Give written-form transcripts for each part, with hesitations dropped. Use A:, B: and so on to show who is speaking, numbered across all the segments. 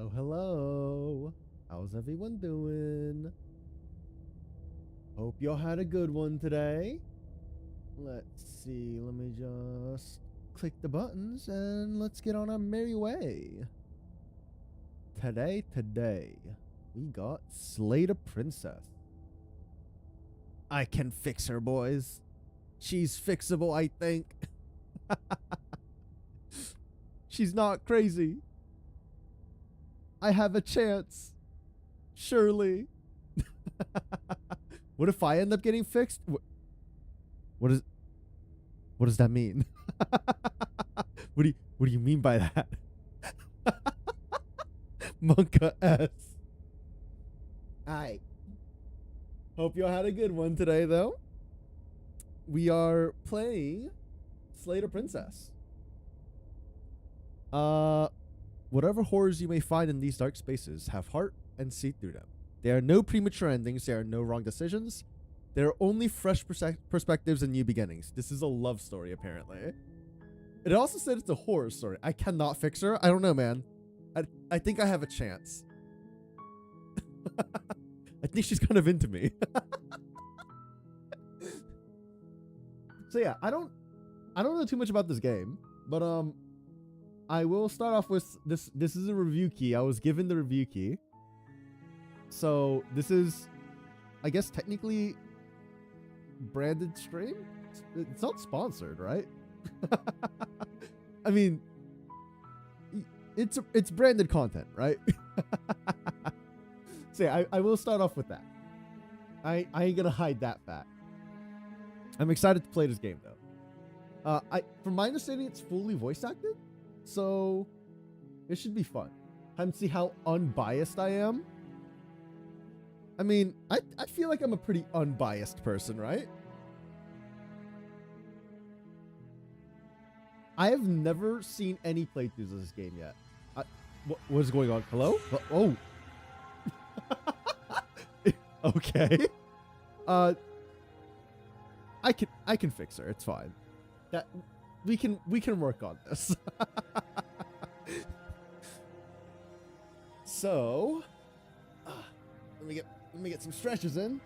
A: Hello, hello. How's everyone doing? Hope y'all had a good one today. Let's see, let me just click the buttons and let's get on our merry way. Today, we got Slay the Princess. I can fix her, boys. She's fixable, I think. She's not crazy. I have a chance. Surely. What if I end up getting fixed? What does that mean? What do you mean by that? Monka S. Alright. Hope y'all had a good one today, though. We are playing Slay the Princess. Whatever horrors you may find in these dark spaces have heart and see through them. There are no premature endings. There are no wrong decisions. There are only fresh perspectives and new beginnings. This is a love story, apparently. It also said it's a horror story. I cannot fix her. I don't know, man. I think I have a chance. I think she's kind of into me. So yeah, I don't know too much about this game, but I will start off with this. This is a review key. I was given the review key. So this is, I guess, technically branded stream. It's not sponsored, right? I mean, it's branded content, right? So yeah, I will start off with that. I ain't gonna hide that fact. I'm excited to play this game though. From my understanding, it's fully voice acted, so it should be fun. Time to see how unbiased I am. I mean, I feel like I'm a pretty unbiased person, right? I have never seen any playthroughs of this game yet. What is going on? Hello? Oh. Okay. I can fix her. It's fine. That we can work on this. So, let me get some stretches in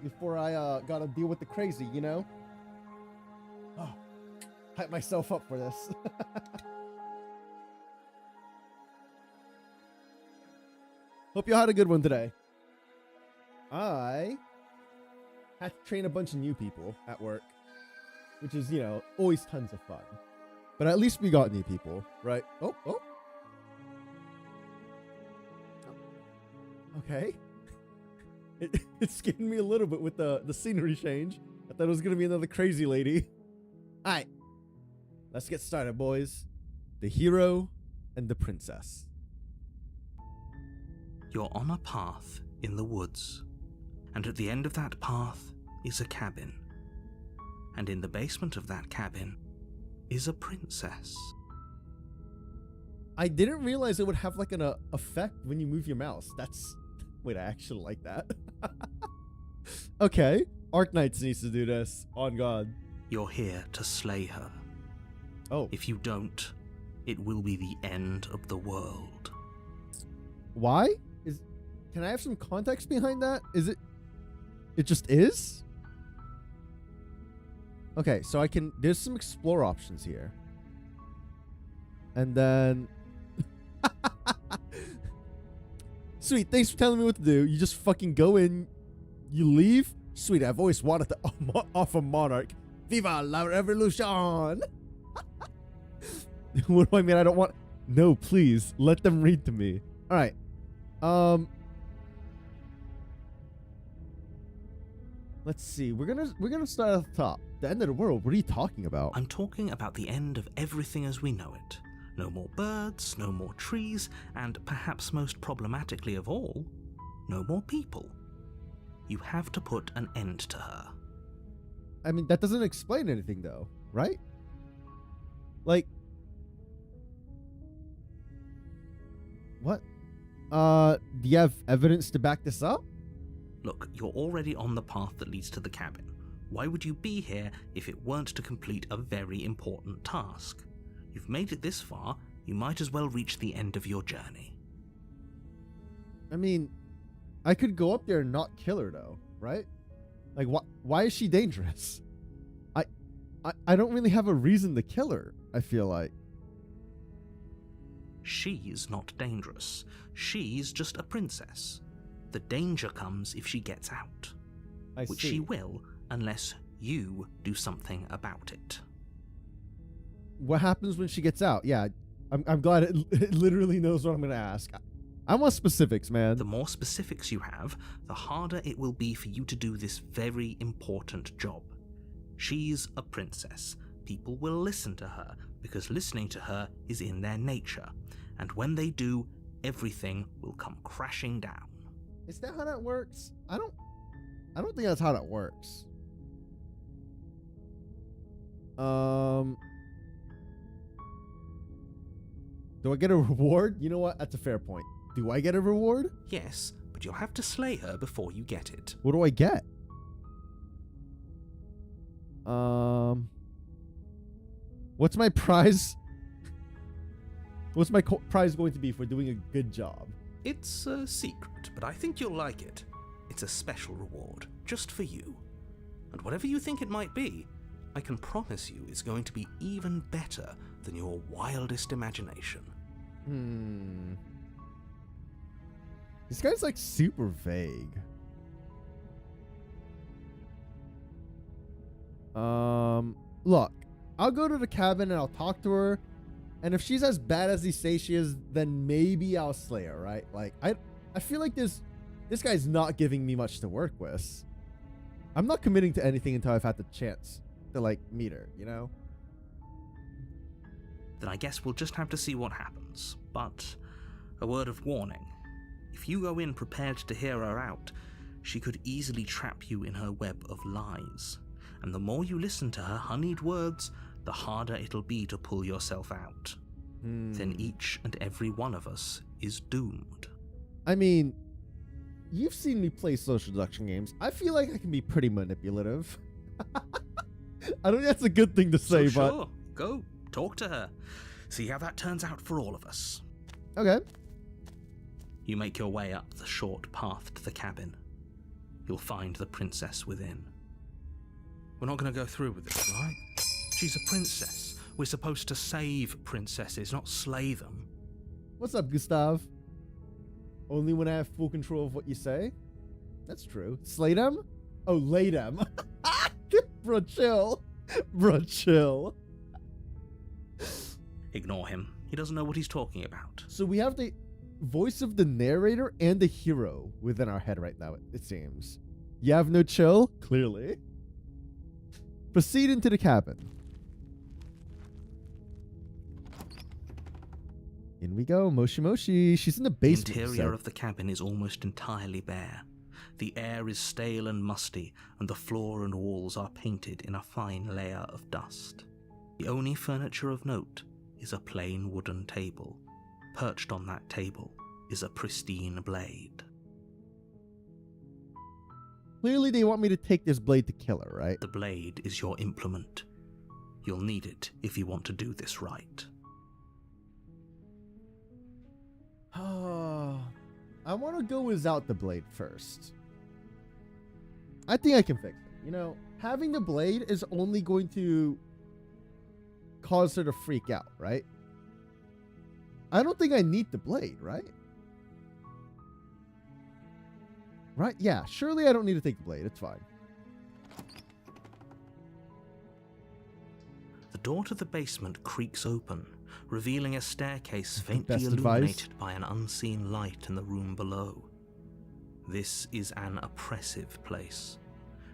A: before I gotta deal with the crazy, you know. Oh, hype myself up for this. Hope you had a good one today. I had to train a bunch of new people at work, which is, you know, always tons of fun. But at least we got new people, right? Oh. Okay. It scared me a little bit with the scenery change. I thought it was going to be another crazy lady. All right. Let's get started, boys. The hero and the princess.
B: You're on a path in the woods, and at the end of that path is a cabin. And in the basement of that cabin is a princess.
A: I didn't realize it would have like an effect when you move your mouse. Wait, I actually like that. Okay. Arknights needs to do this. On God.
B: You're here to slay her.
A: Oh.
B: If you don't, it will be the end of the world.
A: Why? Can I have some context behind that? It just is? Okay, so there's some explore options here. And then... Sweet, thanks for telling me what to do. You just fucking go in, you leave. Sweet, I've always wanted to off a monarch. Viva la revolution! What do I mean? I don't want... No, please, let them read to me. All right. Let's see. We're gonna start at the top. The end of the world. What are you talking about?
B: I'm talking about the end of everything as we know it. No more birds, no more trees, and perhaps most problematically of all, no more people. You have to put an end to her.
A: I mean, that doesn't explain anything though, right? Like, what? Do you have evidence to back this up?
B: Look, you're already on the path that leads to the cabin. Why would you be here if it weren't to complete a very important task? You've made it this far, you might as well reach the end of your journey.
A: I mean, I could go up there and not kill her though, right? Like, why is she dangerous? I don't really have a reason to kill her, I feel like.
B: She's not dangerous. She's just a princess. The danger comes if she gets out. Which she will, unless you do something about it.
A: What happens when she gets out? Yeah, I'm glad it literally knows what I'm going to ask. I want specifics, man.
B: The more specifics you have, the harder it will be for you to do this very important job. She's a princess. People will listen to her, because listening to her is in their nature. And when they do, everything will come crashing down.
A: Is that how that works? I don't think that's how that works. Do I get a reward? You know what? That's a fair point. Do I get a reward?
B: Yes, but you'll have to slay her before you get it.
A: What do I get? What's my prize? What's my prize going to be for doing a good job?
B: It's a secret, but I think you'll like it. It's a special reward, just for you. And whatever you think it might be, I can promise you it's going to be even better than your wildest imagination.
A: This guy's like super vague. Look, I'll go to the cabin and I'll talk to her. And if she's as bad as they say she is, then maybe I'll slay her, right? Like, I feel like this guy's not giving me much to work with. I'm not committing to anything until I've had the chance to, like, meet her, you know?
B: Then I guess we'll just have to see what happens. But a word of warning. If you go in prepared to hear her out, she could easily trap you in her web of lies. And the more you listen to her honeyed words, the harder it'll be to pull yourself out. Then each and every one of us is doomed.
A: I mean, you've seen me play social deduction games. I feel like I can be pretty manipulative. I don't think that's a good thing to say,
B: so
A: but...
B: Sure, go, talk to her. See how that turns out for all of us.
A: Okay.
B: You make your way up the short path to the cabin. You'll find the princess within. We're not going to go through with this, right? She's a princess. We're supposed to save princesses, not slay them.
A: What's up, Gustav? Only when I have full control of what you say? That's true. Slay them? Oh, lay them. Bro, chill. Bro, chill.
B: Ignore him. He doesn't know what he's talking about.
A: So we have the voice of the narrator and the hero within our head right now, it seems. You have no chill? Clearly. Proceed into the cabin. In we go, Moshi Moshi. She's in the basement.
B: The interior of the cabin is almost entirely bare. The air is stale and musty, and the floor and walls are painted in a fine layer of dust. The only furniture of note is a plain wooden table. Perched on that table is a pristine blade.
A: Clearly they want me to take this blade to kill her, right?
B: The blade is your implement. You'll need it if you want to do this right.
A: I want to go without the blade first. I think I can fix it. You know, having the blade is only going to cause her to freak out, right? I don't think I need the blade, right? Right? Yeah, surely I don't need to take the blade. It's fine.
B: The door to the basement creaks open, revealing a staircase faintly
A: Best
B: illuminated
A: advice.
B: by an unseen light in the room below. This is an oppressive place.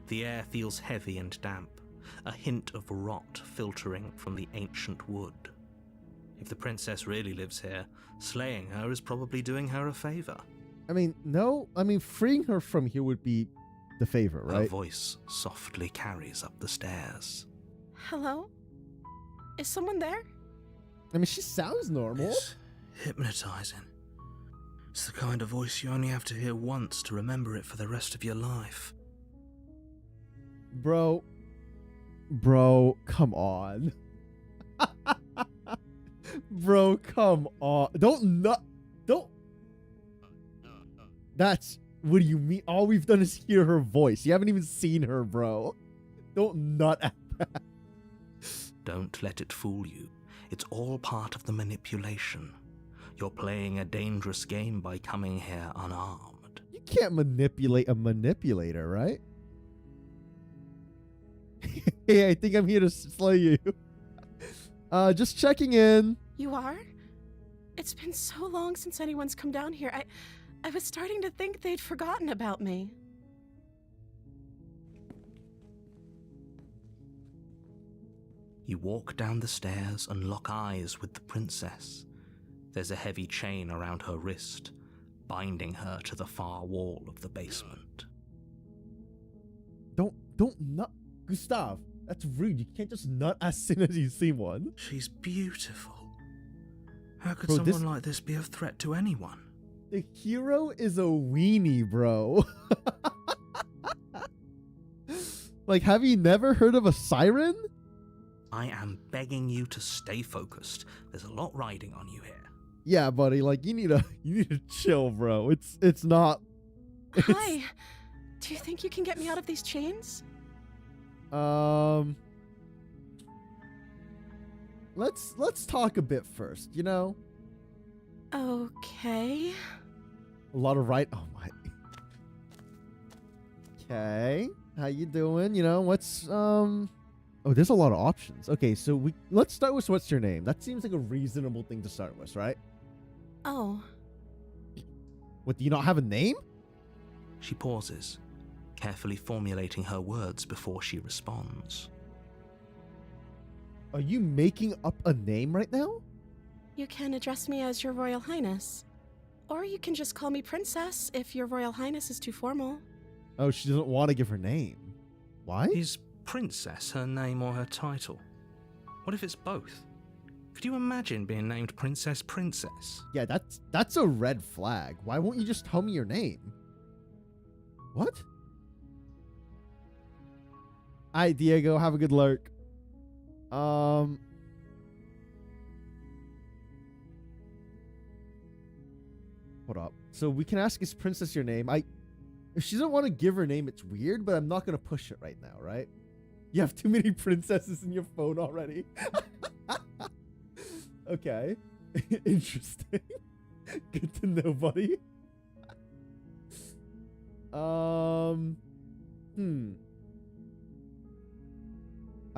B: The air feels heavy and damp, a hint of rot filtering from the ancient wood. If the princess really lives here, slaying her is probably doing her a favor.
A: I mean, no. I mean, freeing her from here would be the favor,
B: Her
A: right?
B: voice softly carries up the stairs.
C: Hello? Is someone there?
A: I mean, she sounds normal.
B: It's hypnotizing. It's the kind of voice you only have to hear once to remember it for the rest of your life.
A: Bro, come on. Bro, come on. Don't. That's, what do you mean? All we've done is hear her voice. You haven't even seen her, bro. Don't nut at that.
B: Don't let it fool you. It's all part of the manipulation. You're playing a dangerous game by coming here unarmed.
A: You can't manipulate a manipulator, right? Hey, I think I'm here to slay you. Just checking in.
C: You are? It's been so long since anyone's come down here. I was starting to think they'd forgotten about me.
B: You walk down the stairs and lock eyes with the princess. There's a heavy chain around her wrist, binding her to the far wall of the basement.
A: Don't nut. Gustav, that's rude. You can't just nut as soon as you see one.
B: She's beautiful. How could
A: Bro,
B: someone like this be a threat to anyone?
A: The hero is a weenie, bro. Like, have you never heard of a siren?
B: I am begging you to stay focused. There's a lot riding on you here.
A: Yeah, buddy. Like, you need to chill, bro. It's not.
C: Hi. Do you think you can get me out of these chains?
A: Let's talk a bit first. You know.
C: Okay.
A: A lot of right. Oh my. Okay. How you doing? You know what's Oh, there's a lot of options. Okay, so let's start with what's your name. That seems like a reasonable thing to start with, right?
C: Oh.
A: What, do you not have a name?
B: She pauses, carefully formulating her words before she responds.
A: Are you making up a name right now?
C: You can address me as Your Royal Highness. Or you can just call me Princess if Your Royal Highness is too formal.
A: Oh, she doesn't want to give her name. Why?
B: Is Princess her name or her title? What if it's both? Could you imagine being named Princess Princess?
A: Yeah, that's a red flag. Why won't you just tell me your name? What? Alright, Diego, have a good lurk. Hold up. So we can ask, is Princess your name? If she doesn't want to give her name, it's weird, but I'm not going to push it right now, right? You have too many princesses in your phone already. Okay. Interesting. Good to know, buddy. I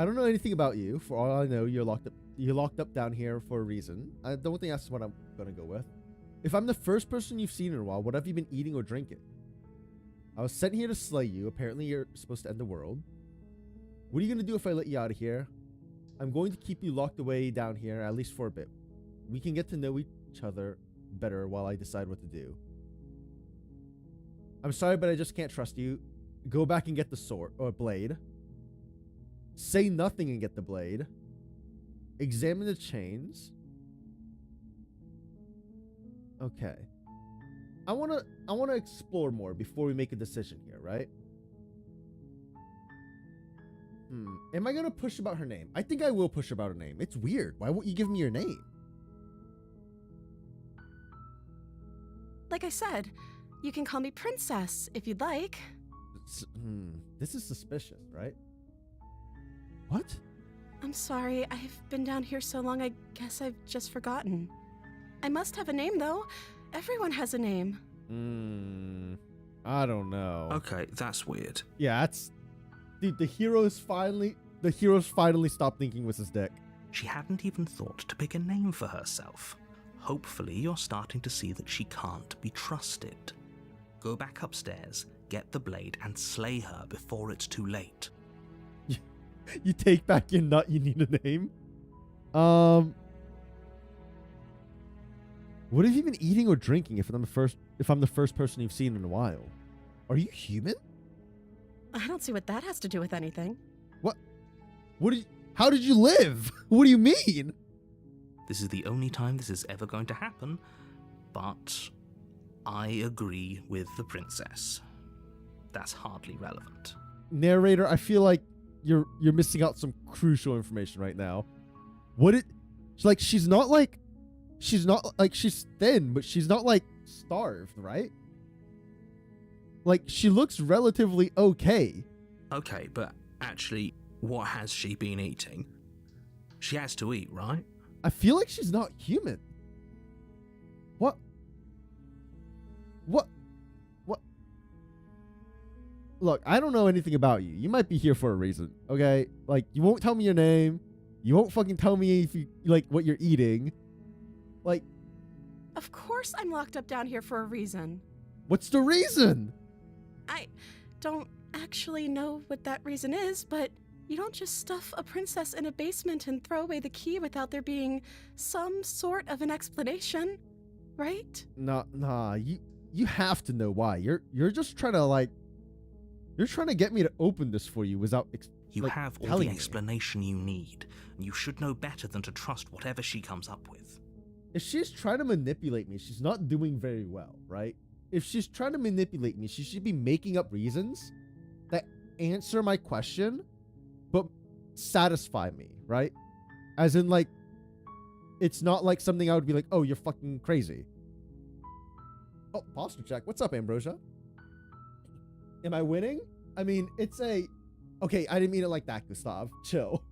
A: don't know anything about you. For all I know, you're locked up down here for a reason. I don't think that's what I'm going to go with. If I'm the first person you've seen in a while, what have you been eating or drinking? I was sent here to slay you. Apparently, you're supposed to end the world. What are you going to do if I let you out of here? I'm going to keep you locked away down here, at least for a bit. We can get to know each other better while I decide what to do. I'm sorry, but I just can't trust you. Go back and get the sword or blade. Say nothing and get the blade. Examine the chains. Okay. I want to explore more before we make a decision here, right? Am I going to push about her name? I think I will push about her name. It's weird. Why won't you give me your name?
C: Like I said, you can call me Princess if you'd like.
A: This is suspicious, right? What?
C: I'm sorry, I've been down here so long, I guess I've just forgotten. I must have a name, though. Everyone has a name.
A: I don't know.
B: Okay, that's weird.
A: Yeah, that's... Dude, the heroes finally stopped thinking with his dick.
B: She hadn't even thought to pick a name for herself. Hopefully you're starting to see that she can't be trusted. Go back upstairs, get the blade, and slay her before it's too late.
A: You take back your nut, you need a name? What have you been eating or drinking if I'm the first person you've seen in a while? Are you human?
C: I don't see what that has to do with anything.
A: What? How did you live? What do you mean?
B: This is the only time this is ever going to happen, but I agree with the princess. That's hardly relevant.
A: Narrator, I feel like you're missing out some crucial information right now. She's not like she's thin, but she's not like starved, right? Like, she looks relatively okay.
B: Okay, but actually, what has she been eating? She has to eat, right?
A: I feel like she's not human. What? Look, I don't know anything about you. You might be here for a reason, okay? Like, you won't tell me your name. You won't fucking tell me if you like what you're eating. Like,
C: Of course I'm locked up down here for a reason.
A: what's the reason?
C: I don't actually know what that reason is, but you don't just stuff a princess in a basement and throw away the key without there being some sort of an explanation, right?
A: Nah, you have to know why. You're just trying to like, you're trying to get me to open this for you without
B: You have all
A: telling
B: the
A: me.
B: explanation you need, and you should know better than to trust whatever she comes up with.
A: If she's trying to manipulate me, she's not doing very well, right? If she's trying to manipulate me, she should be making up reasons that answer my question, but satisfy me, right? As in, like, it's not like something I would be like, oh, you're fucking crazy. Oh, posture check. What's up, Ambrosia? Am I winning? I mean, it's a... Okay, I didn't mean it like that, Gustav. Chill.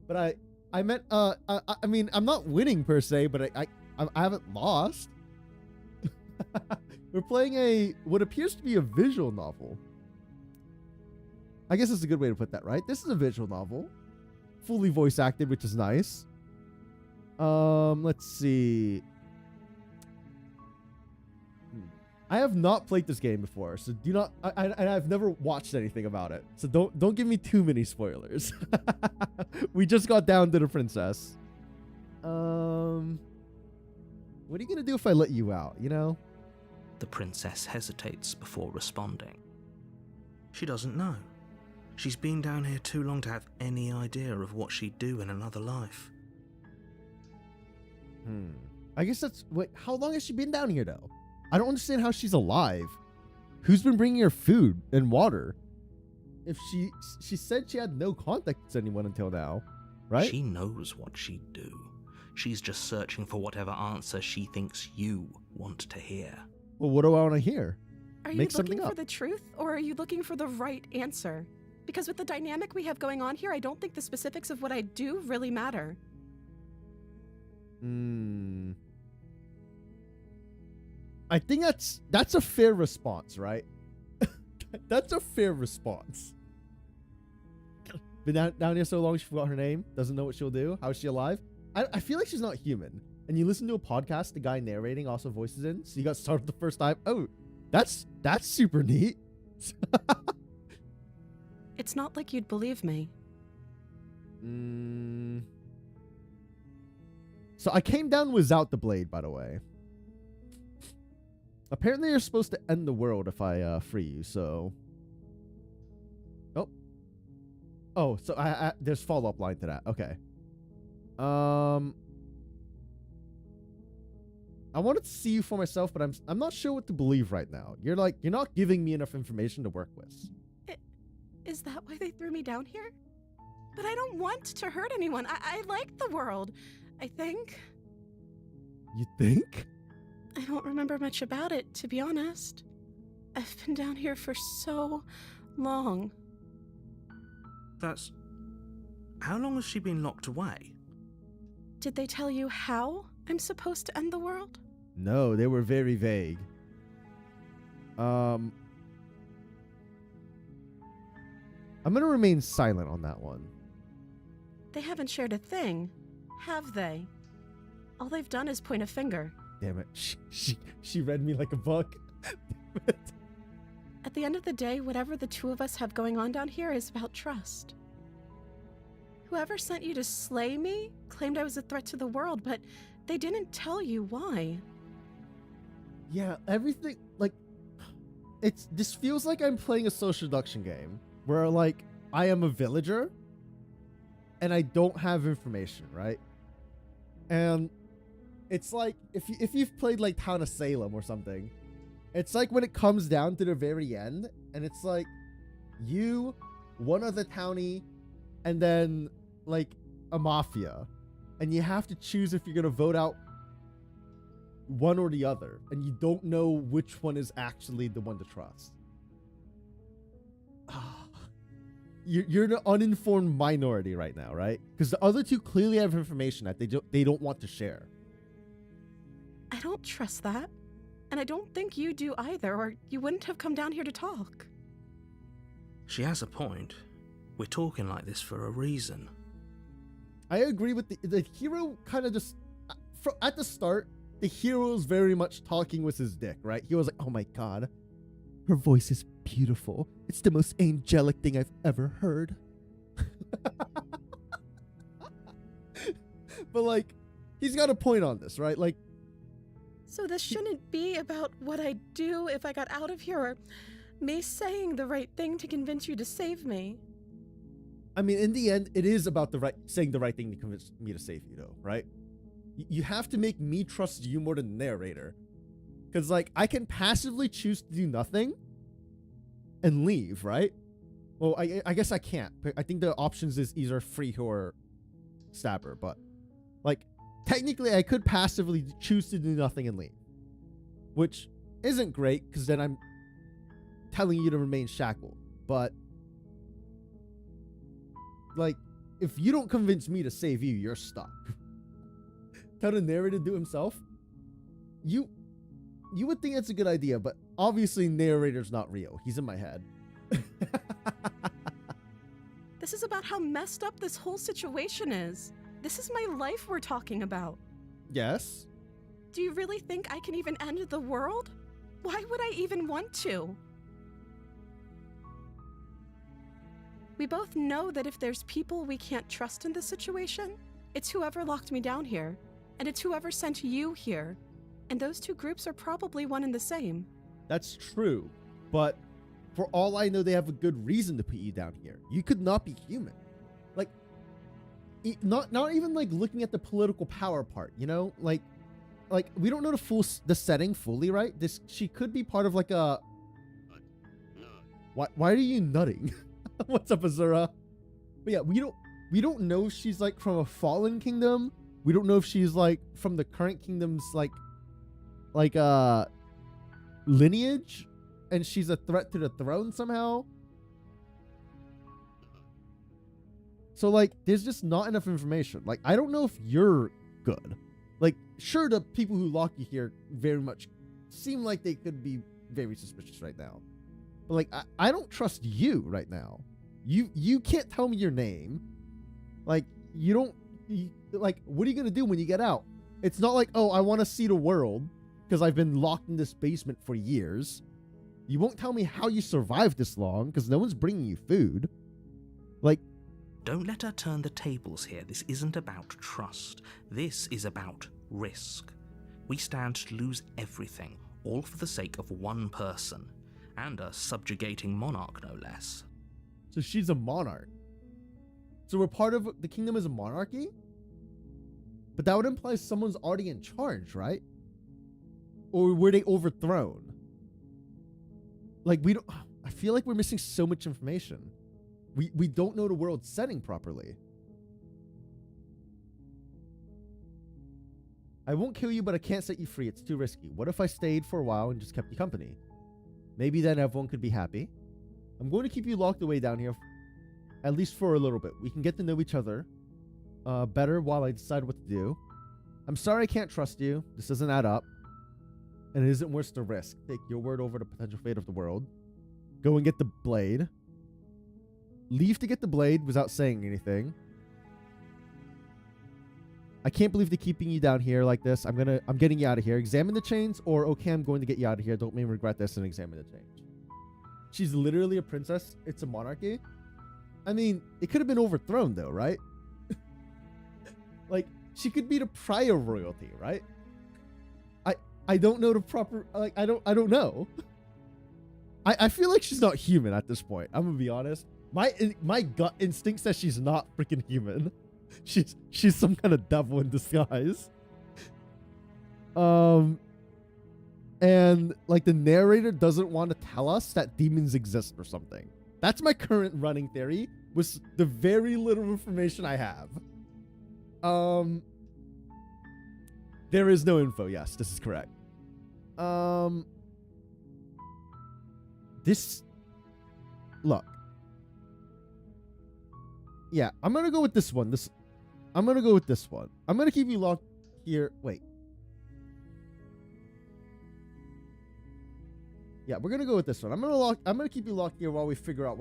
A: But I meant, I mean, I'm not winning per se, but I haven't lost. We're playing what appears to be a visual novel. I guess that's a good way to put that, right? This is a visual novel. Fully voice acted, which is nice. Let's see. I have not played this game before, so do not. I've never watched anything about it, so don't give me too many spoilers. We just got down to the princess. What are you gonna do if I let you out? You know?
B: The princess hesitates before responding. She doesn't know. She's been down here too long to have any idea of what she'd do in another life.
A: I guess that's... Wait, how long has she been down here, though? I don't understand how she's alive. Who's been bringing her food and water? If she said she had no contact with anyone until now, right?
B: She knows what she'd do. She's just searching for whatever answer she thinks you want to hear.
A: Well, what do I want to hear?
C: Are you looking for the truth, or are you looking for the right answer? Because with the dynamic we have going on here, I don't think the specifics of what I do really matter.
A: I think that's a fair response, right? That's a fair response. Been down here so long she forgot her name, doesn't know what she'll do. How is she alive? I feel like she's not human. And you listen to a podcast, the guy narrating also voices in, so you got started the first time. Oh, that's super neat.
C: It's not like you'd believe me.
A: So I came down without the blade, by the way. Apparently you're supposed to end the world if I free you, so... Oh, so there's follow-up line to that. Okay. I wanted to see you for myself, but I'm not sure what to believe right now. You're not giving me enough information to work with.
C: Is that why they threw me down here? But I don't want to hurt anyone. I like the world, I think.
A: You think?
C: I don't remember much about it, to be honest. I've been down here for so long.
B: How long has she been locked away?
C: Did they tell you how I'm supposed to end the world?
A: No, they were very vague. I'm gonna remain silent on that one.
C: They haven't shared a thing, have they? All they've done is point a finger.
A: Damn it. She read me like a book.
C: At the end of the day, whatever the two of us have going on down here is about trust. Whoever sent you to slay me claimed I was a threat to the world, but they didn't tell you why.
A: Yeah, everything, like, this feels like I'm playing a social deduction game where, like, I am a villager and I don't have information, right? And it's like, if you've played, like, Town of Salem or something, it's like when it comes down to the very end and it's like you, one other townie, and then, like, a mafia. and you have to choose if you're going to vote out one or the other, and you don't know which one is actually the one to trust. You're the uninformed minority right now, right? Because the other two clearly have information that they don't want to share.
C: I don't trust that. And I don't think you do either, or you wouldn't have come down here to talk.
B: She has a point. We're talking like this for a reason.
A: I agree with the hero kind of just... At the start, the hero was very much talking with his dick, right? He was like, oh my god, her voice is beautiful. It's the most angelic thing I've ever heard. But like, he's got a point on this, right? Like,
C: so this shouldn't be about what I'd do if I got out of here, or me saying the right thing to convince you to save me.
A: I mean, in the end, it is about saying the right thing to convince me to save you, though, right? You have to make me trust you more than the narrator. Because, like, I can passively choose to do nothing and leave, right? Well, I guess I can't. I think the options is either free or stab her, but, like, technically I could passively choose to do nothing and leave. Which isn't great, because then I'm telling you to remain shackled. But, like, if you don't convince me to save you, you're stuck. Tell the narrator to do himself. You would think that's a good idea, but obviously narrator's not real. He's in my head.
C: This is about how messed up this whole situation is. This is my life we're talking about.
A: Yes.
C: Do you really think I can even end the world? Why would I even want to? We both know that if there's people we can't trust in this situation, it's whoever locked me down here, and it's whoever sent you here. And those two groups are probably one and the same.
A: That's true, but for all I know, they have a good reason to put you down here. You could not be human. Like, not even like looking at the political power part, you know? Like we don't know the setting fully, right? She could be part of like a... Why are you nutting? What's up, Azura? But yeah, we don't know if she's like from a fallen kingdom. We don't know if she's like from the current kingdom's like lineage, and she's a threat to the throne somehow. So like, there's just not enough information. Like, I don't know if you're good. Like, sure, the people who lock you here very much seem like they could be very suspicious right now. But like, I don't trust you right now. You can't tell me your name. Like, like, what are you gonna do when you get out? It's not like, oh, I want to see the world because I've been locked in this basement for years. You won't tell me how you survived this long because no one's bringing you food. Like,
B: don't let her turn the tables here. This isn't about trust. This is about risk. We stand to lose everything, all for the sake of one person, and a subjugating monarch, no less.
A: So she's a monarch. So we're part of the kingdom as a monarchy? But that would imply someone's already in charge, right? Or were they overthrown? Like, I feel like we're missing so much information. We don't know the world setting properly. I won't kill you, but I can't set you free. It's too risky. What if I stayed for a while and just kept you company? Maybe then everyone could be happy. I'm going to keep you locked away down here, at least for a little bit. We can get to know each other better while I decide what to do. I'm sorry I can't trust you. This doesn't add up. And it isn't worth the risk. Take your word over the potential fate of the world. Go and get the blade. Leave to get the blade without saying anything. I can't believe they're keeping you down here like this. I'm getting you out of here. Examine the chains, or okay, I'm going to get you out of here. Don't make me regret this, and examine the chains. She's literally a princess. It's a monarchy. I mean, it could have been overthrown though, right? Like, she could be the prior royalty, right? I don't know the proper, like, I don't know. I feel like she's not human at this point. I'm gonna be honest. My gut instinct says she's not freaking human. She's some kind of devil in disguise. And like, the narrator doesn't want to tell us that demons exist or something. That's my current running theory with the very little information I have. There is no info. Yes, this is correct. Look. Yeah, I'm gonna go with this one. I'm gonna go with this one. I'm gonna keep you locked here. Wait. Yeah, we're gonna go with this one. I'm gonna keep you locked here while we figure out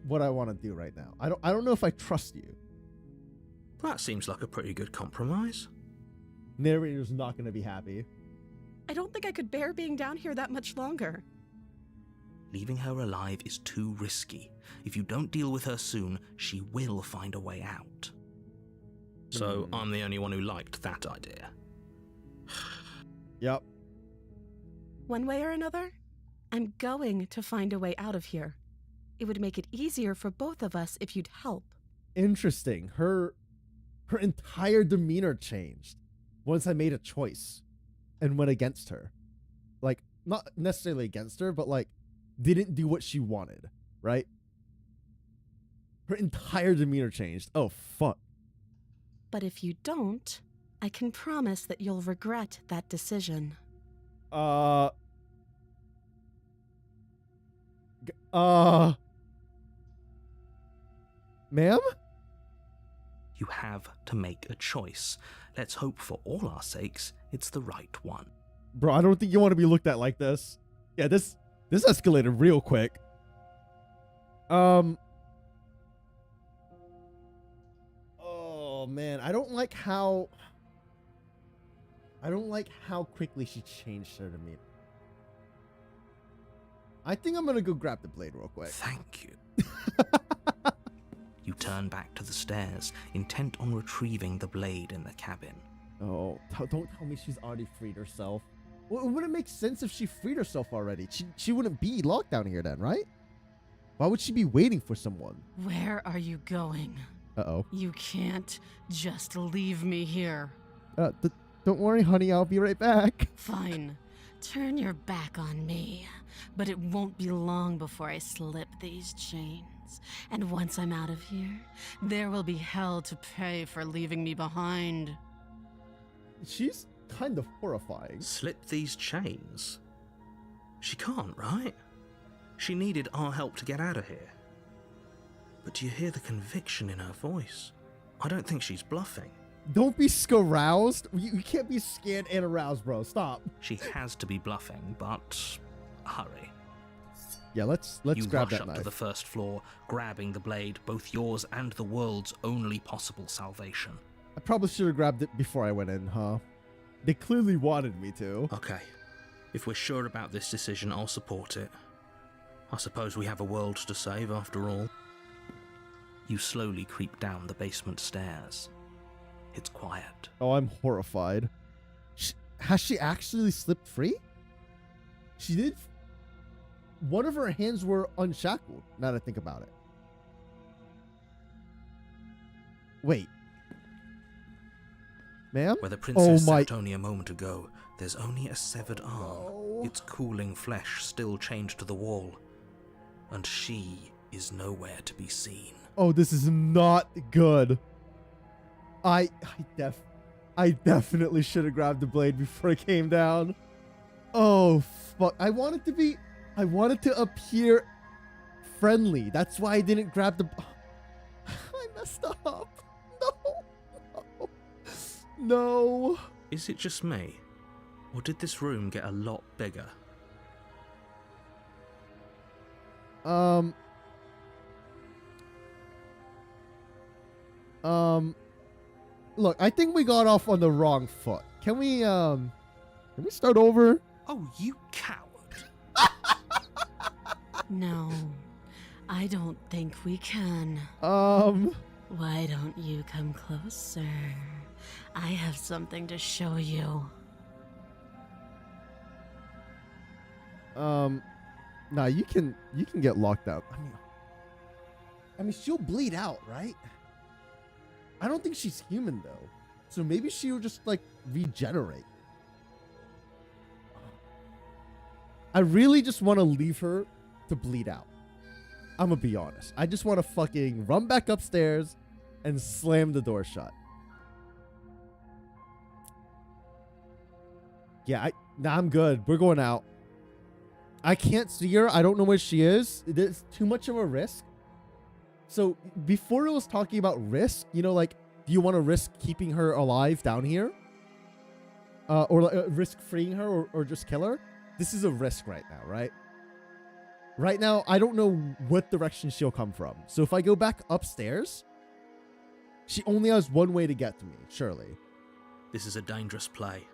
A: what I want to do right now. I don't know if I trust you.
B: That seems like a pretty good compromise.
A: Narrator's not gonna be happy.
C: I don't think I could bear being down here that much longer.
B: Leaving her alive is too risky. If you don't deal with her soon, she will find a way out. So I'm the only one who liked that idea.
A: Yep.
C: One way or another, I'm going to find a way out of here. It would make it easier for both of us if you'd help.
A: Interesting. Her entire demeanor changed once I made a choice and went against her. Like, not necessarily against her, but like, didn't do what she wanted, right? Her entire demeanor changed. Oh, fuck.
C: But if you don't, I can promise that you'll regret that decision.
A: Ma'am?
B: You have to make a choice. Let's hope for all our sakes it's the right one.
A: Bro, I don't think you want to be looked at like this. Yeah, this escalated real quick. Oh man, I don't like how quickly she changed her demeanor. I think I'm gonna go grab the blade real quick.
B: Thank you. You turn back to the stairs, intent on retrieving the blade in the cabin.
A: Oh, don't tell me she's already freed herself. Well, it wouldn't make sense if she freed herself already. She wouldn't be locked down here then, right? Why would she be waiting for someone?
C: Where are you going?
A: Uh-oh.
C: You can't just leave me here.
A: Don't worry, honey. I'll be right back.
C: Fine. Turn your back on me. But it won't be long before I slip these chains. And once I'm out of here, there will be hell to pay for leaving me behind.
A: She's kind of horrifying.
B: Slip these chains? She can't, right? She needed our help to get out of here. But do you hear the conviction in her voice? I don't think she's bluffing.
A: Don't be aroused. You can't be scared and aroused, bro. Stop.
B: She has to be bluffing, but hurry.
A: Yeah, let's
B: you
A: grab
B: rush
A: that
B: up
A: knife.
B: to the first floor, grabbing the blade, both yours and the world's only possible salvation.
A: I probably should have grabbed it before I went in, huh? They clearly wanted me to.
B: Okay. If we're sure about this decision, I'll support it. I suppose we have a world to save after all. You slowly creep down the basement stairs. It's quiet.
A: Oh, I'm horrified. Has she actually slipped free? She did. One of her hands were unshackled, now that I think about it. Wait. Ma'am?
B: Where the princess
A: my...
B: sat only a moment ago, there's only a severed arm.
A: No.
B: Its cooling flesh still chained to the wall. And she is nowhere to be seen.
A: Oh, this is not good. I definitely should have grabbed the blade before I came down. Oh, fuck. I wanted to appear friendly. That's why I didn't grab the... I messed up. No.
B: Is it just me? Or did this room get a lot bigger?
A: Look, I think we got off on the wrong foot. Can we start over?
B: Oh, you coward.
C: No, I don't think we can. Why don't you come closer? I have something to show you.
A: Nah, you can get locked up. I mean, she'll bleed out, right? I don't think she's human though, so maybe she'll just like regenerate. I really just want to leave her to bleed out. I'm gonna be honest. I just want to fucking run back upstairs and slam the door shut. Yeah, nah, I'm good. We're going out. I can't see her. I don't know where she is. It's too much of a risk. So before it was talking about risk, you know, like, do you want to risk keeping her alive down here? Or risk freeing her or just kill her? This is a risk right now, right? Right now, I don't know what direction she'll come from. So if I go back upstairs, she only has one way to get to me, surely.
B: This is a dangerous play.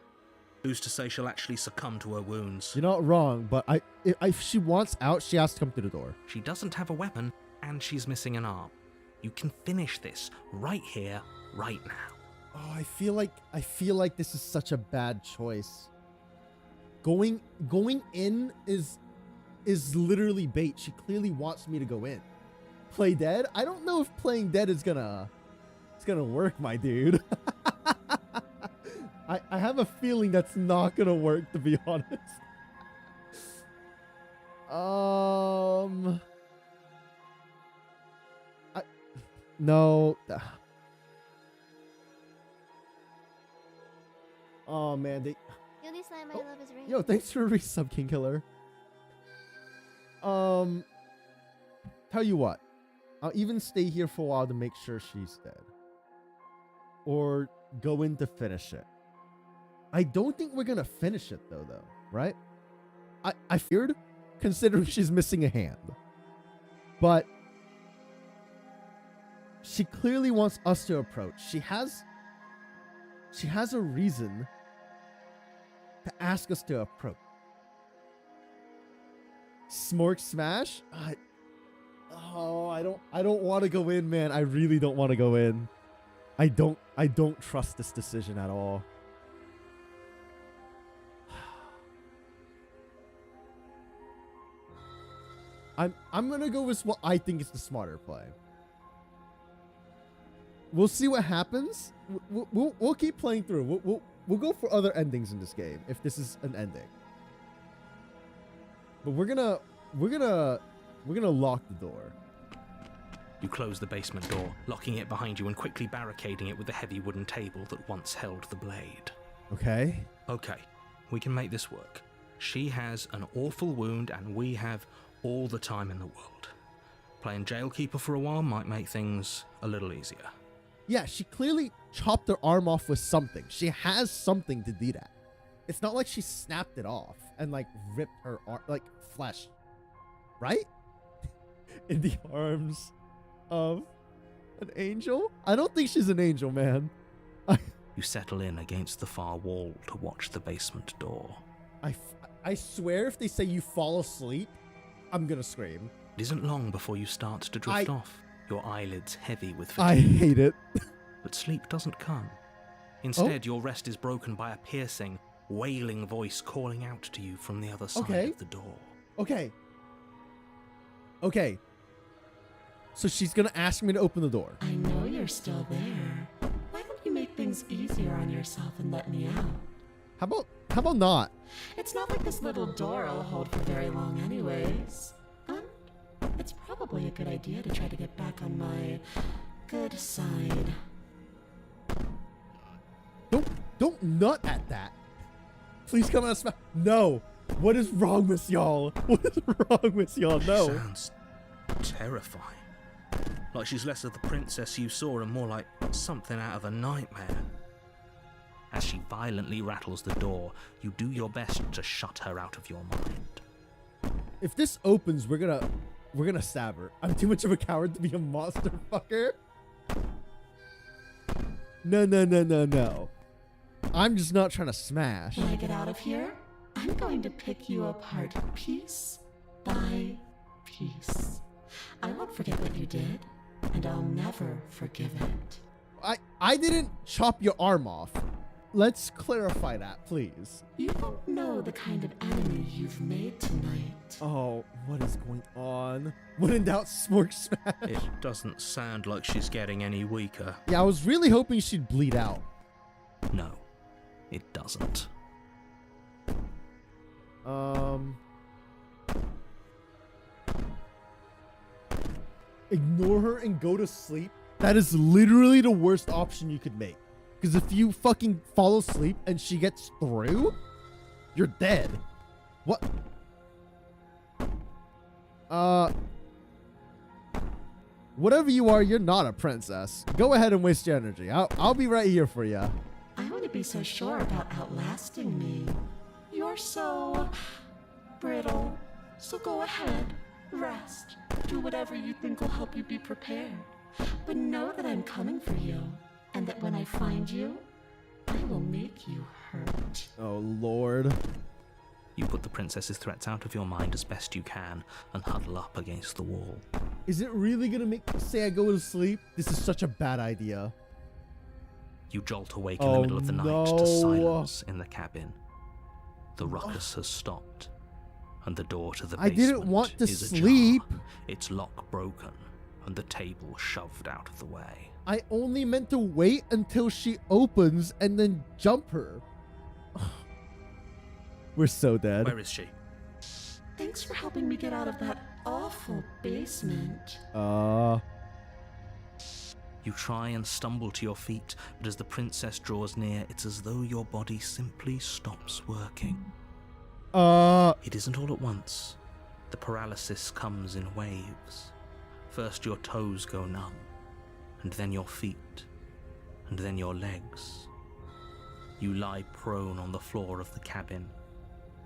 B: Who's to say she'll actually succumb to her wounds?
A: You're not wrong, but if she wants out, she has to come through the door.
B: She doesn't have a weapon, and she's missing an arm. You can finish this right here, right now.
A: Oh, I feel like this is such a bad choice. Going in is literally bait. She clearly wants me to go in. Play dead? I don't know if playing dead is gonna work, my dude. I have a feeling that's not gonna work, to be honest. No. Oh man, yo, thanks for resub, King Killer. Tell you what, I'll even stay here for a while to make sure she's dead, or go in to finish it. I don't think we're gonna finish it though, right? I feared, considering she's missing a hand, but she clearly wants us to approach. She has a reason to ask us to approach. Smork smash? I don't want to go in, man. I really don't want to go in. I don't trust this decision at all. I'm gonna go with what I think is the smarter play. We'll see what happens. We'll keep playing through. We'll go for other endings in this game if this is an ending. But we're gonna lock the door.
B: You close the basement door, locking it behind you and quickly barricading it with the heavy wooden table that once held the blade.
A: Okay.
B: Okay, we can make this work. She has an awful wound and we have all the time in the world. Playing jailkeeper for a while might make things a little easier.
A: Yeah, she clearly chopped her arm off with something. She has something to do that. It's not like she snapped it off and like ripped her arm, like flesh, right? In the arms of an angel? I don't think she's an angel, man.
B: You settle in against the far wall to watch the basement door.
A: I swear if they say you fall asleep, I'm gonna scream.
B: It isn't long before you start to drift off, your eyelids heavy with fatigue.
A: I hate it.
B: But sleep doesn't come. Instead, your rest is broken by a piercing, wailing voice calling out to you from the other side of the door.
A: Okay. So she's gonna ask me to open the door.
C: I know you're still there. Why don't you make things easier on yourself and let me out?
A: How about not?
C: It's not like this little door will hold for very long anyways. It's probably a good idea to try to get back on my good side.
A: Don't nut at that. Please come out. No. What is wrong with y'all? What is wrong with y'all? No.
B: Sounds terrifying. Like she's less of the princess you saw and more like something out of a nightmare. As she violently rattles the door, you do your best to shut her out of your mind.
A: If this opens, we're gonna stab her. I'm too much of a coward to be a monster fucker. No. I'm just not trying to smash.
C: When I get out of here, I'm going to pick you apart piece by piece. I won't forget what you did, and I'll never forgive it.
A: I didn't chop your arm off. Let's clarify that, please.
C: You don't know the kind of enemy you've made tonight.
A: Oh, what is going on? When in doubt, smork smash.
B: It doesn't sound like she's getting any weaker.
A: Yeah, I was really hoping she'd bleed out.
B: No, it doesn't.
A: Ignore her and go to sleep? That is literally the worst option you could make. Because if you fucking fall asleep and she gets through, You're dead. What? Whatever you are, you're not a princess. Go ahead and waste your energy. I'll be right here for you.
C: I wouldn't be so sure about outlasting me. You're so brittle. So go ahead, rest. Do whatever you think will help you be prepared. But know that I'm coming for you, and that when I find you, I will make you hurt.
A: Oh, Lord.
B: You put the princess's threats out of your mind as best you can and huddle up against the wall.
A: Is it really gonna make me say I go to sleep? This is such a bad idea.
B: You jolt awake in the middle of the night to silence in the cabin. The ruckus has stopped, and the door to the basement
A: I didn't want to
B: is
A: sleep.
B: ajar, its lock broken, and the table shoved out of the way.
A: I only meant to wait until she opens and then jump her. We're so dead.
B: Where is she?
C: Thanks for helping me get out of that awful basement.
B: You try and stumble to your feet, but as the princess draws near, it's as though your body simply stops working. It isn't all at once. The paralysis comes in waves. First your toes go numb, and then your feet, and then your legs. You lie prone on the floor of the cabin,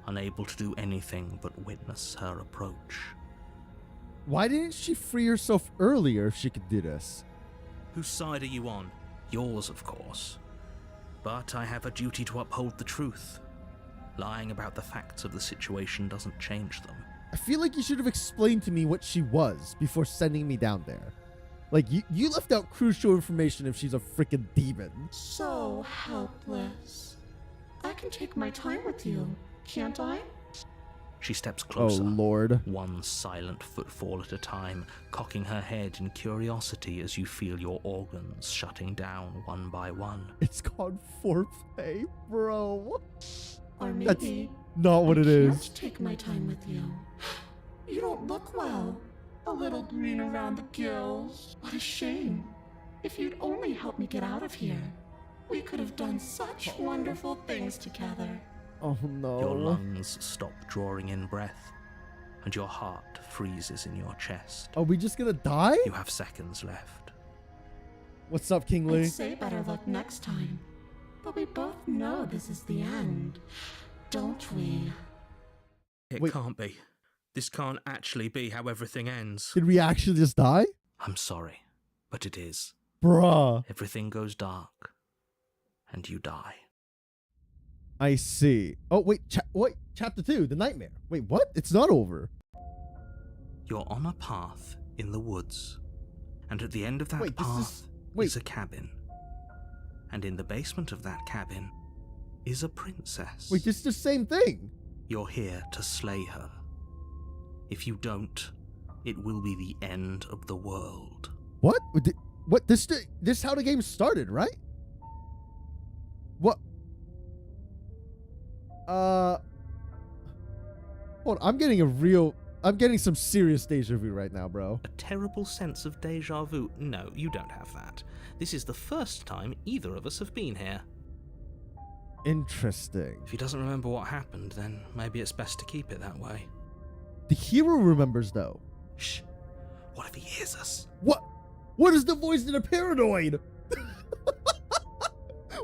B: unable to do anything but witness her approach.
A: Why didn't she free herself earlier if she could do this?
B: Whose side are you on? Yours, of course. But I have a duty to uphold the truth. Lying about the facts of the situation doesn't change them.
A: I feel like you should have explained to me what she was before sending me down there. Like, you left out crucial information if she's a freaking demon.
C: So helpless. I can take my time with you, can't I?
B: She steps closer.
A: Oh, Lord.
B: One silent footfall at a time, cocking her head in curiosity as you feel your organs shutting down one by one.
A: It's called foreplay, bro.
C: Or maybe
A: That's not what it is.
C: Can't take my time with you. You don't look well. A little green around the gills. What a shame. If you'd only helped me get out of here, we could have done such wonderful things together.
A: Oh, no.
B: Your lungs stop drawing in breath, and your heart freezes in your chest.
A: Are we just gonna die?
B: You have seconds left.
A: What's up, Kingly?
C: I'd say better luck next time. But we both know this is the end, don't we?
B: It
A: Wait.
B: can't be. This can't actually be how everything ends.
A: Did we actually just die?
B: I'm sorry, but it is.
A: Bruh.
B: Everything goes dark, and you die.
A: I see. Oh, wait. Wait. Chapter 2, the nightmare. Wait, what? It's not over.
B: You're on a path in the woods, and at the end of that
A: Wait,
B: path is a cabin. And in the basement of that cabin is a princess.
A: Wait, this is the same thing.
B: You're here to slay her. If you don't, it will be the end of the world.
A: What? What? This is how the game started, right? What? Hold on, I'm getting some serious deja vu right now, bro.
B: A terrible sense of deja vu? No, you don't have that. This is the first time either of us have been here.
A: Interesting.
B: If he doesn't remember what happened, then maybe it's best to keep it that way.
A: The hero remembers, though.
B: Shh. What if he hears us?
A: What? What is the voice in a paranoid?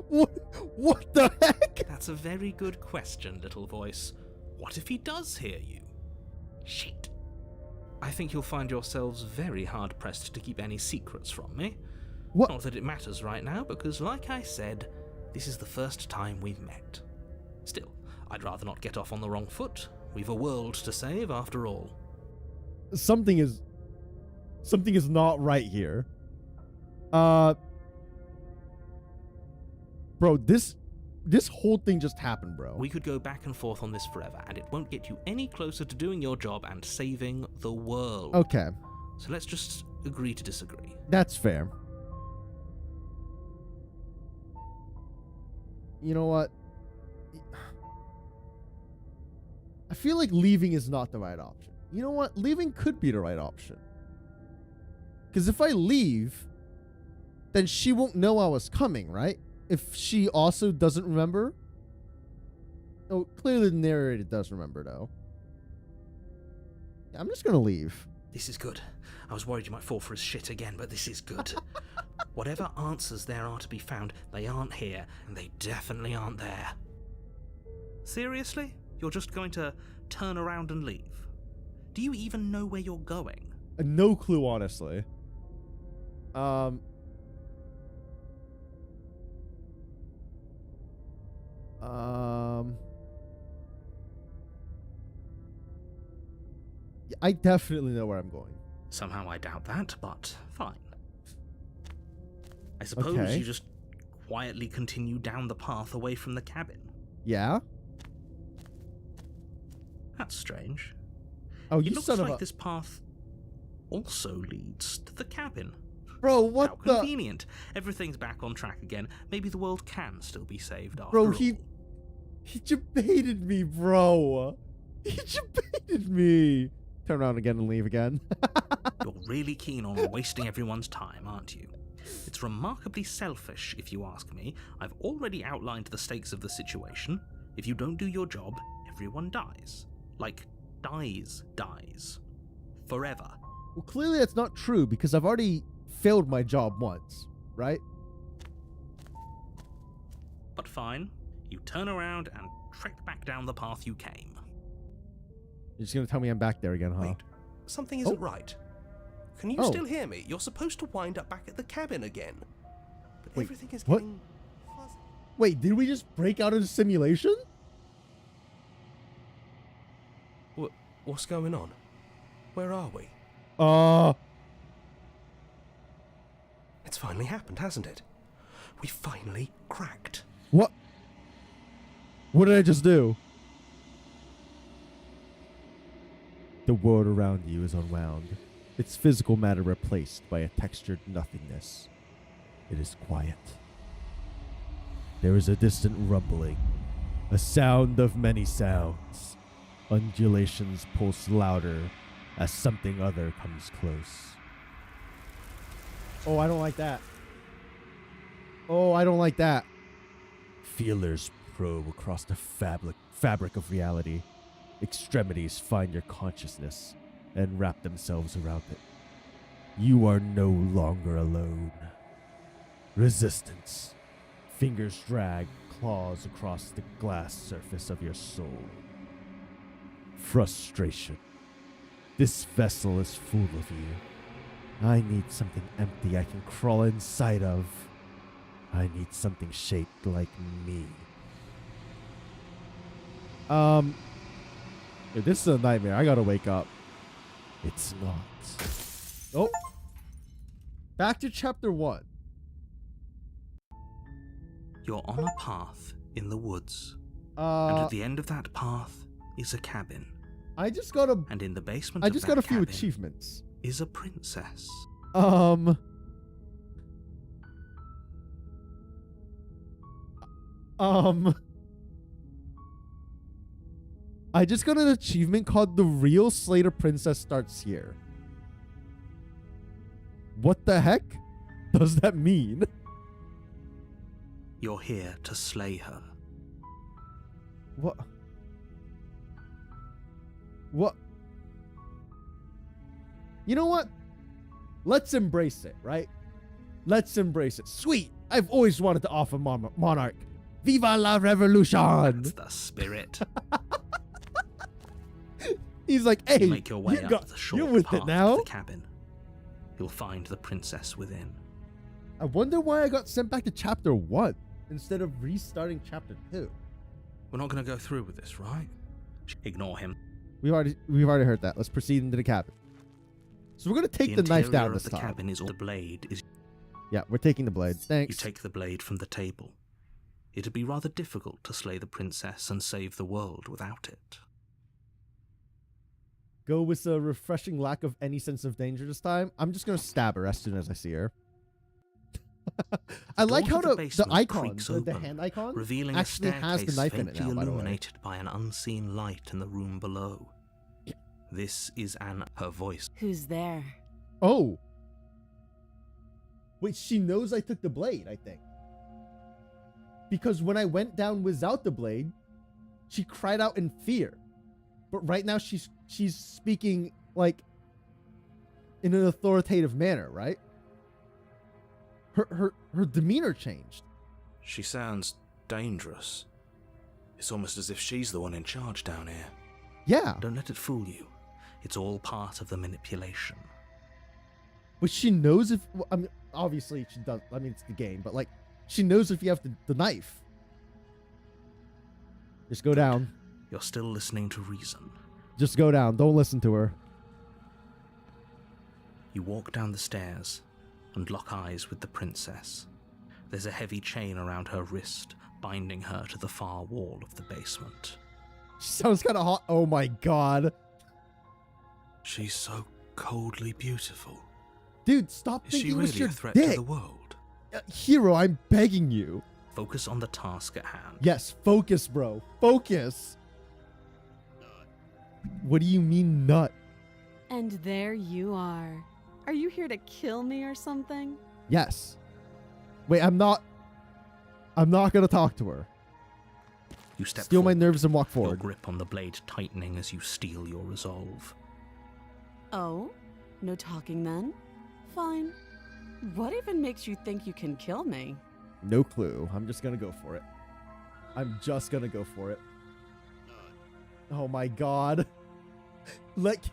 A: What the heck?
B: That's a very good question, little voice. What if he does hear you? Shit. I think you'll find yourselves very hard-pressed to keep any secrets from me.
A: What?
B: Not that it matters right now, because like I said, this is the first time we've met. Still, I'd rather not get off on the wrong foot. We've a world to save, after all.
A: Something is not right here. Bro, this whole thing just happened, bro.
B: We could go back and forth on this forever, and it won't get you any closer to doing your job and saving the world.
A: Okay.
B: So let's just agree to disagree.
A: That's fair. You know what? I feel like leaving is not the right option. You know what? Leaving could be the right option. Because if I leave, then she won't know I was coming, right? If she also doesn't remember. Oh, clearly the narrator does remember, though. Yeah, I'm just gonna leave.
B: This is good. I was worried you might fall for his shit again, but this is good. Whatever answers there are to be found, they aren't here, and they definitely aren't there. Seriously? You're just going to turn around and leave? Do you even know where you're going?
A: No clue, honestly. Yeah, I definitely know where I'm going.
B: Somehow I doubt that, but fine. I suppose
A: Okay.
B: you just quietly continue down the path away from the cabin.
A: Yeah?
B: That's strange.
A: Oh,
B: It
A: you
B: looks
A: son
B: like
A: of a...
B: this path also leads to the cabin.
A: Bro, what
B: How
A: the...
B: convenient. Everything's back on track again. Maybe the world can still be saved after
A: Bro,
B: all.
A: he baited me, bro. He baited me. Turn around again and leave again.
B: You're really keen on wasting everyone's time, aren't you? It's remarkably selfish, if you ask me. I've already outlined the stakes of the situation. If you don't do your job, everyone dies. Like, dies. Forever.
A: Well, clearly that's not true because I've already failed my job once, right?
B: But fine. You turn around and trek back down the path you came.
A: You're just gonna tell me I'm back there again, huh?
D: Wait, something isn't right. Can you still hear me? You're supposed to wind up back at the cabin again. But
A: Wait,
D: everything is
A: what?
D: getting fuzzy.
A: Wait, did we just break out of the simulation?
D: What's going on? Where are we? It's finally happened, hasn't it? We finally cracked.
A: What? What did I just do? The world around you is unwound, its physical matter replaced by a textured nothingness. It is quiet. There is a distant rumbling, a sound of many sounds. Undulations pulse louder as something other comes close. Oh, I don't like that. Oh, I don't like that. Feelers probe across the fabric of reality. Extremities find your consciousness and wrap themselves around it. You are no longer alone. Resistance. Fingers drag claws across the glass surface of your soul. Frustration. This vessel is full of you. I need something empty I can crawl inside of. I need something shaped like me. This is a nightmare. I gotta wake up. It's not. Oh. Back to chapter 1.
B: You're on a path in the woods. And at the end of that path is a cabin.
A: I just got a...
B: And in the basement
A: I
B: of
A: just
B: that
A: got a few
B: cabin
A: achievements.
B: is a princess.
A: I just got an achievement called The Real Slater Princess Starts Here. What the heck does that mean?
B: You're here to slay her.
A: What? What? You know what? Let's embrace it, right? Let's embrace it. Sweet! I've always wanted to offer Monarch. Viva la revolution!
B: That's the spirit.
A: He's like, hey,
B: You make your way
A: you
B: up
A: got,
B: the short
A: you're with
B: path
A: it now?
B: of the cabin. You'll find the princess within.
A: I wonder why I got sent back to chapter 1 instead of restarting chapter 2.
B: We're not going to go through with this, right? Ignore him.
A: We've already heard that. Let's proceed into the cabin. So we're gonna take the knife down this
B: The
A: time.
B: cabin is all the blade is.
A: Yeah, we're taking the blade.
B: You
A: Thanks.
B: take the blade from the table. It'd be rather difficult to slay the princess and save the world without it.
A: Go with a refreshing lack of any sense of danger this time. I'm just gonna stab her as soon as I see her. I like how
B: Door to
A: the
B: basement
A: icon,
B: creaks
A: the
B: open,
A: hand icon,
B: revealing
A: actually
B: a
A: has the
B: staircase
A: knife in it
B: faintly
A: now, by the way.
B: illuminated by an unseen light in the room below. This is her voice.
C: Who's there?
A: Oh. Wait, she knows I took the blade, I think. Because when I went down without the blade, she cried out in fear. But right now she's speaking like in an authoritative manner, right? Her demeanor changed.
B: She sounds dangerous. It's almost as if she's the one in charge down here.
A: Yeah.
B: Don't let it fool you. It's all part of the manipulation.
A: But she knows if, I mean, obviously she does, I mean, it's the game, but like, she knows if you have the knife. Just go down.
B: You're still listening to reason.
A: Just go down. Don't listen to her.
B: You walk down the stairs and lock eyes with the princess. There's a heavy chain around her wrist, binding her to the far wall of the basement.
A: She sounds kind of hot. Oh my god.
B: She's so coldly beautiful.
A: Dude, stop
B: Is
A: thinking
B: she
A: it was
B: really
A: your
B: a threat
A: dick.
B: to the world?
A: Hero, I'm begging you.
B: Focus on the task at hand.
A: Yes, focus, bro. Focus. What do you mean, nut?
E: And there you are. Are you here to kill me or something?
A: Yes. Wait, I'm not gonna talk to her.
B: You step
A: Steal my
B: forward,
A: nerves and walk
B: your
A: forward.
B: grip on the blade tightening as you steel your resolve.
E: Oh? No talking then? Fine. What even makes you think you can kill me?
A: No clue. I'm just gonna go for it. I'm just gonna go for it. Oh my god. Let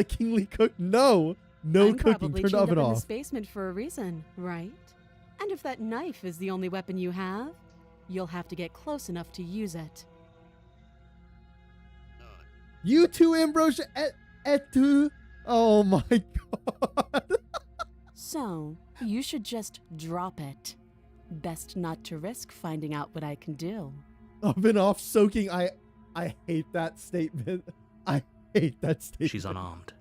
A: Kingly cook. No. No
E: I'm
A: cooking.
E: probably
A: Turn the
E: chained
A: oven
E: up in
A: off.
E: this basement for a reason, right? And if that knife is the only weapon you have, you'll have to get close enough to use it.
A: You too, Ambrosia. Et tu. Oh my god.
E: So, you should just drop it. Best not to risk finding out what I can do.
A: Oven off, soaking. I hate that statement. I hate that statement.
B: She's unarmed.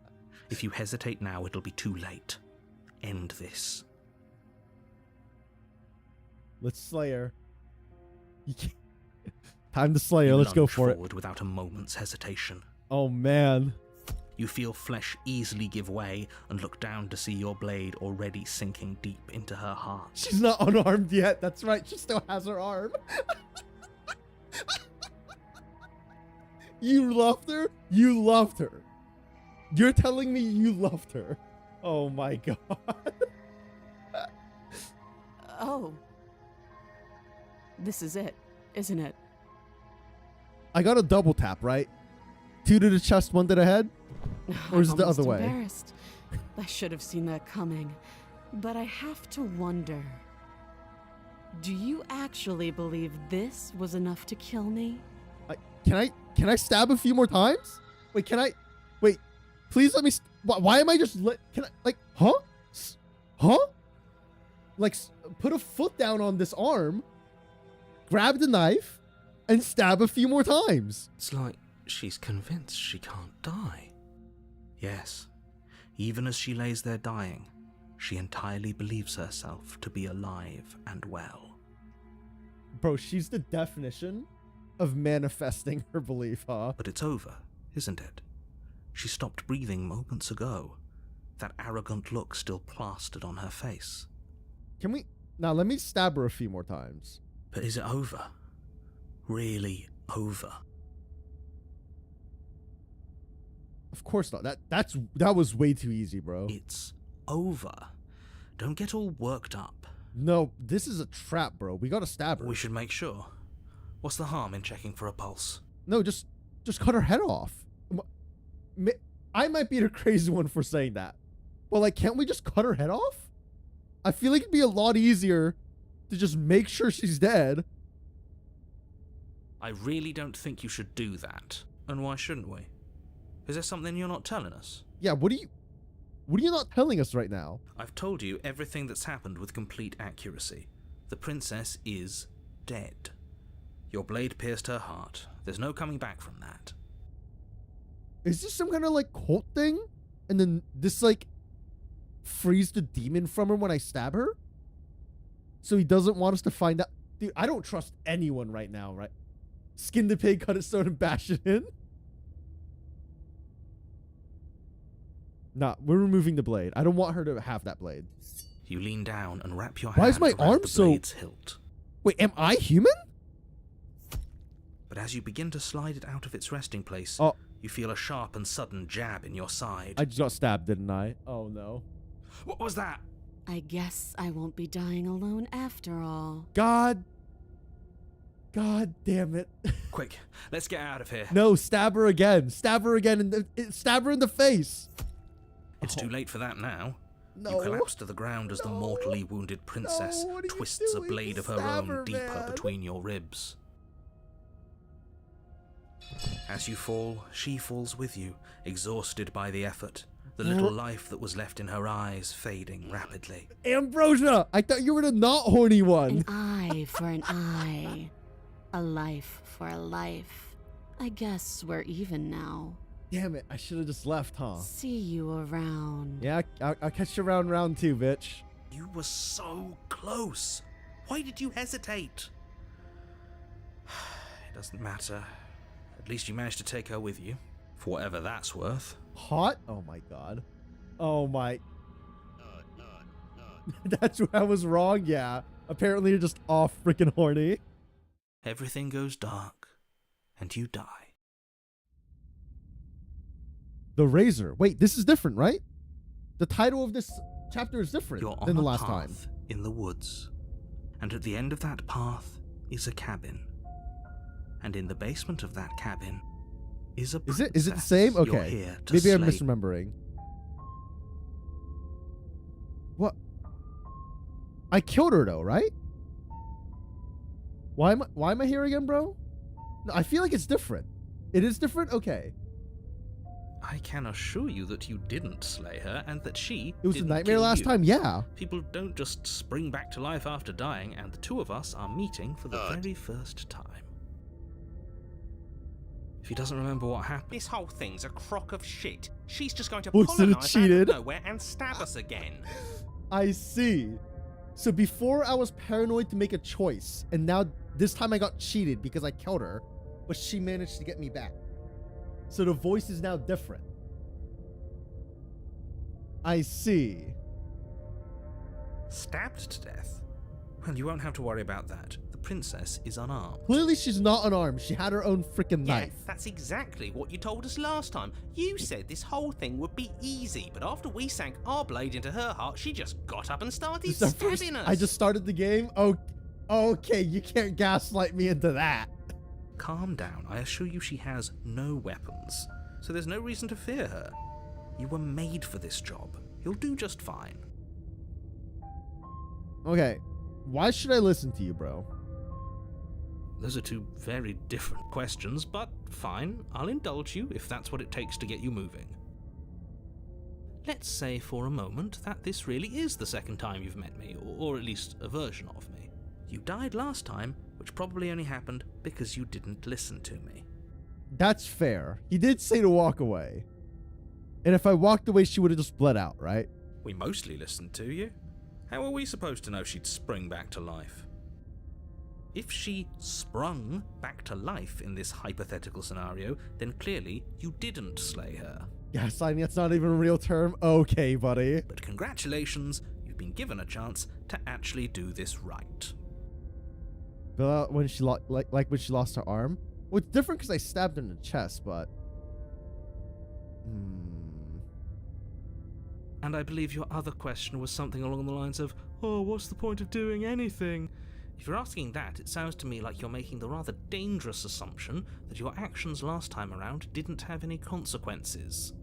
B: If you hesitate now, it'll be too late. End this.
A: Let's slay her. You can't. Time to slay her.
B: You
A: Let's go
B: lunge
A: for it.
B: forward without a moment's hesitation.
A: Oh man.
B: You feel flesh easily give way and look down to see your blade already sinking deep into her heart.
A: She's not unarmed yet. That's right. She still has her arm. You loved her? You loved her. You're telling me you loved her. Oh my god.
E: Oh. This is it, isn't it?
A: I got a double tap, right? 2 to the chest, 1 to the head? Or is it
E: I'm
A: the
E: almost
A: other way?
E: Embarrassed. I should have seen that coming. But I have to wonder. Do you actually believe this was enough to kill me?
A: Can I stab a few more times? Wait, wait, please let me, why am I just, can I, like, huh? Huh? Like, put a foot down on this arm, grab the knife, and stab a few more times.
B: It's like she's convinced she can't die. Yes, even as she lays there dying, she entirely believes herself to be alive and well.
A: Bro, she's the definition of manifesting her belief, huh?
B: But it's over, isn't it? She stopped breathing moments ago, that arrogant look still plastered on her face.
A: Can we, now let me stab her a few more times.
B: But is it over? Really over?
A: Of course not. That was way too easy, bro.
B: It's over. Don't get all worked up.
A: No, this is a trap, bro. We gotta stab her.
B: We should make sure. What's the harm in checking for a pulse?
A: No, just cut her head off. I might be the crazy one for saying that. But like, can't we just cut her head off? I feel like it'd be a lot easier to just make sure she's dead.
B: I really don't think you should do that. And why shouldn't we? Is there something you're not telling us?
A: Yeah, what are you not telling us right now?
B: I've told you everything that's happened with complete accuracy. The princess is dead. Your blade pierced her heart. There's no coming back from that.
A: Is this some kind of like cult thing? And then this like frees the demon from her when I stab her? So he doesn't want us to find out. Dude, I don't trust anyone right now, right? Skin the pig, cut its throat, and bash it in? Nah, we're removing the blade. I don't want her to have that blade.
B: You lean down and wrap your
A: Why
B: hand
A: is my
B: around
A: arm
B: the
A: so-
B: blade's hilt.
A: Wait, am I human?
B: But but as you begin to slide it out of its resting place,
A: Oh,
B: you feel a sharp and sudden jab in your side.
A: I just got stabbed, didn't I? Oh, no.
B: What was that?
E: I guess I won't be dying alone after all.
A: God damn it.
B: Quick, let's get out of here.
A: No, stab her again. Stab her again. Stab her in the face.
B: It's too late for that now.
A: No.
B: You collapse to the ground as the mortally wounded princess
A: No, what are you
B: twists a
A: doing?
B: blade of her
A: Stab
B: own
A: her,
B: deeper
A: man.
B: between your ribs. As you fall, she falls with you, exhausted by the effort, the little life that was left in her eyes fading rapidly.
A: Ambrosia, I thought you were the not horny one.
E: An eye for an eye. A life for a life. I guess we're even now.
A: Damn it, I should have just left, huh?
E: See you around.
A: Yeah, I'll catch you around round 2, bitch.
B: You were so close. Why did you hesitate? It doesn't matter. At least you managed to take her with you, for whatever that's worth.
A: Hot? Oh my god. Oh my. That's where I was wrong, yeah. Apparently you're just off freaking horny.
B: Everything goes dark, and you die.
A: The Razor. Wait, this is different, right? The title of this chapter is different
B: You're
A: than
B: on
A: the
B: a
A: last time.
B: path in the woods, and at the end of that path is a cabin. And in the basement of that cabin is a princess.
A: Is it the same?
B: You're
A: Okay.
B: here to
A: Maybe I'm
B: slay.
A: misremembering. What? I killed her though, right? Why am I here again, bro? No, I feel like it's different. It is different? Okay.
B: I can assure you that you didn't slay her, and that she
A: It was a
B: didn't
A: nightmare
B: kill
A: last
B: you.
A: time, yeah.
B: People don't just spring back to life after dying, and the two of us are meeting for the very first time. If he doesn't remember what happened,
D: This whole thing's a crock of shit. She's just going to
A: Looks
D: pull a
A: at it
D: knife out
A: cheated.
D: of nowhere and stab us again.
A: I see. So before I was paranoid to make a choice, and now this time I got cheated because I killed her, but she managed to get me back. So the voice is now different. I see.
B: stabbed to death. Well, you won't have to worry about that. The princess is unarmed.
A: Clearly she's not unarmed. She had her own freaking
D: Yeah,
A: knife.
D: that's exactly what you told us last time. You said this whole thing would be easy, but after we sank our blade into her heart, she just got up and started
A: This is the first-
D: stabbing us.
A: I just started the game? Oh, okay, you can't gaslight me into that.
B: Calm down. I assure you she has no weapons, so there's no reason to fear her. You were made for this job. You'll do just fine.
A: Okay, why should I listen to you, bro?
B: Those are two very different questions, but fine. I'll indulge you if that's what it takes to get you moving. Let's say for a moment that this really is the second time you've met me, or at least a version of me. You died last time, which probably only happened because you didn't listen to me.
A: That's fair. He did say to walk away. And if I walked away, she would have just bled out, right?
B: We mostly listened to you. How are we supposed to know she'd spring back to life? If she sprung back to life in this hypothetical scenario, then clearly you didn't slay her.
A: Gaslighting, that's not even a real term. Okay, buddy.
B: But congratulations, you've been given a chance to actually do this right.
A: When she like when she lost her arm. Well, it's different because I stabbed her in the chest, but...
B: And I believe your other question was something along the lines of, oh, what's the point of doing anything? If you're asking that, it sounds to me like you're making the rather dangerous assumption that your actions last time around didn't have any consequences.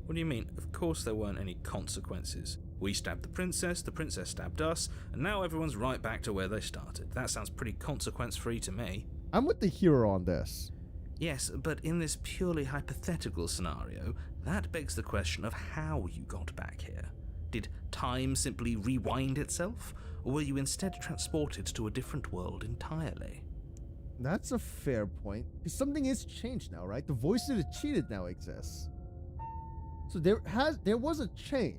B: What do you mean? Of course there weren't any consequences. We stabbed the princess stabbed us, and now everyone's right back to where they started. That sounds pretty consequence-free to me.
A: I'm with the hero on this.
B: Yes, but in this purely hypothetical scenario, that begs the question of how you got back here. Did time simply rewind itself, or were you instead transported to a different world entirely?
A: That's a fair point. Because something is changed now, right? The voice that cheated now exists. So there was a change.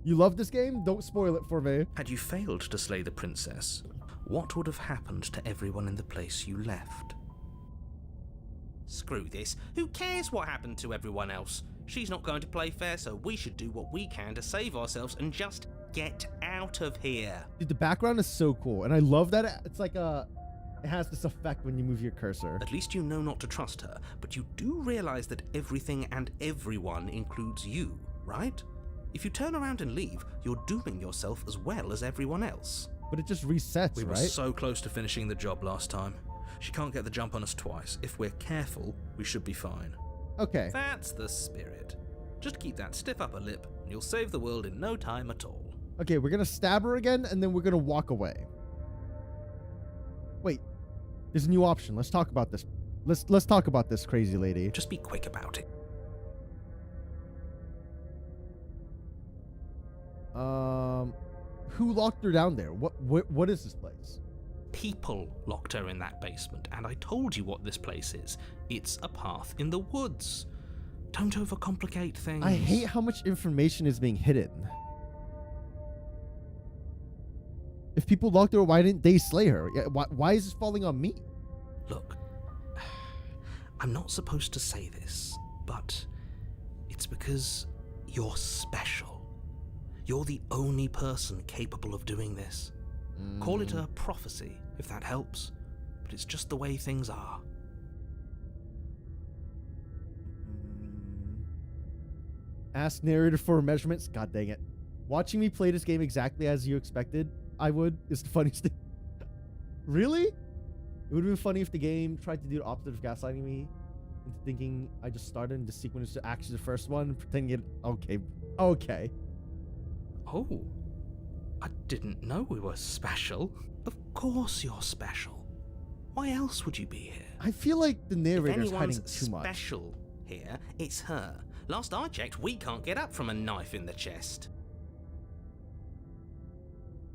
A: You love this game? Don't spoil it for me.
B: Had you failed to slay the princess, what would have happened to everyone in the place you left?
D: Screw this. Who cares what happened to everyone else? She's not going to play fair, so we should do what we can to save ourselves and just get out of here.
A: Dude, the background is so cool. And I love that it's like a It has this effect when you move your cursor.
B: At least you know not to trust her, but you do realize that everything and everyone includes you, right? If you turn around and leave, you're dooming yourself as well as everyone else.
A: But it just resets,
B: We were
A: right?
B: so close to finishing the job last time. She can't get the jump on us twice. If we're careful, we should be fine.
A: Okay.
B: That's the spirit. Just keep that stiff upper lip, and you'll save the world in no time at all.
A: Okay, we're gonna stab her again, and then we're gonna walk away. Wait, there's a new option. Let's talk about this. Let's talk about this crazy lady.
B: Just be quick about it.
A: Who locked her down there? What is this place?
B: People locked her in that basement, and I told you what this place is. It's a path in the woods. Don't overcomplicate things.
A: I hate how much information is being hidden. If people locked her, why didn't they slay her? Yeah, why is this falling on me?
B: Look, I'm not supposed to say this, but it's because you're special. You're the only person capable of doing this. Call it a prophecy, if that helps, but it's just the way things are.
A: Ask narrator for measurements. God dang it. Watching me play this game exactly as you expected I would is the funniest thing. Really? It would have been funny if the game tried to do the opposite of gaslighting me into thinking I just started and the sequence is actually the first one, pretending it. Okay.
B: Oh, I didn't know we were special. Of course you're special. Why else would you be here?
A: I feel like the
D: If
A: narrator's hiding
D: anyone's
A: too much.
D: special here, it's her. Last I checked, we can't get up from a knife in the chest.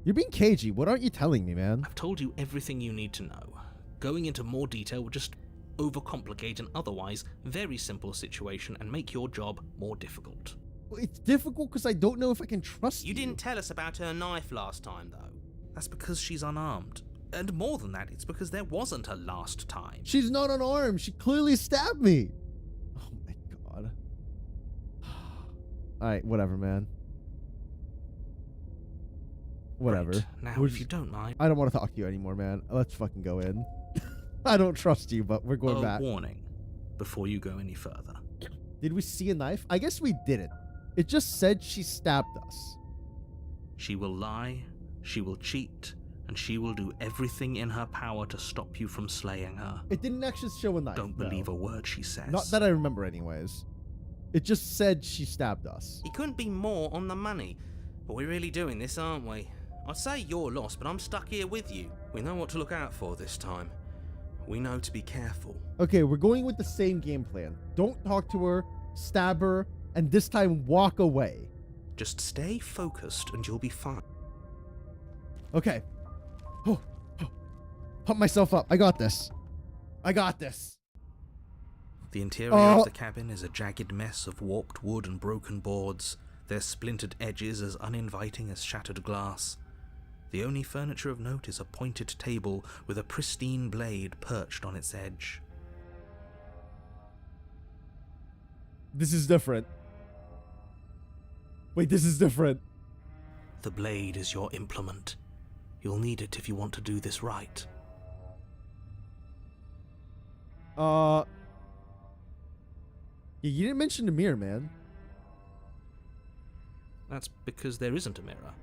A: You're being cagey. What aren't you telling me, man?
B: I've told you everything you need to know. Going into more detail would just overcomplicate an otherwise very simple situation and make your job more difficult.
A: Well, it's difficult because I don't know if I can trust you.
D: You didn't tell us about her knife last time, though.
B: That's because she's unarmed. And more than that, it's because there wasn't a last time.
A: She's not unarmed. She clearly stabbed me. Oh my god. Alright, whatever, man. Whatever.
B: Right, now,
A: We're
B: if
A: just-
B: you don't mind,
A: I don't want to talk to you anymore, man. Let's fucking go in. I don't trust you, but we're going
B: a
A: back.
B: warning before you go any further.
A: Did we see a knife? I guess we didn't. It just said she stabbed us.
B: She will lie, she will cheat, and she will do everything in her power to stop you from slaying her.
A: It didn't actually show a knife.
B: Don't
A: though.
B: believe a word she says.
A: Not that I remember anyways. It just said she stabbed us.
D: He couldn't be more on the money. But we're really doing this, aren't we? I'd say you're lost, but I'm stuck here with you. We know what to look out for this time. We know to be careful.
A: Okay, we're going with the same game plan. Don't talk to her, stab her, and this time walk away.
B: Just stay focused and you'll be fine.
A: Okay. Oh. Pump myself up. I got this.
B: The interior of the cabin is a jagged mess of warped wood and broken boards, their splintered edges as uninviting as shattered glass. The only furniture of note is a pointed table with a pristine blade perched on its edge.
A: This is different. Wait, this is different.
B: The blade is your implement. You'll need it if you want to do this right.
A: Yeah, you didn't mention the mirror, man.
B: That's because there isn't a mirror.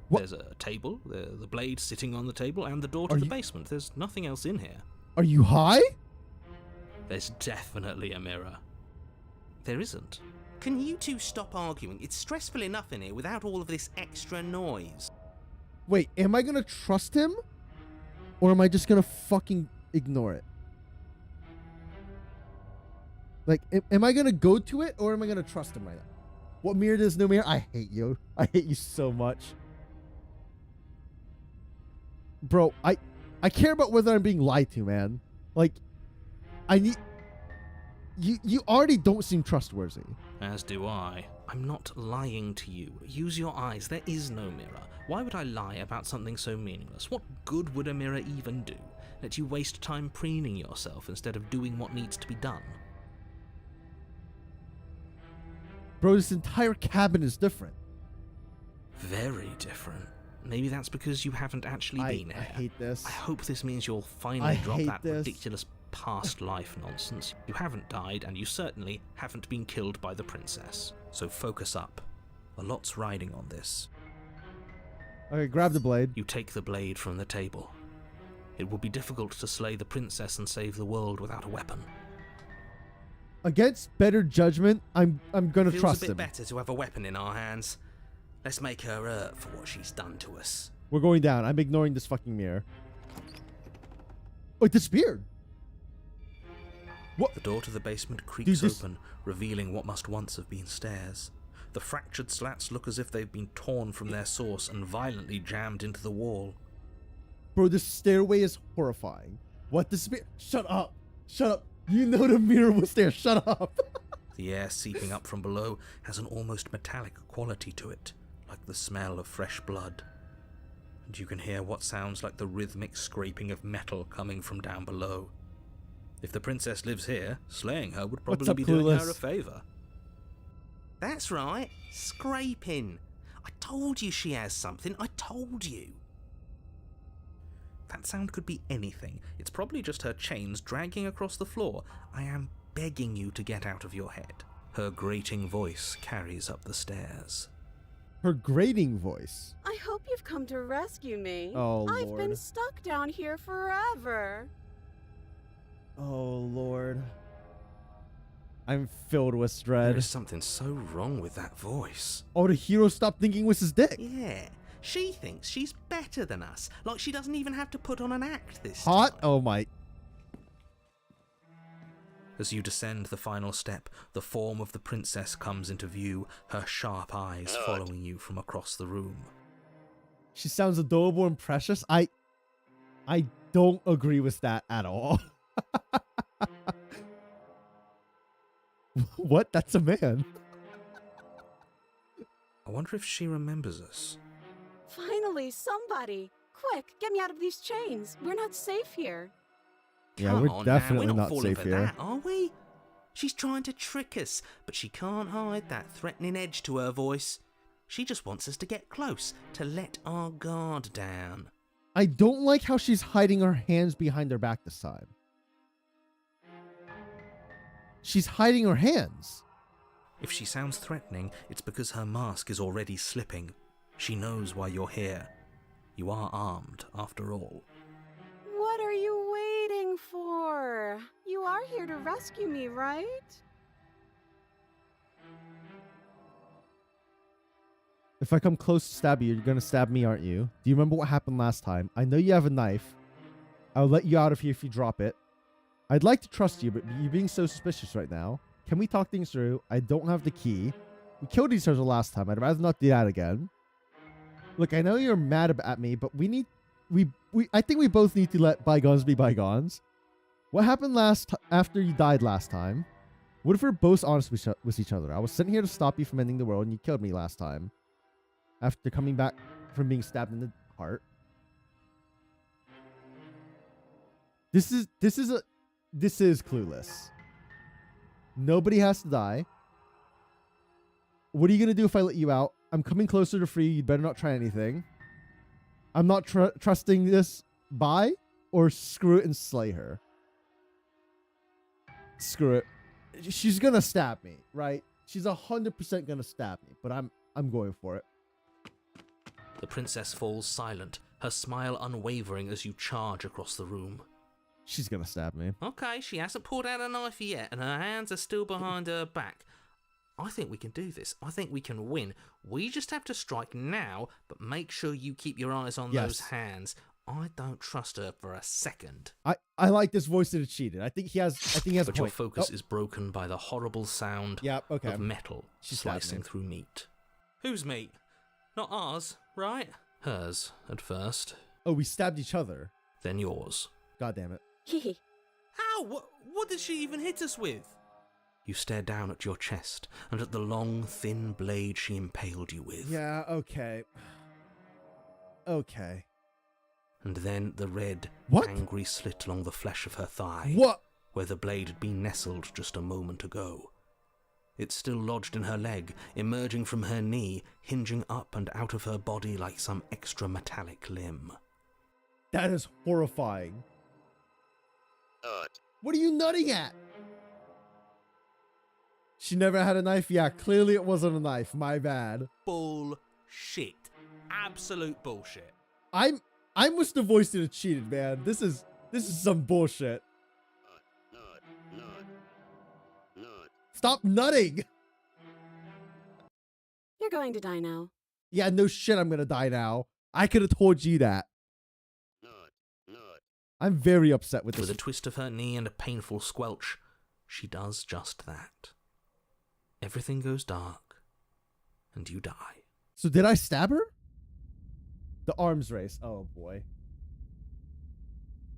A: What?
B: There's a table, the blade sitting on the table, and the door to
A: Are
B: the
A: you-
B: basement. There's nothing else in here.
A: Are you high?
B: There's definitely a mirror. There isn't.
D: Can you two stop arguing? It's stressful enough in here without all of this extra noise.
A: Wait, am I gonna trust him? Or am I just gonna fucking ignore it? Like, am I gonna go to it or am I gonna trust him right now? What mirror does no mirror? I hate you. I hate you so much. Bro, I care about whether I'm being lied to, man. Like, I need... You already don't seem trustworthy.
B: As do I. I'm not lying to you. Use your eyes. There is no mirror. Why would I lie about something so meaningless? What good would a mirror even do? Let you waste time preening yourself instead of doing what needs to be done.
A: Bro, this entire cabin is different.
B: Very different. maybe that's because you haven't actually been here.
A: I hate this.
B: I hope this means you'll finally drop
A: hate
B: that
A: this.
B: ridiculous past life nonsense. You haven't died, and you certainly haven't been killed by the princess. So focus up. A lot's riding on this.
A: Okay, grab the blade.
B: You take the blade from the table. It will be difficult to slay the princess and save the world without a weapon.
A: Against better judgment, I'm gonna
D: Feels
A: trust
D: a bit
A: him.
D: better to have a weapon in our hands. Let's make her hurt for what she's done to us.
A: We're going down. I'm ignoring this fucking mirror. Oh, it disappeared. What?
B: The door to the basement creaks
A: Dude, this-
B: open, revealing what must once have been stairs. The fractured slats look as if they've been torn from their source and violently jammed into the wall.
A: Bro, this stairway is horrifying. What disappeared? Shut up. Shut up. You know the mirror was there. Shut up.
B: The air seeping up from below has an almost metallic quality to it, like the smell of fresh blood. And you can hear what sounds like the rhythmic scraping of metal coming from down below. If the princess lives here, slaying her would
A: What's
B: probably
A: up,
B: be doing her
A: Clueless?
B: a favour.
D: That's right, scraping. I told you she has something, I told you.
B: That sound could be anything. It's probably just her chains dragging across the floor. I am begging you to get out of your head. Her grating voice carries up the stairs.
A: Her grating voice.
E: I hope you've come to rescue me.
A: Oh,
E: I've
A: Lord.
E: been stuck down here forever.
A: Oh, Lord. I'm filled with
B: There
A: dread.
B: is something so wrong with that voice.
A: Oh, the hero stopped thinking it was his dick.
D: Yeah, she thinks she's better than us, like she doesn't even have to put on an act this
A: Hot?
D: time.
A: Oh, my.
B: As you descend the final step, the form of the princess comes into view, her sharp eyes following you from across the room.
A: She sounds adorable and precious. I don't agree with that at all. What? That's a man.
B: I wonder if she remembers us.
E: Finally, somebody. Quick, get me out of these chains. We're not safe here.
A: Yeah,
D: Come
A: we're
D: on
A: definitely
D: now, we're not
A: not
D: falling
A: safe
D: for
A: here.
D: that, are we? She's trying to trick us, but she can't hide that threatening edge to her voice. She just wants us to get close, to let our guard down.
A: I don't like how she's hiding her hands behind her back this time. She's hiding her hands.
B: If she sounds threatening, it's because her mask is already slipping. She knows why you're here. You are armed, after all.
E: What are you waiting for? You are here to rescue me, right?
A: If I come close to stab you, you're gonna stab me, aren't you? Do you remember what happened last time? I know you have a knife. I'll let you out of here if you drop it. I'd like to trust you, but you're being so suspicious right now. Can we talk things through? I don't have the key. We killed each other last time. I'd rather not do that again. Look, I know you're mad at me, but I think we both need to let bygones be bygones. What happened after you died last time? What if we're both honest with each other? I was sitting here to stop you from ending the world, and you killed me last time. After coming back from being stabbed in the heart. This is Clueless. Nobody has to die. What are you going to do if I let you out? I'm coming closer to free you. You'd better not try anything. I'm not trusting this. Bye, or screw it and slay her. Screw it. She's going to stab me, right? She's 100% going to stab me, but I'm going for it.
B: The princess falls silent, her smile unwavering as you charge across the room.
A: She's going to stab me.
D: Okay, she hasn't pulled out a knife yet, and her hands are still behind her back. I think we can do this. I think we can win. We just have to strike now, but make sure you keep your eyes on those hands. I don't trust her for a second.
A: I like this voice that it cheated. I think he has a
B: But
A: point.
B: your focus is broken by the horrible sound of metal
A: She stabbed
B: slicing
A: me.
B: through meat.
D: Whose meat? Not ours, right?
B: Hers, at first,
A: Oh, we stabbed each other.
B: then yours.
A: God damn it.
E: Hee.
D: How? What did she even hit us with?
B: You stare down at your chest and at the long, thin blade she impaled you with.
A: Yeah, okay. Okay.
B: And then the red,
A: What?
B: angry slit along the flesh of her thigh,
A: What?
B: where the blade had been nestled just a moment ago. It's still lodged in her leg, emerging from her knee, hinging up and out of her body like some extra metallic limb.
A: That is horrifying. What are you nutting at? She never had a knife? Yeah, clearly it wasn't a knife. My bad.
B: Bullshit. Absolute bullshit.
A: I must have voiced it cheated, man. This is some bullshit. Stop nutting.
E: You're going to die now.
A: Yeah, no shit, I'm gonna die now. I could have told you that. I'm very upset with this.
B: With a twist of her knee and a painful squelch, she does just that. Everything goes dark, and you die.
A: So did I stab her? The arms race. Oh boy.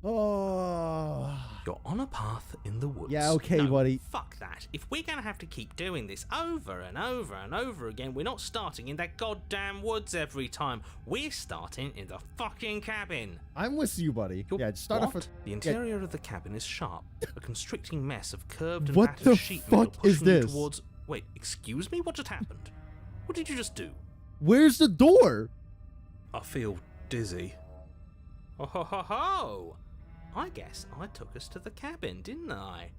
A: Oh.
B: You're on a path in the woods.
A: Yeah, okay,
D: No,
A: buddy.
D: Fuck that. If we're going to have to keep doing this over and over and over again, we're not starting in that goddamn woods every time. We're starting in the fucking cabin.
A: I'm with you, buddy. Yeah, just start off with...
B: The interior of the cabin is sharp, a constricting mess of curved and
A: What
B: battered
A: the
B: sheet metal
A: fuck is
B: pushing you
A: this?
B: towards... Wait, excuse me? What just happened? What did you just do?
A: Where's the door?
B: I feel dizzy.
D: Ho ho ho ho! I guess I took us to the cabin, didn't I?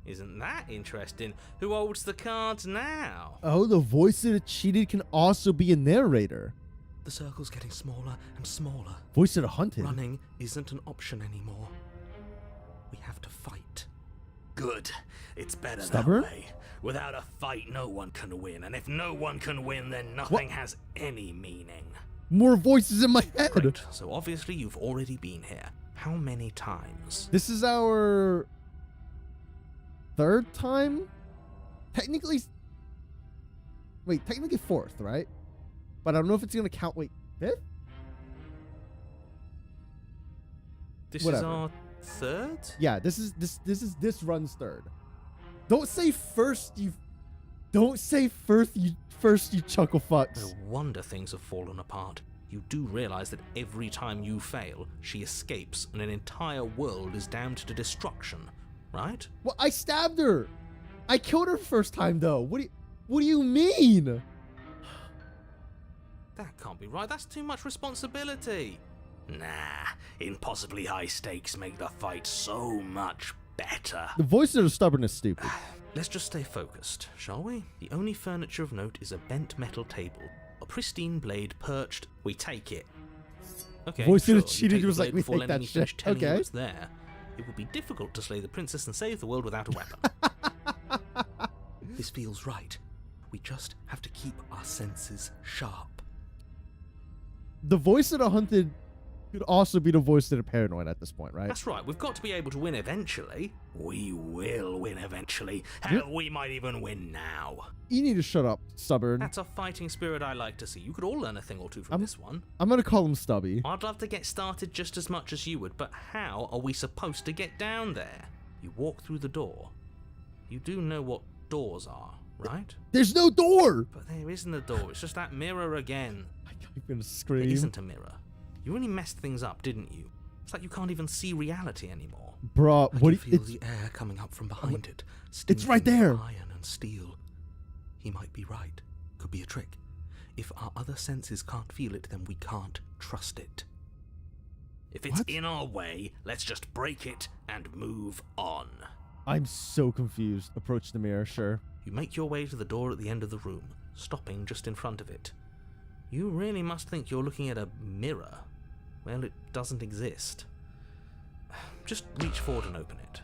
D: Isn't that interesting? Who holds the cards now?
A: Oh, the voice that cheated can also be a narrator.
B: The circle's getting smaller and smaller.
A: Voice that hunted.
B: Running isn't an option anymore. We have to fight.
D: Good. It's better
A: Stubborn?
D: that way. Without a fight, no one can win. And if no one can win, then nothing has any meaning.
A: More voices in my head.
B: Great. So obviously you've already been here. How many times?
A: This is our third time? Technically... Wait, technically fourth, right? But I don't know if it's going to count... Wait, fifth?
B: This
A: Whatever.
B: is our third?
A: Yeah, this runs third. Don't say first, you... Don't say first, you chuckle fucks.
B: No wonder things have fallen apart. You do realize that every time you fail, she escapes and an entire world is damned to destruction, right?
A: Well, I stabbed her. I killed her first time, though. What do you mean?
B: That can't be right. That's too much responsibility.
D: Nah, impossibly high stakes make the fight so much better.
A: The voice of the stubborn is stupid.
B: Let's just stay focused, shall we? The only furniture of note is a bent metal table, a pristine blade perched.
D: We take it.
B: Okay,
A: Voice
B: sure,
A: of the
B: you
A: cheated
B: take the
A: was like,
B: blade
A: we
B: before
A: take
B: letting
A: that
B: me finish
A: shit.
B: telling
A: Okay.
B: you it's there. It would be difficult to slay the princess and save the world without a weapon. This feels right. We just have to keep our senses sharp.
A: The voice of the hunted could also be the voice of the paranoid at this point, right?
B: That's right, we've got to be able to win eventually.
D: We will win eventually. Hell, we might even win now.
A: You need to shut up, stubborn.
B: That's a fighting spirit I like to see. You could all learn a thing or two from this one.
A: I'm gonna call him Stubby.
B: I'd love to get started just as much as you would, but how are we supposed to get down there? You walk through the door. You do know what doors are, right?
A: There's no door!
B: But there isn't a door, it's just that mirror again.
A: I'm gonna
B: It
A: scream.
B: isn't a mirror. You really messed things up, didn't you? It's like you can't even see reality anymore.
A: Bruh,
B: I
A: what
B: can
A: do
B: feel
A: you...
B: the air coming up from behind it.
A: It's right
B: stinging
A: there.
B: Iron and steel. He might be right. Could be a trick. If our other senses can't feel it, then we can't trust it.
D: If it's
A: What?
D: in our way, let's just break it and move on.
A: I'm so confused. Approach the mirror, sure.
B: You make your way to the door at the end of the room, stopping just in front of it. You really must think you're looking at a mirror. Well, it doesn't exist. Just reach forward and open it.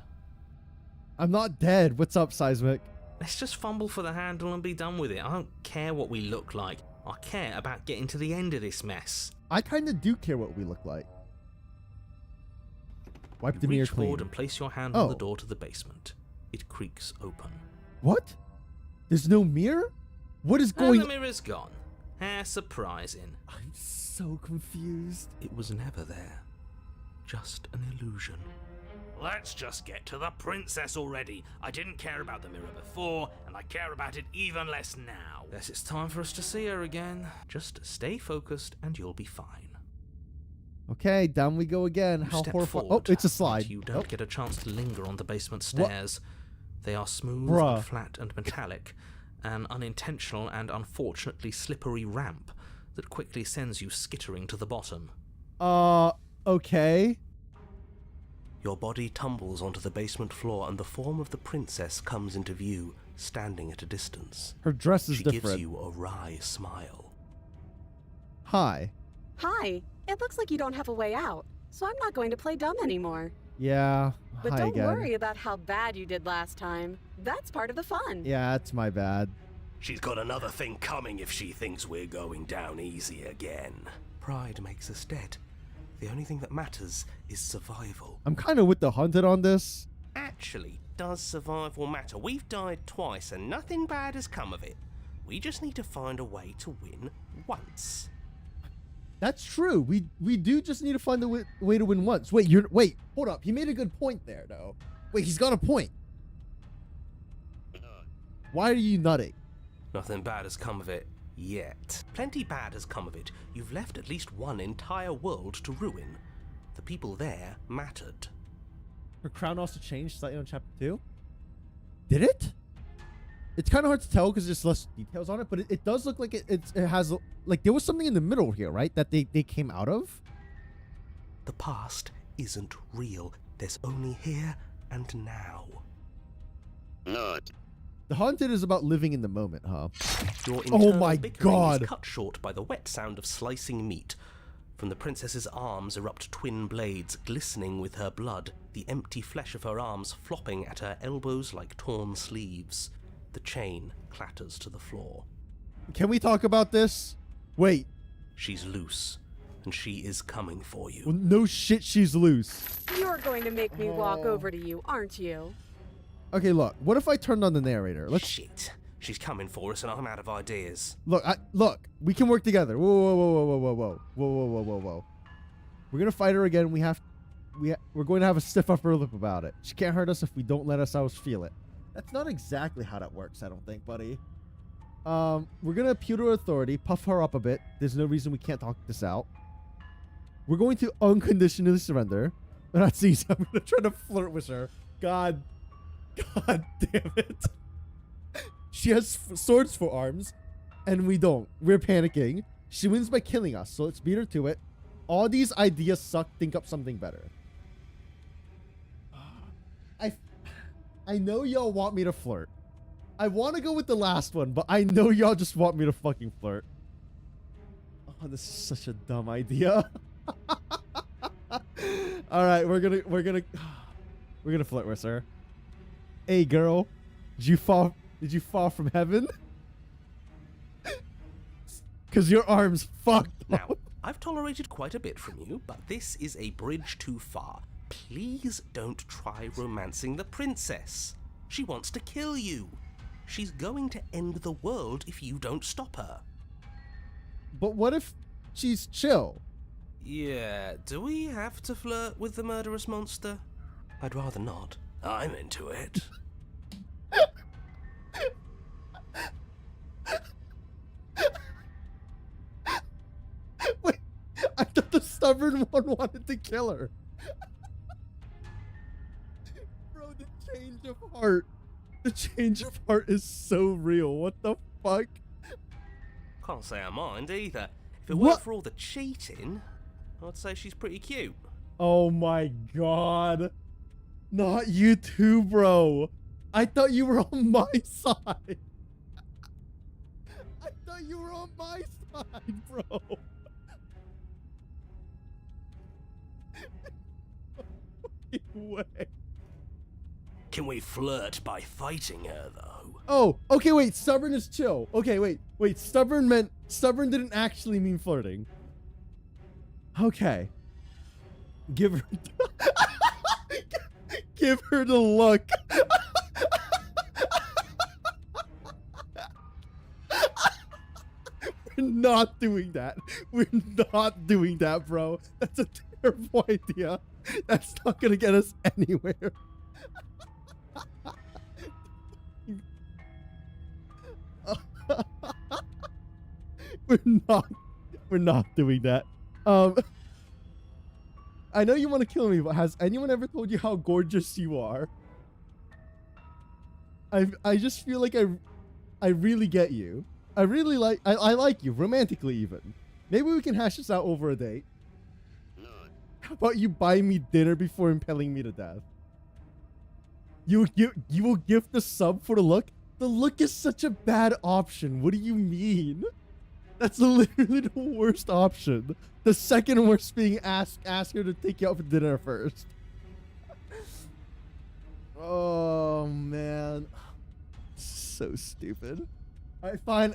A: I'm not dead. What's up, Seismic?
B: Let's just fumble for the handle and be done with it. I don't care what we look like. I care about getting to the end of this mess.
A: I kind of do care what we look like. Wipe
B: You
A: the mirror
B: reach forward
A: clean.
B: and place your hand on
A: Oh.
B: the door to the basement. It creaks open.
A: What? There's no mirror? What is
B: And
A: going
B: the mirror's gone. How surprising.
A: I'm so confused.
B: It was never there. Just an illusion.
D: Let's just get to the princess already. I didn't care about the mirror before, and I care about it even less now.
B: Guess it's time for us to see her again. Just stay focused and you'll be fine.
A: Okay, down we go again.
B: You
A: How
B: step
A: horrifying. Oh,
B: forward,
A: it's a
B: but
A: slide.
B: You don't
A: Oh.
B: get a chance to linger on the basement
A: What?
B: stairs. They are smooth
A: Bruh.
B: and flat and metallic, an unintentional and unfortunately slippery ramp that quickly sends you skittering to the bottom.
A: Okay.
F: Your body tumbles onto the basement floor and the form of the princess comes into view, standing at a distance.
A: Her dress is
F: She
A: different.
F: gives you a wry smile.
A: Hi.
C: Hi. It looks like you don't have a way out, so I'm not going to play dumb anymore.
A: Yeah.
C: But
A: Hi
C: don't
A: again.
C: worry about how bad you did last time. That's part of the fun.
A: Yeah, that's my bad.
F: She's got another thing coming if she thinks we're going down easy again. Pride makes us dead. The only thing that matters is survival.
A: I'm kind of with the hunted on this.
F: Actually, does survival matter? We've died twice and nothing bad has come of it. We just need to find a way to win once.
A: That's true. We do just need to find a way to win once. Wait, hold up. He made a good point there, though. Wait, he's got a point. Why are you nutting?
F: Nothing bad has come of it yet. Plenty bad has come of it. You've left at least one entire world to ruin. The people there mattered.
A: Her crown also changed slightly on chapter 2. Did it? It's kind of hard to tell because there's less details on it, but it does look like it has, like, there was something in the middle here, right? That they came out of?
F: The past isn't real. There's only here and now.
G: Not.
A: The Haunted is about living in the moment, huh?
F: Your
A: Oh
F: internal
A: my
F: bickering
A: God.
F: is cut short by the wet sound of slicing meat. From the princess's arms erupt twin blades, glistening with her blood, the empty flesh of her arms flopping at her elbows like torn sleeves. The chain clatters to the floor.
A: Can we talk about this? Wait.
F: She's loose, and she is coming for you.
A: Well, no shit, she's loose.
C: You're going to make me walk over to you, aren't you?
A: Okay, look. What if I turned on the narrator? Let's
F: Shit. She's coming for us and I'm out of ideas.
A: look. Look. We can work together. Whoa, whoa, whoa, whoa, whoa, whoa, whoa, whoa, whoa, whoa, whoa, whoa. We're gonna fight her again. We're going to have a stiff upper lip about it. She can't hurt us if we don't let ourselves feel it. That's not exactly how that works, I don't think, buddy. We're gonna appeal to her authority, puff her up a bit. There's no reason we can't talk this out. We're going to unconditionally surrender. That's easy. I'm gonna try to flirt with her. God damn it. She has swords for arms, and we don't. We're panicking. She wins by killing us, so let's beat her to it. All these ideas suck. Think up something better. I know y'all want me to flirt. I want to go with the last one, but I know y'all just want me to fucking flirt. Oh, this is such a dumb idea. All right, we're gonna flirt with her. Hey, girl, did you fall from heaven? Cause your arms fucked.
F: Now, I've tolerated quite a bit from you, but this is a bridge too far. Please don't try romancing the princess. She wants to kill you. She's going to end the world if you don't stop her.
A: But what if she's chill?
F: Yeah, do we have to flirt with the murderous monster? I'd rather not. I'm into it.
A: Wait, I thought the stubborn one wanted to kill her. Bro, the change of heart. The change of heart is so real. What the fuck?
F: Can't say I mind either. If it
A: What?
F: weren't for all the cheating, I'd say she's pretty cute.
A: Oh my god. Not you too, bro. I thought you were on my side. I thought you were on my side, bro. Way.
F: Can we flirt by fighting her, though?
A: Oh, okay, wait. Stubborn is chill. Okay, wait. Stubborn didn't actually mean flirting. Okay. Give her give her the look. We're not doing that. We're not doing that, bro. That's a terrible idea. That's not gonna get us anywhere. We're not doing that. I know you want to kill me, but has anyone ever told you how gorgeous you are? I just feel like I really get you. I really like, I like you, romantically even. Maybe we can hash this out over a date.
G: Not.
A: How about you buy me dinner before impaling me to death? You will gift the sub for the look? The look is such a bad option. What do you mean? That's literally the worst option. The second worst being ask her to take you out for dinner first. Oh man. So stupid. Alright, fine.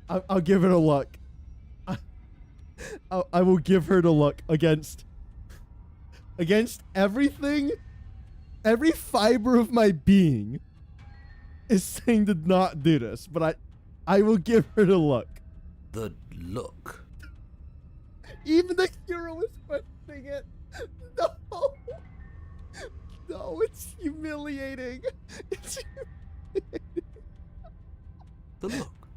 A: I'll give it a look. I will give her the look against everything. Every fiber of my being is saying to not do this, but I will give her the look.
F: The look.
A: Even the hero is questioning it. No. No, it's humiliating. It's humiliating.
F: The look.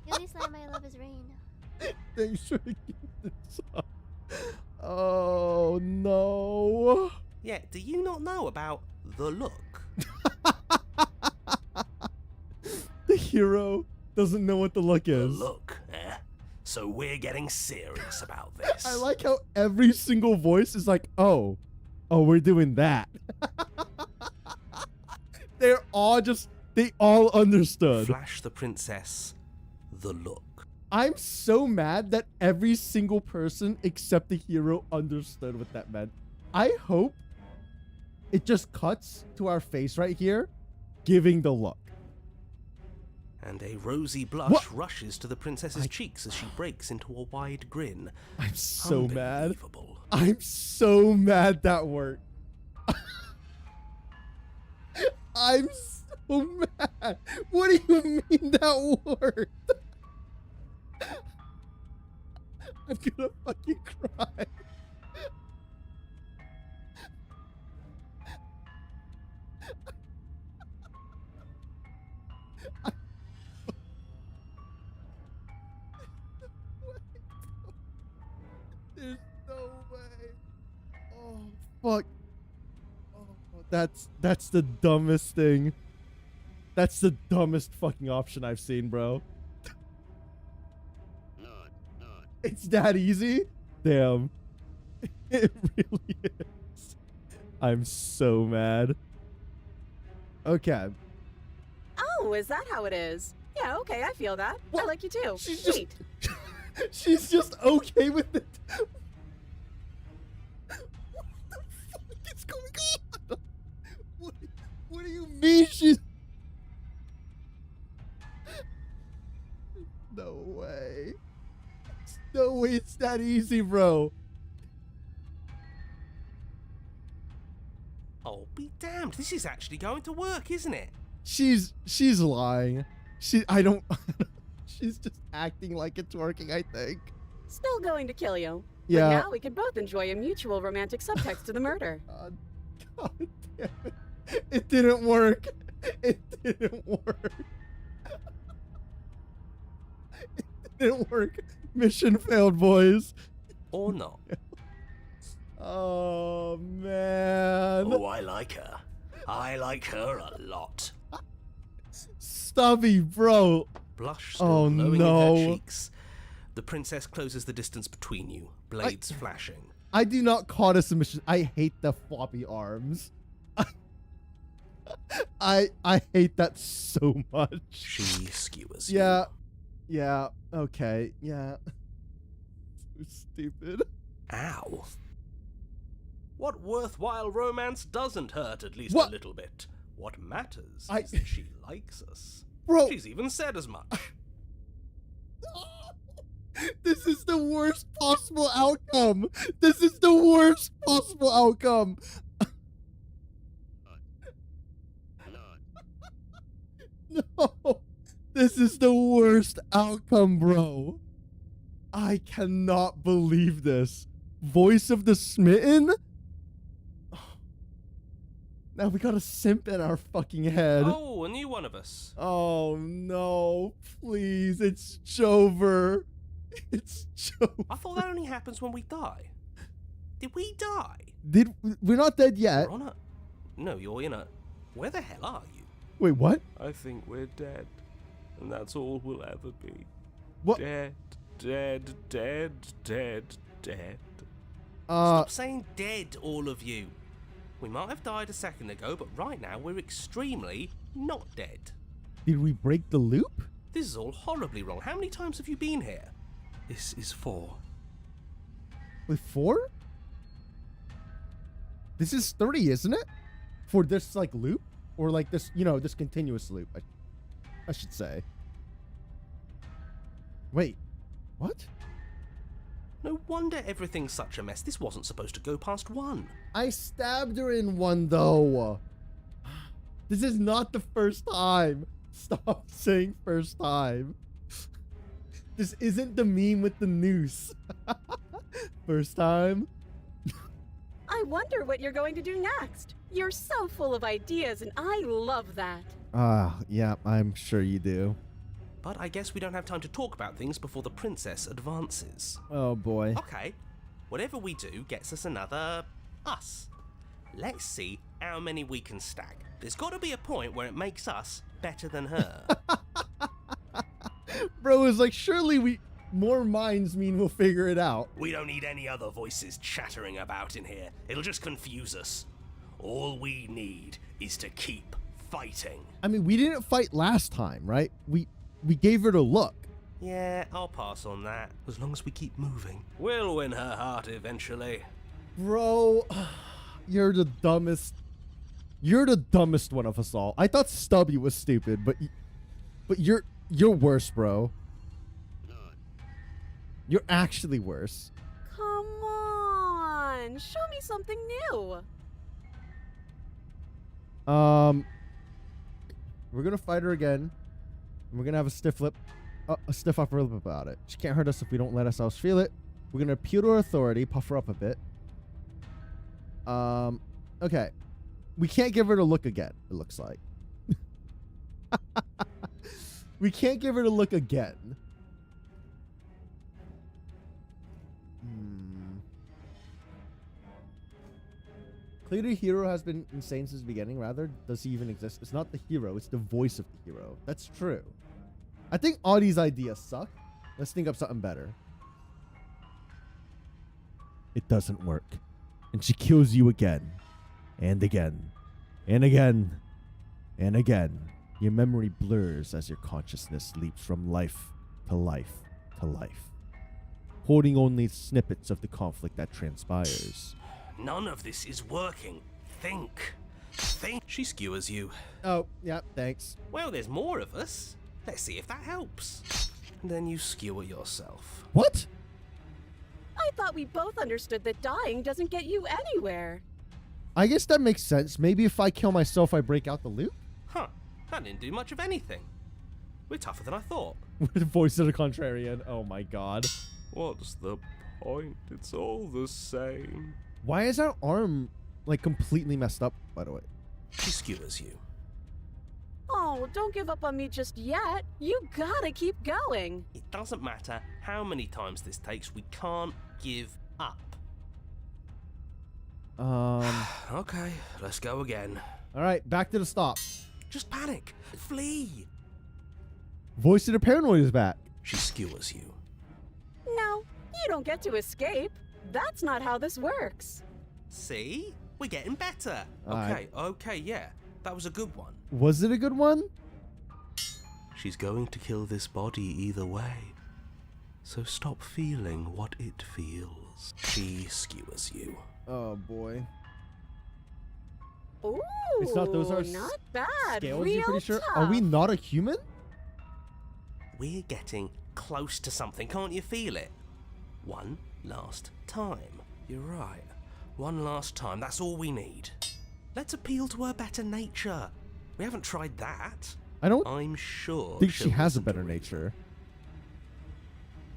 H: Yoli slime my love is rain.
A: Thanks for the gift sub. Oh no.
F: Yeah, do you not know about the look?
A: The hero doesn't know what the look
F: The
A: is.
F: look, eh? So we're getting serious about this.
A: I like how every single voice is like, oh, we're doing that. They all understood.
F: Flash the princess the look.
A: I'm so mad that every single person except the hero understood what that meant. I hope it just cuts to our face right here, giving the look.
F: And a rosy blush rushes to the princess's cheeks as she breaks into a wide grin.
A: I'm so mad.
F: Unbelievable.
A: I'm so mad that worked. I'm so mad. What do you mean that worked? I'm gonna fucking cry. There's no way. Oh fuck. Oh, that's the dumbest thing. That's the dumbest fucking option I've seen, bro.
G: Not.
A: It's that easy? Damn. It really is. I'm so mad. Okay.
E: Oh, is that how it is? Yeah, okay, I feel that.
A: What?
E: I like you too.
A: She's
E: Sweet.
A: She's just okay with it. What the fuck is going on? What do you mean she's... No way. No way it's that easy, bro.
F: Oh, be damned. This is actually going to work, isn't it?
A: She's lying. She's just acting like it's working, I think.
E: Still going to kill you.
A: Yeah.
E: But now we could both enjoy a mutual romantic subtext to the murder.
A: God damn it. It didn't work. It didn't work. It didn't work. Mission failed, boys.
F: Or not.
A: Oh, man.
F: Oh, I like her. I like her a lot.
A: Stubby, bro.
F: Blush still
A: Oh,
F: glowing
A: no.
F: in her cheeks. The princess closes the distance between you, blades flashing.
A: I do not call this a mission. I hate the floppy arms. I hate that so much.
F: She skewers you.
A: Yeah. Yeah. Okay. Yeah. So stupid.
F: Ow. What worthwhile romance doesn't hurt at least
A: What?
F: a little bit? What matters
A: I-
F: is that she likes us.
A: Bro.
F: She's even said as much.
A: This is the worst possible outcome. This is the worst possible outcome. No. This is the worst outcome, bro. I cannot believe this. Voice of the smitten? Now we got a simp in our fucking head.
F: Oh, a new one of us.
A: Oh no, please, it's Jover. It's Jover.
F: I thought that only happens when we die. Did we die?
A: We're not dead yet.
F: We're on a... No, you're in a... Where the hell are you?
A: Wait, what?
F: I think we're dead, and that's all we'll ever be.
A: What?
F: Dead, dead, dead, dead, dead.
A: Uh,
F: Stop saying dead, all of you. We might have died a second ago, but right now we're extremely not dead.
A: did we break the loop?
F: This is all horribly wrong. How many times have you been here?
B: This is 4.
A: Wait, 4? This is 30, isn't it? For this, like, loop? Or, like, this, you know, this continuous loop, I should say. Wait, what?
F: No wonder everything's such a mess. This wasn't supposed to go past 1.
A: I stabbed her in 1, though. This is not the first time. Stop saying first time. This isn't the meme with the noose. First time.
C: I wonder what you're going to do next. You're so full of ideas, and I love that.
A: Yeah, I'm sure you do.
F: But I guess we don't have time to talk about things before the princess advances.
A: Oh, boy.
F: Okay, whatever we do gets us another us. Let's see how many we can stack. There's got to be a point where it makes us better than her.
A: Bro is like, surely more minds mean we'll figure it out.
F: We don't need any other voices chattering about in here. It'll just confuse us. All we need is to keep fighting.
A: I mean, we didn't fight last time, right? We gave it a look.
F: Yeah, I'll pass on that. As long as we keep moving. We'll win her heart eventually.
A: Bro, you're the dumbest. You're the dumbest one of us all. I thought Stubby was stupid, but you're worse, bro. You're actually worse.
C: Come on, show me something new.
A: We're gonna fight her again, and we're gonna have a stiff upper lip about it. She can't hurt us if we don't let ourselves feel it. We're gonna appeal to her authority, puff her up a bit. Okay. We can't give her the look again, it looks like. We can't give her the look again. Clearly, hero has been insane since the beginning. Rather, does he even exist? It's not the hero, it's the voice of the hero. That's true. I think Audie's ideas suck. Let's think up something better. It doesn't work. And she kills you again. And again. And again. And again. Your memory blurs as your consciousness leaps from life to life to life, holding only snippets of the conflict that transpires.
F: None of this is working. Think. She skewers you.
A: Oh, yeah, thanks.
F: Well, there's more of us. Let's see if that helps. And then you skewer yourself.
A: What?
C: I thought we both understood that dying doesn't get you anywhere.
A: I guess that makes sense. Maybe if I kill myself, I break out the loop?
F: Huh. That didn't do much of anything. We're tougher than I thought.
A: Voice of the contrarian. Oh my god.
F: What's the point? It's all the same.
A: Why is our arm, like, completely messed up, by the way?
F: She skewers you.
C: Oh, don't give up on me just yet. You gotta keep going.
F: It doesn't matter how many times this takes, we can't give up. Okay, let's go again.
A: Alright, back to the stop.
F: Just panic. Flee.
A: Voice of the paranoid is back.
F: She skewers you.
C: No, you don't get to escape. That's not how this works.
F: See? We're getting better.
A: Alright.
F: Okay, yeah. That was a good one.
A: Was it a good one?
F: She's going to kill this body either way. So stop feeling what it feels. She skewers you.
A: Oh boy.
C: Ooh,
A: It's not, those are
C: not bad.
A: Scales,
C: Real
A: you're pretty sure?
C: tough.
A: Are we not a human?
F: We're getting close to something, can't you feel it? One last time. You're right. One last time, that's all we need. Let's appeal to her better nature. We haven't tried that. I'm sure
A: think she
F: she'll
A: has a
F: listen to
A: better
F: reason.
A: nature.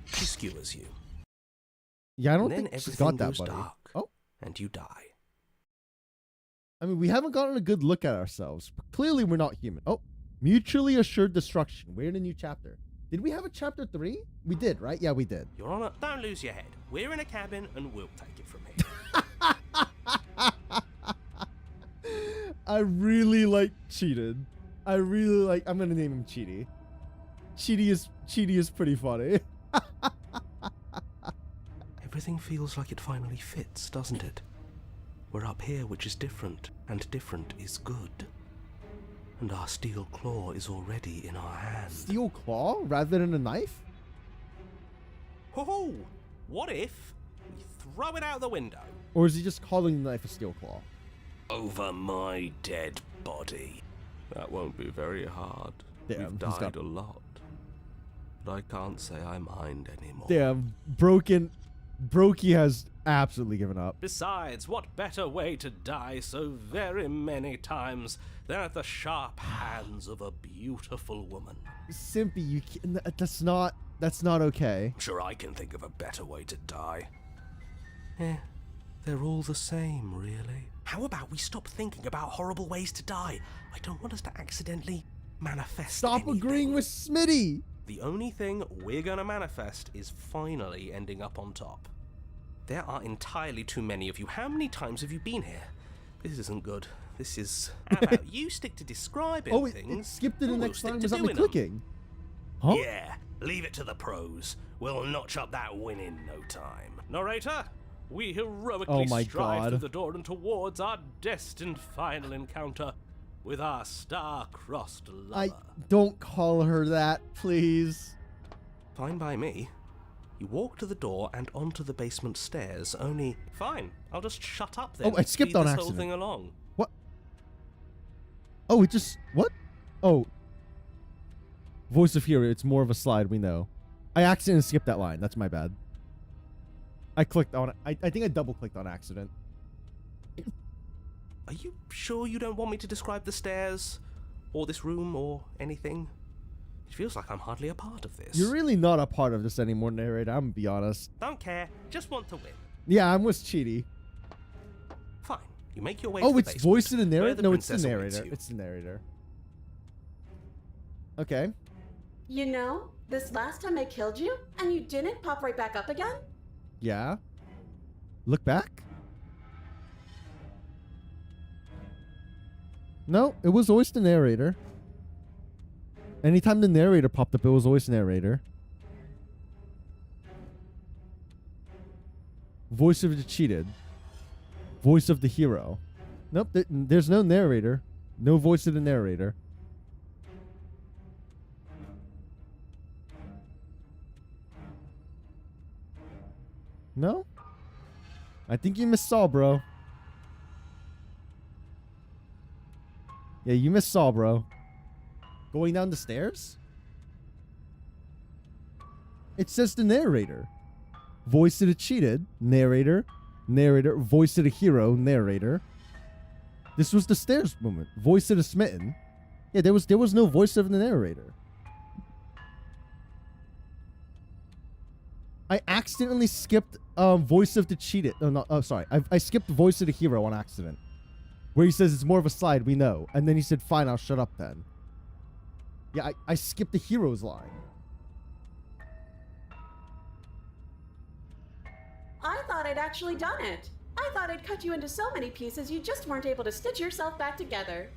F: She skewers you.
A: Yeah, I don't
F: And then
A: think she's
F: everything
A: got that,
F: goes
A: buddy.
F: dark.
A: Oh.
F: And you die.
A: I mean, we haven't gotten a good look at ourselves. Clearly, we're not human. Oh, mutually assured destruction. We're in a new chapter. Did we have a chapter 3? We did, right? Yeah, we did.
F: Your Honor, don't lose your head. We're in a cabin and we'll take it from here.
A: I really, like, cheated. I really like. I'm gonna name him Cheaty. Cheaty is pretty funny.
F: Everything feels like it finally fits, doesn't it? We're up here, which is different, and different is good. And our steel claw is already in our hand.
A: Steel claw rather than a knife?
F: Ho-ho! What if we throw it out the window?
A: Or is he just calling the knife a steel claw?
F: Over my dead body. That won't be very hard.
A: Damn,
F: We've
A: he's
F: died
A: got-
F: a lot. But I can't say I mind anymore.
A: Damn, Brokey has absolutely given up.
F: Besides, what better way to die so very many times than at the sharp hands of a beautiful woman?
A: Simpy, you can't, that's not okay.
F: I'm sure I can think of a better way to die. They're all the same, really. How about we stop thinking about horrible ways to die? I don't want us to accidentally manifest
A: Stop
F: anything.
A: agreeing with Smitty.
F: The only thing we're gonna manifest is finally ending up on top. There are entirely too many of you. How many times have you been here? This isn't good. This is... How about you stick to describing
A: Oh,
F: things?
A: it skipped to the
F: and we'll
A: next
F: stick
A: line
F: to
A: without me
F: doing them.
A: clicking. Huh?
F: Yeah, leave it to the pros. We'll notch up that win in no time. Narrator, we heroically
A: Oh my
F: strive
A: God.
F: through the door and towards our destined final encounter with our star-crossed lover.
A: Don't call her that, please.
F: Fine by me. You walk to the door and onto the basement stairs, only... Fine, I'll just shut up then.
A: Oh, I skipped
F: Speed
A: on
F: this
A: accident.
F: whole thing along.
A: What? Oh, it just... What? Oh. Voice of hero, it's more of a slide, we know. I accidentally skipped that line. That's my bad. I clicked on it. I think I double-clicked on accident.
F: Are you sure you don't want me to describe the stairs, or this room, or anything? It feels like I'm hardly a part of this.
A: You're really not a part of this anymore, narrator. I'm gonna be honest.
F: Don't care, just want to win.
A: Yeah, I'm with Cheaty.
F: Fine, you make your way
A: Oh,
F: to the
A: it's
F: basement,
A: voice of the
F: where
A: narrator? No, it's the
F: princess awaits
A: narrator.
F: you.
A: It's the narrator. Okay.
C: You know, this last time I killed you, and you didn't pop right back up again?
A: Yeah. Look back. No, it was always the narrator. Anytime the narrator popped up, it was always narrator. Voice of the cheated. Voice of the hero. Nope, there's no narrator. No voice of the narrator. No? I think you missed Saul, bro. Yeah, you missed Saul, bro. Going down the stairs? It says the narrator. Voice of the cheated, narrator, narrator, voice of the hero, narrator. This was the stairs moment. Voice of the smitten. Yeah, there was no voice of the narrator. I accidentally skipped voice of the cheated. Oh, no, oh, sorry. I skipped voice of the hero on accident. Where he says it's more of a slide, we know. And then he said, fine, I'll shut up then. Yeah, I skipped the hero's line.
C: I thought I'd actually done it. I thought I'd cut you into so many pieces you just weren't able to stitch yourself back together.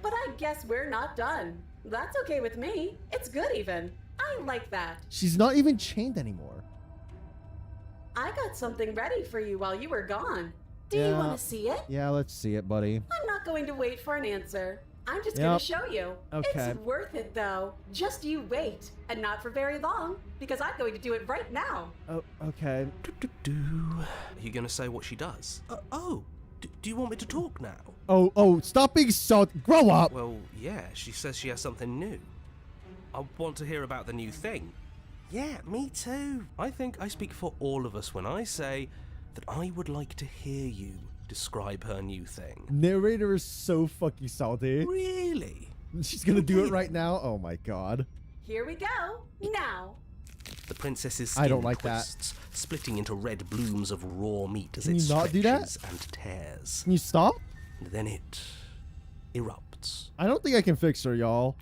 C: But I guess we're not done. That's okay with me. It's good even. I like that.
A: She's not even chained anymore.
C: I got something ready for you while you were gone. Do
A: Yeah.
C: you want to see it?
A: Yeah, let's see it, buddy.
C: I'm not going to wait for an answer. I'm just
A: Yep.
C: going to show you.
A: Okay.
C: It's worth it, though. Just you wait. And not for very long, because I'm going to do it right now.
A: Oh, okay.
F: Are you going to say what she does? Do you want me to talk now?
A: Oh, stop being so... Grow up!
F: Well, yeah, she says she has something new. I want to hear about the new thing. Yeah, me too. I think I speak for all of us when I say that I would like to hear you describe her new thing.
A: Narrator is so fucking salty.
F: Really?
A: She's gonna do it right now? Oh my god.
C: Here we go. Now.
F: The princess's
A: I
F: skin
A: don't like that.
F: twists, splitting into red blooms of raw meat as
A: Can
F: it
A: you not do that?
F: stretches and tears.
A: Can you stop?
F: And then it erupts.
A: I don't think I can fix her, y'all.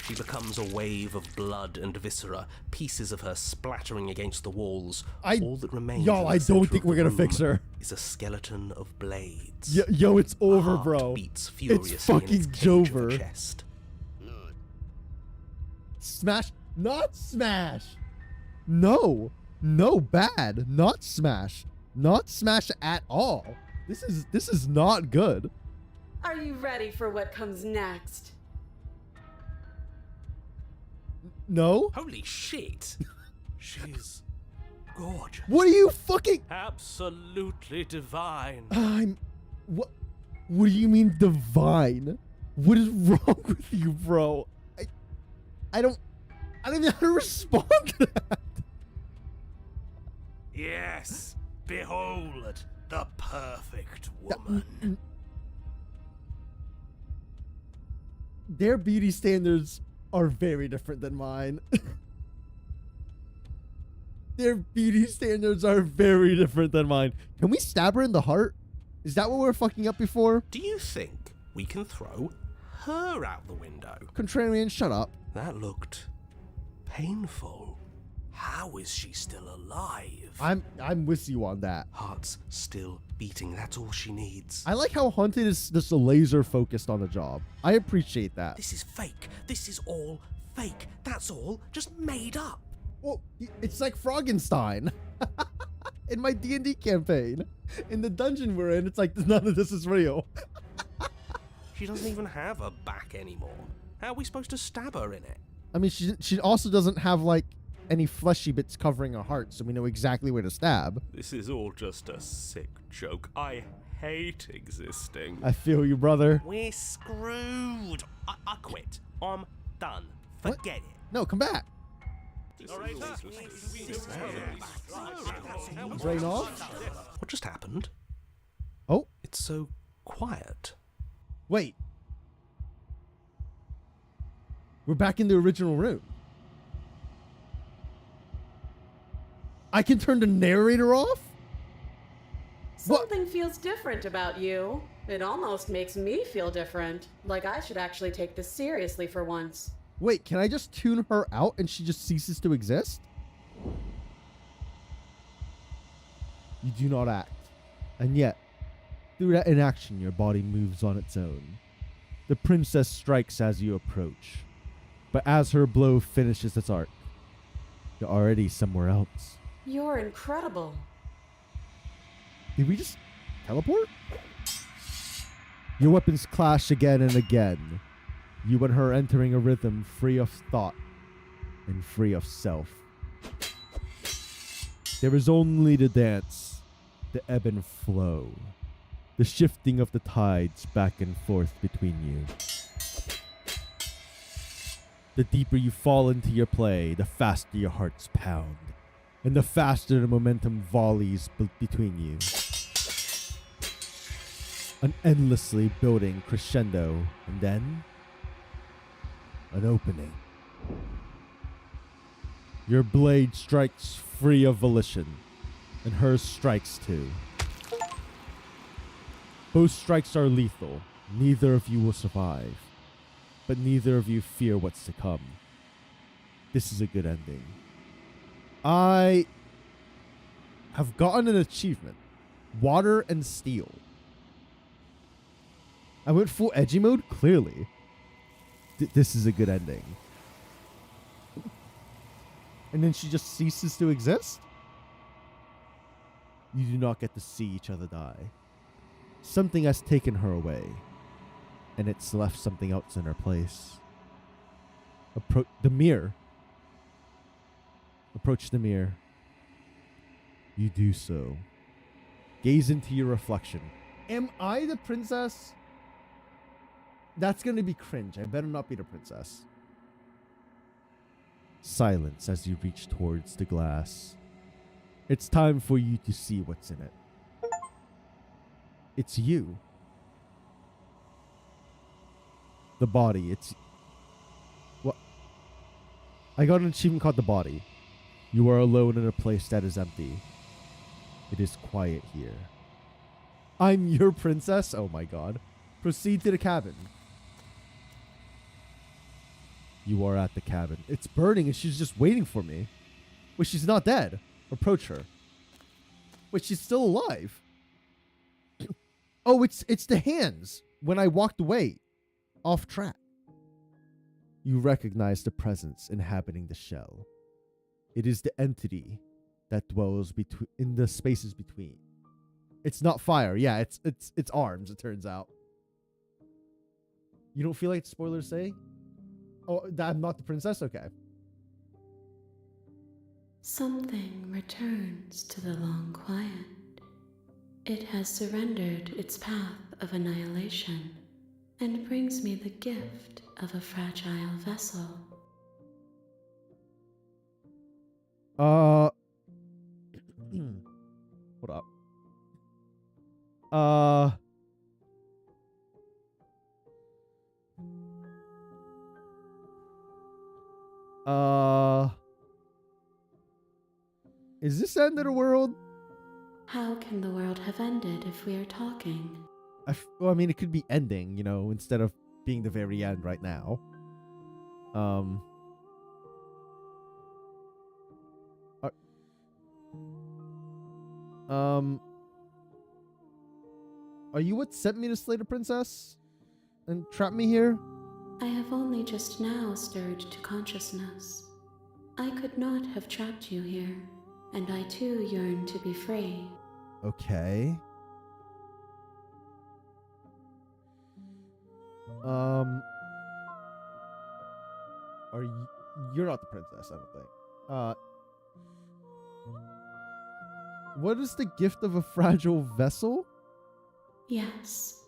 F: She becomes a wave of blood and viscera, pieces of her splattering against the walls. All that remains
A: Y'all,
F: in the
A: I don't
F: center
A: think
F: of
A: we're
F: the
A: gonna fix
F: room
A: her.
F: is a skeleton of blades.
A: Yo, it's over,
F: Heart
A: bro.
F: beats furiously
A: It's fucking
F: in its cage of a
A: Jover.
F: chest.
A: smash. Not smash. No. No, bad. Not smash. Not smash at all. This is not good.
E: Are you ready for what comes next?
A: No.
D: Holy shit!
F: She's gorgeous.
A: What are you fucking...
F: Absolutely divine.
A: What do you mean divine? What is wrong with you, bro? I don't even know how to respond to that.
F: Yes, behold the perfect woman.
A: Their beauty standards are very different than mine. Their beauty standards are very different than mine. Can we stab her in the heart? Is that what we were fucking up before?
F: Do you think we can throw her out the window?
A: Contrarian, shut up.
F: That looked painful. How is she still alive?
A: I'm with you on that.
F: Heart's still beating. That's all she needs.
A: I like how Haunted is just a laser focused on the job. I appreciate that.
F: This is fake. This is all fake. That's all just made up.
A: Well, it's like Froggenstein. In my D&D campaign. In the dungeon we're in, it's like none of this is real.
F: She doesn't even have a back anymore. How are we supposed to stab her in it?
A: I mean, she also doesn't have like any fleshy bits covering her heart, so we know exactly where to stab.
F: This is all just a sick joke. I hate existing.
A: I feel you, brother.
F: We're screwed. I quit. I'm done. Forget it.
A: No, come back. Drain off?
F: What just happened?
A: Oh,
F: It's so quiet.
A: wait. We're back in the original room. I can turn the narrator off? What?
E: Something feels different about you. It almost makes me feel different. Like I should actually take this seriously for once.
A: Wait, can I just tune her out and she just ceases to exist? You do not act. And yet, through that inaction, your body moves on its own. The princess strikes as you approach. But as her blow finishes its arc, you're already somewhere else.
E: You're incredible.
A: Did we just teleport? Your weapons clash again and again. You and her entering a rhythm free of thought and free of self. There is only the dance, the ebb and flow, the shifting of the tides back and forth between you. The deeper you fall into your play, the faster your hearts pound, and the faster the momentum volleys between you. An endlessly building crescendo, and then an opening. Your blade strikes free of volition, and hers strikes too. Both strikes are lethal. Neither of you will survive, but neither of you fear what's to come. This is a good ending. I have gotten an achievement. Water and steel. I went full edgy mode, clearly. This is a good ending. And then she just ceases to exist? You do not get to see each other die. Something has taken her away, and it's left something else in her place. The mirror. Approach the mirror. You do so. Gaze into your reflection. Am I the princess? That's going to be cringe. I better not be the princess. Silence as you reach towards the glass. It's time for you to see what's in it. It's you. The body. It's... What? I got an achievement called The Body. You are alone in a place that is empty. It is quiet here. I'm your princess? Oh my god. Proceed to the cabin. You are at the cabin. It's burning and she's just waiting for me. Wait, she's not dead. Approach her. Wait, she's still alive. Oh, it's the hands when I walked away off track. You recognize the presence inhabiting the shell. It is the entity that dwells in the spaces between. It's not fire. Yeah, it's arms, it turns out. You don't feel like spoilers say? Oh, that I'm not the princess? Okay.
C: Something returns to the long quiet. It has surrendered its path of annihilation and brings me the gift of a fragile vessel.
A: Hold up. Is this the end of the world?
C: How can the world have ended if we are talking?
A: Well, I mean, it could be ending, you know, instead of being the very end right now. Are you what sent me to slay the princess? And trap me here?
C: I have only just now stirred to consciousness. I could not have trapped you here, and I too yearn to be free.
A: Okay. Are you... You're not the princess, I don't think. What is the gift of a fragile vessel?
C: Yes,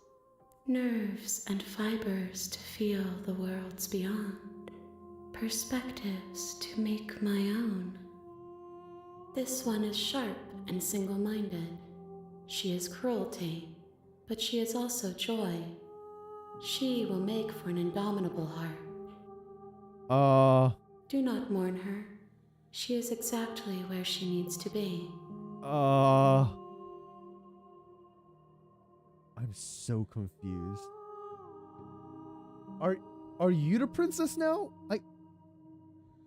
C: nerves and fibers to feel the worlds beyond, perspectives to make my own. This one is sharp and single-minded. She is cruelty, but she is also joy. She will make for an indomitable heart. Do not mourn her. She is exactly where she needs to be.
A: I'm so confused. Are you the princess now?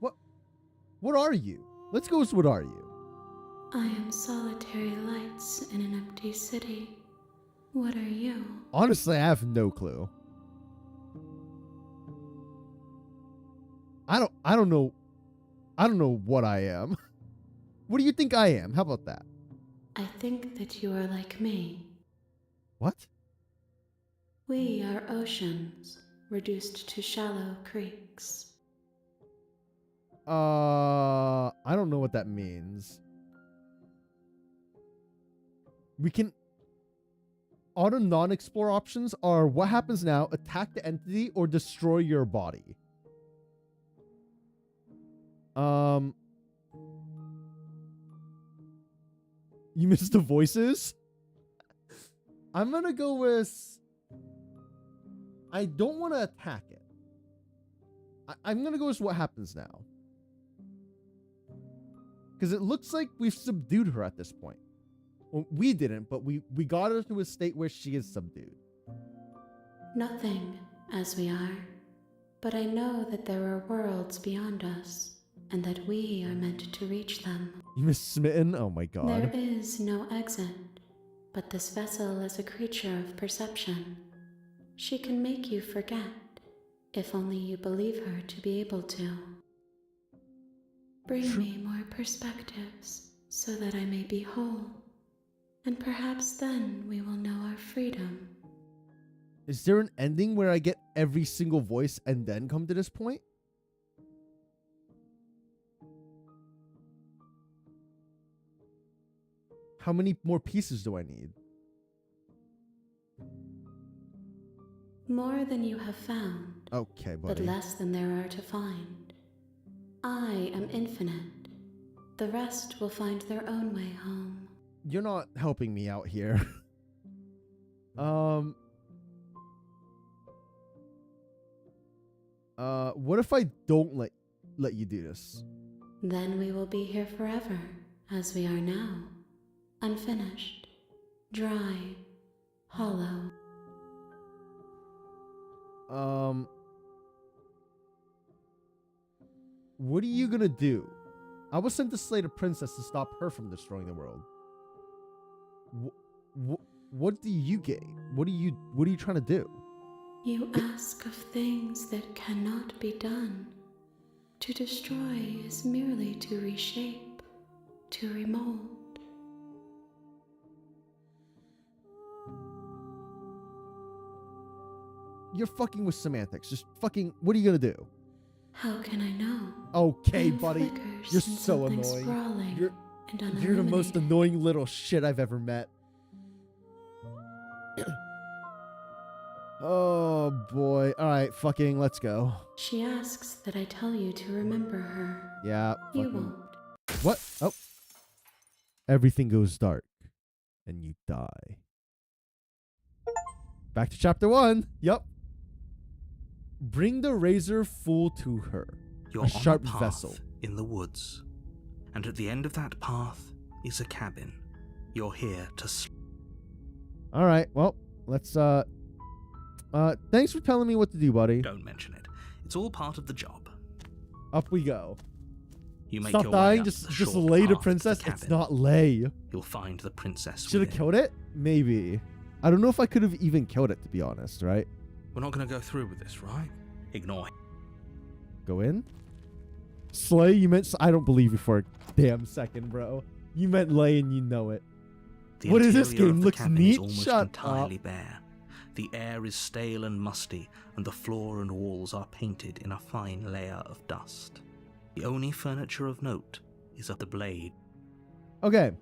A: What are you? Let's go with what are you?
C: I am solitary lights in an empty city. What are you?
A: Honestly, I have no clue. I don't know what I am. What do you think I am? How about that?
C: I think that you are like me.
A: What?
C: We are oceans, reduced to shallow creeks.
A: I don't know what that means. We can... Auto non-explore options are what happens now, attack the entity, or destroy your body. You missed the voices? I'm gonna go with... I don't want to attack it. I'm gonna go with what happens now. Because it looks like we've subdued her at this point. Well, we didn't, but we got her to a state where she is subdued.
C: Nothing, as we are. But I know that there are worlds beyond us, and that we are meant to reach them.
A: You miss Smitten? Oh my god.
C: There is no exit, but this vessel is a creature of perception. She can make you forget, if only you believe her to be able to. Bring me more perspectives, so that I may be whole, and perhaps then we will know our freedom.
A: Is there an ending where I get every single voice and then come to this point? How many more pieces do I need?
C: More than you have found,
A: Okay, buddy.
C: but less than there are to find. I am infinite. The rest will find their own way home.
A: You're not helping me out here. What if I don't let you do this?
C: Then we will be here forever, as we are now. Unfinished, dry, hollow.
A: What are you gonna do? I was sent to slay the princess to stop her from destroying the world. What do you gain? What are you trying to do?
C: You ask of things that cannot be done. To destroy is merely to reshape, to remold.
A: You're fucking with semantics. Just fucking, what are you gonna do?
C: How can I know?
A: Okay,
C: Time
A: buddy.
C: flickers
A: You're
C: in
A: so
C: something
A: annoying.
C: sprawling
A: You're
C: and
A: You're the most
C: unilluminated.
A: annoying little shit I've ever met. Oh boy. Alright, fucking let's go.
C: She asks that I tell you to remember her.
A: Yeah.
C: You
A: fucking-
C: won't.
A: What? Oh. Everything goes dark. And you die. Back to chapter 1. Yup. Bring the razor full to her.
B: You're
A: A sharp
B: on a path
A: vessel.
B: in the woods, and at the end of that path is a cabin. You're here to sleep.
A: Alright, well, let's thanks for telling me what to do, buddy.
B: Don't mention it. It's all part of the job.
A: Up we go.
B: You make
A: Stop
B: your way
A: dying,
B: up
A: just
B: the
A: just
B: short
A: lay the
B: path to
A: princess.
B: cabin.
A: It's not lay.
B: You'll find the princess.
A: Should have
B: within.
A: killed it? Maybe. I don't know if I could have even killed it, to be honest, right?
B: We're not going to go through with this, right? Ignore him.
A: Go in. Slay? You meant... I don't believe you for a damn second, bro. You meant lay and you know it.
B: The
A: What is this
B: interior
A: game?
B: of the
A: Looks
B: cabin
A: neat?
B: is almost
A: Shut
B: entirely bare. The air is stale and musty, and the floor and walls are painted in a fine layer of dust. The only furniture of note is of the blade.
A: Okay.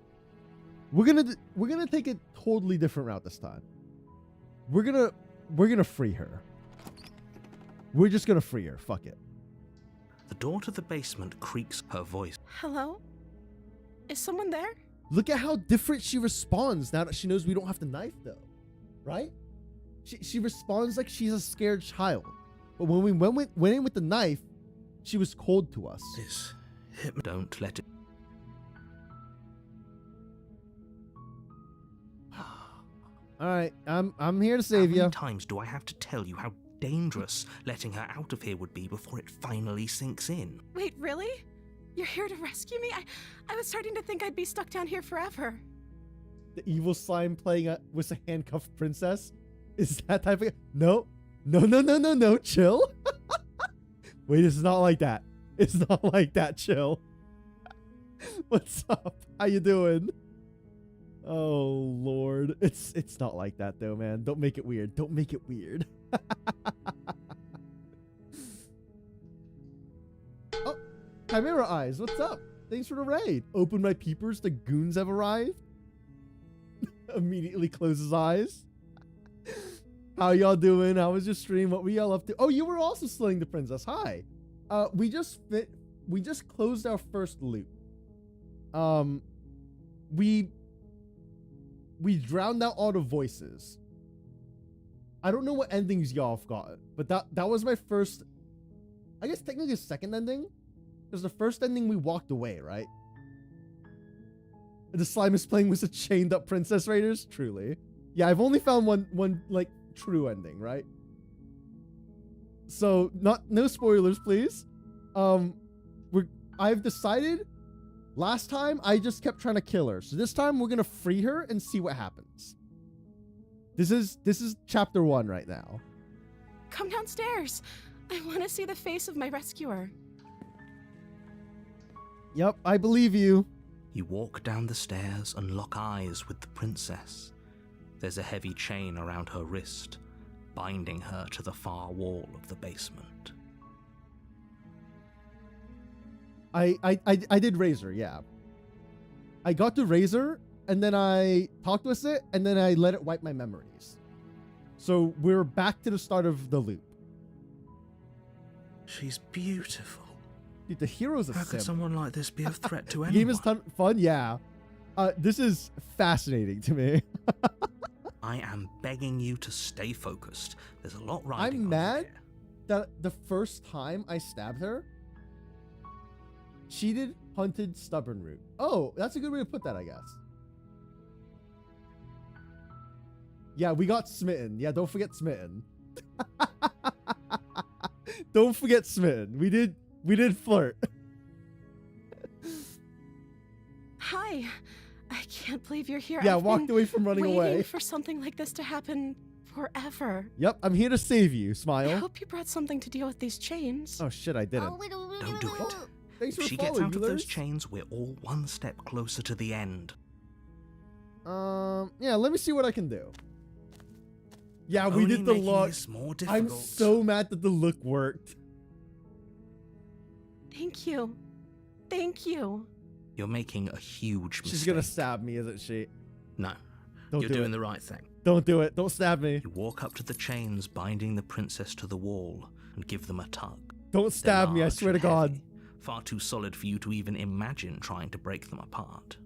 A: We're gonna take a totally different route this time. We're gonna free her. We're just gonna free her. Fuck it.
B: The door to the basement creaks. Her voice
C: Hello? Is someone there?
A: Look at how different she responds now that she knows we don't have to knife, though. Right? She responds like she's a scared child. But when we went in with the knife, she was cold to us.
B: is him. Don't let it.
A: All right, I'm here to save
B: How
A: you.
B: many times do I have to tell you how dangerous letting her out of here would be before it finally sinks in?
C: Wait, really? You're here to rescue me? I was starting to think I'd be stuck down here forever.
A: The evil slime playing with a handcuffed princess? Is that type of... No. No. Chill. Wait, it's not like that. It's not like that. Chill. What's up? How you doing? Oh, Lord. It's not like that, though, man. Don't make it weird. Don't make it weird. Oh, Chimera Eyes. What's up? Thanks for the raid. Open my peepers. The goons have arrived. Immediately closes eyes. How y'all doing? How was your stream? What were y'all up to? Oh, you were also slaying the princess. Hi. We just closed our first loop. We drowned out all the voices. I don't know what endings y'all have got, but that was my first, I guess technically second ending. Because the first ending we walked away, right? The slime is playing with the chained up princess raiders. Truly, yeah. I've only found one like true ending, right? So no spoilers, please. I've decided. Last time I just kept trying to kill her, so this time we're gonna free her and see what happens. This is chapter 1 right now.
C: Come downstairs. I want to see the face of my rescuer.
A: Yep, I believe you.
B: You walk down the stairs and lock eyes with the princess. There's a heavy chain around her wrist, binding her to the far wall of the basement.
A: I did Razor, yeah. I got to Razor, and then I talked with it, and then I let it wipe my memories. So we're back to the start of the loop.
B: She's beautiful.
A: Dude, the hero's a
B: How could
A: simp.
B: someone like this be a threat to
A: The
B: anyone?
A: game is fun, yeah. This is fascinating to me.
B: I am begging you to stay focused. There's a lot riding
A: I'm
B: on
A: mad
B: here.
A: that the first time I stabbed her, cheated, hunted, stubborn root. Oh, that's a good way to put that, I guess. Yeah, we got smitten. Yeah, don't forget smitten. Don't forget smitten. We did flirt.
C: Hi. I can't believe you're here.
A: Yeah,
C: I've
A: walked
C: been
A: away from running
C: waiting
A: away.
C: for something like this to happen forever.
A: Yep, I'm here to save you,
C: I
A: Smile.
C: hope you brought something to deal with these chains.
A: Oh shit, I didn't.
B: Don't do it.
A: Thanks
B: If
A: for
B: she gets
A: following,
B: out of those
A: Eulers.
B: chains, we're all one step closer to the end.
A: Yeah, let me see what I can do. Yeah, we
B: Only
A: did the
B: making
A: look.
B: this more
A: I'm
B: difficult.
A: so mad that the look worked.
C: Thank you. Thank you.
B: You're making a huge mistake.
A: She's gonna stab me, isn't she?
B: No,
A: Don't
B: you're
A: do
B: doing
A: it.
B: the right thing.
A: Don't do it. Don't stab me.
B: You walk up to the chains binding the princess to the wall and give them a tug.
A: Don't
B: They're
A: stab me, I
B: large
A: swear to
B: and
A: God.
B: heavy, far too solid for you to even imagine trying to break them apart.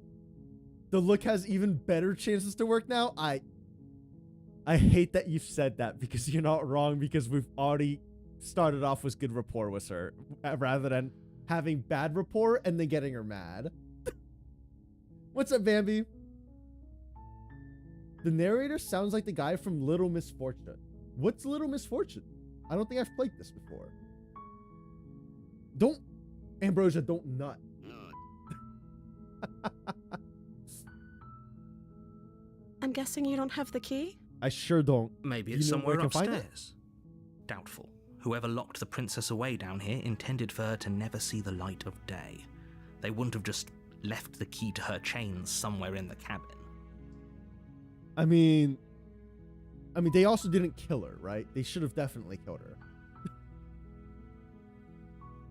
A: The look has even better chances to work now. I hate that you've said that because you're not wrong, because we've already started off with good rapport with her rather than having bad rapport and then getting her mad. What's up, Bambi? The narrator sounds like the guy from Little Misfortune. What's Little Misfortune? I don't think I've played this before. Don't, Ambrosia, don't nut.
C: I'm guessing you don't have the key?
A: I sure don't.
B: Maybe
A: You
B: it's
A: know where
B: somewhere
A: I can find it?
B: upstairs. Doubtful. Whoever locked the princess away down here intended for her to never see the light of day. They wouldn't have just left the key to her chains somewhere in the cabin.
A: I mean, they also didn't kill her, right? They should have definitely killed her.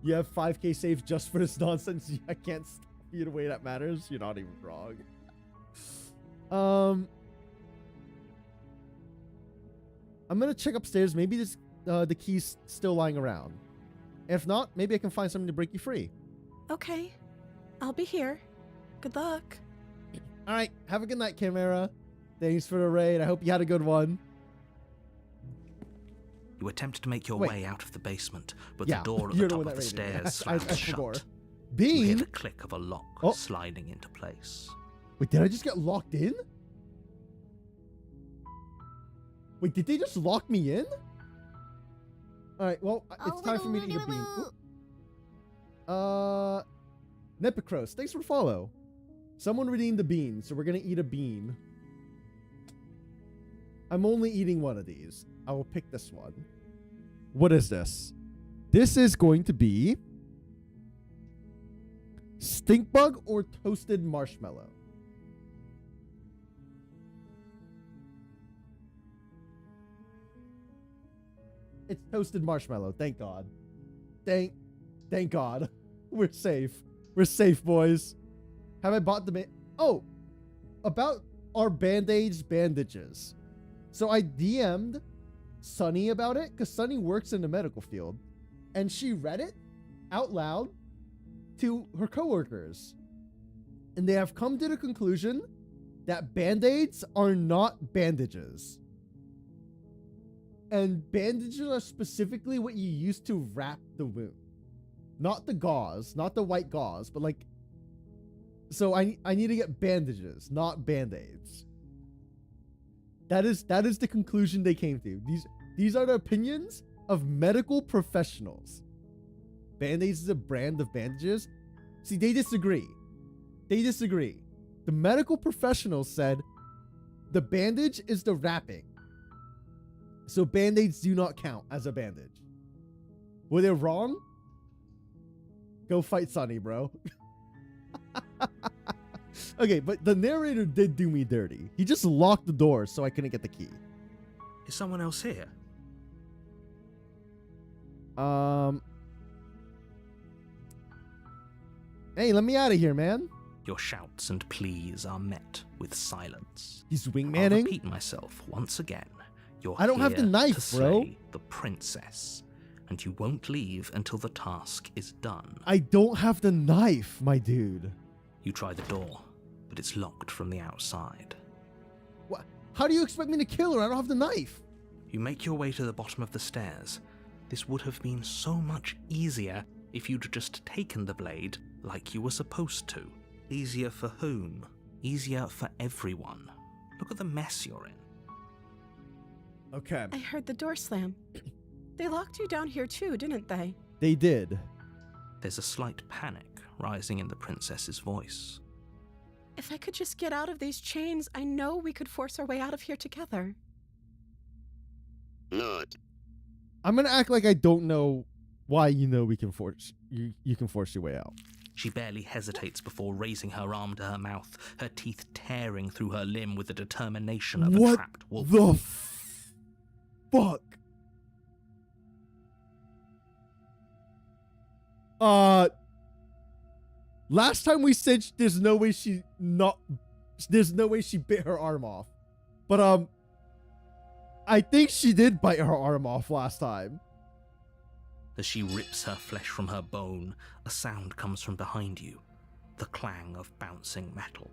A: You have 5k safe just for this nonsense? I can't stop you in a way that matters. You're not even wrong. I'm gonna check upstairs. Maybe this the key's still lying around. If not, maybe I can find something to break you free.
C: Okay. I'll be here. Good luck.
A: All right. Have a good night, Chimera. Thanks for the raid. I hope you had a good one.
B: You attempt to make your
A: Wait.
B: way out of the basement, but
A: Yeah,
B: the door at
A: you're
B: the
A: the
B: top
A: one
B: of the
A: that raided me.
B: stairs
A: I
B: slams
A: forgot.
B: shut. You hear
A: Bean?
B: the click of a lock
A: Oh.
B: sliding into place.
A: Wait, did I just get locked in? Wait, did they just lock me in? Alright, well, it's time for me to eat a bean. Ooh. Nepicros, thanks for the follow. Someone redeemed a bean, so we're gonna eat a bean. I'm only eating one of these. I will pick this one. What is this? This is going to be stink bug or toasted marshmallow. It's toasted marshmallow. Thank God. Thank God. We're safe. We're safe, boys. Have I bought the Oh, about our bandages. So I DM'd Sunny about it because Sunny works in the medical field, and she read it out loud to her coworkers, and they have come to the conclusion that band-aids are not bandages. And bandages are specifically what you use to wrap the wound. Not the gauze, not the white gauze, but like... So I need to get bandages, not band-aids. That is the conclusion they came to. These are the opinions of medical professionals. Band-aids is a brand of bandages. See, they disagree. The medical professionals said the bandage is the wrapping. So band-aids do not count as a bandage. Were they wrong? Go fight Sunny, bro. Okay, but the narrator did do me dirty. He just locked the door so I couldn't get the key.
B: Is someone else here?
A: Hey, let me out of here, man.
B: Your shouts and pleas are met with silence.
A: He's
B: I'll
A: wingmanning.
B: repeat myself once again. You're
A: I don't have the
B: here
A: knife,
B: to
A: bro.
B: slay the princess, and you won't leave until the task is done.
A: I don't have the knife, my dude.
B: You try the door, but it's locked from the outside.
A: What? How do you expect me to kill her? I don't have the knife.
B: You make your way to the bottom of the stairs. This would have been so much easier if you'd just taken the blade like you were supposed to. Easier for whom? Easier for everyone. Look at the mess you're in.
A: Okay.
C: I heard the door slam. They locked you down here too, didn't they?
A: They did.
B: There's a slight panic rising in the princess's voice.
C: If I could just get out of these chains, I know we could force our way out of here together.
A: I'm gonna act like I don't know why we can force you can force your way out.
B: She barely hesitates before raising her arm to her mouth, her teeth tearing through her limb with the determination of a trapped wolf.
A: The fuck? Last time we said there's no way she bit her arm off. But I think she did bite her arm off last time.
B: As she rips her flesh from her bone, a sound comes from behind you. The clang of bouncing metal.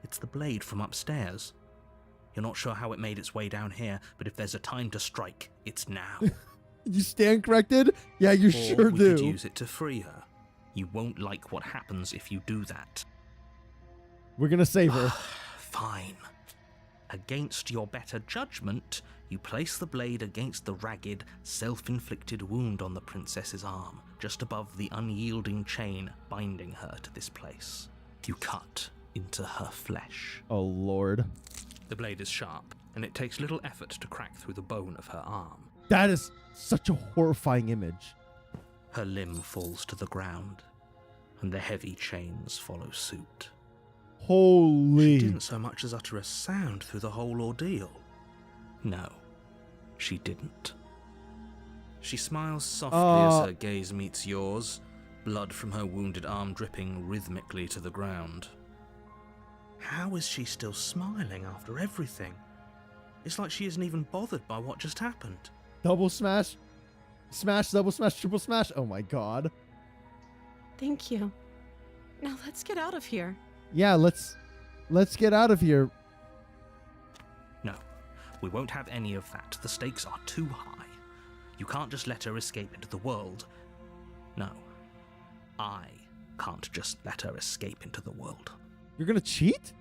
B: It's the blade from upstairs. You're not sure how it made its way down here, but if there's a time to strike, it's now.
A: You stand corrected? Yeah, you sure
B: we
A: do.
B: Could use it to free her. You won't like what happens if you do that.
A: We're gonna save her.
B: Fine. Against your better judgment, you place the blade against the ragged, self-inflicted wound on the princess's arm, just above the unyielding chain binding her to this place. You cut into her flesh.
A: Oh, Lord.
B: The blade is sharp, and it takes little effort to crack through the bone of her arm.
A: That is such a horrifying image.
B: Her limb falls to the ground, and the heavy chains follow suit.
A: Holy.
B: She didn't so much as utter a sound through the whole ordeal. No, she didn't. She smiles softly as her gaze meets yours, blood from her wounded arm dripping rhythmically to the ground. How is she still smiling after everything? It's like she isn't even bothered by what just happened.
A: Double smash. Smash, double smash, triple smash. Oh my god.
C: Thank you. Now let's get out of here.
A: Yeah, let's get out of here.
B: No, we won't have any of that. The stakes are too high. You can't just let her escape into the world. No, I can't just let her escape into the world.
A: You're gonna cheat?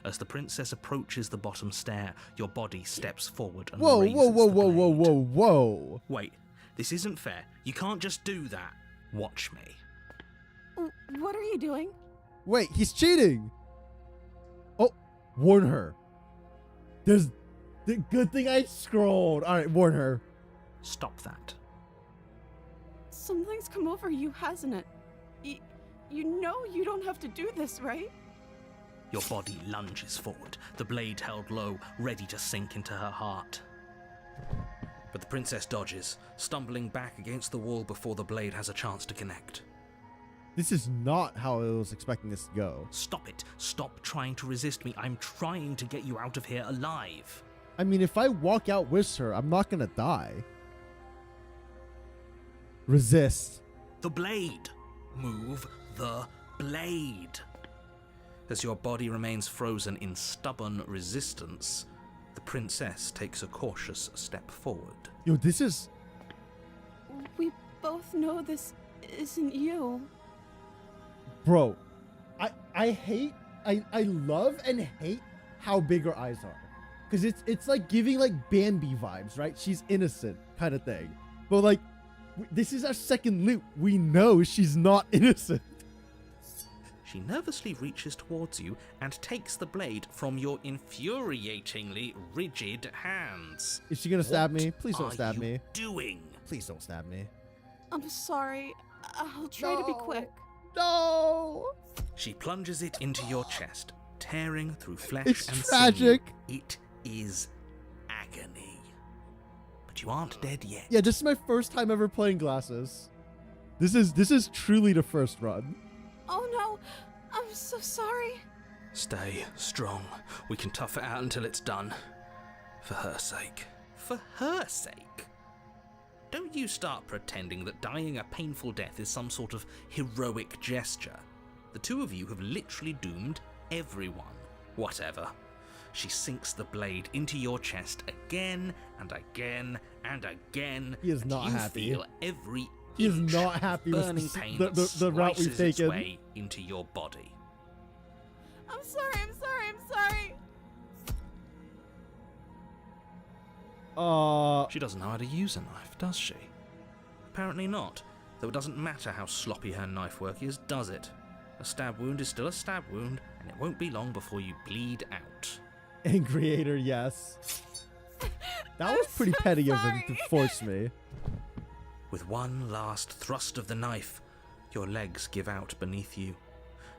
B: As the princess approaches the bottom stair, your body steps forward and
A: Whoa,
B: raises
A: whoa, whoa,
B: the
A: whoa, whoa,
B: blade.
A: whoa, whoa.
B: Wait, this isn't fair. You can't just do that. Watch me.
E: What are you doing?
A: Wait, he's cheating. Oh, warn her. There's the good thing I scrolled. All right, warn her.
B: Stop that.
E: Something's come over you, hasn't it? You know you don't have to do this, right?
B: Your body lunges forward, the blade held low, ready to sink into her heart. But the princess dodges, stumbling back against the wall before the blade has a chance to connect.
A: This is not how I was expecting this to go.
B: Stop it. Stop trying to resist me. I'm trying to get you out of here alive.
A: I mean, if I walk out with her, I'm not gonna die. Resist.
B: The blade. Move the blade. As your body remains frozen in stubborn resistance, the princess takes a cautious step forward.
A: Yo, this is...
E: We both know this isn't you.
A: Bro, I love and hate how big her eyes are. Because it's like giving like Bambi vibes, right? She's innocent kind of thing. But like, this is our second loop. We know she's not innocent.
B: She nervously reaches towards you and takes the blade from your infuriatingly rigid hands.
A: Is she gonna stab me? Please don't stab
B: me.
A: me.
B: What are you doing?
A: Please don't stab me.
E: I'm sorry. I'll try to be quick.
A: No!
B: She plunges it into your chest, tearing through flesh
A: It's
B: and
A: tragic.
B: sinew. It is agony. But you aren't dead yet.
A: Yeah, this is my first time ever playing Glasses. This is truly the first run.
E: Oh no, I'm so sorry.
B: Stay strong. We can tough it out until it's done. For her sake. For her sake? Don't you start pretending that dying a painful death is some sort of heroic gesture. The two of you have literally doomed everyone. Whatever. She sinks the blade into your chest again and again and again.
A: He is not
B: and you
A: happy.
B: Feel every
A: He is
B: inch
A: not happy with
B: burning pain
A: the route we've
B: slices its
A: taken.
B: way into your body.
E: I'm sorry.
B: She doesn't know how to use a knife, does she? Apparently not, though it doesn't matter how sloppy her knife work is, does it? A stab wound is still a stab wound, and it won't be long before you bleed out.
A: Angry hater, yes. That was pretty petty of him to force me.
B: With one last thrust of the knife, your legs give out beneath you.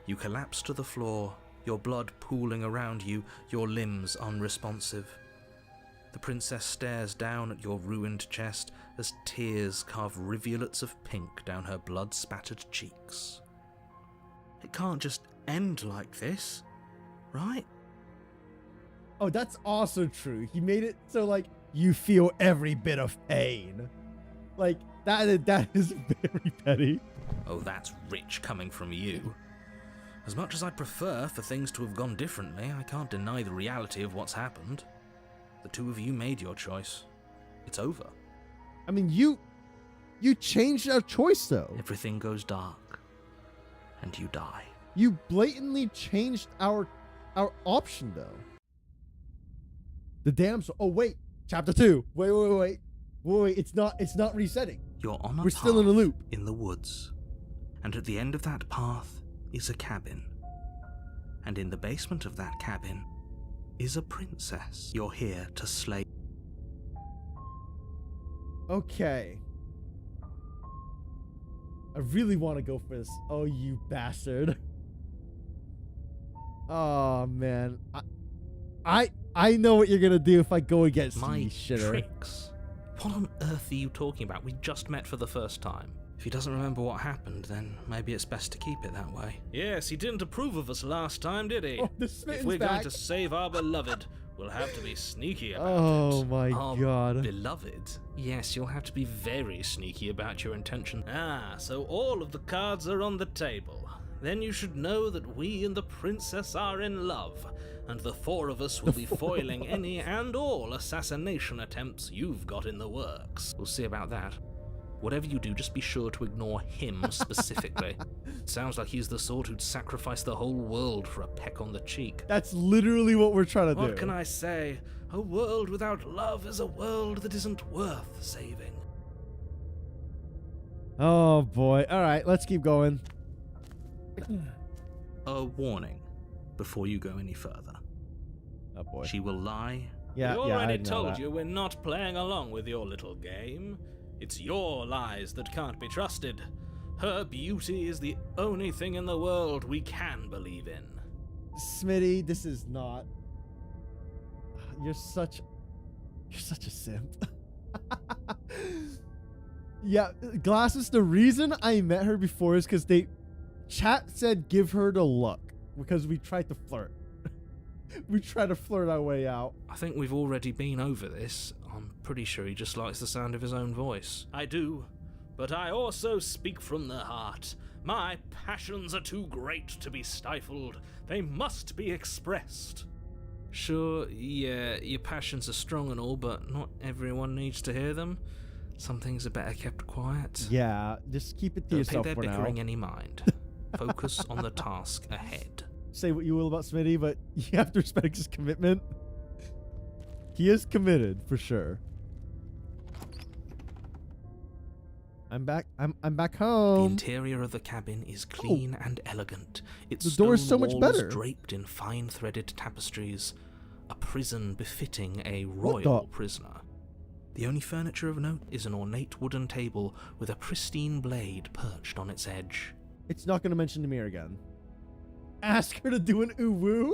B: You collapse to the floor, your blood pooling around you, your limbs unresponsive. The princess stares down at your ruined chest as tears carve rivulets of pink down her blood-spattered cheeks. It can't just end like this, right?
A: Oh, that's also true. He made it so, like, you feel every bit of pain. Like, that is very petty.
B: Oh, that's rich coming from you. As much as I'd prefer for things to have gone differently, I can't deny the reality of what's happened. The two of you made your choice. It's over.
A: I mean, you changed our choice, though.
B: Everything goes dark, and you die.
A: You blatantly changed our option, though. The damsel. Oh wait, chapter 2. Wait. It's not resetting.
B: You're on a
A: We're still in a loop.
B: In the woods, and at the end of that path is a cabin, and in the basement of that cabin is a princess you're here to slay.
A: Okay. I really want to go for this. Oh, you bastard. Oh man, I know what you're gonna do if I go against
B: My
A: me, shitter.
B: tricks? What on earth are you talking about? We just met for the first time. If he doesn't remember what happened, then maybe it's best to keep it that way. Yes, he didn't approve of us last time, did he?
A: Oh, the Smitten's
B: If we're
A: back.
B: going to save our beloved, we'll have to be sneaky about it.
A: Oh my
B: Our
A: god.
B: beloved? Yes, you'll have to be very sneaky about your intention. Ah, so all of the cards are on the table. Then you should know that we and the princess are in love, and the four of us will be foiling any and all assassination attempts you've got in the works. We'll see about that. Whatever you do, just be sure to ignore him specifically. Sounds like he's the sort who'd sacrifice the whole world for a peck on the cheek.
A: That's literally what we're trying to do.
B: What can I say? A world without love is a world that isn't worth saving.
A: Oh boy. All right, let's keep going.
B: A warning before you go any further.
A: Oh boy.
B: She will lie.
A: Yeah,
B: We
A: yeah, I
B: already
A: know
B: told
A: that.
B: you we're not playing along with your little game. It's your lies that can't be trusted. Her beauty is the only thing in the world we can believe in.
A: Smitty, this is not. You're such a simp. Yeah, Glasses, the reason I met her before is because chat said give her the look because we tried to flirt. We tried to flirt our way out.
B: I think we've already been over this. I'm pretty sure he just likes the sound of his own voice. I do, but I also speak from the heart. My passions are too great to be stifled. They must be expressed. Sure, yeah, your passions are strong and all, but not everyone needs to hear them. Some things are better kept quiet.
A: Yeah, just keep it to
B: Don't
A: yourself
B: pay
A: for
B: their
A: now.
B: bickering any mind. Focus on the task ahead.
A: Say what you will about Smitty, but you have to respect his commitment. He is committed for sure. I'm back. I'm back
B: The
A: home.
B: interior of the cabin is clean and elegant. Its
A: The door is so
B: stone
A: much
B: walls
A: better.
B: draped in fine threaded tapestries. A prison befitting a
A: What
B: royal
A: the-
B: prisoner. The only furniture of note is an ornate wooden table with a pristine blade perched on its edge.
A: It's not going to mention the mirror again. Ask her to do an uwu?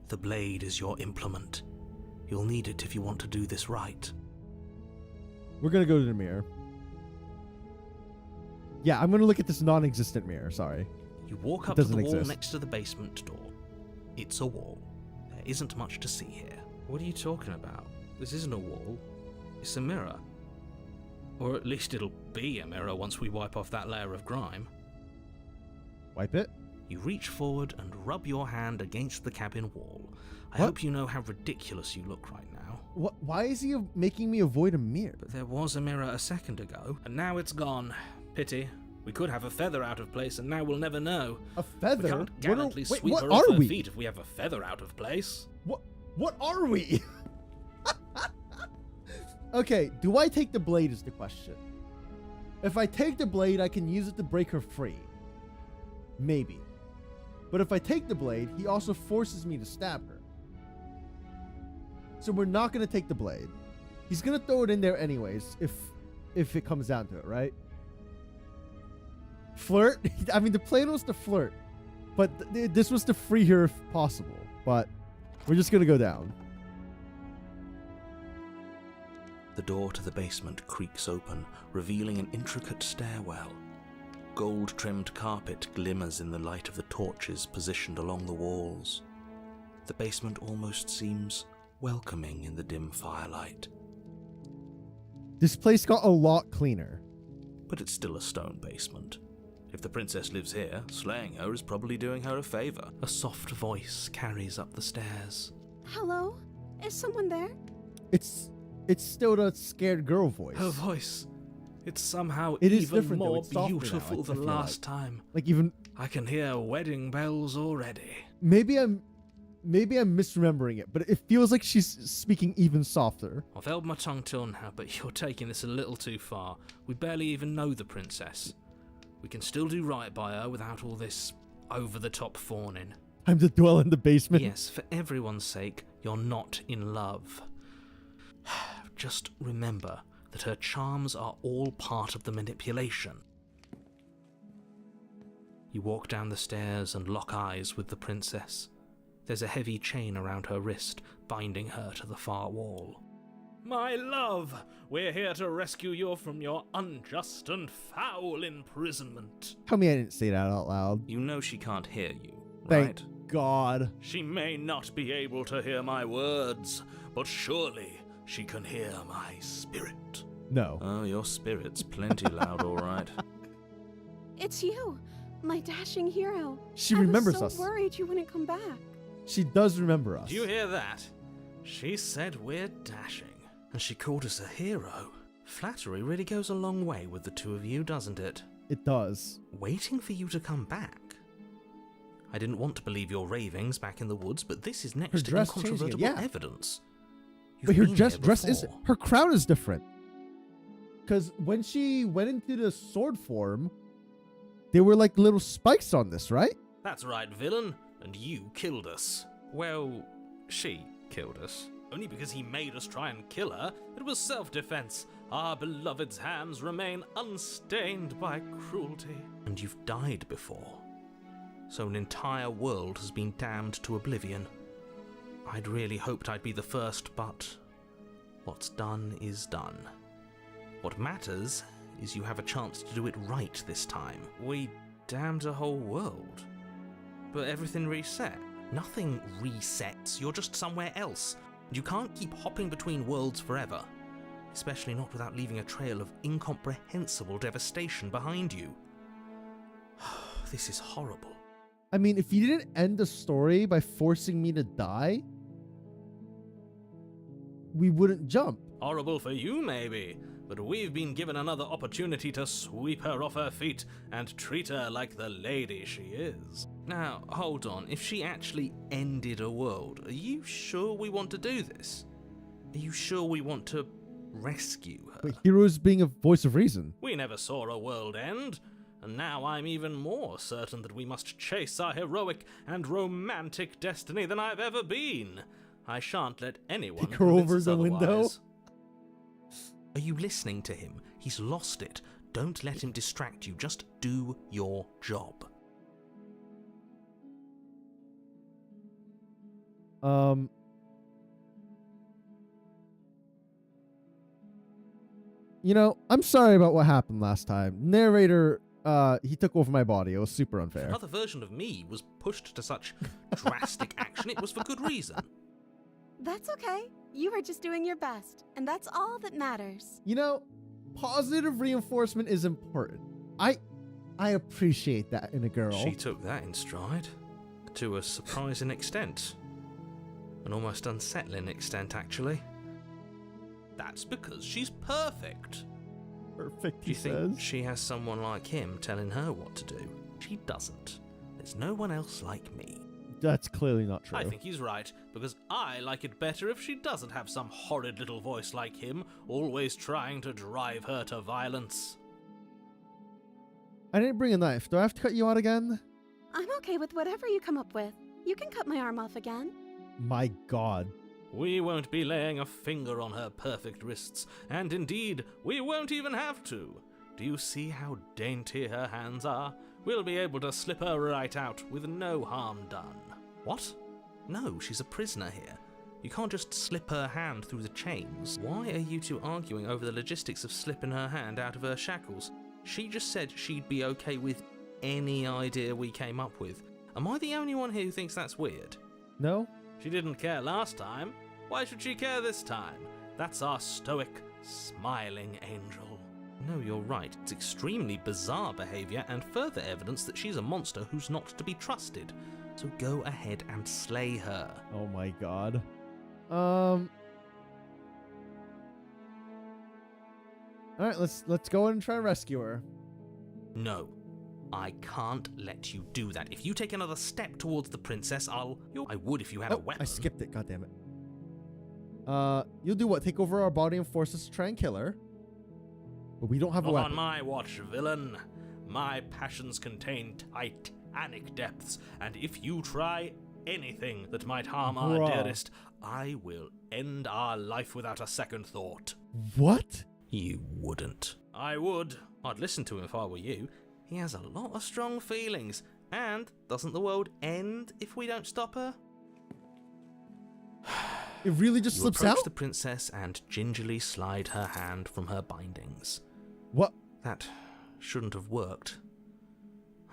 B: The blade is your implement. You'll need it if you want to do this right.
A: We're going to go to the mirror. Yeah, I'm going to look at this non-existent mirror. Sorry.
B: You walk
A: It
B: up to the
A: doesn't
B: wall
A: exist.
B: next to the basement door. It's a wall. There isn't much to see here. What are you talking about? This isn't a wall. It's a mirror. Or at least it'll be a mirror once we wipe off that layer of grime.
A: Wipe it.
B: You reach forward and rub your hand against the cabin wall. I
A: What?
B: hope you know how ridiculous you look right now.
A: What? Why is he making me avoid a mirror?
B: But there was a mirror a second ago, and now it's gone. Pity. We could have a feather out of place, and now we'll never know.
A: A
B: We
A: feather?
B: can't gallantly
A: wait,
B: sweep
A: what
B: her off
A: are
B: her
A: we?
B: feet if we have a feather out of place.
A: What are we? Okay, do I take the blade is the question. If I take the blade, I can use it to break her free. Maybe. But if I take the blade, he also forces me to stab her. So we're not going to take the blade. He's gonna throw it in there anyways, if it comes down to it, right? Flirt? I mean, the plan was to flirt, but this was to free her if possible. But we're just gonna go down.
B: The door to the basement creaks open, revealing an intricate stairwell. Gold-trimmed carpet glimmers in the light of the torches positioned along the walls. The basement almost seems welcoming in the dim firelight.
A: This place got a lot cleaner.
B: But it's still a stone basement. If the princess lives here, slaying her is probably doing her a favor. A soft voice carries up the stairs.
C: Hello? Is someone there?
A: It's still the scared girl voice.
B: Her voice. It's somehow
A: It is
B: even
A: different, though.
B: more
A: It's softer now,
B: beautiful
A: I
B: than
A: feel
B: last time.
A: Like even
B: I can hear wedding bells already.
A: maybe I'm misremembering it, but it feels like she's speaking even softer.
D: I've held my tongue till now, but you're taking this a little too far. We barely even know the princess. We can still do right by her without all this over-the-top fawning.
A: I'm to dwell in the basement.
D: Yes, for everyone's sake, you're not in love. Just remember that her charms are all part of the manipulation. You walk down the stairs and lock eyes with the princess. There's a heavy chain around her wrist, binding her to the far wall. My love, we're here to rescue you from your unjust and foul imprisonment.
A: Tell me I didn't say that out loud.
B: You know she can't hear you,
A: Thank
B: right?
A: God.
D: She may not be able to hear my words, but surely she can hear my spirit.
A: No.
B: Oh, your spirit's plenty loud, all right.
C: It's you, my dashing hero.
A: She remembers
C: I was
A: us.
C: so worried you wouldn't come back.
A: She does remember us.
D: Do you hear that? She said we're dashing.
B: And she called us a hero. Flattery really goes a long way with the two of you, doesn't it?
A: It does.
B: Waiting for you to come back. I didn't want to believe your ravings back in the woods, but this is next to
A: dress changing
B: incontrovertible
A: it, yeah.
B: evidence.
A: But
B: You've
A: her
B: been
A: dress
B: here
A: is
B: before.
A: her crown is different. Because when she went into the sword form, there were like little spikes on this, right?
D: That's right, villain, and you killed us. Well, she killed us. Only because he made us try and kill her. It was self-defense. Our beloved's hands remain unstained by cruelty.
B: And you've died before. So an entire world has been damned to oblivion. I'd really hoped I'd be the first, but what's done is done. What matters is you have a chance to do it right this time.
D: We damned a whole world. But everything reset.
B: Nothing resets, you're just somewhere else. And you can't keep hopping between worlds forever. Especially not without leaving a trail of incomprehensible devastation behind you. This is horrible.
A: I mean, if you didn't end the story by forcing me to die, we wouldn't jump.
D: Horrible for you, maybe. But we've been given another opportunity to sweep her off her feet and treat her like the lady she is. Now, hold on. If she actually ended a world, are you sure we want to do this? Are you sure we want to rescue her?
A: But heroes being a voice of reason.
D: We never saw a world end, and now I'm even more certain that we must chase our heroic and romantic destiny than I've ever been. I shan't let anyone
A: Kick her
D: convince
A: over
D: us
A: the window?
D: otherwise.
B: Are you listening to him? He's lost it. Don't let him distract you. Just do your job.
A: You know, I'm sorry about what happened last time. Narrator, he took over my body. It was super unfair.
D: Another version of me was pushed to such drastic action. It was for good reason.
C: That's okay. You were just doing your best, and that's all that matters.
A: You know, positive reinforcement is important. I appreciate that in a girl.
D: She took that in stride, to a surprising extent. An almost unsettling extent, actually. That's because she's perfect.
A: Perfect,
D: Do
A: he
D: you think
A: says.
D: she has someone like him telling her what to do?
B: She doesn't. There's no one else like me.
A: That's clearly not true.
D: I think he's right, because I like it better if she doesn't have some horrid little voice like him, always trying to drive her to violence.
A: I didn't bring a knife. Do I have to cut you out again?
C: I'm okay with whatever you come up with. You can cut my arm off again.
A: My God.
B: We won't be laying a finger on her perfect wrists, and indeed, we won't even have to. Do you see how dainty her hands are? We'll be able to slip her right out with no harm done. What? No, she's a prisoner here. You can't just slip her hand through the chains. Why are you two arguing over the logistics of slipping her hand out of her shackles? She just said she'd be okay with any idea we came up with. Am I the only one here who thinks that's weird?
A: No?
B: She didn't care last time. Why should she care this time? That's our stoic, smiling angel. No, you're right. It's extremely bizarre behaviour and further evidence that she's a monster who's not to be trusted. So go ahead and slay her.
A: Oh my god. Alright, let's go and try and rescue her.
B: No. I can't let you do that. If you take another step towards the princess, I would if you had a weapon.
A: I skipped it, goddammit. You'll do what? Take over our body and force us to try and kill her? But we don't have a weapon.
B: Not on my watch, villain. My passions contain titanic depths, and if you try anything that might harm our dearest, I will end our life without a second thought.
A: What?
B: You wouldn't. I would. I'd listen to him if I were you. He has a lot of strong feelings. And doesn't the world end if we don't stop her?
A: It really just slips out?
B: Approach the princess and gingerly slide her hand from her bindings.
A: What?
B: That shouldn't have worked.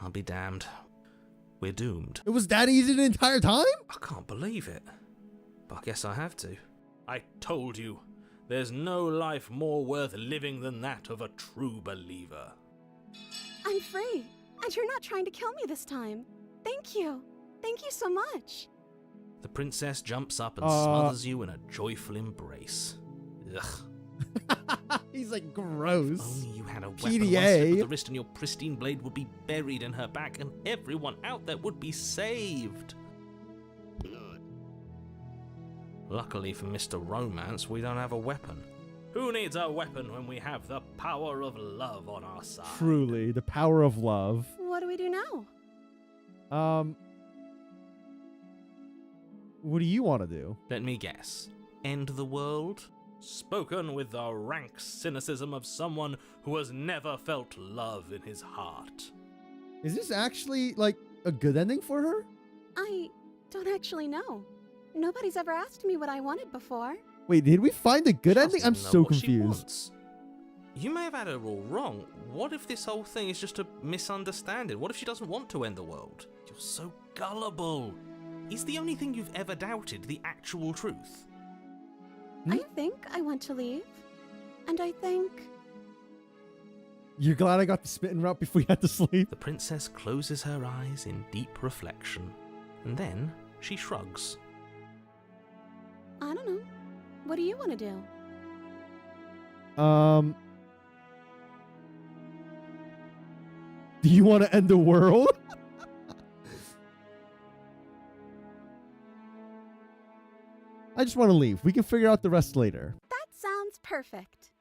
B: I'll be damned. We're doomed.
A: It was that easy the entire time?
B: I can't believe it. But I guess I have to. I told you. There's no life more worth living than that of a true believer.
C: I'm free, and you're not trying to kill me this time. Thank you. Thank you so much.
B: The princess jumps up and smothers you in a joyful embrace. Ugh.
A: He's like, gross.
B: If only you had a weapon,
A: PDA.
B: one slip of the wrist and your pristine blade would be buried in her back and everyone out there would be saved.
G: Blood.
B: Luckily for Mr. Romance, we don't have a weapon. Who needs a weapon when we have the power of love on our side?
A: Truly, the power of love.
C: What do we do now?
A: What do you want to do?
B: Let me guess. End the world? Spoken with the rank cynicism of someone who has never felt love in his heart.
A: Is this actually, like, a good ending for her?
C: I don't actually know. Nobody's ever asked me what I wanted before.
A: Wait, did we find a good
B: She
A: ending?
B: doesn't
A: I'm
B: know
A: so
B: what she
A: confused.
B: wants. You may have had her all wrong. What if this whole thing is just a misunderstanding? What if she doesn't want to end the world? You're so gullible. Is the only thing you've ever doubted the actual truth?
C: I think I want to leave. And I think...
A: You're glad I got the spitting route before you had to sleep?
B: The princess closes her eyes in deep reflection, and then she shrugs.
C: I don't know. What do you want to do?
A: Do you want to end the world? I just want to leave. We can figure out the rest later.
C: That sounds perfect.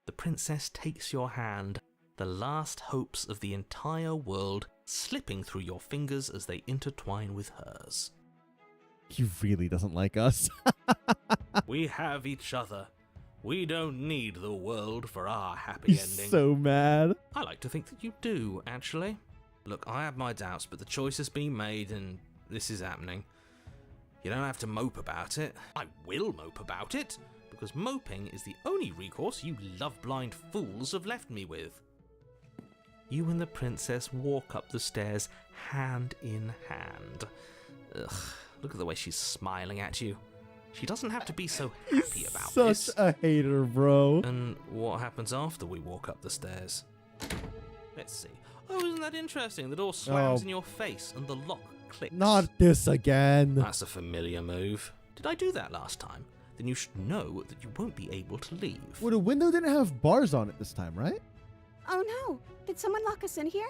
B: The princess takes your hand, the last hopes of the entire world slipping through your fingers as they intertwine with hers.
A: He really doesn't like us.
B: We have each other. We don't need the world for our happy
A: He's
B: ending.
A: so mad.
B: I like to think that you do, actually. Look, I have my doubts, but the choice has been made and this is happening. You don't have to mope about it. I will mope about it, because moping is the only recourse you love-blind fools have left me with. You and the princess walk up the stairs hand in hand. Ugh, look at the way she's smiling at you. She doesn't have to be so happy about this.
A: Such a hater, bro.
B: And what happens after we walk up the stairs? Let's see. Oh, isn't that interesting? The door slams in your face and the lock clicks.
A: Not this again.
B: That's a familiar move. Did I do that last time? Then you should know that you won't be able to leave.
A: Well, the window didn't have bars on it this time, right?
C: Oh no! Did someone lock us in here?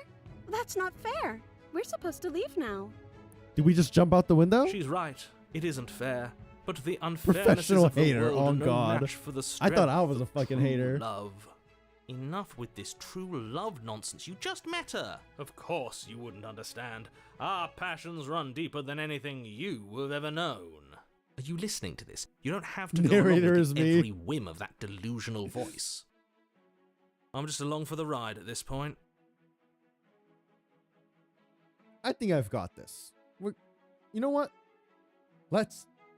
C: That's not fair. We're supposed to leave now.
A: Did we just jump out the window?
B: She's right. It isn't fair. But the unfairnesses
A: Professional
B: of the
A: hater.
B: world
A: Oh,
B: are no
A: God.
B: match for the
A: I
B: strength
A: thought I was
B: of
A: a fucking
B: true
A: hater.
B: Love. Enough with this true love nonsense. You just met her. Of course you wouldn't understand. Our passions run deeper than anything you have ever known.
A: Are
D: Are you listening to this? You don't have to go
A: Narrator
D: along
A: is
D: with
A: me.
D: every whim of that delusional voice. I'm just along for the ride at this point.
A: I think I've got this. You know what?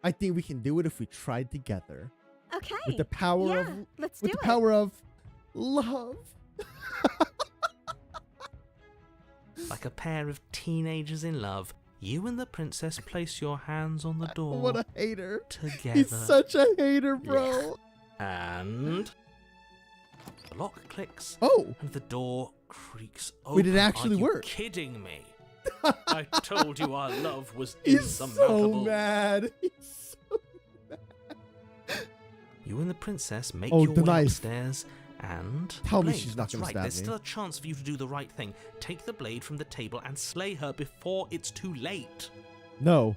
A: I think we can do it if we tried together.
C: Okay.
A: With the power of
C: let's
A: with
C: do
A: the
C: it.
A: power of love.
D: Like a pair of teenagers in love, you and the princess place your hands on the door.
A: What a hater.
D: Together.
A: He's such a hater, bro.
D: And the lock clicks.
A: Oh.
D: And the door creaks open.
A: Wait, it actually
D: Are you
A: worked.
D: Kidding me? I told you our love was
A: He's
D: insurmountable.
A: so mad. He's so mad.
D: You and the princess make
A: Oh,
D: your
A: the
D: way
A: knife.
D: upstairs and...
A: Tell me
D: blade,
A: she's not
D: that's
A: gonna
D: right.
A: stab
D: There's
A: me.
D: still a chance for you to do the right thing. Take the blade from the table and slay her before it's too late.
A: No.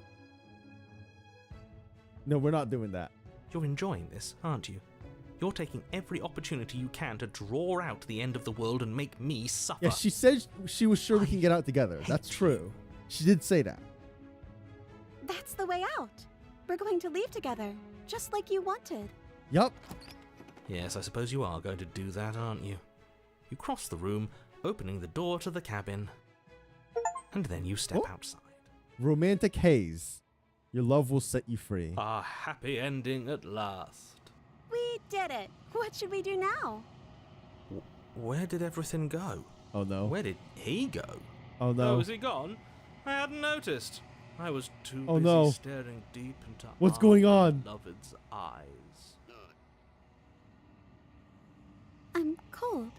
A: No, we're not doing that.
D: You're enjoying this, aren't you? You're taking every opportunity you can to draw out the end of the world and make me suffer.
A: Yeah, she said she was sure we can get out together. That's true. She did say that.
C: That's the way out. We're going to leave together, just like you wanted.
A: Yup.
D: Yes, I suppose you are going to do that, aren't you? You cross the room, opening the door to the cabin, and then you step outside.
A: Romantic haze. Your love will set you free.
D: A happy ending at last.
C: We did it. What should we do now?
D: Where did everything go?
A: Oh no.
D: Where did he go?
A: Oh no.
D: Oh, is he gone? I hadn't noticed. I was too
A: Oh,
D: busy
A: no.
D: staring deep into
A: What's
D: our
A: going on?
D: beloved's eyes.
C: I'm cold.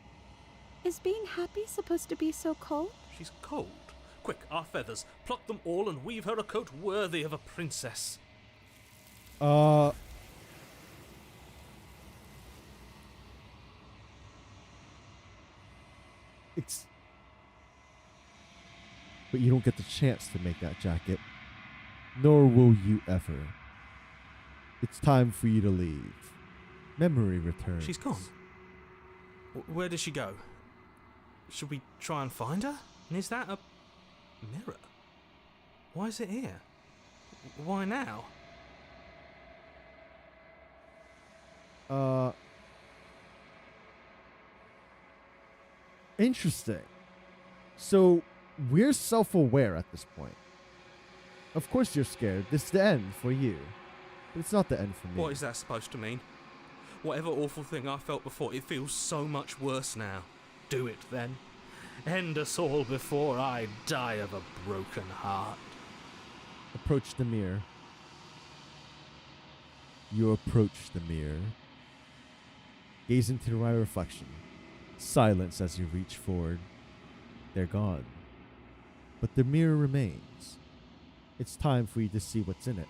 C: Is being happy supposed to be so cold?
D: She's cold. Quick, our feathers. Pluck them all and weave her a coat worthy of a princess.
A: But you don't get the chance to make that jacket. Nor will you ever. It's time for you to leave. Memory returns.
D: She's gone. Where did she go? Should we try and find her? And is that a mirror? Why is it here? Why now?
A: Interesting. So, we're self-aware at this point. Of course you're scared. This is the end for you. But it's not the end for me.
D: What is that supposed to mean? Whatever awful thing I felt before, it feels so much worse now. Do it then. End us all before I die of a broken heart.
A: Approach the mirror. You approach the mirror. Gaze into the right reflection. Silence as you reach forward. They're gone. But the mirror remains. It's time for you to see what's in it.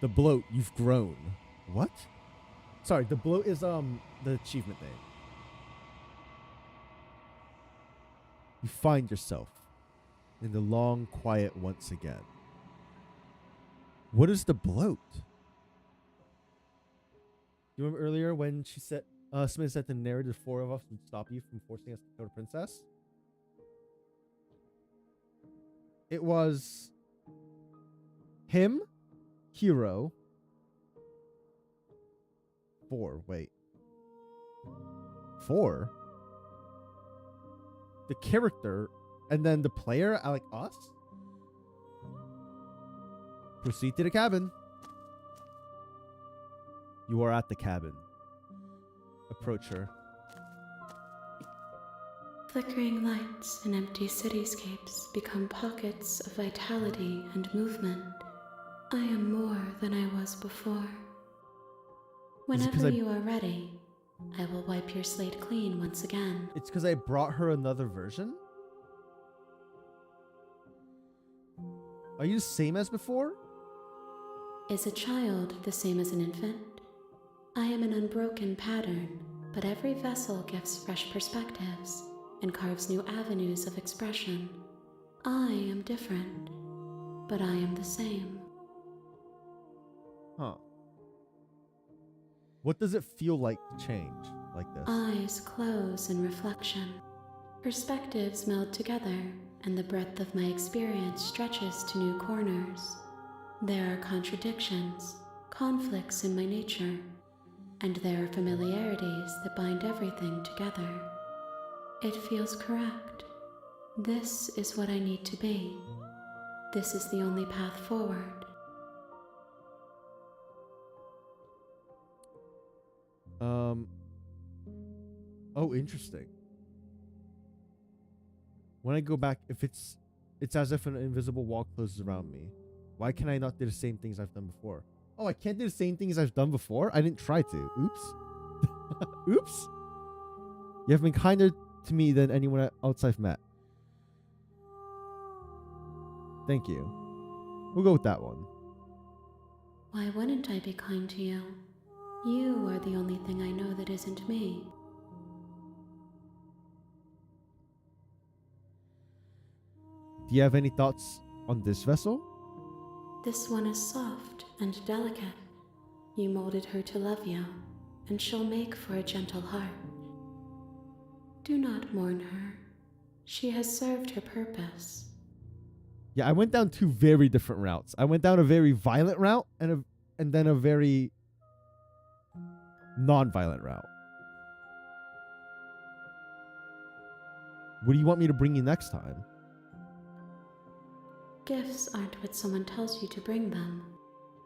A: The bloat, you've grown. What? Sorry, the bloat is the achievement name. You find yourself in the long quiet once again. What is the bloat? You remember earlier when she said, Smith said the narrative 4 of us would stop you from forcing us to kill the princess? It was him, Hero. 4, wait. 4? The character, and then the player, like us? Proceed to the cabin. You are at the cabin. Approach her.
H: Flickering lights and empty cityscapes become pockets of vitality and movement. I am more than I was before. Whenever you are ready, I will wipe your slate clean once again.
A: It's because I brought her another version? Are you the same as before?
H: Is a child the same as an infant? I am an unbroken pattern, but every vessel gives fresh perspectives and carves new avenues of expression. I am different, but I am the same.
A: Huh. What does it feel like to change like this?
H: Eyes close in reflection. Perspectives meld together, and the breadth of my experience stretches to new corners. There are contradictions, conflicts in my nature, and there are familiarities that bind everything together. It feels correct. This is what I need to be. This is the only path forward.
A: Oh, interesting. When I go back, if it's as if an invisible wall closes around me. Why can I not do the same things I've done before? Oh, I can't do the same things I've done before? I didn't try to. Oops. Oops. You have been kinder to me than anyone else I've met. Thank you. We'll go with that one.
H: Why wouldn't I be kind to you? You are the only thing I know that isn't me.
A: Do you have any thoughts on this vessel?
H: This one is soft and delicate. You molded her to love you, and she'll make for a gentle heart. Do not mourn her. She has served her purpose.
A: Yeah, I went down two very different routes. I went down a very violent route and then a very non-violent route. What do you want me to bring you next time?
H: Gifts aren't what someone tells you to bring them.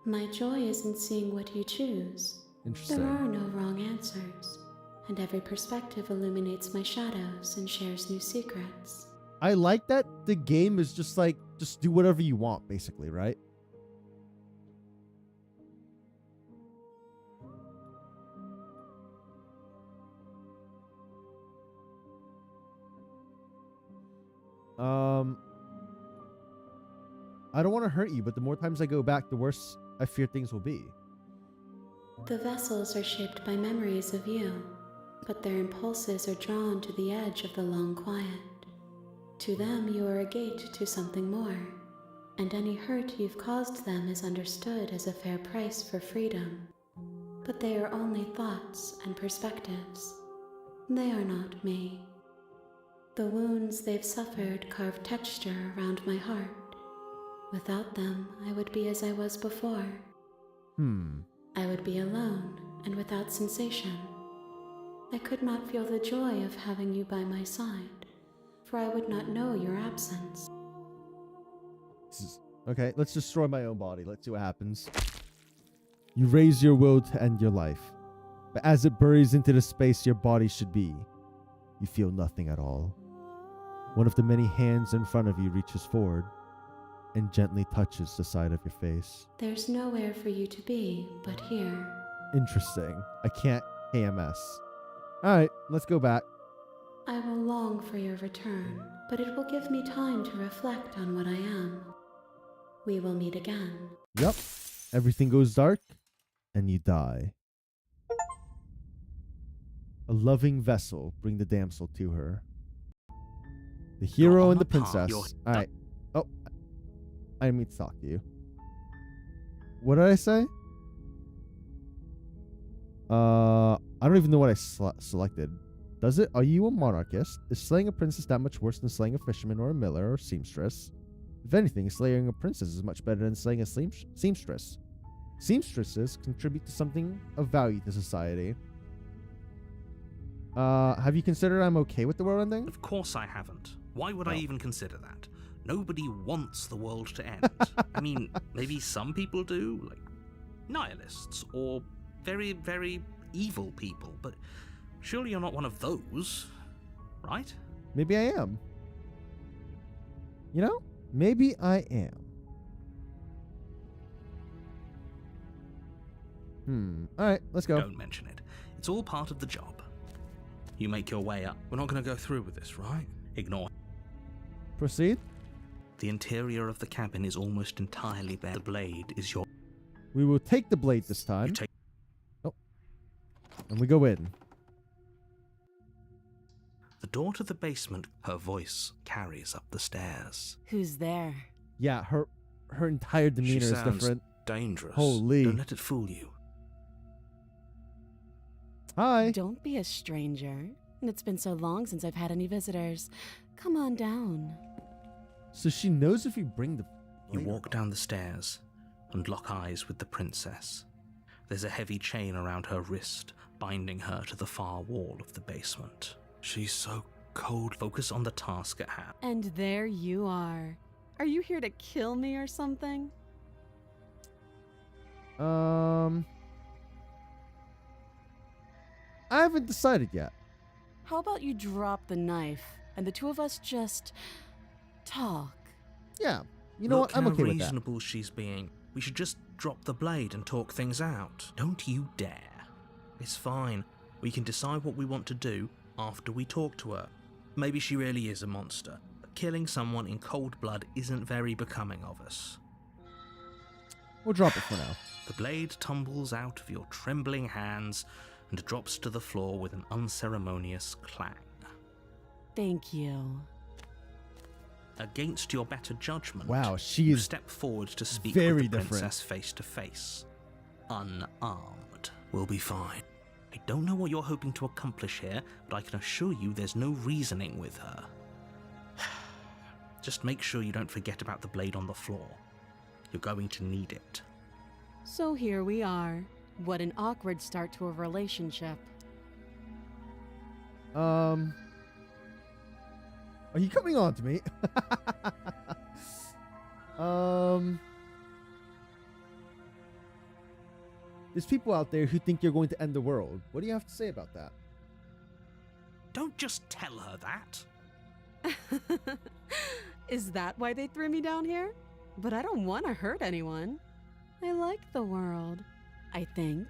H: My joy is in seeing what you choose.
A: Interesting.
H: There are no wrong answers, and every perspective illuminates my shadows and shares new secrets.
A: I like that the game is just like, just do whatever you want, basically, right? I don't want to hurt you, but the more times I go back, the worse I fear things will be.
H: The vessels are shaped by memories of you, but their impulses are drawn to the edge of the long quiet. To them, you are a gate to something more, and any hurt you've caused them is understood as a fair price for freedom. But they are only thoughts and perspectives. They are not me. The wounds they've suffered carve texture around my heart. Without them, I would be as I was before. I would be alone and without sensation. I could not feel the joy of having you by my side, for I would not know your absence.
A: Okay, let's destroy my own body. Let's see what happens. You raise your will to end your life, but as it buries into the space your body should be, you feel nothing at all. One of the many hands in front of you reaches forward and gently touches the side of your face.
H: There's nowhere for you to be but here.
A: Interesting. I can't KMS. Alright, let's go back.
H: I will long for your return, but it will give me time to reflect on what I am. We will meet again.
A: Yep. Everything goes dark, and you die. A loving vessel bring the damsel to her. The hero and the princess. Alright. Oh. I didn't mean to talk to you. What did I say? I don't even know what I selected. Does it? Are you a monarchist? Is slaying a princess that much worse than slaying a fisherman or a miller or seamstress? If anything, slaying a princess is much better than slaying a seamstress. Seamstresses contribute to something of value to society. Have you considered I'm okay with the world ending?
B: Of course I haven't. Why would I even consider that? Nobody wants the world to end. I mean, maybe some people do, like nihilists or very, very evil people, but surely you're not one of those, right?
A: Maybe I am. You know? Maybe I am. Alright, let's go.
B: Don't mention it. It's all part of the job. You make your way up. We're not going to go through with this, right? Ignore.
A: Proceed.
B: The interior of the cabin is almost entirely bare. The blade is your...
A: We will take the blade this time. Oh. And we go in.
B: The door to the basement, her voice carries up the stairs.
E: Who's there?
A: Yeah, her entire demeanor
B: She
A: is
B: sounds
A: different.
B: dangerous.
A: Holy.
B: Don't let it fool you.
A: Hi.
E: Don't be a stranger. And it's been so long since I've had any visitors. Come on down.
A: So she knows if you bring the
B: You
A: blade
B: walk down the stairs, and lock eyes with the princess. There's a heavy chain around her wrist, binding her to the far wall of the basement. She's so cold. Focus on the task at hand.
E: And there you are. Are you here to kill me or something?
A: I haven't decided yet.
E: How about you drop the knife and the two of us just talk?
A: Yeah, you know what? I'm okay with that.
B: Look how reasonable she's being. We should just drop the blade and talk things out. Don't you dare. It's fine. We can decide what we want to do after we talk to her. Maybe she really is a monster, but killing someone in cold blood isn't very becoming of us.
A: We'll drop it for now.
B: The blade tumbles out of your trembling hands and drops to the floor with an unceremonious clang.
E: Thank you.
B: Against your better judgment,
A: Wow, she
B: you
A: is
B: step forward to speak
A: very
B: with the
A: different.
B: princess face to face. Unarmed. We'll be fine. I don't know what you're hoping to accomplish here, but I can assure you there's no reasoning with her. Just make sure you don't forget about the blade on the floor. You're going to need it.
E: So here we are. What an awkward start to a relationship.
A: Are you coming on to me? There's people out there who think you're going to end the world. What do you have to say about that?
B: Don't just tell her that.
E: Is that why they threw me down here? But I don't want to hurt anyone. I like the world, I think.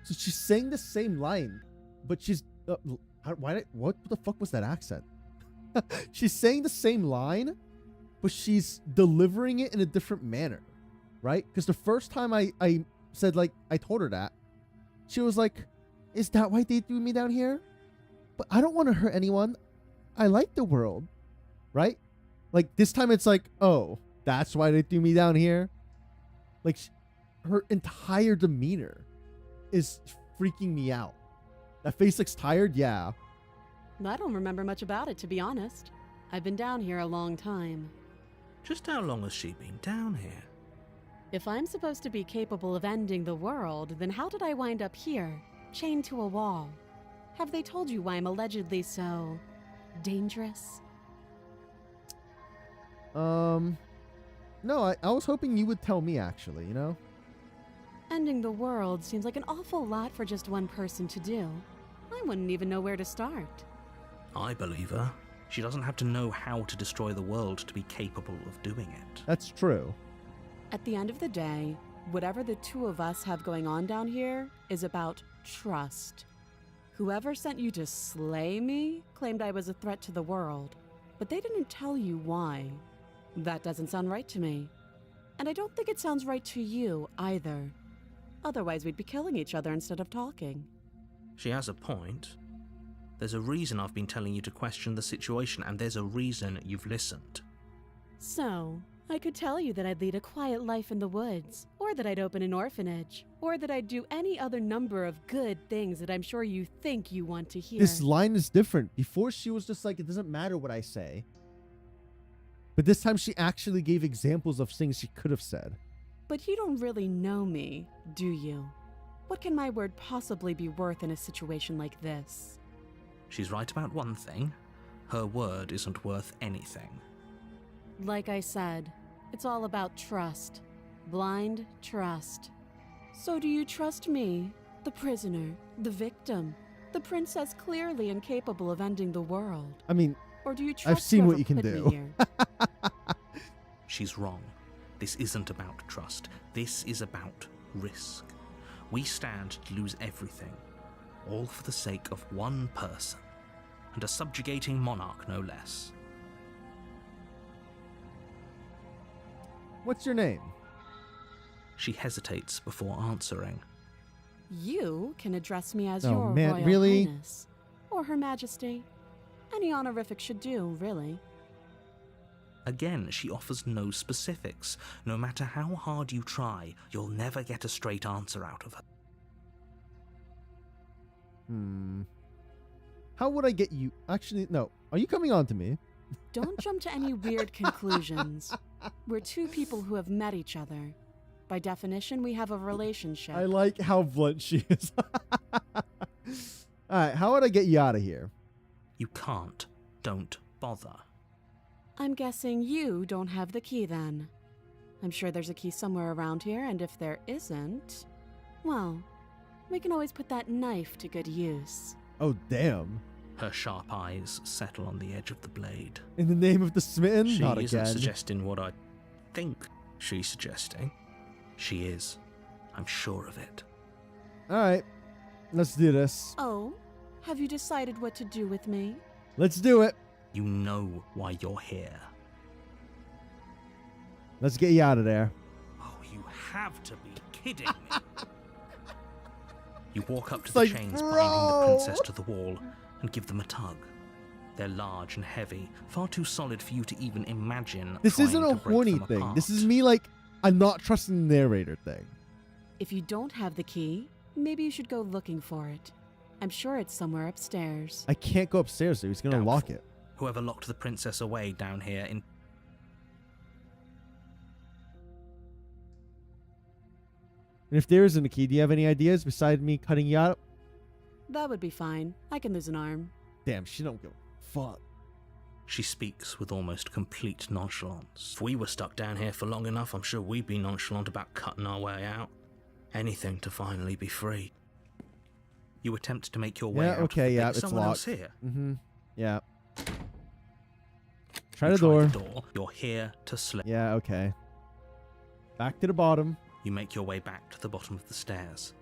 A: So she's saying the same line, but she's what the fuck was that accent? She's saying the same line, but she's delivering it in a different manner, right? Because the first time I said, like, I told her that, she was like, is that why they threw me down here? But I don't want to hurt anyone. I like the world, right? Like, this time it's like, oh, that's why they threw me down here? Like, her entire demeanor is freaking me out. That face looks tired, yeah.
E: I don't remember much about it, to be honest. I've been down here a long time.
B: Just how long has she been down here?
E: If I'm supposed to be capable of ending the world, then how did I wind up here, chained to a wall? Have they told you why I'm allegedly so dangerous?
A: No, I was hoping you would tell me, actually, you know?
E: Ending the world seems like an awful lot for just one person to do. I wouldn't even know where to start.
B: I believe her. She doesn't have to know how to destroy the world to be capable of doing it.
A: That's true.
E: At the end of the day, whatever the two of us have going on down here is about trust. Whoever sent you to slay me claimed I was a threat to the world, but they didn't tell you why. That doesn't sound right to me. And I don't think it sounds right to you either. Otherwise, we'd be killing each other instead of talking.
B: She has a point. There's a reason I've been telling you to question the situation, and there's a reason you've listened.
E: So, I could tell you that I'd lead a quiet life in the woods, or that I'd open an orphanage, or that I'd do any other number of good things that I'm sure you think you want to hear.
A: This line is different. Before, she was just like, it doesn't matter what I say. But this time she actually gave examples of things she could have said.
E: But you don't really know me, do you? What can my word possibly be worth in a situation like this?
B: She's right about one thing. Her word isn't worth anything.
E: Like I said, it's all about trust. Blind trust. So do you trust me, the prisoner, the victim, the princess clearly incapable of ending the world?
A: I mean,
E: or do you trust
A: I've seen what
E: whoever
A: you can
E: put me
A: do.
E: here?
B: She's wrong. This isn't about trust. This is about risk. We stand to lose everything, all for the sake of one person, and a subjugating monarch no less.
A: What's your name?
B: She hesitates before answering.
E: You can address me as
A: Oh,
E: your
A: man,
E: Royal
A: really?
E: Highness, or Her Majesty. Any honorific should do, really.
B: Again, she offers no specifics. No matter how hard you try, you'll never get a straight answer out of her.
A: How would I get you? Actually, no. Are you coming on to me?
E: Don't jump to any weird conclusions. We're two people who have met each other. By definition, we have a relationship.
A: I like how blunt she is. Alright, how would I get you out of here?
B: You can't. Don't bother.
E: I'm guessing you don't have the key then. I'm sure there's a key somewhere around here, and if there isn't, well, we can always put that knife to good use.
A: Oh, damn.
B: Her sharp eyes settle on the edge of the blade.
A: In the name of the smitten?
B: She
A: Not
B: isn't
A: again.
B: suggesting what I think she's suggesting. She is. I'm sure of it.
A: Alright, let's do this.
E: Oh, have you decided what to do with me?
A: Let's do it.
B: You know why you're here.
A: Let's get you out of there.
B: Oh, you have to be kidding me. You walk up to
A: It's
B: the
A: like,
B: chains
A: bro.
B: binding the princess to the wall and give them a tug. They're large and heavy, far too solid for you to even imagine.
A: This
B: trying
A: isn't
B: to
A: a
B: break
A: horny
B: them
A: thing.
B: apart.
A: This is me like, I'm not trusting the narrator thing.
E: If you don't have the key, maybe you should go looking for it. I'm sure it's somewhere upstairs.
A: I can't go upstairs, so he's gonna
B: Doubtful.
A: lock it.
B: Whoever locked the princess away down here in...
A: And if there isn't a key, do you have any ideas besides me cutting you out?
E: That would be fine. I can lose an arm.
A: Damn, she don't give a fuck.
B: She speaks with almost complete nonchalance. If we were stuck down here for long enough, I'm sure we'd be nonchalant about cutting our way out. Anything to finally be free. You attempt to make your way out.
A: Okay,
B: but
A: yeah,
B: there's
A: it's
B: someone
A: locked.
B: else here.
A: Mm-hmm. Yeah. Try
B: You
A: the door.
B: the door. You're here to slay.
A: Yeah, okay. Back to the bottom.
B: You make your way back to the bottom of the stairs.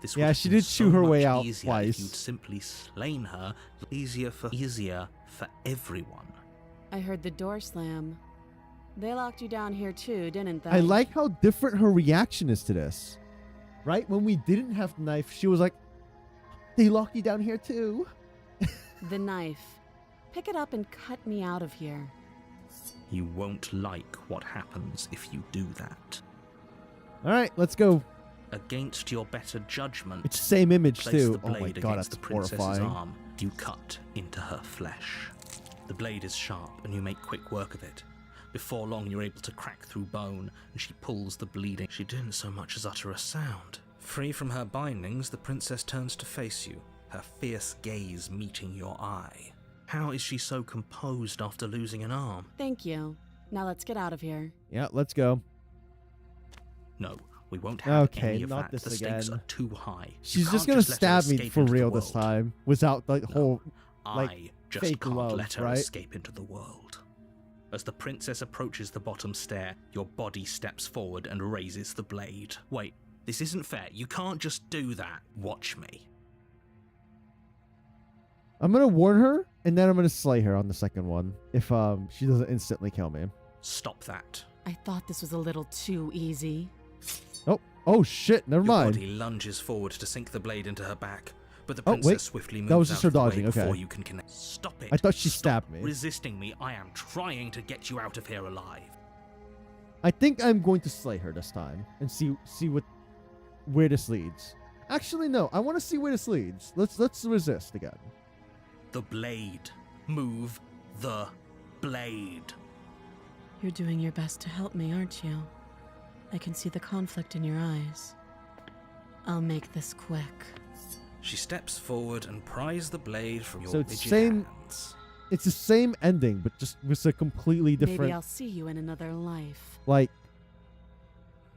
B: This
A: Yeah,
B: would have
A: she
B: been
A: did chew
B: so
A: her way
B: much
A: out
B: easier
A: twice.
B: If you'd simply slain her. Easier for everyone.
E: I heard the door slam. They locked you down here too, didn't they?
A: I like how different her reaction is to this. Right? When we didn't have the knife, she was like, they lock you down here too.
E: The knife. Pick it up and cut me out of here.
B: You won't like what happens if you do that.
A: Alright, let's go.
B: Against your better judgment,
A: It's the same image
B: place
A: too.
B: the
A: Oh my
B: blade
A: god,
B: against
A: that's
B: the princess's
A: horrifying.
B: arm. You cut into her flesh. The blade is sharp, and you make quick work of it. Before long, you're able to crack through bone, and she pulls the bleeding. She didn't so much as utter a sound. Free from her bindings, the princess turns to face you, her fierce gaze meeting your eye. How is she so composed after losing an arm?
E: Thank you. Now let's get out of here.
A: Yeah, let's go.
B: No, we won't have
A: Okay,
B: any of
A: not
B: that.
A: this
B: The stakes
A: again.
B: are too high.
A: She's
B: You
A: just
B: can't
A: gonna
B: let her
A: stab me
B: escape
A: for
B: into the
A: real this
B: world.
A: time. Without the
B: No,
A: whole like,
B: I just
A: fake
B: can't
A: love,
B: let her
A: right?
B: escape into the world. As the princess approaches the bottom stair, your body steps forward and raises the blade. Wait, this isn't fair. You can't just do that. Watch me.
A: I'm gonna warn her, and then I'm gonna slay her on the second one if she doesn't instantly kill me.
B: Stop that.
E: I thought this was a little too easy.
A: Oh shit! Never
B: Your
A: mind.
B: body lunges forward to sink the blade into her back, but the
A: Oh,
B: princess
A: wait.
B: swiftly moves
A: That was
B: out
A: just her
B: of the way
A: dodging, okay.
B: before you can connect. Stop it.
A: I thought she
B: Stop
A: stabbed me.
B: resisting me. I am trying to get you out of here alive.
A: I think I'm going to slay her this time and see where this leads. Actually, no. I want to see where this leads. Let's resist again.
B: The blade. Move the blade.
C: You're doing your best to help me, aren't you? I can see the conflict in your eyes. I'll make this quick.
B: She steps forward and pries the blade from your
A: So it's
B: rigid
A: same-
B: hands.
A: It's the same ending, but just with a completely different.
E: Maybe I'll see you in another life.
A: Like,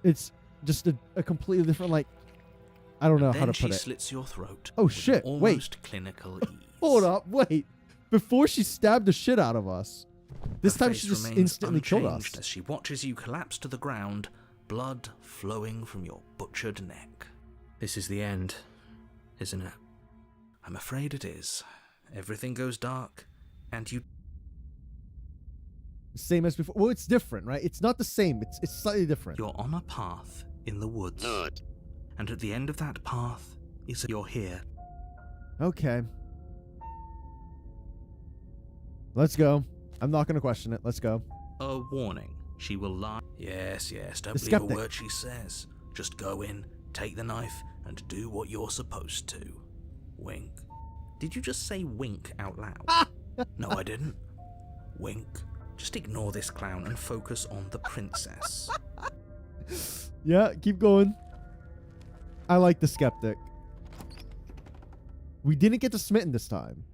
A: it's just a completely different. Like, I don't know
B: And
A: how
B: then
A: to put
B: she
A: it.
B: slits your throat.
A: Oh,
B: with
A: shit,
B: an
A: wait.
B: Almost clinical ease.
A: Hold up, wait. Before she stabbed the shit out of us, this
B: Her
A: time
B: face
A: she just
B: remains
A: instantly killed us.
B: unchanged as she watches you collapse to the ground, blood flowing from your butchered neck. This is the end, isn't it? I'm afraid it is. Everything goes dark, and you...
A: Same as before. Well, it's different, right? It's not the same. It's slightly different.
B: You're on a path in the woods.
G: Good.
B: And at the end of that path is you're here.
A: Okay. Let's go. I'm not going to question it. Let's go.
B: A warning. She will lie. Yes, don't
A: The
B: believe a
A: skeptic.
B: word she says. Just go in, take the knife, and do what you're supposed to. Wink. Did you just say wink out loud? No, I didn't. Wink. Just ignore this clown and focus on the princess.
A: Yeah, keep going. I like the skeptic. We didn't get to Smitten this time.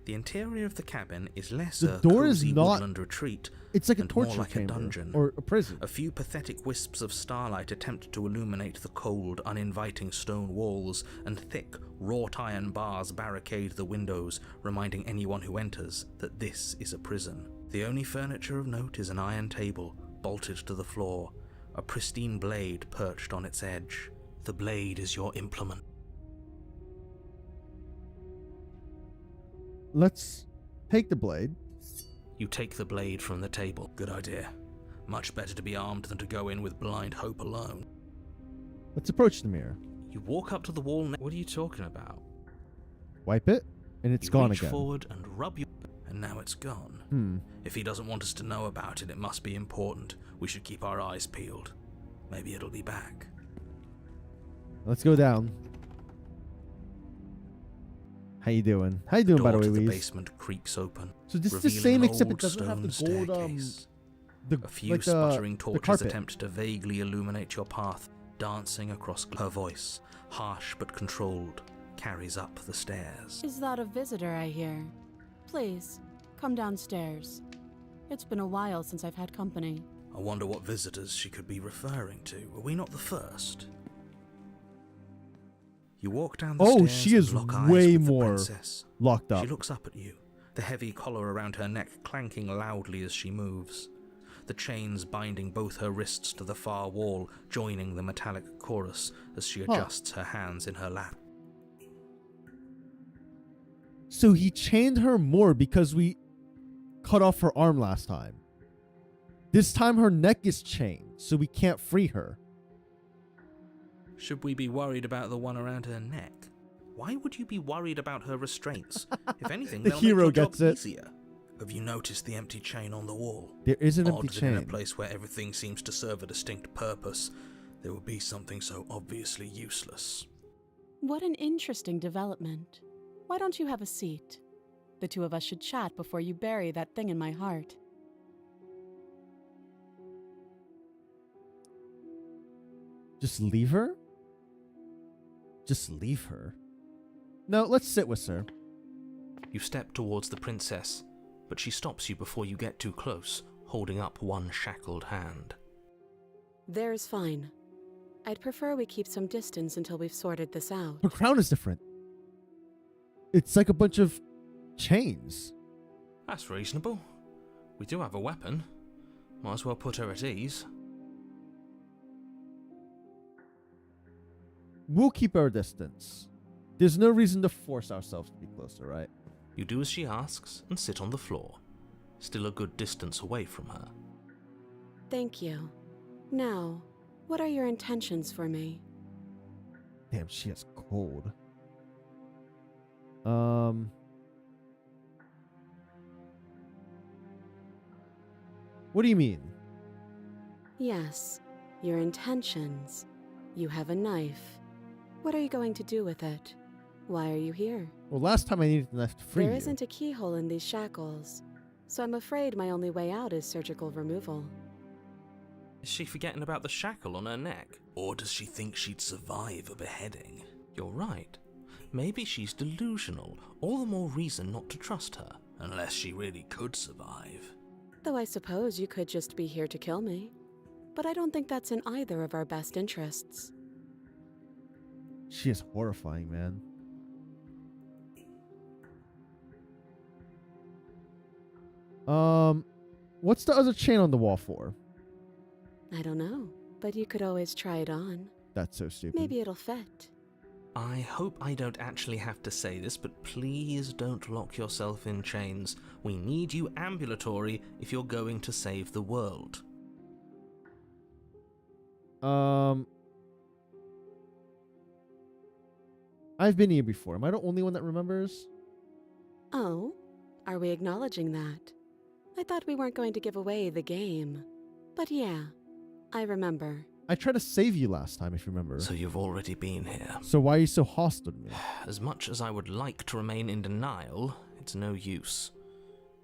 B: The interior of the cabin is less
A: The
B: a
A: door is
B: cozy
A: not-
B: woodland retreat
A: It's like a
B: and more
A: torture
B: like a
A: chamber
B: dungeon.
A: or a prison.
B: A few pathetic wisps of starlight attempt to illuminate the cold, uninviting stone walls, and thick, wrought iron bars barricade the windows, reminding anyone who enters that this is a prison. The only furniture of note is an iron table, bolted to the floor, a pristine blade perched on its edge. The blade is your implement.
A: Let's take the blade.
B: You take the blade from the table. Good idea. Much better to be armed than to go in with blind hope alone.
A: Let's approach the mirror.
B: You walk up to the wall. What are you talking about?
A: Wipe it, and it's
B: You
A: gone
B: reach
A: again.
B: forward and rub your... And now it's gone. If he doesn't want us to know about it, it must be important. We should keep our eyes peeled. Maybe it'll be back.
A: Let's go down. How you doing? How you doing, by the way,
B: The
A: Weez?
B: basement creaks open.
A: So this is the
B: revealing
A: same,
B: an
A: except it
B: old
A: doesn't have the
B: stone
A: gold,
B: staircase.
A: the
B: A few
A: like the
B: sputtering torches
A: carpet.
B: attempt to vaguely illuminate your path, dancing across her voice, harsh but controlled, carries up the stairs.
E: Is that a visitor I hear? Please, come downstairs. It's been a while since I've had company.
B: I wonder what visitors she could be referring to. Are we not the first? You walk down the stairs
A: she is
B: and lock eyes
A: way
B: with the
A: more
B: princess.
A: locked up.
B: She looks up at you, the heavy collar around her neck clanking loudly as she moves. The chains binding both her wrists to the far wall, joining the metallic chorus as she adjusts her hands in her lap.
A: So he chained her more because we cut off her arm last time. This time her neck is chained, so we can't free her.
B: Should we be worried about the one around her neck? Why would you be worried about her restraints? If anything,
A: The
B: they'll
A: hero
B: make your
A: gets
B: job
A: it.
B: easier. Have you noticed the empty chain on the wall?
A: There is an
B: Odd
A: empty
B: that in a
A: chain.
B: place where everything seems to serve a distinct purpose, there would be something so obviously useless.
E: What an interesting development. Why don't you have a seat? The two of us should chat before you bury that thing in my heart.
A: Just leave her? Just leave her? No, let's sit with her.
F: You step towards the princess, but she stops you before you get too close, holding up one shackled hand.
E: There's fine. I'd prefer we keep some distance until we've sorted this out.
A: Her crown is different. It's like a bunch of chains.
F: That's reasonable. We do have a weapon. Might as well put her at ease.
A: We'll keep our distance. There's no reason to force ourselves to be closer, right?
F: You do as she asks and sit on the floor, still a good distance away from her.
E: Thank you. Now, what are your intentions for me?
A: Damn, she is cold. What do you mean?
E: Yes, your intentions. You have a knife. What are you going to do with it? Why are you here?
A: Well, last time I needed the knife to free
E: There
A: you.
E: isn't a keyhole in these shackles, so I'm afraid my only way out is surgical removal.
F: Is she forgetting about the shackle on her neck?
B: Or does she think she'd survive a beheading?
F: You're right. Maybe she's delusional. All the more reason not to trust her.
B: Unless she really could survive.
E: Though I suppose you could just be here to kill me. But I don't think that's in either of our best interests.
A: She is horrifying, man. What's the other chain on the wall for?
E: I don't know, but you could always try it on.
A: That's so stupid.
E: Maybe it'll fit.
F: I hope I don't actually have to say this, but please don't lock yourself in chains. We need you ambulatory if you're going to save the world.
A: I've been here before. Am I the only one that remembers?
E: Oh, are we acknowledging that? I thought we weren't going to give away the game. But yeah, I remember.
A: I tried to save you last time, if you remember.
F: So you've already been here.
A: So why are you so hostile to me?
F: As much as I would like to remain in denial, it's no use.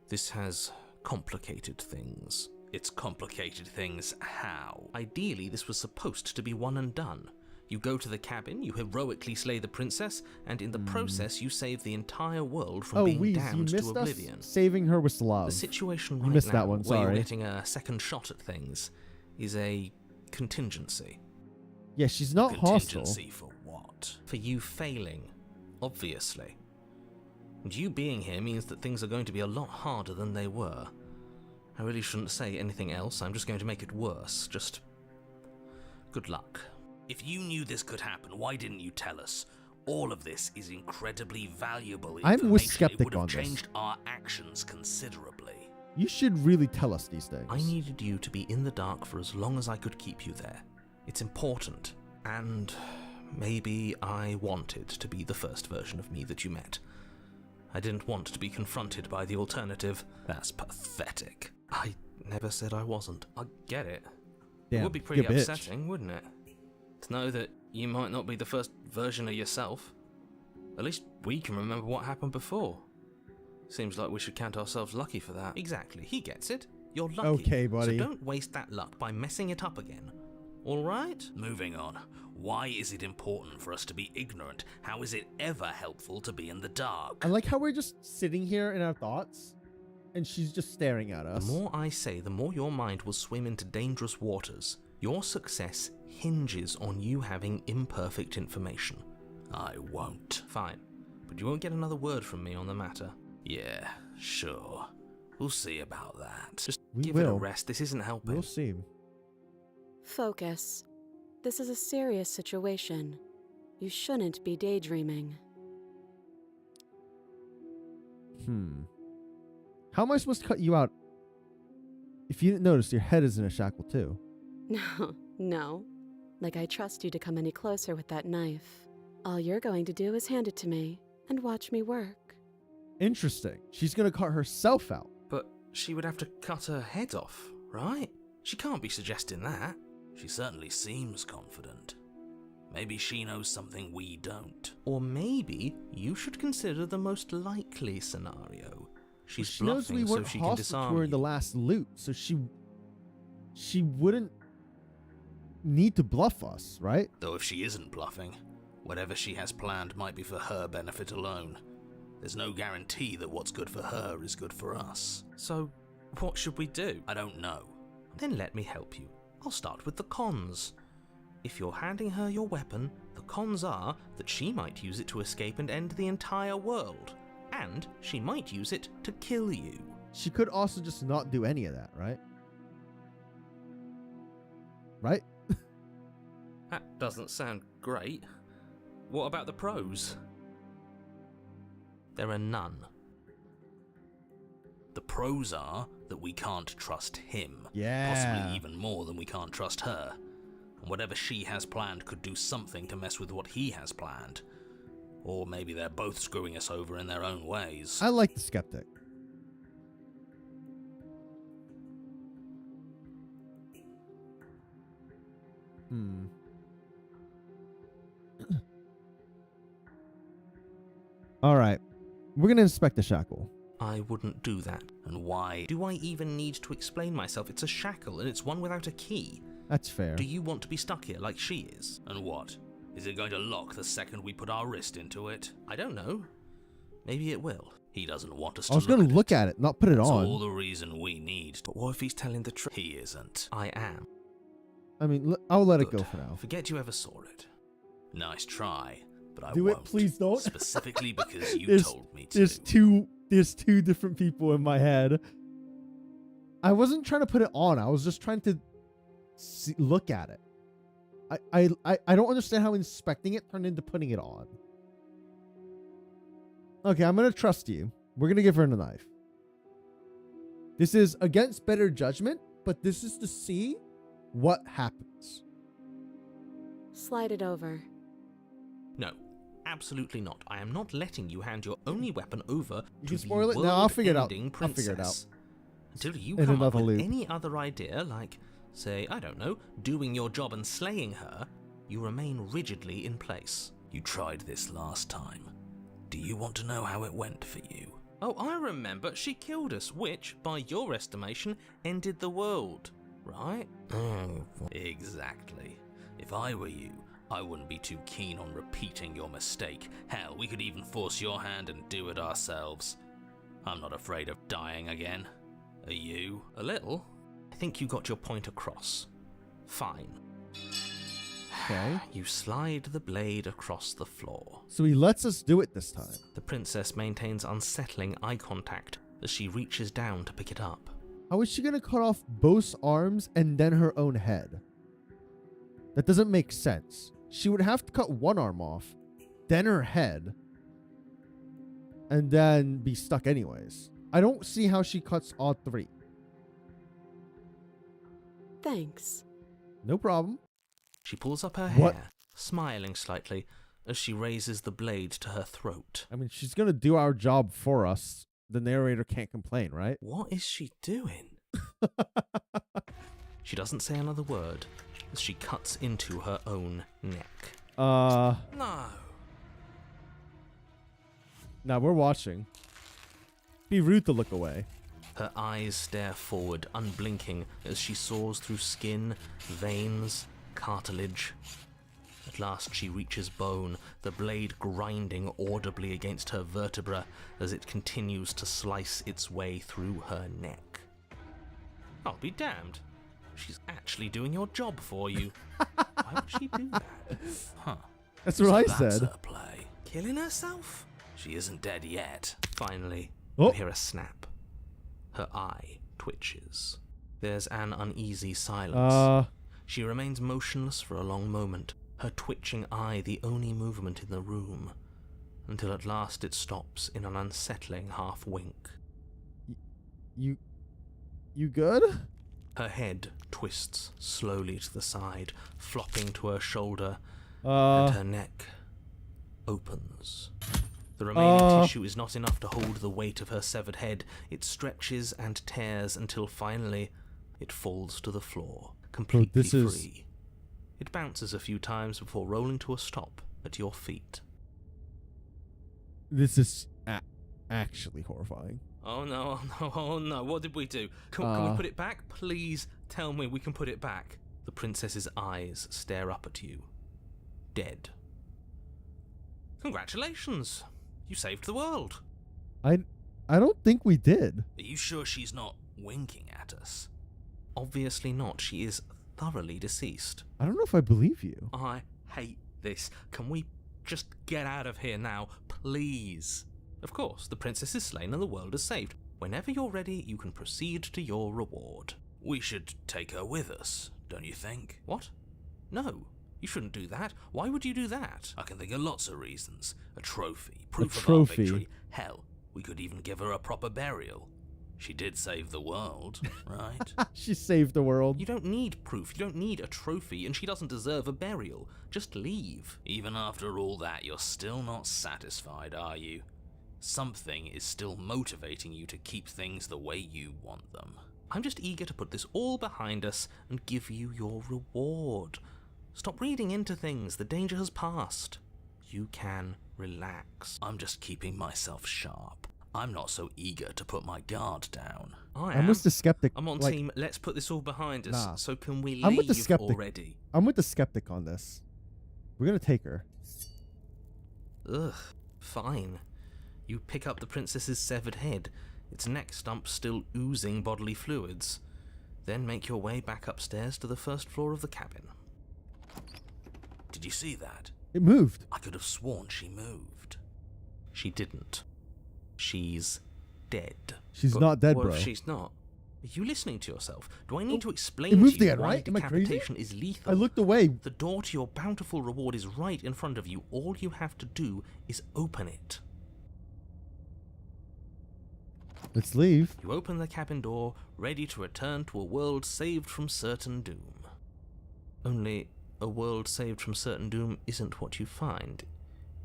F: This has complicated things.
B: It's complicated things. How? Ideally, this was supposed to be one and done. You go to the cabin, you heroically slay the princess, and in the process, you save the entire world from being
A: Weez,
B: damned
A: you missed
B: to oblivion.
A: us saving her with love.
B: The situation
A: You
B: right
A: missed
B: now,
A: that one,
B: where you're
A: sorry.
B: getting a second shot at things, is a contingency.
A: Yeah, she's not hostile.
B: Contingency for what? For you failing, obviously. And you being here means that things are going to be a lot harder than they were. I really shouldn't say anything else, I'm just going to make it worse. Just good luck. If you knew this could happen, why didn't you tell us? All of this is incredibly valuable information.
A: I'm with Skeptic
B: it would have
A: on this.
B: changed our actions considerably.
A: You should really tell us these things.
B: I needed you to be in the dark for as long as I could keep you there. It's important, and maybe I wanted to be the first version of me that you met. I didn't want to be confronted by the alternative. That's pathetic. I never said I wasn't. I get it.
A: Damn,
B: It would be pretty
A: you bitch.
B: upsetting, wouldn't it? To know that you might not be the first version of yourself. At least we can remember what happened before. Seems like we should count ourselves lucky for that. Exactly, he gets it. You're lucky.
A: Okay, buddy.
B: So don't waste that luck by messing it up again. Alright? Moving on. Why is it important for us to be ignorant? How is it ever helpful to be in the dark?
A: I like how we're just sitting here in our thoughts, and she's just staring at us.
B: The more I say, the more your mind will swim into dangerous waters. Your success hinges on you having imperfect information. I won't. Fine, but you won't get another word from me on the matter. Yeah, sure. We'll see about that. Just give it a rest. This isn't helping.
A: We'll see.
E: Focus. This is a serious situation. You shouldn't be daydreaming.
A: How am I supposed to cut you out? If you didn't notice, your head is in a shackle too.
E: No. Like I trust you to come any closer with that knife. All you're going to do is hand it to me and watch me work.
A: Interesting. She's gonna cut herself out.
B: But she would have to cut her head off, right? She can't be suggesting that. She certainly seems confident. Maybe she knows something we don't. Or maybe you should consider the most likely scenario. She's
A: She knows we
B: bluffing so
A: weren't
B: she can
A: hostile to
B: disarm
A: her in the
B: you.
A: last loot, so she wouldn't need to bluff us, right?
B: Though if she isn't bluffing, whatever she has planned might be for her benefit alone. There's no guarantee that what's good for her is good for us. So, what should we do? I don't know. Then let me help you. I'll start with the cons. If you're handing her your weapon, the cons are that she might use it to escape and end the entire world. And she might use it to kill you.
A: She could also just not do any of that, right? Right?
B: That doesn't sound great. What about the pros? There are none. The pros are that we can't trust him.
A: Yeah.
B: Possibly even more than we can't trust her. And whatever she has planned could do something to mess with what he has planned. Or maybe they're both screwing us over in their own ways.
A: I like the skeptic. All right. We're going to inspect the shackle.
B: I wouldn't do that. And why do I even need to explain myself? It's a shackle and it's one without a key.
A: That's fair.
B: Do you want to be stuck here like she is? And what? Is it going to lock the second we put our wrist into it? I don't know. Maybe it will. He doesn't want us to
A: I was going to look at it, not put it
B: That's
A: on.
B: all the reason we need. But what if he's telling the truth? He isn't. I am.
A: I mean, I'll let it
B: Good.
A: go for now.
B: Forget you ever saw it. Nice try, but I
A: Do
B: won't.
A: it, please don't.
B: Specifically because you
A: There's-
B: told me to.
A: There's two different people in my head. I wasn't trying to put it on. I was just trying to look at it. I don't understand how inspecting it turned into putting it on. Okay, I'm going to trust you. We're going to give her the knife. This is against better judgment, but this is to see what happens.
E: Slide it over.
B: No, absolutely not. I am not letting you hand your only weapon over
A: You
B: to
A: can spoil
B: the
A: it? No, I'll figure it out.
B: world-ending
A: I'll figure it out.
B: princess. Until you
A: In
B: come up
A: another
B: with
A: loop.
B: any other idea, like, say, I don't know, doing your job and slaying her, you remain rigidly in place. You tried this last time. Do you want to know how it went for you?
D: Oh, I remember. She killed us, which, by your estimation, ended the world, right?
F: Oh, exactly. If I were you, I wouldn't be too keen on repeating your mistake. Hell, we could even force your hand and do it ourselves. I'm not afraid of dying again. Are you?
D: A little. I think you got your point across. Fine.
A: Okay.
B: You slide the blade across the floor.
A: So he lets us do it this time.
B: The princess maintains unsettling eye contact as she reaches down to pick it up.
A: How is she going to cut off both arms and then her own head? That doesn't make sense. She would have to cut one arm off, then her head, and then be stuck anyways. I don't see how she cuts all three.
E: Thanks.
A: No problem.
B: She pulls up her
A: What?
B: hair, smiling slightly as she raises the blade to her throat.
A: I mean, she's going to do our job for us. The narrator can't complain, right?
B: What is she doing? She doesn't say another word as she cuts into her own neck.
D: No.
A: Now we're watching. Be rude to look away.
B: Her eyes stare forward, unblinking, as she saws through skin, veins, cartilage. At last she reaches bone, the blade grinding audibly against her vertebra as it continues to slice its way through her neck.
D: I'll be damned.
B: She's actually doing your job for you. Why would she do that?
F: Huh.
A: That's what
F: So
A: I
F: that's
A: said.
F: her play.
B: Killing herself?
F: She isn't dead yet.
B: Finally,
A: Oh.
B: you hear a snap. Her eye twitches. There's an uneasy silence. She remains motionless for a long moment, her twitching eye the only movement in the room, until at last it stops in an unsettling half-wink.
A: You good?
B: Her head twists slowly to the side, flopping to her shoulder, and
A: Uh,
B: her neck opens. The remaining tissue is not enough to hold the weight of her severed head. It stretches and tears until finally it falls to the floor, completely
A: this is-
B: free. It bounces a few times before rolling to a stop at your feet.
A: this is actually horrifying.
D: Oh no, oh no, oh no. What did we do? Can we put it back? Please tell me we can put it back.
B: The princess's eyes stare up at you, dead.
D: Congratulations. You saved the world.
A: I don't think we did.
F: Are you sure she's not winking at us?
B: Obviously not. She is thoroughly deceased.
A: I don't know if I believe you.
D: I hate this. Can we just get out of here now, please?
B: Of course, the princess is slain and the world is saved. Whenever you're ready, you can proceed to your reward.
F: We should take her with us, don't you think?
B: What? No, you shouldn't do that. Why would you do that?
F: I can think of lots of reasons. A trophy, proof of our
A: trophy.
F: victory. Hell, we could even give her a proper burial. She did save the world, right?
A: She saved the world.
B: You don't need proof, you don't need a trophy, and she doesn't deserve a burial. Just leave.
F: Even after all that, you're still not satisfied, are you? Something is still motivating you to keep things the way you want them.
B: I'm just eager to put this all behind us and give you your reward. Stop reading into things, the danger has passed. You can relax.
F: I'm just keeping myself sharp. I'm not so eager to put my guard down.
B: I
A: I'm
B: am.
A: with the skeptic.
D: I'm on
A: like,
D: team, let's put this all behind us.
A: Nah.
D: So can we
A: I'm with the
D: leave
A: skeptic.
D: already?
A: I'm with the skeptic on this. We're gonna take her.
B: Ugh, fine. You pick up the princess's severed head, its neck stump still oozing bodily fluids. Then make your way back upstairs to the first floor of the cabin.
F: Did you see that?
A: It moved.
F: I could have sworn she moved.
B: She didn't. She's dead.
A: She's
D: But
A: not dead,
D: what
A: bro.
D: if she's not?
B: Are you listening to yourself? Do I need to explain
A: it
B: to
A: moved
B: you
A: again,
B: why
A: right? Am I crazy?
B: decapitation is lethal?
A: I looked away.
B: The door to your bountiful reward is right in front of you. All you have to do is open it.
A: Let's leave.
B: You open the cabin door, ready to return to a world saved from certain doom. Only, a world saved from certain doom isn't what you find.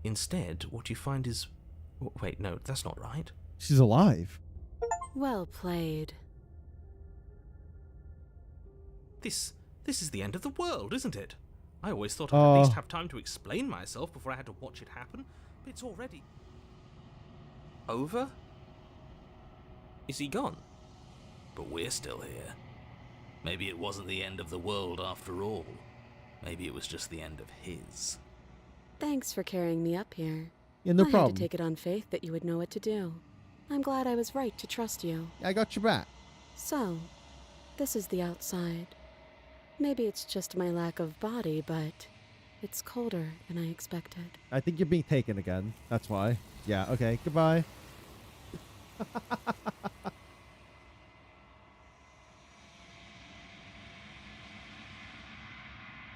B: Instead, what you find is... Wait, no, that's not right.
A: She's alive.
E: Well played.
B: This is the end of the world, isn't it? I always thought I'd at least have time to explain myself before I had to watch it happen, but it's already...
D: Over?
F: Is he gone?
B: But we're still here. Maybe it wasn't the end of the world after all. Maybe it was just the end of his.
E: Thanks for carrying me up here.
A: Yeah, no
E: I
A: problem.
E: had to take it on faith that you would know what to do. I'm glad I was right to trust you.
A: I got your back.
E: So, this is the outside. Maybe it's just my lack of body, but it's colder than I expected.
A: I think you're being taken again. That's why. Yeah, okay. Goodbye.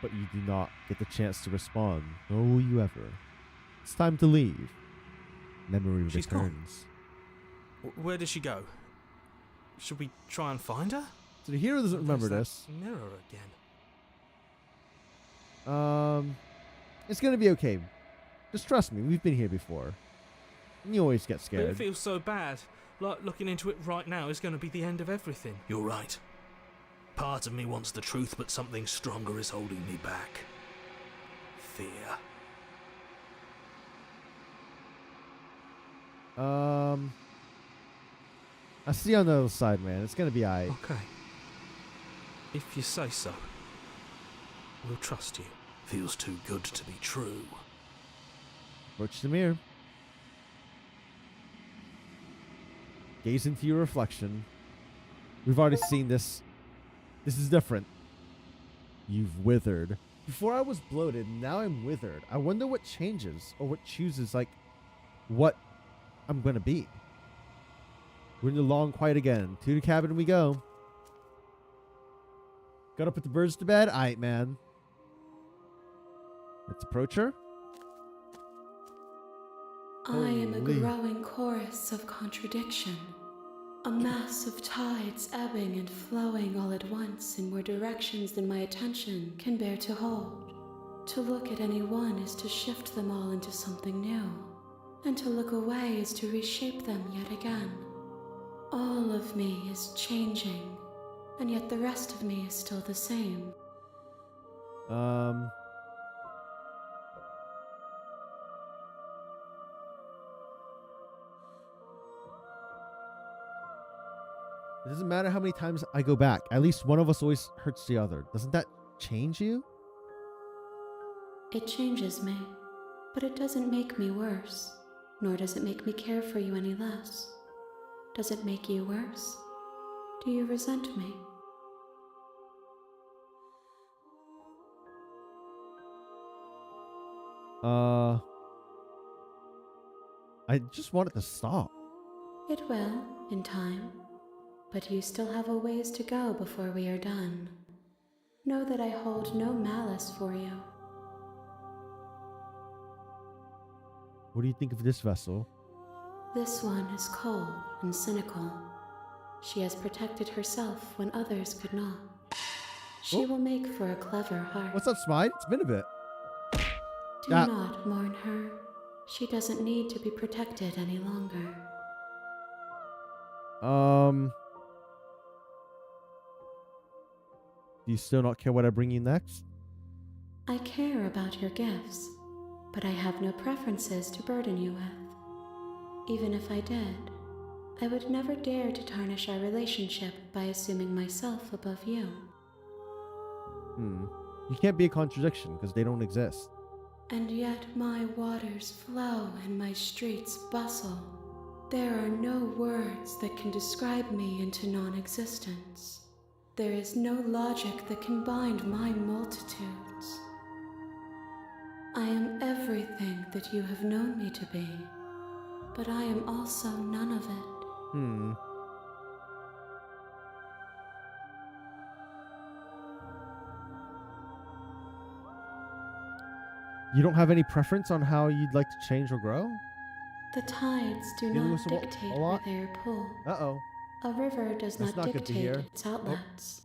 A: But you do not get the chance to respond. Nor will you ever. It's time to leave. Memory
F: She's gone.
A: returns.
F: Where did she go? Should we try and find her?
A: So the hero doesn't remember
F: There's
A: this.
F: that mirror again.
A: It's gonna be okay. Just trust me, we've been here before. And you always get
F: But
A: scared.
F: it feels so bad. Like looking into it right now is going to be the end of everything.
B: You're right. Part of me wants the truth, but something stronger is holding me back. Fear.
A: I see you on the other side, man. It's gonna be alright.
F: Okay. If you say so. We'll trust you.
B: Feels too good to be true.
A: Approach the mirror. Gaze into your reflection. We've already seen this. This is different. You've withered. Before I was bloated, now I'm withered. I wonder what changes or what chooses, like, what I'm gonna be. We're in the long quiet again. To the cabin we go. Gotta put the birds to bed? Aight, man. Let's approach her.
H: I am a
A: Holy.
H: growing chorus of contradiction. A mass of tides ebbing and flowing all at once in more directions than my attention can bear to hold. To look at any one is to shift them all into something new, and to look away is to reshape them yet again. All of me is changing, and yet the rest of me is still the same.
A: It doesn't matter how many times I go back. At least one of us always hurts the other. Doesn't that change you?
H: It changes me, but it doesn't make me worse, nor does it make me care for you any less. Does it make you worse? Do you resent me?
A: I just want it to stop.
H: It will, in time. But you still have a ways to go before we are done. Know that I hold no malice for you.
A: What do you think of this vessel?
H: This one is cold and cynical. She has protected herself when others could not. She will make for a clever heart.
A: What's up, Smite? It's been a bit.
H: Do not mourn her. She doesn't need to be protected any longer.
A: Do you still not care what I bring you next?
H: I care about your gifts, but I have no preferences to burden you with. Even if I did, I would never dare to tarnish our relationship by assuming myself above you.
A: You can't be a contradiction because they don't exist.
H: And yet my waters flow and my streets bustle. There are no words that can describe me into non-existence. There is no logic that can bind my multitudes. I am everything that you have known me to be, but I am also none of it.
A: You don't have any preference on how you'd like to change or grow?
H: The tides do
A: Feeling
H: not
A: this a
H: dictate where
A: lot?
H: they are pulled.
A: Uh-oh.
H: A river does
A: That's
H: not
A: not good to
H: dictate
A: hear.
H: its outlets.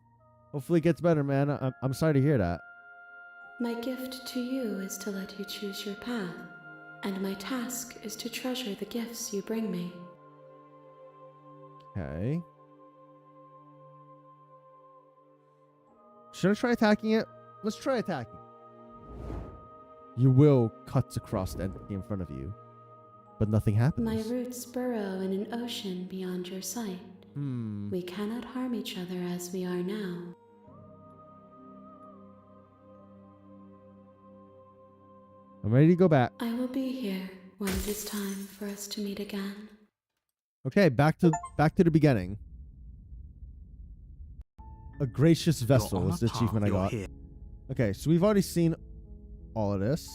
A: Hopefully it gets better, man. I'm sorry to hear that.
H: My gift to you is to let you choose your path, and my task is to treasure the gifts you bring me.
A: Okay. Should I try attacking it? Let's try attacking. Your will cuts across the entity in front of you, but nothing happens.
H: My roots burrow in an ocean beyond your sight. We cannot harm each other as we are now.
A: I'm ready to go back.
H: I will be here when it is time for us to meet again.
A: Okay, back to the beginning. A gracious vessel is the achievement I got.
B: Here.
A: Okay, so we've already seen all of this.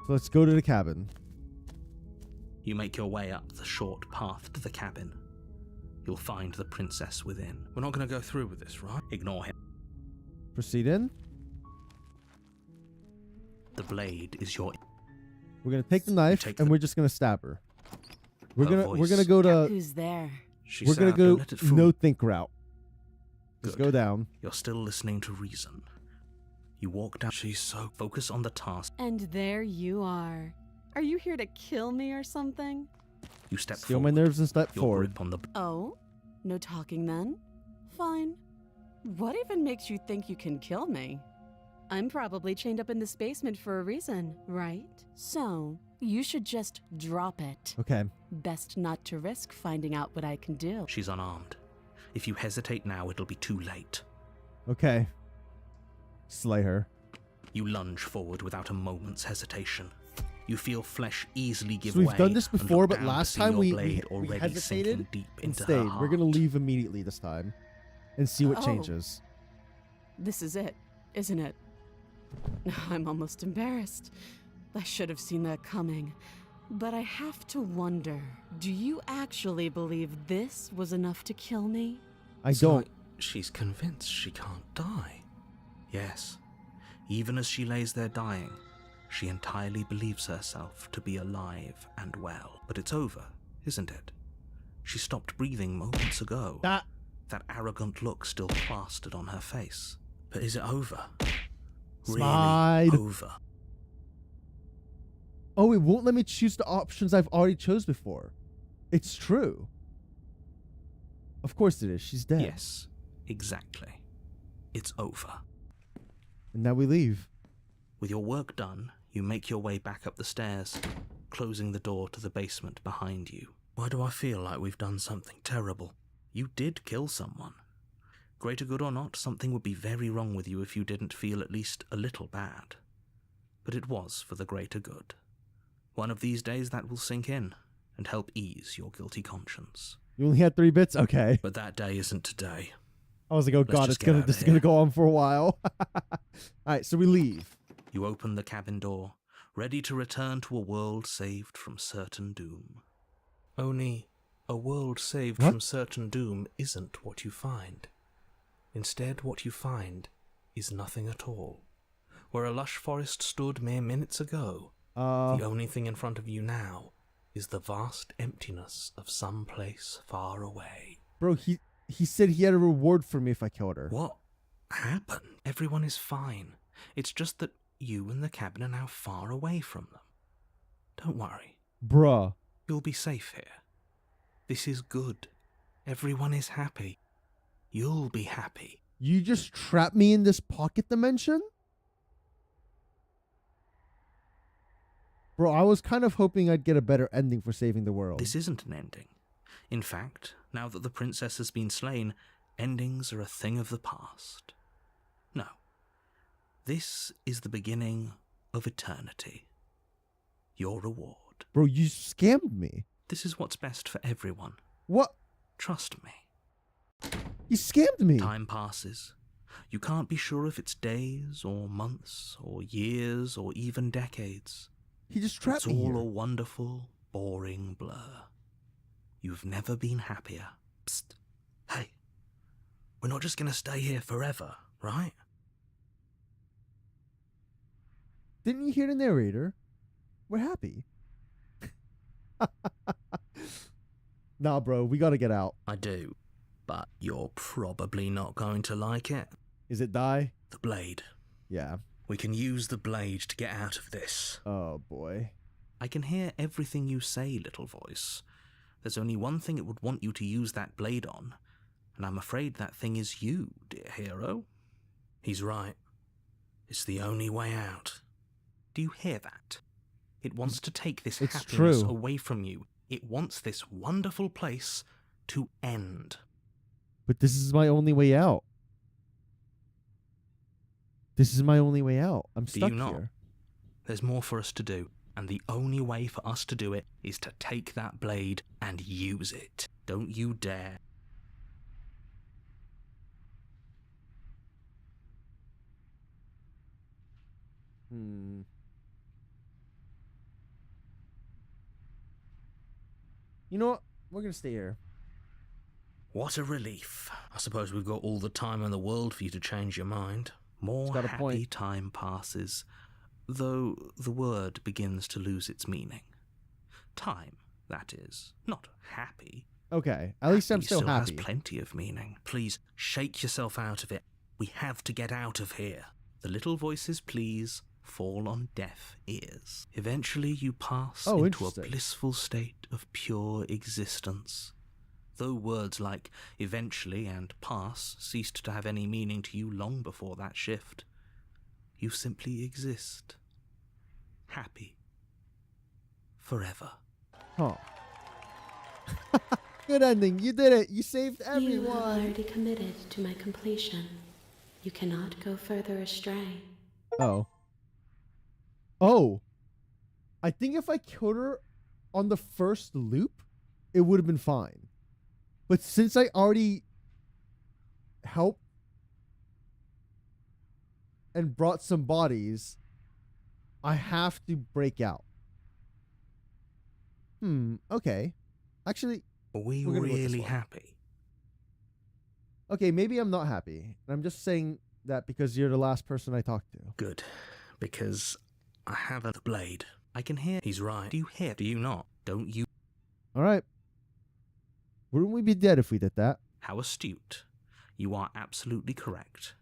A: So let's go to the cabin.
B: You make your way up the short path to the cabin. You'll find the princess within.
D: We're not going to go through with this, right?
B: Ignore him.
A: Proceed in.
B: The blade is your...
A: We're gonna take the knife
B: take
A: and
B: the-
A: we're just gonna stab her. We're
B: Her
A: gonna
B: voice.
A: go to
E: Who's there?
B: She
A: we're
B: said,
A: gonna
B: "Don't
A: go
B: let it fool."
A: no think route. Just
B: Good.
A: go down.
B: You're still listening to reason. You walk down. She's so... Focus on the task.
E: And there you are. Are you here to kill me or something?
B: You step
A: Steal my
B: forward.
A: nerves and step
B: Your
A: forward.
B: grip on the...
E: Oh? No talking then? Fine. What even makes you think you can kill me? I'm probably chained up in this basement for a reason, right? So, you should just drop it.
A: Okay.
E: Best not to risk finding out what I can do.
B: She's unarmed. If you hesitate now, it'll be too late.
A: Okay. Slay her.
B: You lunge forward without a moment's hesitation. You feel flesh easily give
A: So we've
B: way.
A: done this
B: and
A: before,
B: look
A: but
B: down to
A: last
B: see
A: time
B: your
A: we
B: blade already
A: hesitated
B: sinking deep
A: and
B: into
A: stayed.
B: her
A: We're gonna
B: heart.
A: leave immediately this time and see what
E: Oh.
A: changes.
E: This is it, isn't it? I'm almost embarrassed. I should have seen that coming. But I have to wonder, do you actually believe this was enough to kill me?
A: I
B: It's
A: don't.
B: like she's convinced she can't die. Yes, even as she lays there dying, she entirely believes herself to be alive and well. But it's over, isn't it? She stopped breathing moments ago.
A: That
B: arrogant look still plastered on her face. But is it over?
A: Slide.
B: Really over?
A: Oh, it won't let me choose the options I've already chose before. It's true. Of course it is. She's dead.
B: Yes, exactly. It's over.
A: And now we leave.
B: With your work done, you make your way back up the stairs, closing the door to the basement behind you. Why do I feel like we've done something terrible? You did kill someone. Greater good or not, something would be very wrong with you if you didn't feel at least a little bad. But it was for the greater good. One of these days that will sink in and help ease your guilty conscience.
A: You only had 3 bits? Okay.
B: But that day isn't today.
A: I was like, oh
B: Let's
A: god,
B: just
A: it's
B: get
A: gonna
B: out
A: this
B: of
A: is gonna
B: here.
A: go on for a while. Alright, so we leave.
B: You open the cabin door, ready to return to a world saved from certain doom. Only, a world saved
A: What?
B: from certain doom isn't what you find. Instead, what you find is nothing at all. Where a lush forest stood mere minutes ago, the only thing in front of you now is the vast emptiness of some place far away.
A: Bro, he said he had a reward for me if I killed her.
B: What happened? Everyone is fine. It's just that you and the cabin are now far away from them. Don't worry.
A: Bruh.
B: You'll be safe here. This is good. Everyone is happy. You'll be happy.
A: You just trapped me in this pocket dimension? Bro, I was kind of hoping I'd get a better ending for saving the world.
B: This isn't an ending. In fact, now that the princess has been slain, endings are a thing of the past. No. This is the beginning of eternity. Your reward.
A: Bro, you scammed me.
B: This is what's best for everyone.
A: What?
B: Trust me.
A: You scammed me.
B: Time passes. You can't be sure if it's days or months or years or even decades.
A: He just trapped
B: It's
A: me
B: all
A: here.
B: a wonderful, boring blur. You've never been happier. Psst. Hey, we're not just going to stay here forever, right?
A: Didn't you hear the narrator? We're happy. Nah, bro, we gotta get out.
B: I do, but you're probably not going to like it.
A: Is it die?
B: The blade.
A: Yeah.
B: We can use the blade to get out of this.
A: Oh, boy.
B: I can hear everything you say, little voice. There's only one thing it would want you to use that blade on, and I'm afraid that thing is you, dear hero. He's right. It's the only way out. Do you hear that? It wants to take this
A: It's
B: happiness
A: true.
B: away from you. It wants this wonderful place to end.
A: But this is my only way out. This is my only way out. I'm
B: Do
A: stuck
B: you not?
A: here.
B: There's more for us to do, and the only way for us to do it is to take that blade and use it. Don't you dare.
A: You know what? We're gonna stay here.
B: What a relief. I suppose we've got all the time in the world for you to change your mind. More
A: got a
B: happy
A: point.
B: time passes, though the word begins to lose its meaning. Time, that is, not happy.
A: Okay, at least I'm
B: Happy
A: still happy.
B: has plenty of meaning. Please, shake yourself out of it. We have to get out of here. The little voices, please, fall on deaf ears. Eventually you pass into a
A: interesting.
B: blissful state of pure existence. Though words like eventually and pass ceased to have any meaning to you long before that shift, you simply exist. Happy. Forever.
A: Huh. Good ending. You did it. You saved
H: You have
A: everyone.
H: already committed to my completion. You cannot go further astray.
A: Oh. Oh. I think if I killed her on the first loop, it would have been fine. But since I already helped and brought some bodies, I have to break out. Okay. Actually,
B: Are we
A: We're gonna go with this
B: really
A: one.
B: happy?
A: okay, maybe I'm not happy. I'm just saying that because you're the last person I talked to.
B: Good, because I have a blade. I can hear he's right. Do you hear? Do you not? Don't you?
A: All right. Wouldn't we be dead if we did that?
B: How astute. You are absolutely correct.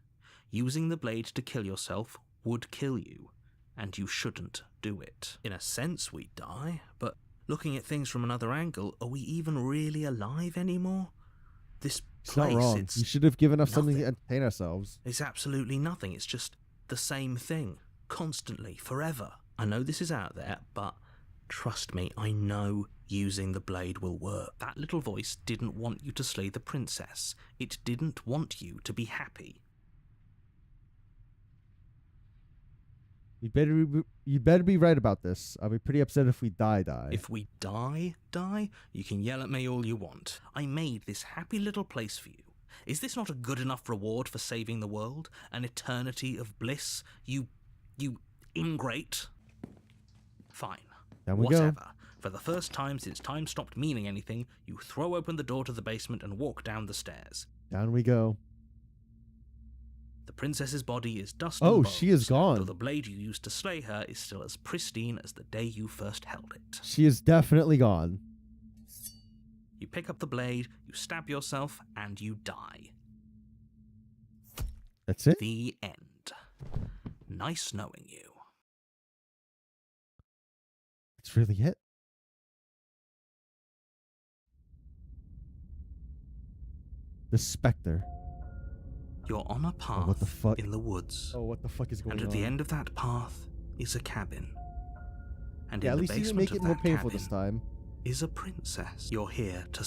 B: Using the blade to kill yourself would kill you, and you shouldn't do it. In a sense, we die, but looking at things from another angle, are we even really alive anymore? This
A: It's
B: place,
A: not wrong.
B: it's
A: You should have given us something to
B: nothing.
A: entertain ourselves.
B: It's absolutely nothing. It's just the same thing, constantly, forever. I know this is out there, but trust me, I know using the blade will work. That little voice didn't want you to slay the princess. It didn't want you to be happy.
A: You better be right about this. I'll be pretty upset if we die.
B: If we die, you can yell at me all you want. I made this happy little place for you. Is this not a good enough reward for saving the world? An eternity of bliss? You ingrate? Fine.
A: Down we go.
B: Whatever. For the first time since time stopped meaning anything, you throw open the door to the basement and walk down the stairs.
A: Down we go.
B: The princess's body is dust
A: Oh,
B: and
A: she is
B: bones,
A: gone.
B: though the blade you used to slay her is still as pristine as the day you first held it.
A: She is definitely gone.
B: You pick up the blade, you stab yourself, and you die.
A: That's it?
B: The end. Nice knowing you.
A: That's really it? The Spectre.
B: You're on a path
A: what the fuck?
B: in the woods,
A: Oh, what the fuck is going
B: and
A: on?
B: at the end of that path is a cabin. And
A: Yeah,
B: in
A: at
B: the
A: least you didn't
B: basement
A: make it
B: of
A: more
B: that
A: painful
B: cabin
A: this time.
B: is a princess. You're here to...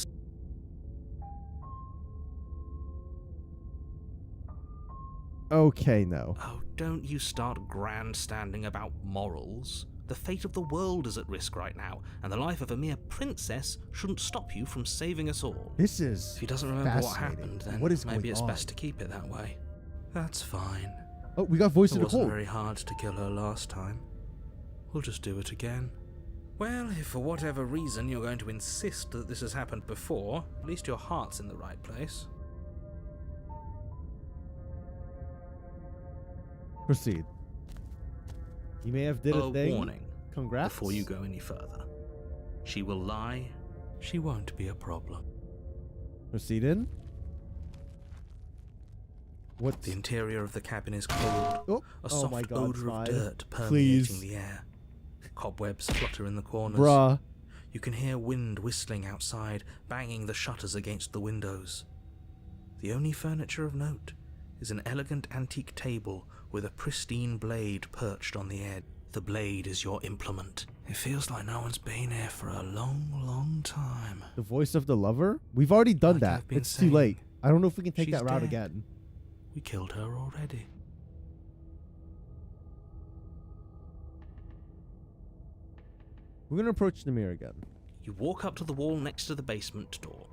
A: Okay, no.
B: Oh, don't you start grandstanding about morals. The fate of the world is at risk right now, and the life of a mere princess shouldn't stop you from saving us all.
A: This is
B: If he doesn't remember what
A: fascinating.
B: happened, then
A: What is
B: maybe
A: going
B: it's
A: on?
B: best to keep it that way. That's fine.
A: Oh, we got voice
B: It
A: of the
B: wasn't
A: cold.
B: very hard to kill her last time. We'll just do it again. Well, if for whatever reason you're going to insist that this has happened before, at least your heart's in the right place.
A: Proceed. You may have did a thing.
B: Warning.
A: Congrats.
B: Before you go any further. She will lie. She won't be a problem.
A: Proceed in. What?
B: The interior of the cabin is cold.
A: Oh,
B: A
A: oh
B: soft
A: my God,
B: odor of
A: Clyde.
B: dirt permeating
A: Please.
B: the air. Cobwebs flutter in the corners.
A: Bruh.
B: You can hear wind whistling outside, banging the shutters against the windows. The only furniture of note is an elegant antique table with a pristine blade perched on the edge. The blade is your implement. It feels like no one's been here for a long, long time.
A: The voice of the lover? We've already done
B: Like
A: that.
B: I've been
A: It's
B: saying,
A: too late. I don't know if we can take
B: she's
A: that route
B: dead.
A: again.
B: We killed her already.
A: We're going to approach the mirror again.
B: You walk up to the wall next to the basement door.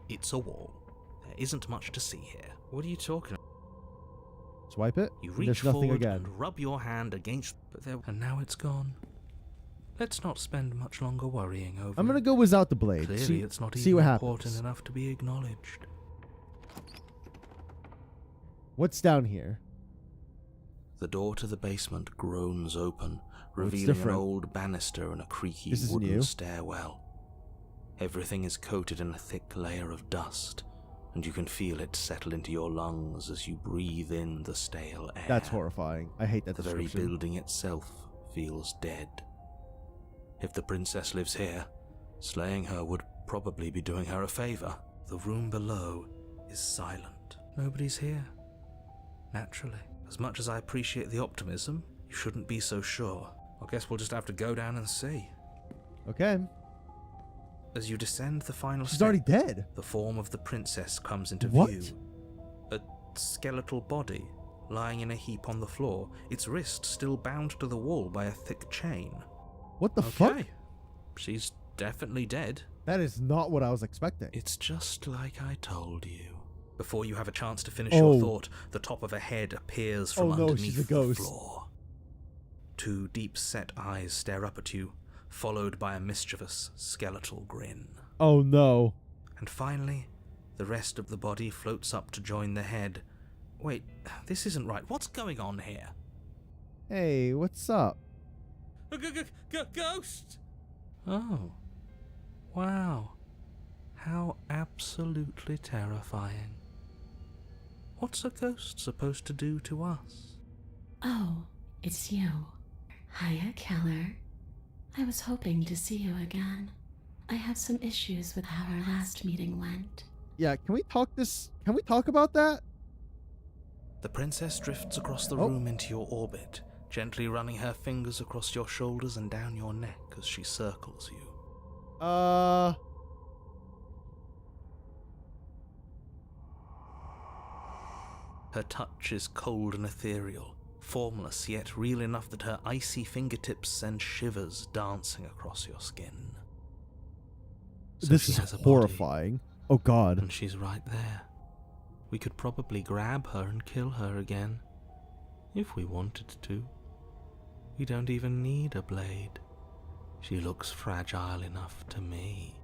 B: It's a wall. There isn't much to see here. What are you talking about?
A: Swipe it.
B: You
A: and
B: reach
A: there's nothing
B: forward
A: again.
B: and rub your hand against, and now it's gone. Let's not spend much longer worrying over
A: I'm going to
B: it.
A: go without the blade.
B: Clearly,
A: see,
B: it's not
A: see
B: even
A: what
B: important
A: happens.
B: enough to be acknowledged.
A: What's down here?
B: The door to the basement groans open,
A: it's
B: revealing an
A: different.
B: old banister and a creaky
A: This is
B: wooden
A: new.
B: stairwell. Everything is coated in a thick layer of dust, and you can feel it settle into your lungs as you breathe in the stale air.
A: That's horrifying. I hate that
B: The very
A: description.
B: building itself feels dead. If the princess lives here, slaying her would probably be doing her a favor. The room below is silent. Nobody's here. Naturally. As much as I appreciate the optimism, you shouldn't be so sure. I guess we'll just have to go down and see.
A: Okay.
B: As you descend the final
A: She's
B: step,
A: already dead.
B: the form of the princess comes into
A: What?
B: view. A skeletal body lying in a heap on the floor, its wrist still bound to the wall by a thick chain.
A: What the fuck?
B: Okay. She's definitely dead.
A: That is not what I was expecting.
B: It's just like I told you. Before you have a chance to finish
A: Oh.
B: your thought, the top of a head appears from
A: Oh no,
B: underneath
A: she's a
B: the
A: ghost.
B: floor. Two deep-set eyes stare up at you, followed by a mischievous skeletal grin.
A: Oh no.
B: And finally, the rest of the body floats up to join the head. Wait, this isn't right. What's going on here?
A: Hey, what's up?
B: Ghost! Oh. Wow. How absolutely terrifying. What's a ghost supposed to do to us?
H: Oh, it's you. Hiya, Keller. I was hoping to see you again. I have some issues with how our last meeting went.
A: Yeah, can we talk about that?
B: The princess drifts across the
A: Oh.
B: room into your orbit, gently running her fingers across your shoulders and down your neck as she circles you. Her touch is cold and ethereal, formless yet real enough that her icy fingertips send shivers dancing across your skin. So
A: This
B: she
A: is
B: has a body,
A: horrifying. Oh god.
B: and she's right there. We could probably grab her and kill her again, if we wanted to. We don't even need a blade. She looks fragile enough to me.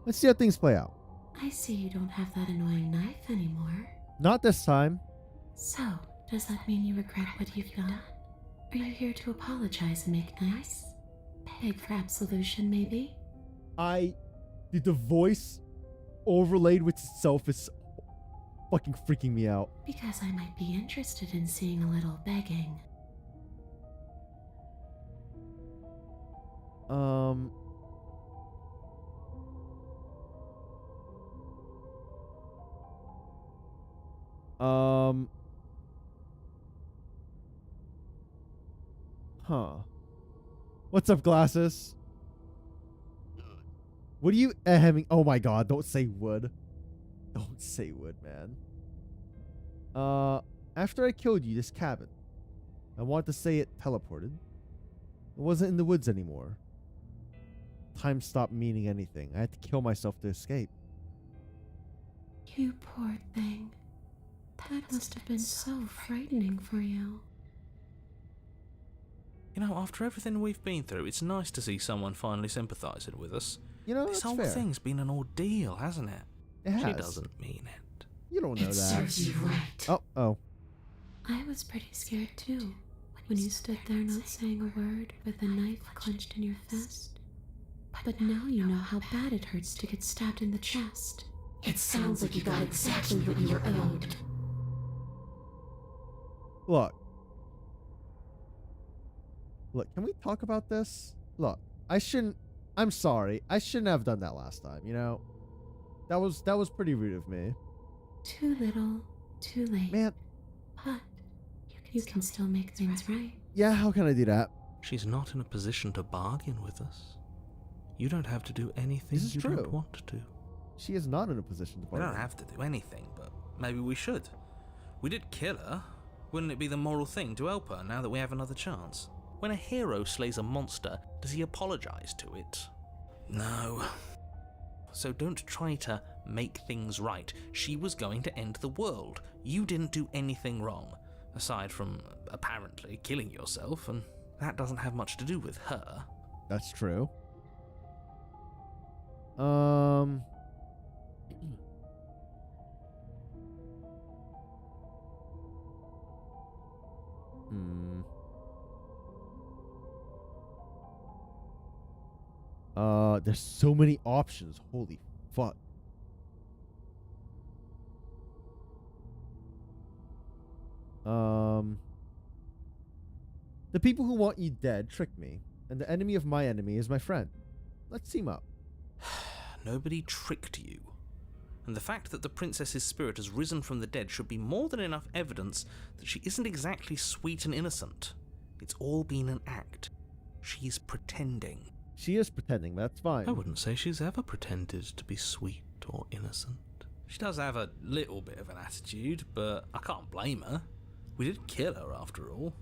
A: Let's see how things play out.
H: I see you don't have that annoying knife anymore.
A: Not this time.
H: So, does that mean you regret what you've done? Are you here to apologize and make nice? Beg for absolution, maybe?
A: The voice overlaid with itself is fucking freaking me out.
H: Because I might be interested in seeing a little begging.
A: Huh. What's up, glasses? What are you aiming? Oh my god, don't say wood. Don't say wood, man. After I killed you, this cabin. I want to say it teleported. It wasn't in the woods anymore. Time stopped meaning anything. I had to kill myself to escape.
H: You poor thing. That must have been so frightening for you.
B: You know, after everything we've been through, it's nice to see someone finally sympathising with us.
A: You know,
B: This
A: that's
B: whole
A: fair.
B: thing's been an ordeal, hasn't it?
A: It has.
B: She doesn't mean it.
A: You don't know
H: It
A: that.
H: serves you right.
A: Oh.
H: I was pretty scared too, when you stood there not saying a word with a knife clenched in your fist. But now you know how bad it hurts to get stabbed in the chest. It sounds like you got exactly what you were owed.
A: Look, can we talk about this? Look, I'm sorry. I shouldn't have done that last time, you know? That was pretty rude of me.
H: Too little, too late.
A: Man,
H: But you can still make things right.
A: yeah, how can I do that?
B: She's not in a position to bargain with us. You don't have to do anything
A: This is
B: you
A: true.
B: don't want to.
A: She is not in a position to
B: We
A: bargain.
B: don't have to do anything, but maybe we should. We did kill her. Wouldn't it be the moral thing to help her now that we have another chance? When a hero slays a monster, does he apologize to it? No. So don't try to make things right. She was going to end the world. You didn't do anything wrong, aside from apparently killing yourself, and that doesn't have much to do with her.
A: That's true. There's so many options. Holy fuck. The people who want you dead tricked me, and the enemy of my enemy is my friend. Let's team up.
B: Nobody tricked you. And the fact that the princess's spirit has risen from the dead should be more than enough evidence that she isn't exactly sweet and innocent. It's all been an act. She's pretending.
A: She is pretending, that's fine.
B: I wouldn't say she's ever pretended to be sweet or innocent. She does have a little bit of an attitude, but I can't blame her. We did kill her after all.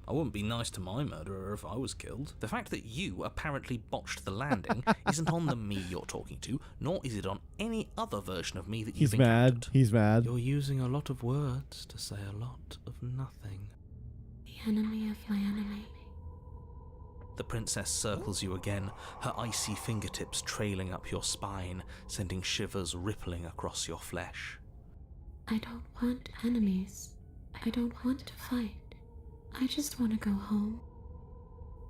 B: I wouldn't be nice to my murderer if I was killed. The fact that you apparently botched the landing isn't on the me you're talking to, nor is it on any other version of me that you've encountered.
A: He's mad.
B: You're using a lot of words to say a lot of nothing.
H: The enemy of my enemy.
B: The princess circles you again, her icy fingertips trailing up your spine, sending shivers rippling across your flesh.
H: I don't want enemies. I don't want to fight. I just want to go home.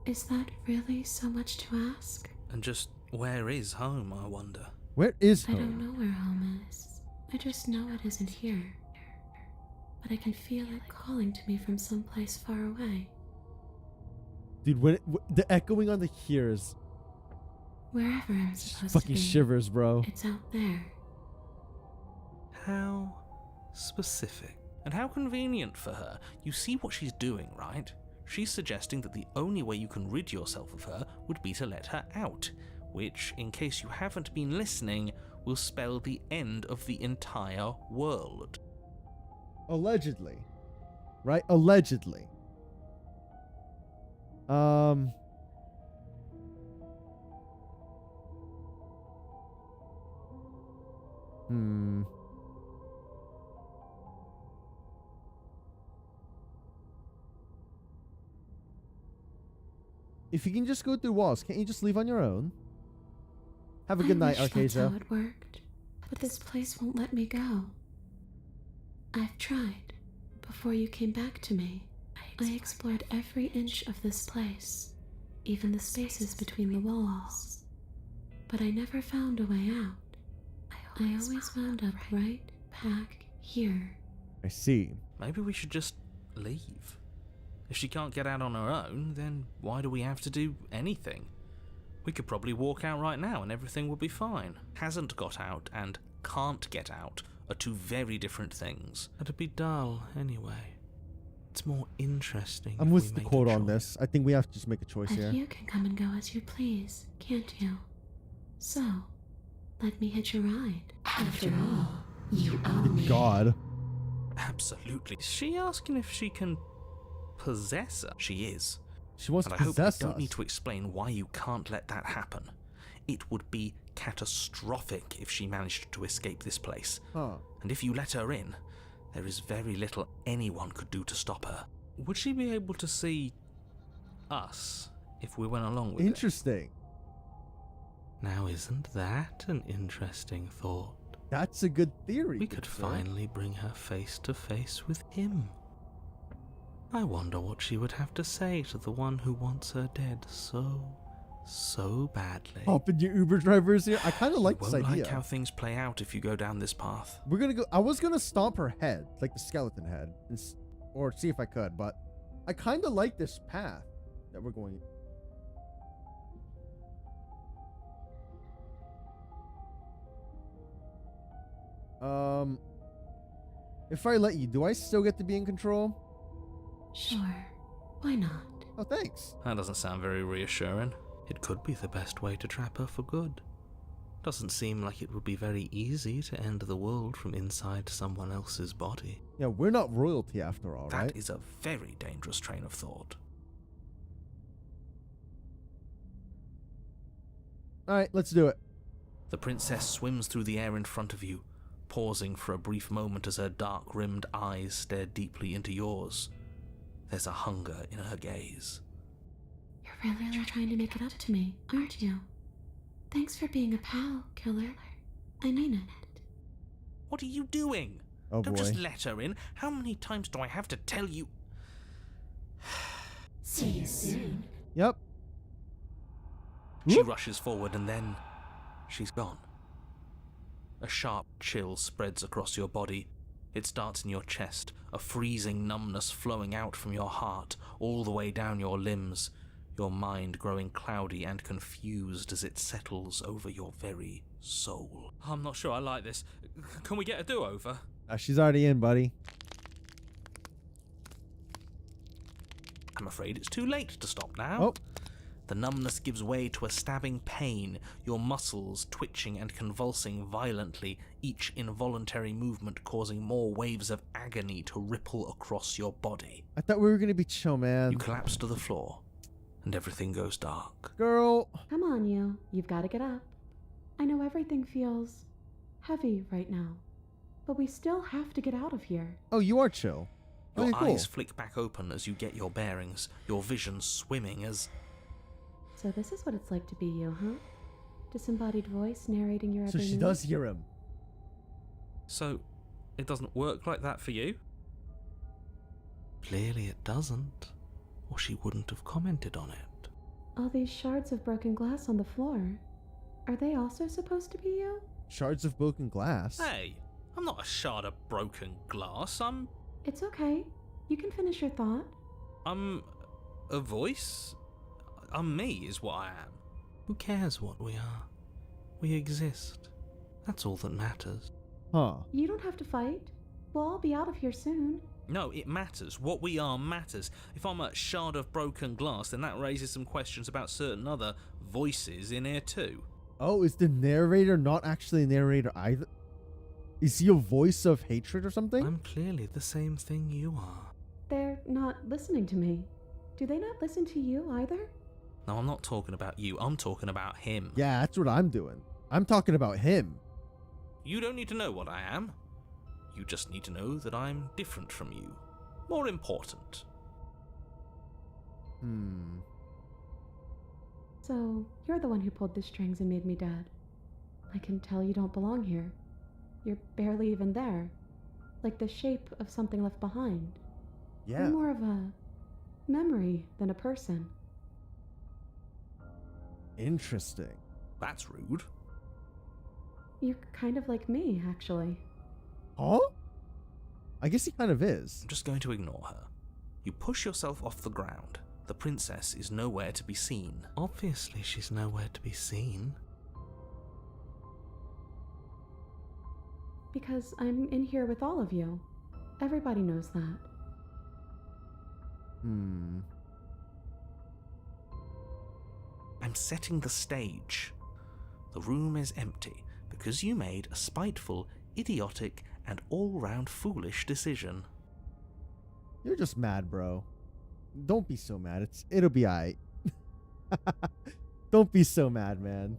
H: Is that really so much to ask?
B: And just where is home, I wonder?
A: Where is
H: I
A: home?
H: don't know where home is. I just know it isn't here. But I can feel it calling to me from someplace far away.
A: Dude, when the echoing on the hears
H: Wherever I'm supposed
A: fucking
H: to be.
A: shivers, bro.
H: It's out there.
B: How specific. And how convenient for her. You see what she's doing, right? She's suggesting that the only way you can rid yourself of her would be to let her out, which, in case you haven't been listening, will spell the end of the entire world.
A: Allegedly. Right? Allegedly. If you can just go through walls, can't you just leave on your own? Have a good night,
H: I wish that's how
A: Arcasia.
H: it worked, but this place won't let me go. I've tried. Before you came back to me, I explored every inch of this place, even the spaces between the walls. But I never found a way out. I always wound up right back here.
A: I see.
B: Maybe we should just leave. If she can't get out on her own, then why do we have to do anything? We could probably walk out right now and everything will be fine. Hasn't got out and can't get out are two very different things. It'd be dull anyway. It's more interesting.
A: I'm
B: if
A: with
B: we
A: the
B: make a
A: quote on
B: choice.
A: this. I think we have to just make a choice
H: But
A: here.
H: you can come and go as you please, can't you? So, let me hitch a ride. After all, you own me.
A: God.
B: Absolutely. Is she asking if she can possess her? She is.
A: She wants
B: And
A: to
B: I hope we
A: possess
B: don't
A: us.
B: need to explain why you can't let that happen. It would be catastrophic if she managed to escape this place.
A: Huh.
B: And if you let her in, there is very little anyone could do to stop her. Would she be able to see us if we went along with
A: Interesting.
B: it? Now, isn't that an interesting thought?
A: That's a good theory.
B: We could finally bring her face to face with him. I wonder what she would have to say to the one who wants her dead so badly.
A: Hopping your Uber drivers here. I kind of like
B: You
A: this
B: won't
A: idea.
B: like how things play out if you go down this path.
A: We're gonna go. I was gonna stomp her head, like the skeleton head, or see if I could, but I kind of like this path that we're going. If I let you, do I still get to be in control?
H: Sure, why not?
A: Oh, thanks.
B: That doesn't sound very reassuring. It could be the best way to trap her for good. Doesn't seem like it would be very easy to end the world from inside someone else's body.
A: Yeah, we're not royalty after all, right?
B: That is a very dangerous train of thought.
A: Alright, let's do it.
B: The princess swims through the air in front of you, pausing for a brief moment as her dark-rimmed eyes stare deeply into yours. There's a hunger in her gaze.
H: You're really trying to make it up to me, aren't you? Thanks for being a pal, killer. I mean it.
B: What are you doing?
A: Oh
B: Don't
A: boy.
B: just let her in. How many times do I have to tell you?
H: See you soon.
A: Yep.
B: She
A: Whoop.
B: rushes forward and then she's gone. A sharp chill spreads across your body. It starts in your chest, a freezing numbness flowing out from your heart, all the way down your limbs, your mind growing cloudy and confused as it settles over your very soul. I'm not sure I like this. Can we get a do-over?
A: She's already in, buddy.
B: I'm afraid it's too late to stop now.
A: Oh.
B: The numbness gives way to a stabbing pain, your muscles twitching and convulsing violently, each involuntary movement causing more waves of agony to ripple across your body.
A: I thought we were gonna be chill, man.
B: You collapse to the floor, and everything goes dark.
A: Girl.
E: Come on, you. You've got to get up. I know everything feels heavy right now, but we still have to get out of here.
A: Oh, you are chill.
B: Your
A: Okay, cool.
B: eyes flick back open as you get your bearings, your vision swimming as...
E: So this is what it's like to be you, huh? Disembodied voice narrating your
A: So
E: every
A: she
E: move?
A: does hear him.
B: So, it doesn't work like that for you? Clearly it doesn't, or she wouldn't have commented on it.
E: All these shards of broken glass on the floor. Are they also supposed to be you?
A: Shards of broken glass.
B: Hey, I'm not a shard of broken glass, I'm
E: It's okay. You can finish your thought.
B: a voice? I'm me is what I am. Who cares what we are? We exist. That's all that matters.
A: Huh.
E: You don't have to fight. We'll all be out of here soon.
B: No, it matters. What we are matters. If I'm a shard of broken glass, then that raises some questions about certain other voices in here too.
A: Oh, is the narrator not actually a narrator either? Is he a voice of hatred or something?
B: I'm clearly the same thing you are.
E: They're not listening to me. Do they not listen to you either?
B: No, I'm not talking about you. I'm talking about him.
A: Yeah, that's what I'm doing. I'm talking about him.
B: You don't need to know what I am. You just need to know that I'm different from you. More important.
E: So, you're the one who pulled the strings and made me dead. I can tell you don't belong here. You're barely even there. Like the shape of something left behind.
A: Yeah.
E: You're more of a memory than a person.
A: Interesting.
B: That's rude.
E: You're kind of like me, actually.
A: Huh? I guess he kind of is.
B: I'm just going to ignore her. You push yourself off the ground. The princess is nowhere to be seen. Obviously, she's nowhere to be seen.
E: Because I'm in here with all of you. Everybody knows that.
B: I'm setting the stage. The room is empty because you made a spiteful, idiotic, and all-round foolish decision.
A: You're just mad, bro. Don't be so mad. It'll be alright. Don't be so mad, man.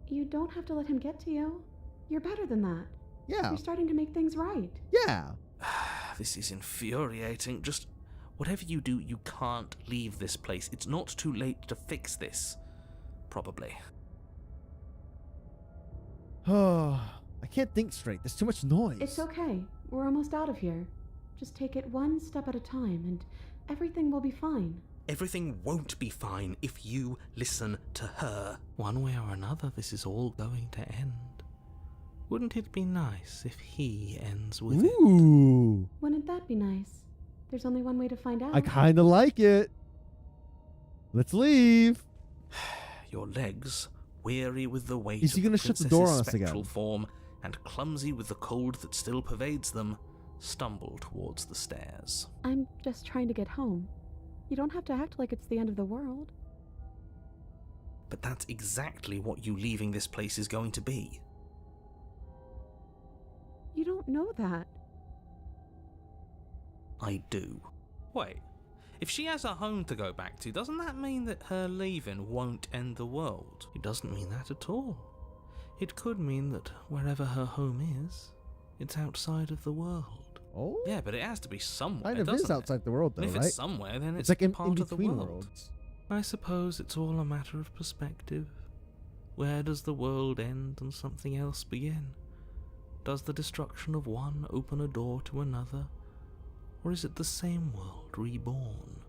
E: You don't have to let him get to you. You're better than that.
A: Yeah.
E: You're starting to make things right.
A: Yeah.
B: This is infuriating. Just whatever you do, you can't leave this place. It's not too late to fix this. Probably.
A: Oh, I can't think straight. There's too much noise.
E: It's okay. We're almost out of here. Just take it one step at a time and everything will be fine.
B: Everything won't be fine if you listen to her. One way or another, this is all going to end. Wouldn't it be nice if he ends with it?
A: Ooh.
E: Wouldn't that be nice? There's only one way to find out.
A: I kind of like it. Let's leave.
B: Your legs, weary with the weight
A: Is he
B: of the
A: gonna shut the
B: princess's
A: door on us
B: spectral
A: again?
B: form and clumsy with the cold that still pervades them, stumble towards the stairs.
E: I'm just trying to get home. You don't have to act like it's the end of the world.
B: But that's exactly what you leaving this place is going to be.
E: You don't know that.
B: I do.
D: Wait, if she has a home to go back to, doesn't that mean that her leaving won't end the world?
B: It doesn't mean that at all. It could mean that wherever her home is, it's outside of the world.
A: Oh?
D: Yeah, but it has to be somewhere,
A: Kind of
D: doesn't
A: is outside the world, though,
D: And if
A: right?
D: it's somewhere, then
A: It's like in
D: part of the
A: between
D: world.
A: worlds.
B: I suppose it's all a matter of perspective. Where does the world end and something else begin? Does the destruction of one open a door to another? Or is it the same world reborn?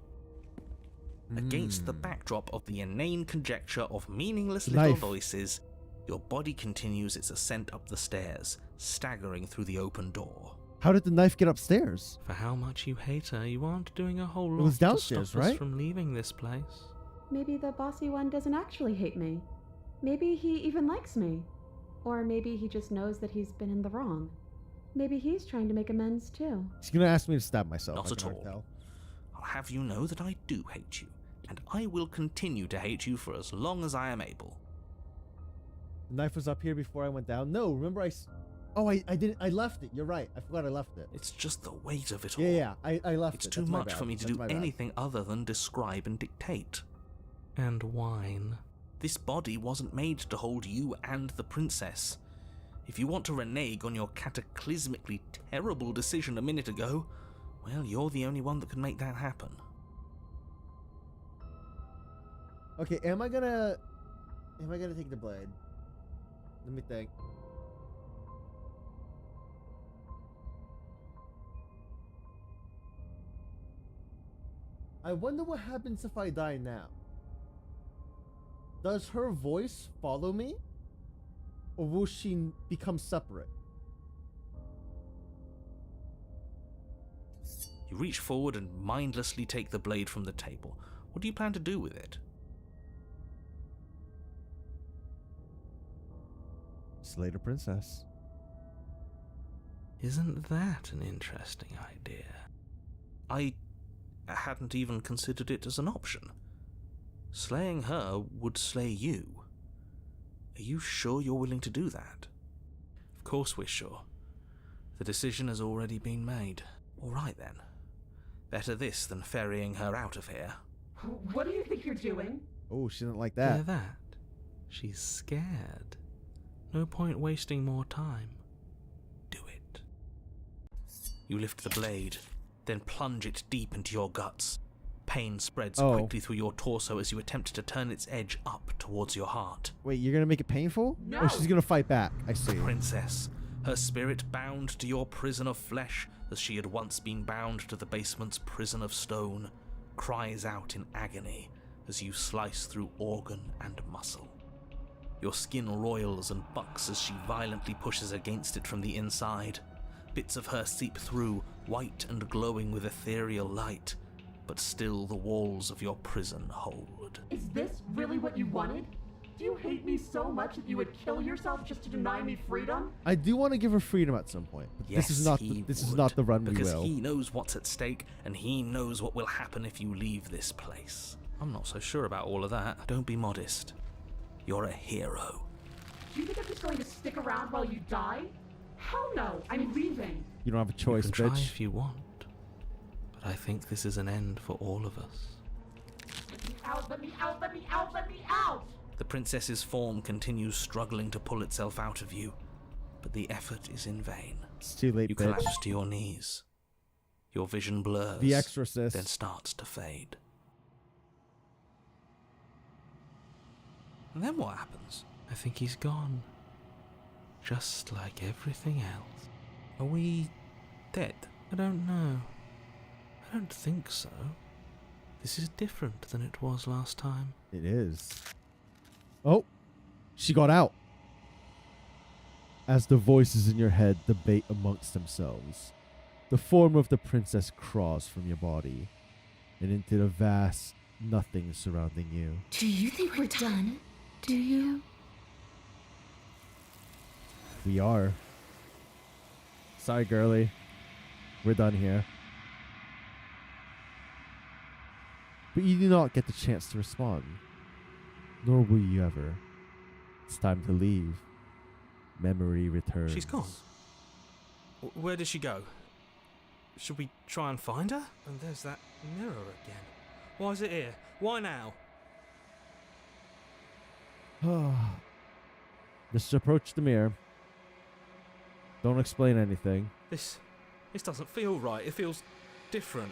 B: Against the backdrop of the inane conjecture of meaningless little
A: Life.
B: voices, your body continues its ascent up the stairs, staggering through the open door.
A: How did the knife get upstairs?
B: For how much you hate her, you aren't doing a whole lot
A: was
B: to
A: downstairs,
B: stop us
A: right?
B: from leaving this place.
E: Maybe the bossy one doesn't actually hate me. Maybe he even likes me. Or maybe he just knows that he's been in the wrong. Maybe he's trying to make amends too.
A: She's gonna ask me to stab myself.
B: Not
A: I
B: at
A: can already
B: all.
A: tell.
B: I'll have you know that I do hate you, and I will continue to hate you for as long as I am able.
A: The knife was up here before I went down. No, remember I didn't. I left it. You're right. I forgot I left it.
B: It's just the weight of it all.
A: Yeah. I left
B: It's
A: it.
B: too
A: That's my
B: much
A: bad.
B: for me to
A: That's
B: do
A: my bad.
B: anything other than describe and dictate. And whine. This body wasn't made to hold you and the princess. If you want to renege on your cataclysmically terrible decision a minute ago, well, you're the only one that can make that happen.
A: Okay, am I gonna take the blade? Let me think. I wonder what happens if I die now. Does her voice follow me? Or will she become separate?
B: You reach forward and mindlessly take the blade from the table. What do you plan to do with it?
A: Slay the princess.
B: Isn't that an interesting idea? I hadn't even considered it as an option. Slaying her would slay you. Are you sure you're willing to do that? Of course we're sure. The decision has already been made. All right then. Better this than ferrying her out of here.
E: What do you think you're doing?
A: Oh, she didn't like
B: Hear
A: that.
B: that? She's scared. No point wasting more time. Do it. You lift the blade, then plunge it deep into your guts. Pain spreads quickly through your torso as you attempt to turn its edge up towards your heart.
A: Wait, you're gonna make it painful?
E: No!
A: Or she's gonna fight back. I see.
B: The princess, her spirit bound to your prison of flesh as she had once been bound to the basement's prison of stone, cries out in agony as you slice through organ and muscle. Your skin roils and bucks as she violently pushes against it from the inside. Bits of her seep through, white and glowing with ethereal light, but still the walls of your prison hold.
E: Is this really what you wanted? Do you hate me so much that you would kill yourself just to deny me freedom?
A: I do want to give her freedom at some point. But
B: Yes,
A: this is not
B: he
A: this is
B: would,
A: not the run
B: because
A: we will.
B: he knows what's at stake, and he knows what will happen if you leave this place. I'm not so sure about all of that. Don't be modest. You're a hero.
E: Do you think I'm just going to stick around while you die? Hell no, I'm leaving.
A: You don't have a choice,
B: You can try
A: bitch.
B: if you want, but I think this is an end for all of us.
E: Let me out, let me out, let me out, let me out!
B: The princess's form continues struggling to pull itself out of you, but the effort is in vain.
A: It's too late,
B: You
A: bitch.
B: collapse to your knees. Your vision blurs,
A: The Exorcist.
B: then starts to fade. And then what happens? I think he's gone. Just like everything else. Are we dead? I don't know. I don't think so. This is different than it was last time.
A: It is. Oh, she got out. As the voices in your head debate amongst themselves, the form of the princess crawls from your body and into the vast nothing surrounding you.
H: Do you think we're done? Do you?
A: We are. Sorry, girly. We're done here. But you do not get the chance to respond. Nor will you ever. It's time to leave. Memory returns.
B: She's gone. Where did she go? Should we try and find her? And there's that mirror again. Why is it here? Why now?
A: Just approach the mirror. Don't explain anything.
B: This doesn't feel right. It feels different.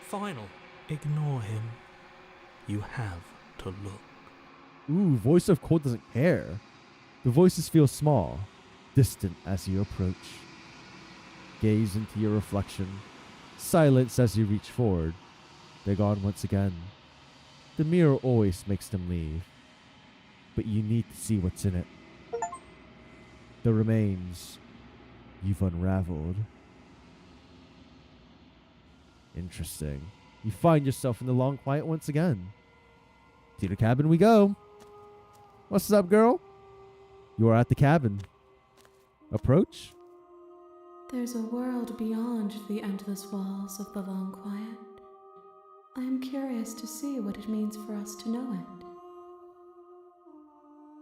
B: Final. Ignore him. You have to look.
A: Ooh, voice of cold doesn't care. The voices feel small, distant as you approach. Gaze into your reflection. Silence as you reach forward. They're gone once again. The mirror always makes them leave. But you need to see what's in it. The remains you've unraveled. Interesting. You find yourself in the long quiet once again. To the cabin we go. What's up, girl? You are at the cabin. Approach.
H: There's a world beyond the endless walls of the long quiet. I am curious to see what it means for us to know it.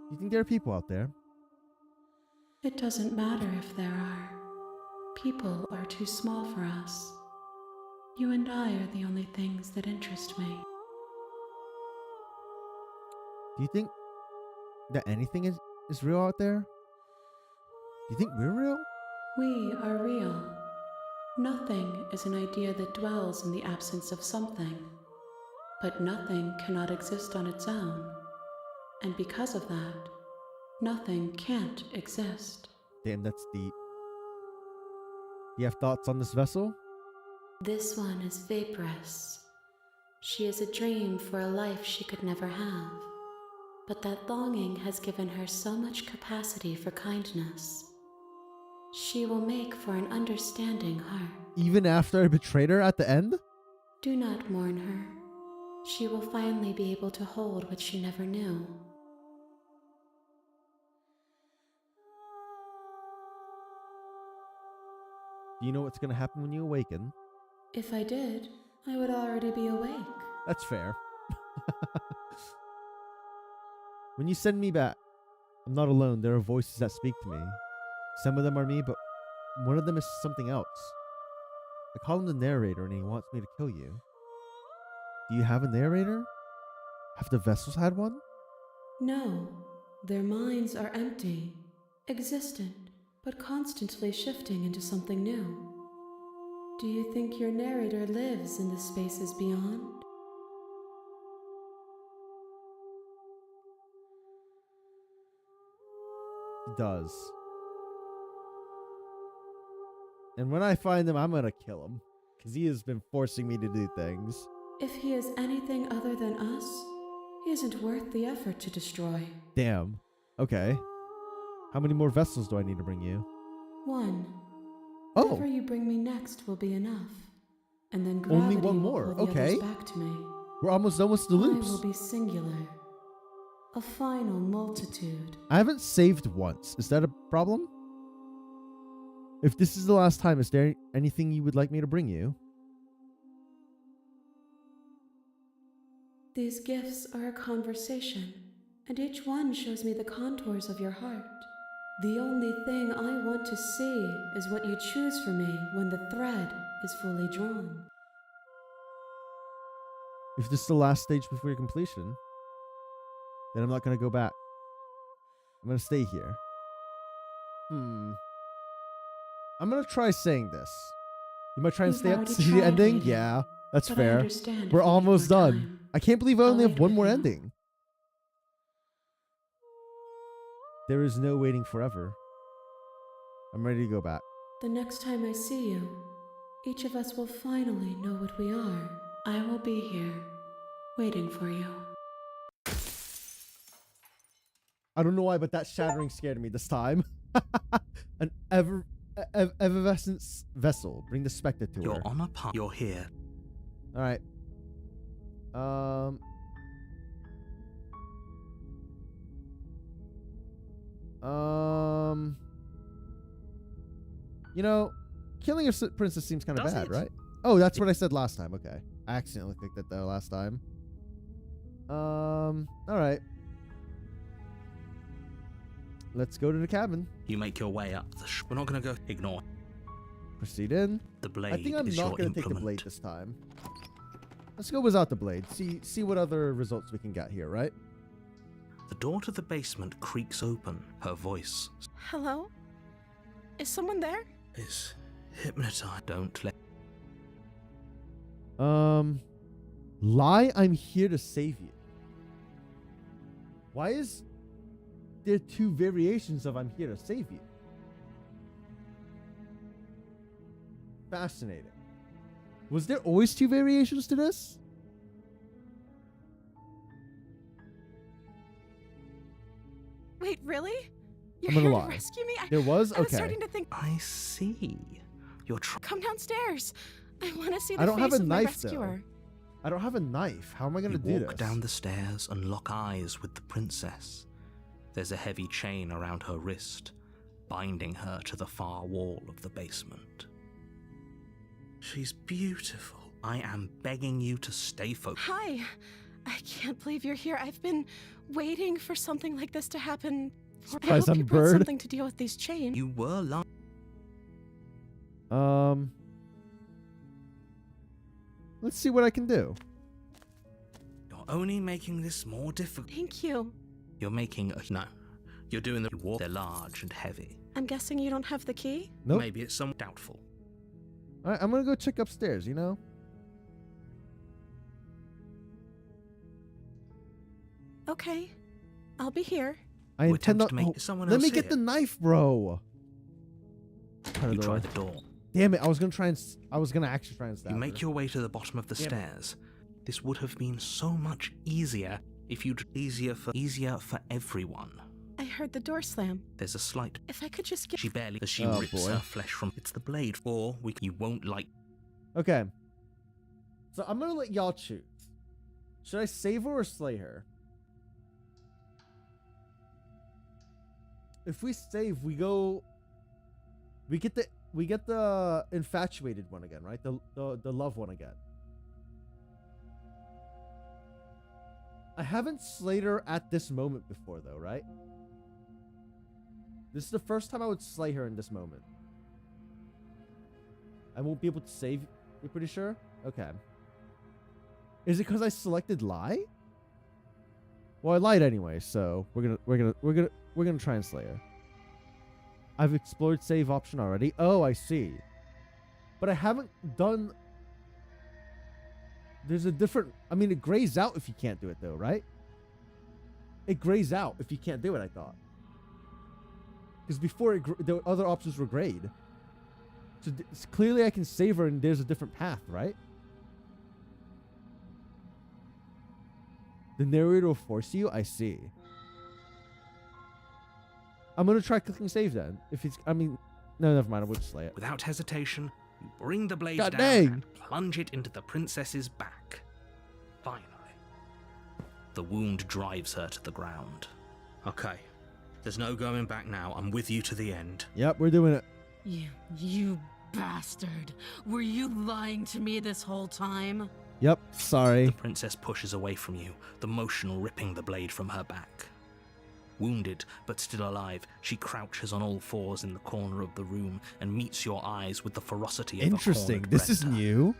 A: Do you think there are people out there?
H: It doesn't matter if there are. People are too small for us. You and I are the only things that interest me.
A: Do you think that anything is real out there? Do you think we're real?
H: We are real. Nothing is an idea that dwells in the absence of something. But nothing cannot exist on its own. And because of that, nothing can't exist.
A: Damn, that's deep. You have thoughts on this vessel?
H: This one is vaporous. She is a dream for a life she could never have. But that longing has given her so much capacity for kindness. She will make for an understanding heart.
A: Even after I betrayed her at the end?
H: Do not mourn her. She will finally be able to hold what she never knew.
A: Do you know what's going to happen when you awaken?
H: If I did, I would already be awake.
A: That's fair. When you send me back, I'm not alone. There are voices that speak to me. Some of them are me, but one of them is something else. I call him the narrator and he wants me to kill you. Do you have a narrator? Have the vessels had one?
H: No, their minds are empty, existent, but constantly shifting into something new. Do you think your narrator lives in the spaces beyond?
A: He does. And when I find him, I'm gonna kill him. Because he has been forcing me to do things.
H: If he is anything other than us, he isn't worth the effort to destroy.
A: Damn. Okay. How many more vessels do I need to bring you?
H: One.
A: Oh.
H: Whatever you bring me next will be enough. And then
A: Only
H: gravity
A: one
H: will
A: more.
H: pull the
A: Okay.
H: others back to me.
A: We're almost done with the
H: I
A: loops.
H: will be singular. A final multitude.
A: I haven't saved once. Is that a problem? If this is the last time, is there anything you would like me to bring you?
H: These gifts are a conversation, and each one shows me the contours of your heart. The only thing I want to see is what you choose for me when the thread is fully drawn.
A: If this is the last stage before your completion, then I'm not going to go back. I'm going to stay here. I'm going to try saying this. You might try and
H: You've
A: stay up to
H: already
A: see the
H: tried,
A: ending?
H: maybe.
A: Yeah, that's
H: But I
A: fair.
H: understand if
A: We're
H: you need
A: almost
H: more
A: done.
H: time.
A: I can't believe I
H: I'll
A: only have
H: wait
A: one
H: with
A: more
H: you.
A: ending. There is no waiting forever. I'm ready to go back.
H: The next time I see you, each of us will finally know what we are. I will be here, waiting for you.
A: I don't know why, but that shattering scared me this time. An effervescent vessel. Bring the spectre to her.
B: You're on a path. You're here.
A: All right. You know, killing a princess seems kind of
B: Does
A: bad,
B: it?
A: right? Oh, that's what I said last time. Okay. accidentally clicked it there last time. Alright. Let's go to the cabin.
B: You make your way up the we're not going to go ignore.
A: Proceed in.
B: The blade
A: I think I'm
B: is
A: not
B: your
A: going to take the
B: implement.
A: blade this time. Let's go without the blade. See what other results we can get here, right?
B: The door to the basement creaks open. Her voice
C: Hello? Is someone there?
B: is hypnotized. Don't let.
A: Lie, I'm here to save you. Why is there two variations of I'm here to save you? Fascinating. Was there always two variations to this?
C: Wait, really? You're
A: I'm gonna
C: here
A: lie.
C: to rescue me?
A: There was?
C: I was
A: Okay.
C: starting to think,
B: I see. You're trying.
C: come downstairs. I want to see the
A: I don't
C: face
A: have a
C: of my
A: knife, though.
C: rescuer.
A: I don't have a knife. How am I going
B: You
A: to do
B: walk
A: this?
B: down the stairs and lock eyes with the princess. There's a heavy chain around her wrist, binding her to the far wall of the basement. She's beautiful. I am begging you to stay focused.
C: Hi. I can't believe you're here. I've been waiting for something like this to happen. I
A: Surprise,
C: hope
A: I'm
C: you brought
A: bird.
C: something to deal with these chains.
B: You were lying.
A: Let's see what I can do.
B: You're only making this more difficult.
C: Thank you.
B: You're making a. No. You're doing the. You walk. They're large and heavy.
C: I'm guessing you don't have the key?
A: Nope.
B: Maybe it's some doubtful.
A: All right, I'm going to go check upstairs, you know?
C: Okay. I'll be here.
A: I
B: You
A: intend
B: attempt to
A: on.
B: make someone
A: Let
B: else
A: me get
B: here.
A: the knife, bro.
B: You try the door.
A: Damn it! I was gonna actually try and stab
B: You make
A: her.
B: your way to the bottom of the
A: Damn it.
B: stairs. This would have been so much easier if you'd easier for everyone.
C: I heard the door slam.
B: There's a slight.
C: If I could just get.
B: She barely as she
A: Oh,
B: rips
A: boy.
B: her flesh from. It's the blade, or you won't like.
A: Okay. So I'm gonna let y'all choose. Should I save her or slay her? If we save, we go. We get the infatuated one again, right? The love one again. I haven't slayed her at this moment before, though, right? This is the first time I would slay her in this moment. I won't be able to save. You're pretty sure? Okay. Is it because I selected lie? Well, I lied anyway, so we're gonna try and slay her. I've explored save option already. Oh, I see. But I haven't done. There's a different. I mean, it grays out if you can't do it, though, right? It grays out if you can't do it. I thought. Because before the other options were grayed. So clearly I can save her and there's a different path, right? The narrator will force you? I see. I'm going to try clicking save then. If it's... I mean... No, never mind. I would slay it.
B: Without hesitation, you bring the blade
A: God
B: down
A: dang.
B: and plunge it into the princess's back. Finally. The wound drives her to the ground. Okay. There's no going back now. I'm with you to the end.
A: Yep, we're doing it.
E: You bastard. Were you lying to me this whole time?
A: Yep, sorry.
B: The princess pushes away from you, the motion ripping the blade from her back. Wounded, but still alive, she crouches on all fours in the corner of the room and meets your eyes with the ferocity of
A: Interesting.
B: a cornered
A: This is
B: predator.
A: new.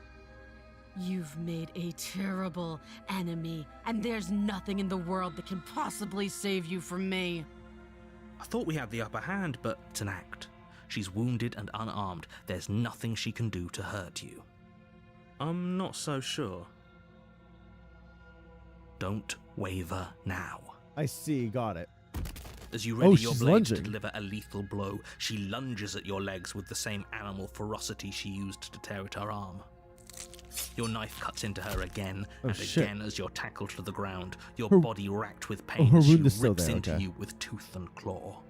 E: You've made a terrible enemy, and there's nothing in the world that can possibly save you from me.
B: I thought we had the upper hand, but it's an act. She's wounded and unarmed. There's nothing she can do to hurt you. I'm not so sure. Don't waver now.
A: I see. Got it.
B: As you ready your
A: she's
B: blade to
A: lunging.
B: deliver a lethal blow, she lunges at your legs with the same animal ferocity she used to tear at her arm. Your knife cuts into her again
A: Oh,
B: and
A: shit.
B: again as you're tackled to the ground, your
A: Her-
B: body racked with pain
A: her
B: as she
A: wound is still
B: rips
A: there,
B: into
A: okay.
B: you with tooth and claw.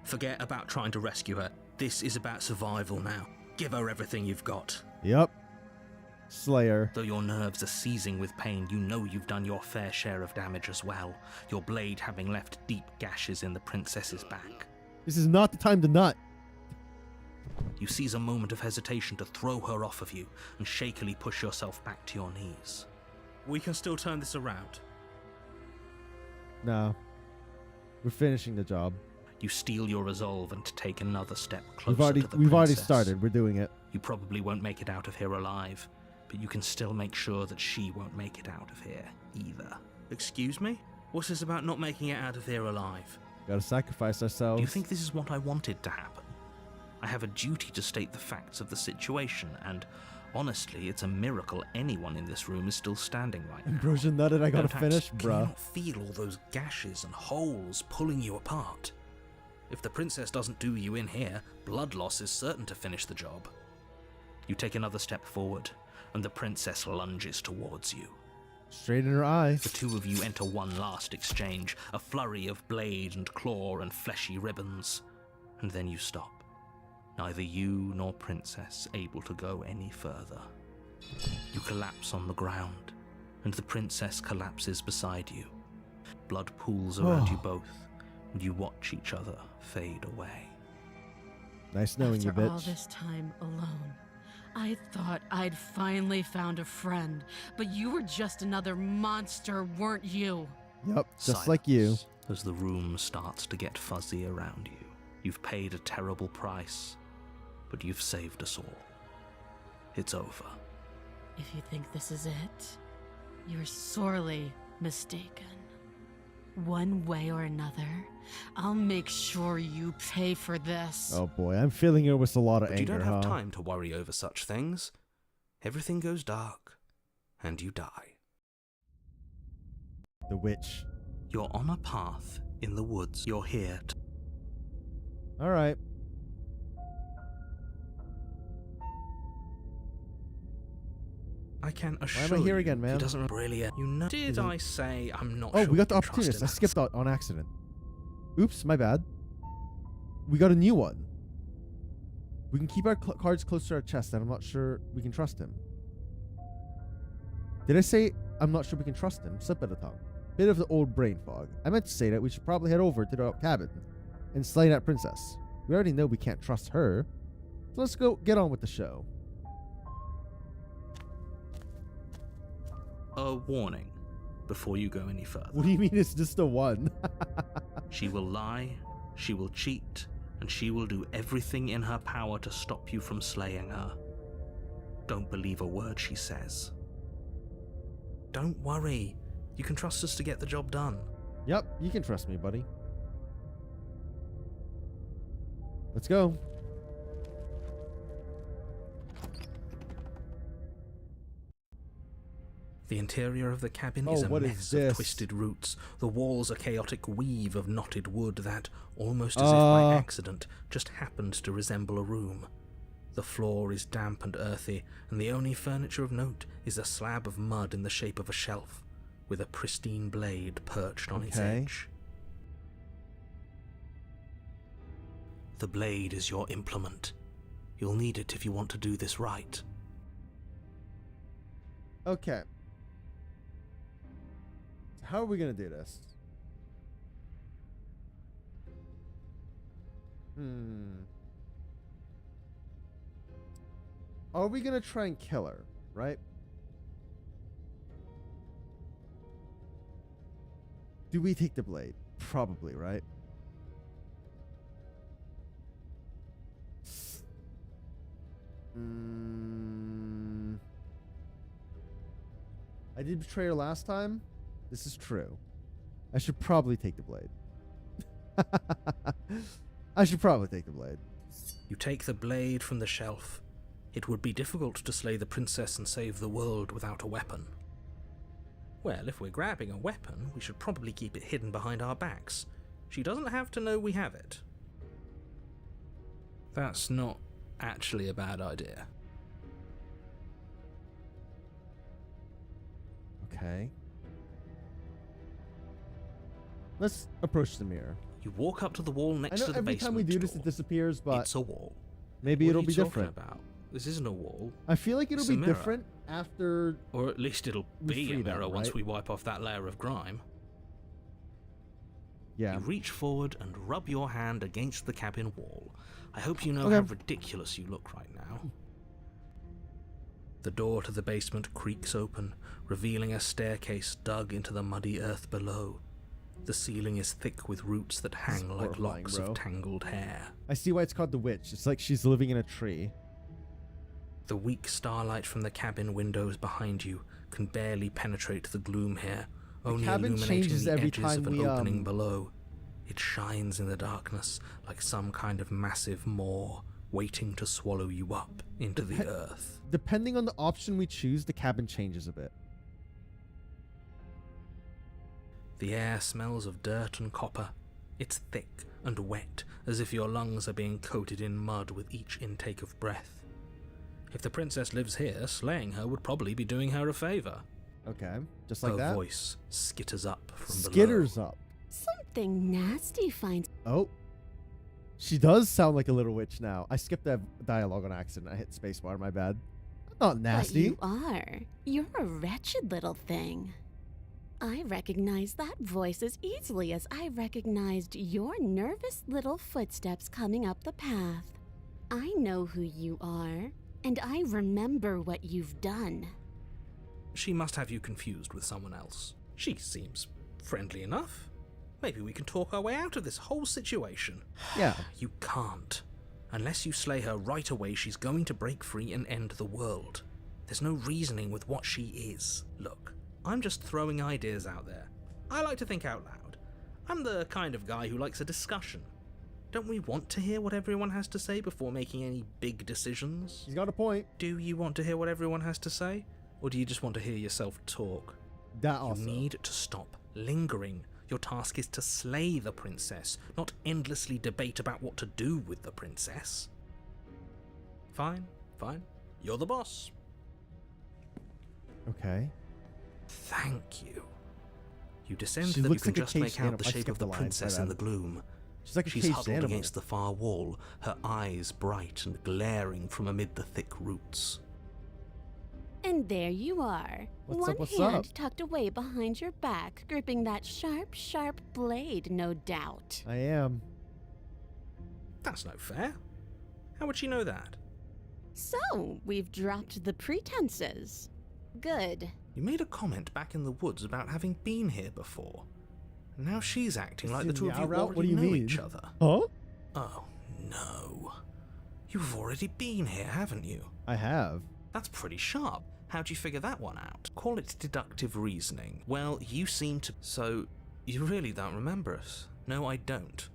B: Forget about trying to rescue her. This is about survival now. Give her everything you've got.
A: Yep. Slayer.
B: Though your nerves are seizing with pain, you know you've done your fair share of damage as well, your blade having left deep gashes in the princess's back.
A: This is not the time to nut.
B: You seize a moment of hesitation to throw her off of you and shakily push yourself back to your knees. We can still turn this around.
A: No. We're finishing the job.
B: You steel your resolve and take another step closer to the
A: We've already
B: princess.
A: started. We're doing it.
B: You probably won't make it out of here alive, but you can still make sure that she won't make it out of here either. Excuse me? What's this about not making it out of here alive?
A: Gotta sacrifice ourselves.
B: Do you think this is what I wanted to happen? I have a duty to state the facts of the situation, and honestly, it's a miracle anyone in this room is still standing right now.
A: Ambrosia nutted, I gotta
B: In fact,
A: finish,
B: can you
A: bruh.
B: not feel all those gashes and holes pulling you apart? If the princess doesn't do you in here, blood loss is certain to finish the job. You take another step forward, and the princess lunges towards you.
A: Straight in her eye.
B: The two of you enter one last exchange, a flurry of blade and claw and fleshy ribbons, and then you stop. Neither you nor princess able to go any further. You collapse on the ground, and the princess collapses beside you. Blood pools around you both, and you watch each other fade away.
A: Nice knowing you,
E: After
A: bitch.
E: all this time alone, I thought I'd finally found a friend, but you were just another monster, weren't you?
A: Yep, just like you.
B: Silence as the room starts to get fuzzy around you. You've paid a terrible price, but you've saved us all. It's over.
E: If you think this is it, you're sorely mistaken. One way or another, I'll make sure you pay for this.
A: Oh boy, I'm feeling it with a lot of
B: But
A: anger,
B: you don't have
A: huh?
B: time to worry over such things. Everything goes dark, and you die.
A: The witch.
B: You're on a path in the woods. You're here to...
A: Alright.
B: I can assure
A: am I here
B: you,
A: again, man?
B: He doesn't really... You know... Did I say I'm not
A: Oh,
B: sure
A: we got the
B: you trust
A: opportunist.
B: him?
A: I skipped out on accident. Oops, my bad. We got a new one. We can keep our cards close to our chest, and I'm not sure we can trust him. Did I say I'm not sure we can trust him? Slip of the tongue. Bit of the old brain fog. I meant to say that we should probably head over to the cabin and slay that princess. We already know we can't trust her. So let's go get on with the show.
B: A warning before you go any further.
A: What do you mean it's just a one?
B: She will lie, she will cheat, and she will do everything in her power to stop you from slaying her. Don't believe a word she says. Don't worry. You can trust us to get the job done.
A: Yep, you can trust me, buddy. Let's go.
B: The interior of the cabin is a
A: what is
B: mess of
A: this?
B: twisted roots. The walls a chaotic weave of knotted wood that, almost as if by accident, just happened to resemble a room. The floor is damp and earthy, and the only furniture of note is a slab of mud in the shape of a shelf, with a pristine blade perched on its
A: Okay.
B: edge. The blade is your implement. You'll need it if you want to do this right.
A: Okay. How are we going to do this? Are we going to try and kill her, right? Do we take the blade? Probably, right? I did betray her last time. This is true. I should probably take the blade. I should probably take the blade.
B: You take the blade from the shelf. It would be difficult to slay the princess and save the world without a weapon. Well, if we're grabbing a weapon, we should probably keep it hidden behind our backs. She doesn't have to know we have it. That's not actually a bad idea.
A: Okay. Let's approach the mirror.
B: You walk up to the wall
A: I
B: next
A: know
B: to the
A: every time we
B: basement
A: do this, it
B: door.
A: disappears, but
B: It's a wall.
A: maybe
B: What
A: it'll
B: are you
A: be
B: talking
A: different.
B: about? This isn't a wall.
A: I feel like it'll
B: It's
A: be
B: a mirror.
A: different after.
B: Or at least it'll
A: We
B: be
A: free
B: a
A: them,
B: mirror once
A: right?
B: we wipe off that layer of grime.
A: Yeah.
B: You reach forward and rub your hand against the cabin wall. I hope you know
A: Okay.
B: how ridiculous you look right now. The door to the basement creaks open, revealing a staircase dug into the muddy earth below. The ceiling is thick with roots that hang like
A: horrifying,
B: locks
A: bro.
B: of tangled hair.
A: I see why it's called the witch. It's like she's living in a tree.
B: The weak starlight from the cabin windows behind you can barely penetrate the gloom here, only
A: cabin
B: illuminating
A: changes
B: the
A: every
B: edges
A: time
B: of an
A: we,
B: opening below. It shines in the darkness like some kind of massive maw waiting to swallow you up into the earth.
A: Depending on the option we choose, the cabin changes a bit.
B: The air smells of dirt and copper. It's thick and wet, as if your lungs are being coated in mud with each intake of breath. If the princess lives here, slaying her would probably be doing her a favor.
A: Okay, just like
B: Her
A: that.
B: voice skitters up from
A: Skitters
B: below.
A: up.
E: Something nasty finds.
A: Oh. She does sound like a little witch now. I skipped that dialogue on accident. I hit spacebar, my bad. Not nasty.
E: But you are. You're a wretched little thing. I recognize that voice as easily as I recognized your nervous little footsteps coming up the path. I know who you are, and I remember what you've done.
B: She must have you confused with someone else. She seems friendly enough. Maybe we can talk our way out of this whole situation.
A: Yeah.
B: You can't. Unless you slay her right away, she's going to break free and end the world. There's no reasoning with what she is. Look, I'm just throwing ideas out there. I like to think out loud. I'm the kind of guy who likes a discussion. Don't we want to hear what everyone has to say before making any big decisions?
A: She's got a point.
B: Do you want to hear what everyone has to say? Or do you just want to hear yourself talk?
A: That also.
B: You need to stop lingering. Your task is to slay the princess, not endlessly debate about what to do with the princess. Fine, fine. You're the boss.
A: Okay.
B: Thank you. You descend
A: She
B: so that you
A: looks
B: can
A: like a
B: just make
A: caged
B: out
A: animal.
B: the
A: I
B: shape
A: skipped
B: of the
A: the line,
B: princess
A: my
B: in the
A: bad.
B: gloom.
A: She's like a
B: She's
A: caged
B: huddled
A: animal.
B: against the far wall, her eyes bright and glaring from amid the thick roots.
E: And there you are.
A: What's up,
E: One
A: what's
E: hand
A: up?
E: tucked away behind your back, gripping that sharp, sharp blade, no doubt.
A: I am.
B: That's no fair. How would she know that?
E: So, we've dropped the pretenses. Good.
B: You made a comment back in the woods about having been here before. Now she's acting like the two of you
A: Route?
B: already
A: What do you
B: know
A: mean?
B: each other.
A: Huh?
B: Oh, no. You've already been here, haven't you?
A: I have.
B: That's pretty sharp. How'd you figure that one out? Call it deductive reasoning. Well, you seem to... So, you really don't remember us? No, I don't.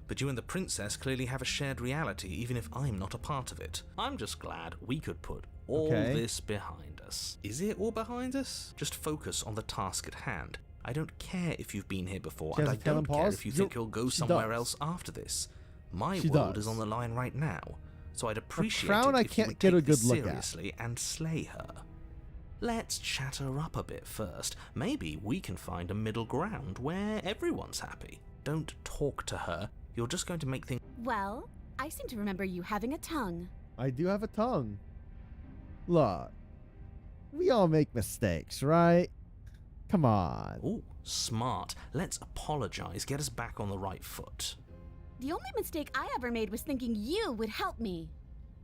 B: But you and the princess clearly have a shared reality, even if I'm not a part of it. I'm just glad we could put all this behind us. Is it all behind us? Just focus on the task at hand. I don't care if you've been here before,
A: She
B: and
A: has
B: I
A: a tail
B: don't
A: and
B: care
A: paws?
B: if you think you'll go
A: She
B: somewhere
A: does.
B: else after this. My
A: She
B: world
A: does.
B: is on the line right now, so I'd appreciate
A: crown
B: it
A: I
B: if you
A: can't
B: would
A: get
B: take
A: a good
B: this
A: look at.
B: seriously and slay her. Let's chat her up a bit first. Maybe we can find a middle ground where everyone's happy. Don't talk to her. You're just going to make things...
E: Well, I seem to remember you having a tongue.
A: I do have a tongue. Look. We all make mistakes, right? Come on.
B: Ooh, smart. Let's apologize. Get us back on the right foot.
E: The only mistake I ever made was thinking you would help me.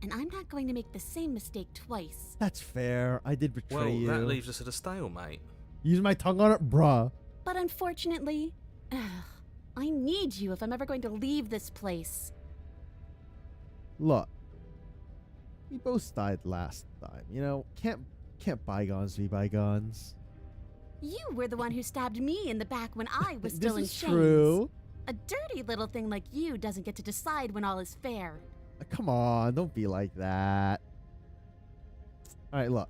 E: And I'm not going to make the same mistake twice.
A: That's fair. I did betray
B: Well,
A: you.
B: that leaves us at a stalemate.
A: Use my tongue on it, bruh.
E: But unfortunately, I need you if I'm ever going to leave this place.
A: Look. We both died last time. You know, can't bygones be bygones.
E: You were the one who stabbed me in the back when I was still in
A: This is
E: chains.
A: true.
E: A dirty little thing like you doesn't get to decide when all is fair.
A: Come on, don't be like that. All right, look.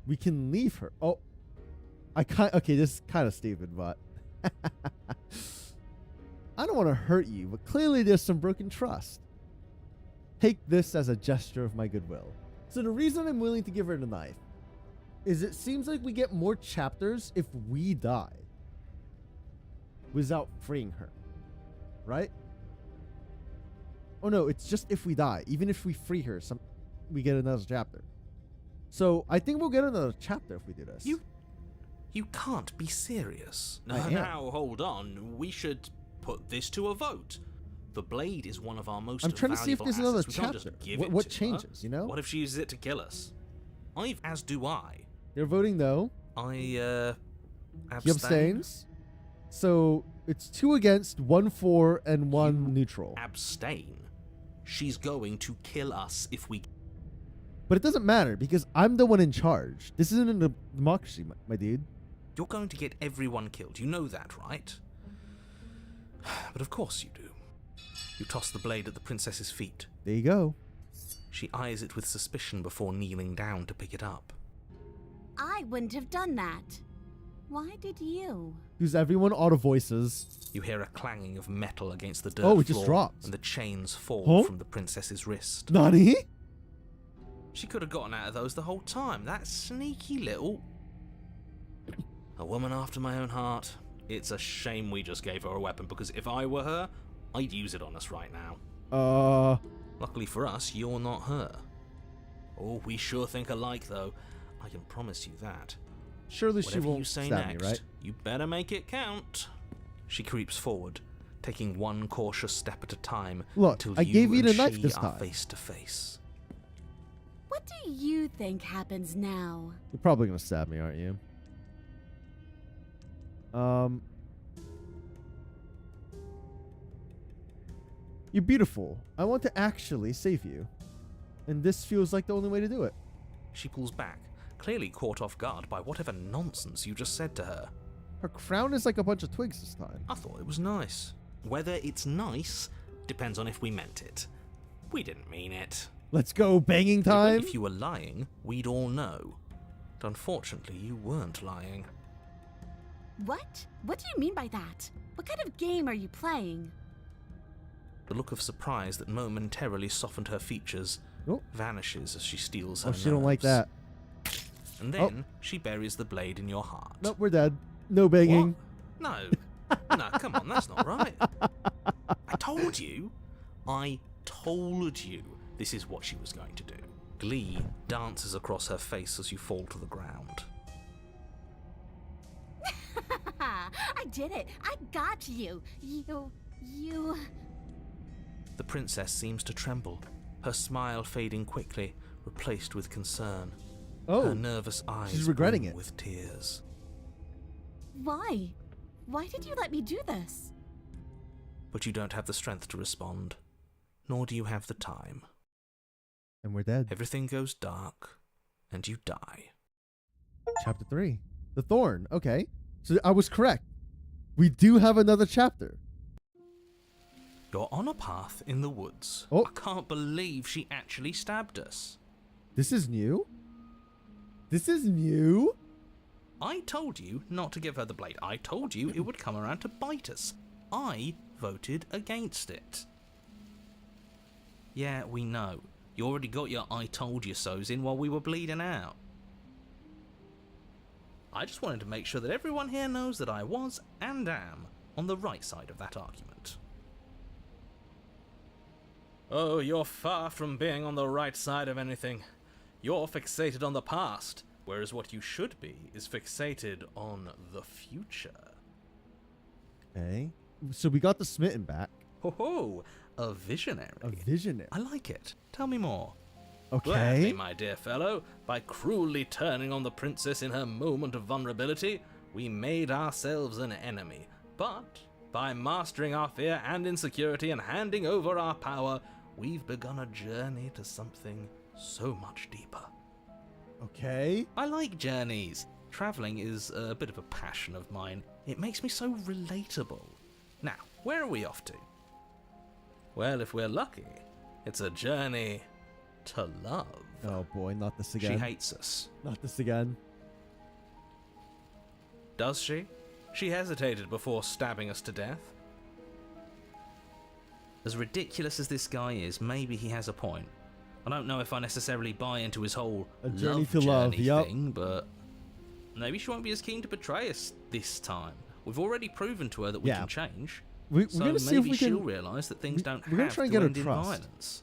A: We can leave her. Oh, okay, this is kind of stupid, but I don't want to hurt you, but clearly there's some broken trust. Take this as a gesture of my goodwill. So the reason I'm willing to give her the knife is it seems like we get more chapters if we die without freeing her, right? Oh no, it's just if we die. Even if we free her, we get another chapter. So I think we'll get another chapter if we do this.
B: You can't be serious.
A: I am.
B: Now, hold on. We should put this to a vote. The blade is one of our most
A: I'm trying to see if there's
B: valuable
A: another
B: assets. We can't just
A: chapter.
B: give
A: What
B: it to
A: changes,
B: her.
A: you know?
B: What if she uses it to kill us? As do I.
A: They're voting though.
B: I, abstain.
A: He abstains. So it's 2 against, 1 for, and 1 neutral.
B: Abstain. She's going to kill us if we...
A: But it doesn't matter because I'm the one in charge. This isn't a democracy, my dude.
B: You're going to get everyone killed. You know that, right? But of course you do. You toss the blade at the princess's feet.
A: There you go.
B: She eyes it with suspicion before kneeling down to pick it up.
I: I wouldn't have done that. Why did you?
A: Use everyone auto voices.
B: You hear a clanging of metal against the dirt
A: Oh,
B: floor,
A: it just dropped.
B: and the chains fall
A: Huh?
B: from the princess's wrist.
A: Nani?
B: She could have gotten out of those the whole time. That sneaky little... A woman after my own heart. It's a shame we just gave her a weapon, because if I were her, I'd use it on us right now. Luckily for us, you're not her. Oh, we sure think alike, though. I can promise you that.
A: Surely she
B: Whatever
A: won't
B: you say
A: stab
B: next,
A: me, right?
B: you better make it count. She creeps forward, taking one cautious step at a time.
A: Look,
B: until
A: I gave you
B: and
A: the knife
B: she
A: this
B: are
A: time.
B: face to face.
I: What do you think happens now?
A: You're probably gonna stab me, aren't you? You're beautiful. I want to actually save you. And this feels like the only way to do it.
B: She pulls back, clearly caught off guard by whatever nonsense you just said to her.
A: Her crown is like a bunch of twigs this time.
B: I thought it was nice. Whether it's nice depends on if we meant it. We didn't mean it.
A: Let's go, banging time.
B: If you were lying, we'd all know. But unfortunately, you weren't lying.
I: What? What do you mean by that? What kind of game are you playing?
B: The look of surprise that momentarily softened her features vanishes as she steals her
A: Oh, she don't like
B: nerves.
A: that.
B: And then she buries the blade in your heart.
A: Nope, we're dead. No banging.
B: What? No. No, come on, that's not right. I told you. This is what she was going to do. Glee dances across her face as you fall to the ground.
I: I did it. I got you. You...
B: The princess seems to tremble, her smile fading quickly, replaced with concern.
A: Oh,
B: her nervous eyes
A: she's regretting
B: brim
A: it.
B: with tears.
I: Why? Why did you let me do this?
B: But you don't have the strength to respond, nor do you have the time.
A: And we're dead.
B: Everything goes dark, and you die.
A: Chapter 3. The Thorn. Okay. So I was correct. We do have another chapter.
B: You're on a path in the woods.
A: Oh.
B: I can't believe she actually stabbed us.
A: This is new? This is new?
B: I told you not to give her the blade. I told you it would come around to bite us. I voted against it. Yeah, we know. You already got your I told you so's in while we were bleeding out. I just wanted to make sure that everyone here knows that I was and am on the right side of that argument. Oh, you're far from being on the right side of anything. You're fixated on the past, whereas what you should be is fixated on the future.
A: Okay. So we got the smitten back.
B: Ho ho! A visionary.
A: A visionary.
B: I like it. Tell me more.
A: Okay.
B: Gladly, my dear fellow, by cruelly turning on the princess in her moment of vulnerability, we made ourselves an enemy. But by mastering our fear and insecurity and handing over our power, we've begun a journey to something so much deeper.
A: Okay.
B: I like journeys. Travelling is a bit of a passion of mine. It makes me so relatable. Now, where are we off to? Well, if we're lucky, it's a journey to love.
A: Oh boy, not this again.
B: She hates us.
A: Not this again.
B: Does she? She hesitated before stabbing us to death. As ridiculous as this guy is, maybe he has a point. I don't know if I necessarily buy into his whole
A: A journey
B: love
A: to love,
B: journey
A: yup.
B: thing, but maybe she won't be as keen to betray us this time. We've already proven to her that we
A: Yeah.
B: can change.
A: We're
B: So
A: going to see if
B: maybe
A: we
B: she'll
A: can...
B: realise that things don't
A: we're gonna
B: have
A: try and
B: to
A: get her
B: end in
A: trust.
B: violence.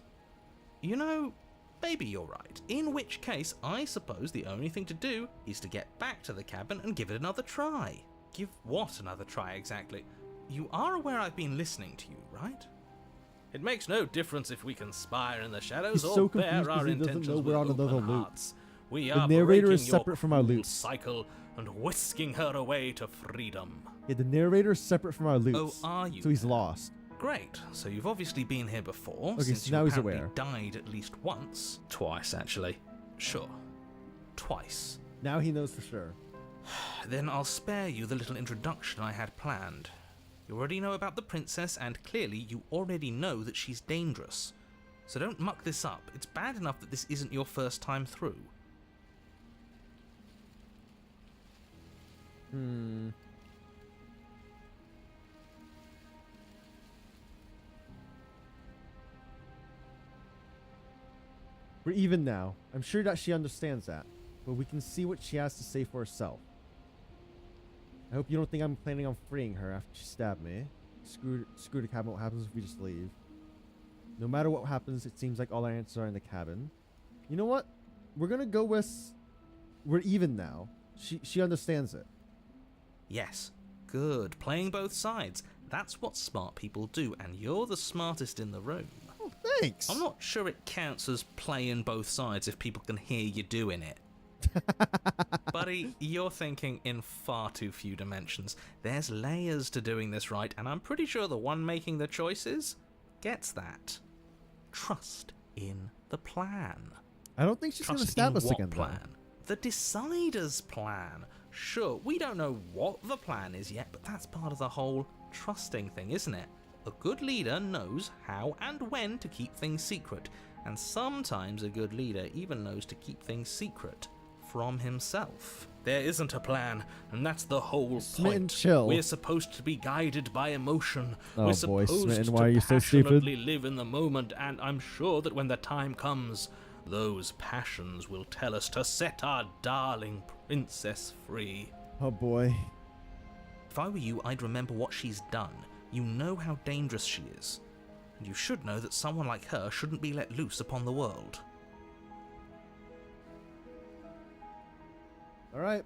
B: You know, Maybe you're right, in which case I suppose the only thing to do is to get back to the cabin and give it another try. Give what another try exactly? You are aware I've been listening to you, right? It makes no difference if we conspire in the shadows
A: He's
B: or
A: so confused
B: bear our
A: 'cause he doesn't
B: intentions
A: know
B: with
A: we're on
B: open
A: another loop.
B: hearts. We
A: The
B: are
A: narrator is
B: breaking your
A: separate from our
B: cruel
A: loops.
B: cycle and whisking her away to freedom.
A: Yeah, the narrator is separate from our loops.
B: Oh, are you?
A: So he's
B: now?
A: lost.
B: Great. So you've obviously been here before,
A: Okay,
B: since
A: so now
B: you
A: he's
B: apparently
A: aware.
B: died at least once. Twice, actually. Sure. Twice.
A: Now he knows for sure.
B: Then I'll spare you the little introduction I had planned. You already know about the princess, and clearly you already know that she's dangerous. So don't muck this up. It's bad enough that this isn't your first time through.
A: We're even now. I'm sure that she understands that, but we can see what she has to say for herself. I hope you don't think I'm planning on freeing her after she stabbed me. Screw the cabin. What happens if we just leave? No matter what happens, it seems like all our answers are in the cabin. You know what? We're gonna go with... We're even now. She understands it.
B: Yes. Good. Playing both sides. That's what smart people do, and you're the smartest in the room.
A: Oh, thanks.
B: I'm not sure it counts as playing both sides if people can hear you doing it. Buddy, you're thinking in far too few dimensions. There's layers to doing this right, and I'm pretty sure the one making the choices gets that. Trust in the plan.
A: I don't think she's gonna
B: Trust
A: stab
B: in
A: us
B: what
A: again, though.
B: plan? The Decider's plan. Sure, we don't know what the plan is yet, but that's part of the whole trusting thing, isn't it? A good leader knows how and when to keep things secret, and sometimes a good leader even knows to keep things secret from himself. There isn't a plan, and that's the whole
A: Smitten,
B: point.
A: chill.
B: We're supposed to be guided by emotion.
A: Oh,
B: We're
A: boy,
B: supposed
A: Smitten,
B: to
A: why are you so stupid?
B: passionately live in the moment, and I'm sure that when the time comes, those passions will tell us to set our darling princess free.
A: Oh boy.
B: If I were you, I'd remember what she's done. You know how dangerous she is. And you should know that someone like her shouldn't be let loose upon the world.
A: Alright.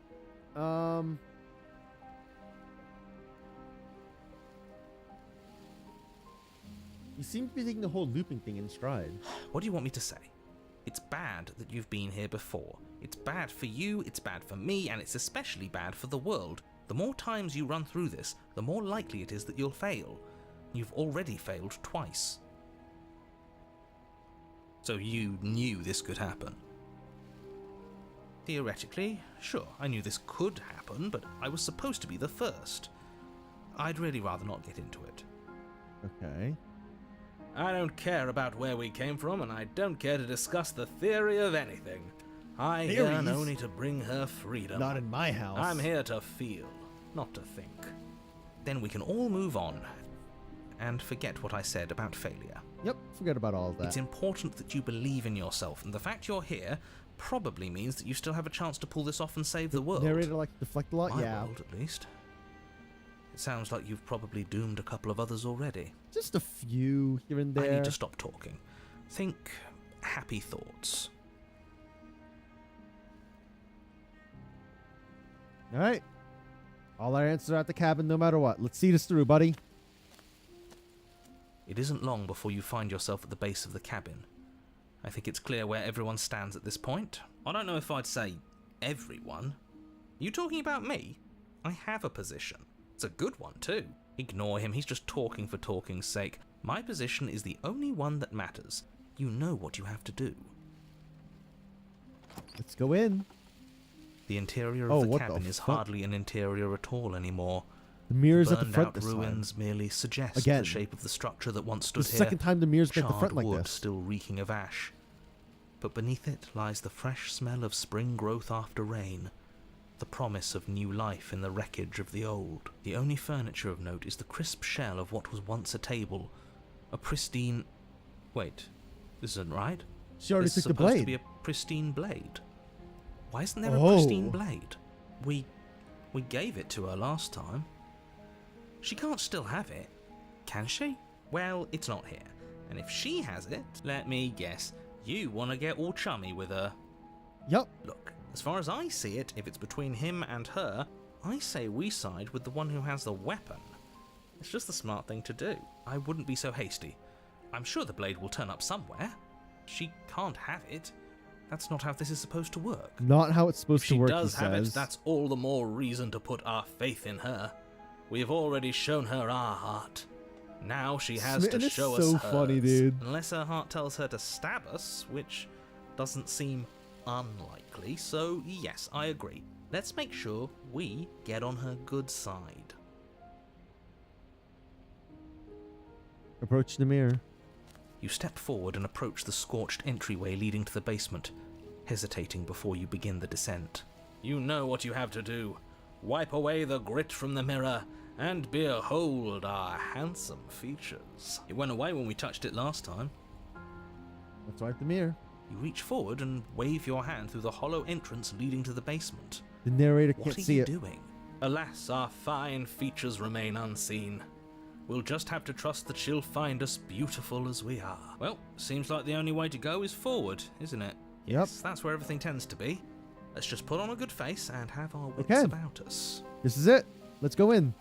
A: You seem to be taking the whole looping thing in stride.
B: What do you want me to say? It's bad that you've been here before. It's bad for you, it's bad for me, and it's especially bad for the world. The more times you run through this, the more likely it is that you'll fail. You've already failed twice. So you knew this could happen? Theoretically, sure, I knew this could happen, but I was supposed to be the first. I'd really rather not get into it.
A: Okay.
B: I don't care about where we came from, and I don't care to discuss the theory of anything. I yearn
A: Theories?
B: only to bring her freedom.
A: Not in my house.
B: I'm here to feel, not to think. Then we can all move on, and forget what I said about failure.
A: Yep, forget about all of that.
B: It's important that you believe in yourself, and the fact you're here probably means that you still have a chance to pull this off and save the world.
A: Narrator like to deflect a lot?
B: My
A: Yeah.
B: world, at least. It sounds like you've probably doomed a couple of others already.
A: Just a few here and there.
B: I need to stop talking. Think happy thoughts.
A: Alright. All our answers are at the cabin no matter what. Let's see this through, buddy.
B: It isn't long before you find yourself at the base of the cabin. I think it's clear where everyone stands at this point. I don't know if I'd say everyone. You talking about me? I have a position. It's a good one too. Ignore him, he's just talking for talking's sake. My position is the only one that matters. You know what you have to do.
A: Let's go in.
B: The interior
A: Oh,
B: of the
A: what the
B: cabin is
A: fuck?
B: hardly an interior at all anymore.
A: The mirror's at the
B: Burned
A: front
B: out
A: this
B: ruins merely suggest
A: Again.
B: the shape of the structure that once
A: time.
B: stood
A: The
B: here.
A: second time the mirror's been at the front
B: Charred
A: like
B: wood
A: this.
B: still reeking of ash. But beneath it lies the fresh smell of spring growth after rain, the promise of new life in the wreckage of the old. The only furniture of note is the crisp shell of what was once a table, a pristine... Wait, this isn't right.
A: She already
B: This is
A: took the
B: supposed to
A: blade.
B: be a pristine blade. Why isn't there a
A: Oh.
B: pristine blade? We gave it to her last time. She can't still have it, can she? Well, it's not here. And if she has it, let me guess, You want to get all chummy with her.
A: Yep.
B: Look, as far as I see it, if it's between him and her, I say we side with the one who has the weapon. It's just the smart thing to do. I wouldn't be so hasty. I'm sure the blade will turn up somewhere. She can't have it. That's not how this is supposed to work.
A: Not how it's supposed to work, he
B: If she does have
A: says.
B: it, that's all the more reason to put our faith in her. We have already shown her our heart. Now she has
A: Smitten
B: to
A: is
B: show
A: so
B: us hers.
A: funny, dude.
B: Unless her heart tells her to stab us, which doesn't seem unlikely. So yes, I agree. Let's make sure we get on her good side.
A: Approach the mirror.
B: You step forward and approach the scorched entryway leading to the basement, hesitating before you begin the descent. You know what you have to do. Wipe away the grit from the mirror, and behold our handsome features. It went away when we touched it last time.
A: Let's wipe the mirror.
B: You reach forward and wave your hand through the hollow entrance leading to the basement.
A: The narrator
B: What
A: can't
B: are
A: see
B: you
A: it.
B: doing? Alas, our fine features remain unseen. We'll just have to trust that she'll find us beautiful as we are. Well, seems like the only way to go is forward, isn't it?
A: Yep.
B: Yes, that's where everything tends to be. Let's just put on a good face and have our wits
A: Okay.
B: about us.
A: This is it. Let's go in.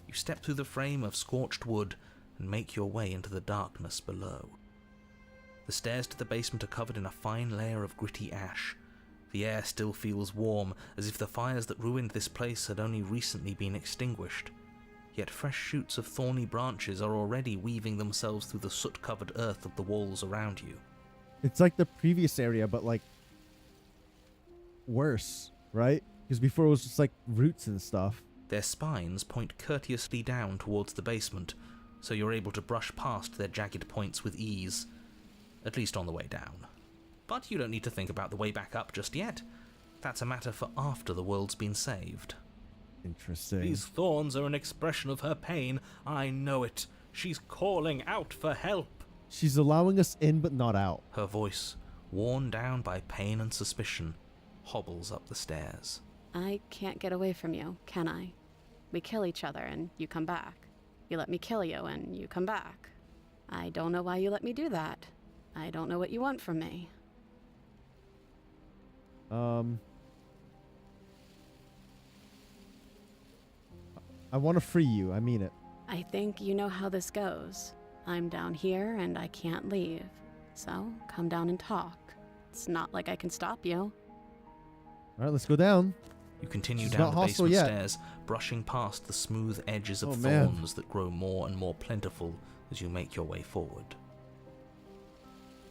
B: You step through the frame of scorched wood and make your way into the darkness below. The stairs to the basement are covered in a fine layer of gritty ash. The air still feels warm, as if the fires that ruined this place had only recently been extinguished. Yet fresh shoots of thorny branches are already weaving themselves through the soot-covered earth of the walls around you.
A: It's like the previous area, but like worse, right? Because before it was just like roots and stuff.
B: Their spines point courteously down towards the basement, so you're able to brush past their jagged points with ease, at least on the way down. But you don't need to think about the way back up just yet. That's a matter for after the world's been saved.
A: Interesting.
B: These thorns are an expression of her pain. I know it. She's calling out for help.
A: She's allowing us in, but not out.
B: Her voice, worn down by pain and suspicion, hobbles up the stairs.
E: I can't get away from you, can I? We kill each other and you come back. You let me kill you and you come back. I don't know why you let me do that. I don't know what you want from me.
A: I want to free you. I mean it.
E: I think you know how this goes. I'm down here and I can't leave. So come down and talk. It's not like I can stop you.
A: All right, let's go down.
B: You continue
A: She's
B: down
A: not
B: the
A: hostile
B: basement
A: yet.
B: stairs, brushing past the smooth edges of
A: Oh, man.
B: thorns that grow more and more plentiful as you make your way forward.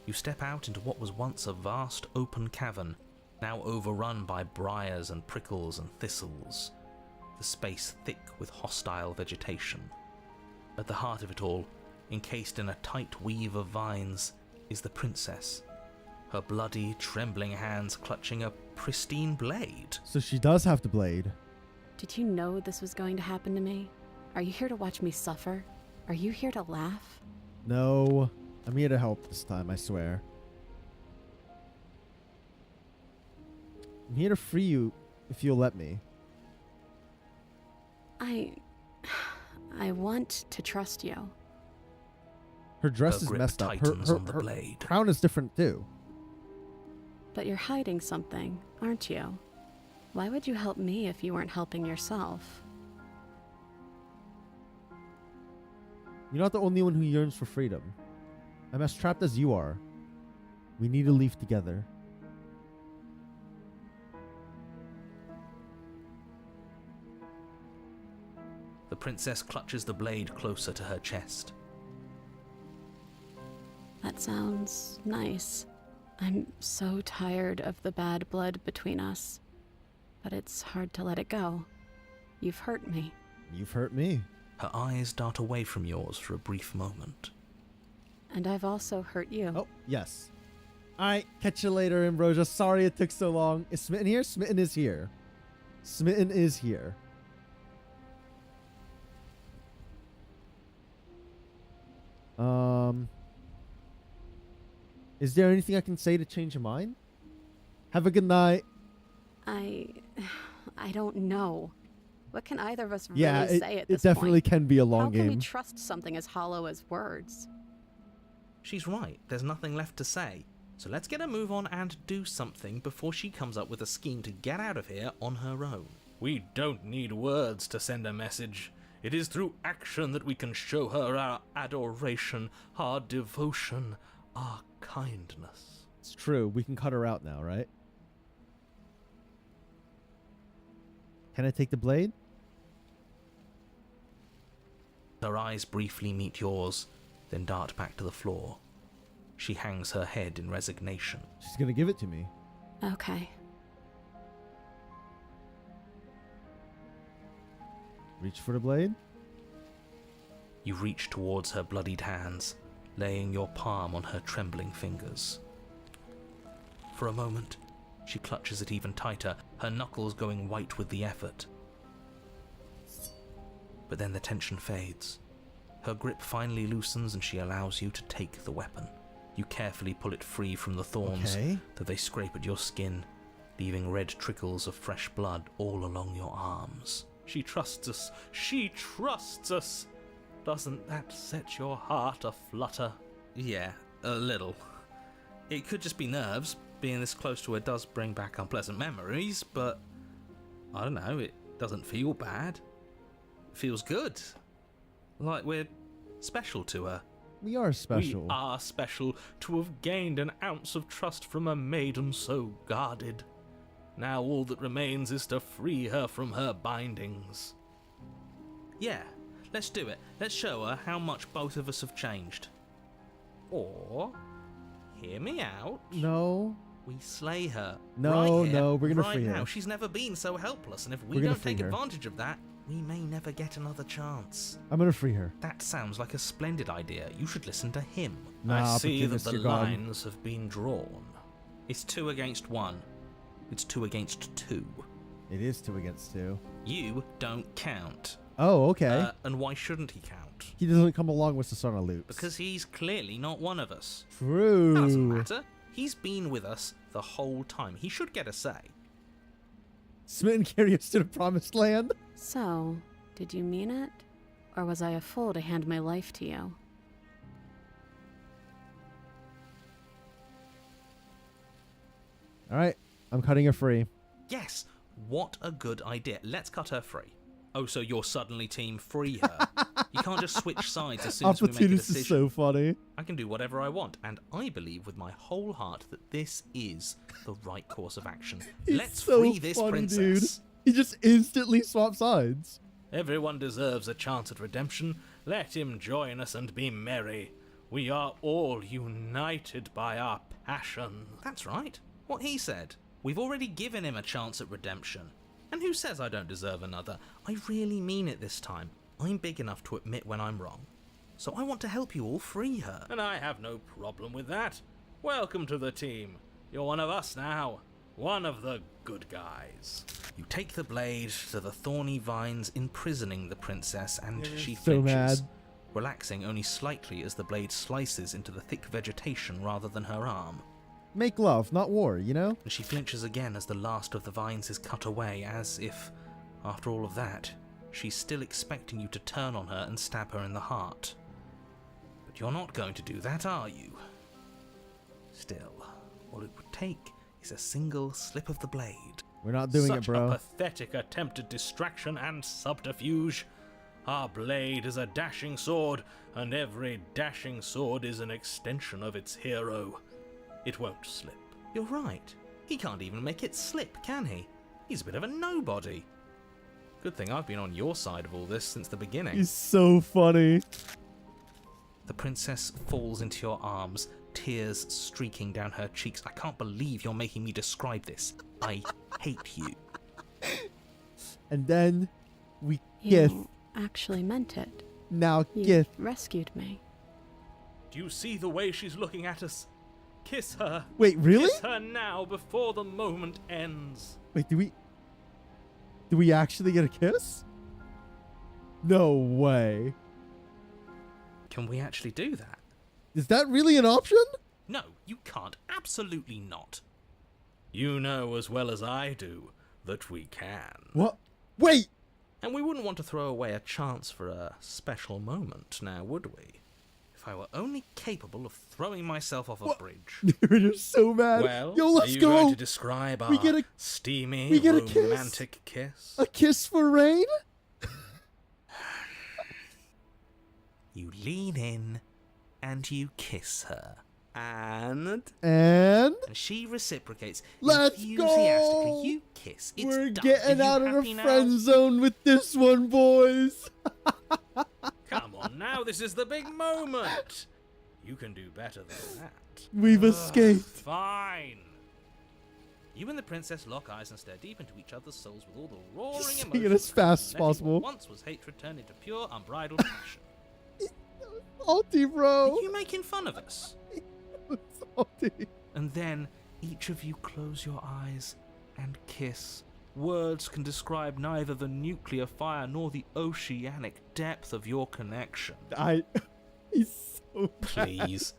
B: You step out into what was once a vast open cavern, now overrun by briars and prickles and thistles, the space thick with hostile vegetation. At the heart of it all, encased in a tight weave of vines, is the princess, her bloody, trembling hands clutching a pristine blade.
A: So she does have the blade.
E: Did you know this was going to happen to me? Are you here to watch me suffer? Are you here to laugh?
A: No. I'm here to help this time, I swear. I'm here to free you if you'll let me.
E: I want to trust you.
A: Her dress
B: Her
A: is
B: grip
A: messed up.
B: tightens
A: Her
B: on the blade.
A: crown is different too.
E: But you're hiding something, aren't you? Why would you help me if you weren't helping yourself?
A: You're not the only one who yearns for freedom. I'm as trapped as you are. We need to leave together.
B: The princess clutches the blade closer to her chest.
E: That sounds nice. I'm so tired of the bad blood between us. But it's hard to let it go. You've hurt me.
A: You've hurt me.
B: Her eyes dart away from yours for a brief moment.
E: And I've also hurt you.
A: Oh, yes. Alright, catch you later, Ambrosia. Sorry it took so long. Is Smitten here? Smitten is here. Smitten is here. Is there anything I can say to change your mind? Have a good night.
E: I don't know. What can either of us
A: Yeah,
E: really say at
A: it
E: this
A: definitely
E: point?
A: can be a long
E: How can we
A: game.
E: trust something as hollow as words?
B: She's right. There's nothing left to say. So let's get a move on and do something before she comes up with a scheme to get out of here on her own.
D: We don't need words to send a message. It is through action that we can show her our adoration, our devotion, our kindness.
A: It's true. We can cut her out now, right? Can I take the blade?
B: Her eyes briefly meet yours, then dart back to the floor. She hangs her head in resignation.
A: She's gonna give it to me.
E: Okay.
A: Reach for the blade.
B: You reach towards her bloodied hands, laying your palm on her trembling fingers. For a moment, she clutches it even tighter, her knuckles going white with the effort. But then the tension fades. Her grip finally loosens and she allows you to take the weapon. You carefully pull it free from the thorns, though they scrape at your skin, leaving red trickles of fresh blood all along your arms.
D: She trusts us. She trusts us. Doesn't that set your heart aflutter?
B: Yeah, a little. It could just be nerves. Being this close to her does bring back unpleasant memories, but I don't know, it doesn't feel bad. It feels good. Like we're special to her.
A: We are special.
D: We are special to have gained an ounce of trust from a maiden so guarded. Now all that remains is to free her from her bindings.
B: Yeah, let's do it. Let's show her how much both of us have changed. Or, hear me out.
A: No.
B: We slay her.
A: No,
B: right here,
A: no, we're gonna
B: right
A: free her.
B: now. She's never been so helpless, and if we
A: We're gonna
B: don't
A: free
B: take
A: her.
B: advantage of that, we may never get another chance.
A: I'm gonna free her.
B: That sounds like a splendid idea. You should listen to him.
A: Nah,
D: I see that
A: forgiveness,
D: the
A: you're gone.
D: lines have been drawn.
B: It's 2 against 1. It's 2 against 2.
A: It is 2 against 2.
B: You don't count.
A: Oh, okay.
B: And why shouldn't he count?
A: He doesn't come along with us on our loops.
B: Because he's clearly not one of us.
A: True.
B: That doesn't matter. He's been with us the whole time. He should get a say.
A: Smitten carry us to the promised land.
E: So, did you mean it? Or was I a fool to hand my life to you?
A: All right, I'm cutting her free.
B: Yes, what a good idea. Let's cut her free. Oh, so you're suddenly team free her. You can't just switch sides as soon as we make a
A: Opportunist
B: decision.
A: is so funny.
B: I can do whatever I want, and I believe with my whole heart that this is the right course of action.
A: He's
B: Let's
A: so
B: free this
A: funny,
B: princess.
A: Dude. He just instantly swaps sides.
D: Everyone deserves a chance at redemption. Let him join us and be merry. We are all united by our passion.
B: That's right. What he said. We've already given him a chance at redemption. And who says I don't deserve another? I really mean it this time. I'm big enough to admit when I'm wrong. So I want to help you all free her.
D: And I have no problem with that. Welcome to the team. You're one of us now. One of the good guys.
B: You take the blade to the thorny vines imprisoning the princess, and she
A: so
B: flinches,
A: mad.
B: relaxing only slightly as the blade slices into the thick vegetation rather than her arm.
A: Make love, not war, you know?
B: And she flinches again as the last of the vines is cut away, as if, after all of that, she's still expecting you to turn on her and stab her in the heart. But you're not going to do that, are you? Still, all it would take is a single slip of the blade.
A: We're not doing
D: Such
A: it, bro.
D: a pathetic attempt at distraction and subterfuge. Our blade is a dashing sword, and every dashing sword is an extension of its hero. It won't slip.
B: You're right. He can't even make it slip, can he? He's a bit of a nobody. Good thing I've been on your side of all this since the beginning.
A: He's so funny.
B: The princess falls into your arms, tears streaking down her cheeks. I can't believe you're making me describe this. I hate you.
A: And then we kiss.
E: You actually meant it.
A: Now
E: You
A: kiss.
E: rescued me.
D: Do you see the way she's looking at us? Kiss her.
A: Wait, really?
D: Kiss her now before the moment ends.
A: Wait, do we actually get a kiss? No way.
B: Can we actually do that?
A: Is that really an option?
B: No, you can't. Absolutely not.
D: You know as well as I do that we can.
A: What? Wait!
B: And we wouldn't want to throw away a chance for a special moment, now would we? If I were only capable of throwing myself off a bridge.
A: You're so mad.
B: Well,
A: Yo, let's
B: are you
A: go.
B: going to describe our
A: get a-
B: steamy,
A: we get a kiss.
B: romantic kiss?
A: A kiss for rain?
B: You lean in and you kiss her. And she reciprocates
A: Let's
B: enthusiastically.
A: go.
B: You kiss. It's
A: We're
B: done.
A: getting
B: Are you
A: out of
B: happy
A: the
B: now?
A: friend zone with this one, boys.
B: Come on now, this is the big moment. You can do better than that.
A: We've escaped.
B: Fine. You and the princess lock eyes and stare deep into each other's souls with all the roaring
A: Sing
B: emotions.
A: it as fast as
B: letting what
A: possible.
B: once was hatred turn into pure, unbridled passion.
A: Salty, bro.
B: Are you making fun of us?
A: Salty.
B: And then each of you close your eyes and kiss. Words can describe neither the nuclear fire nor the oceanic depth of your connection.
A: He's so mad.
B: Please.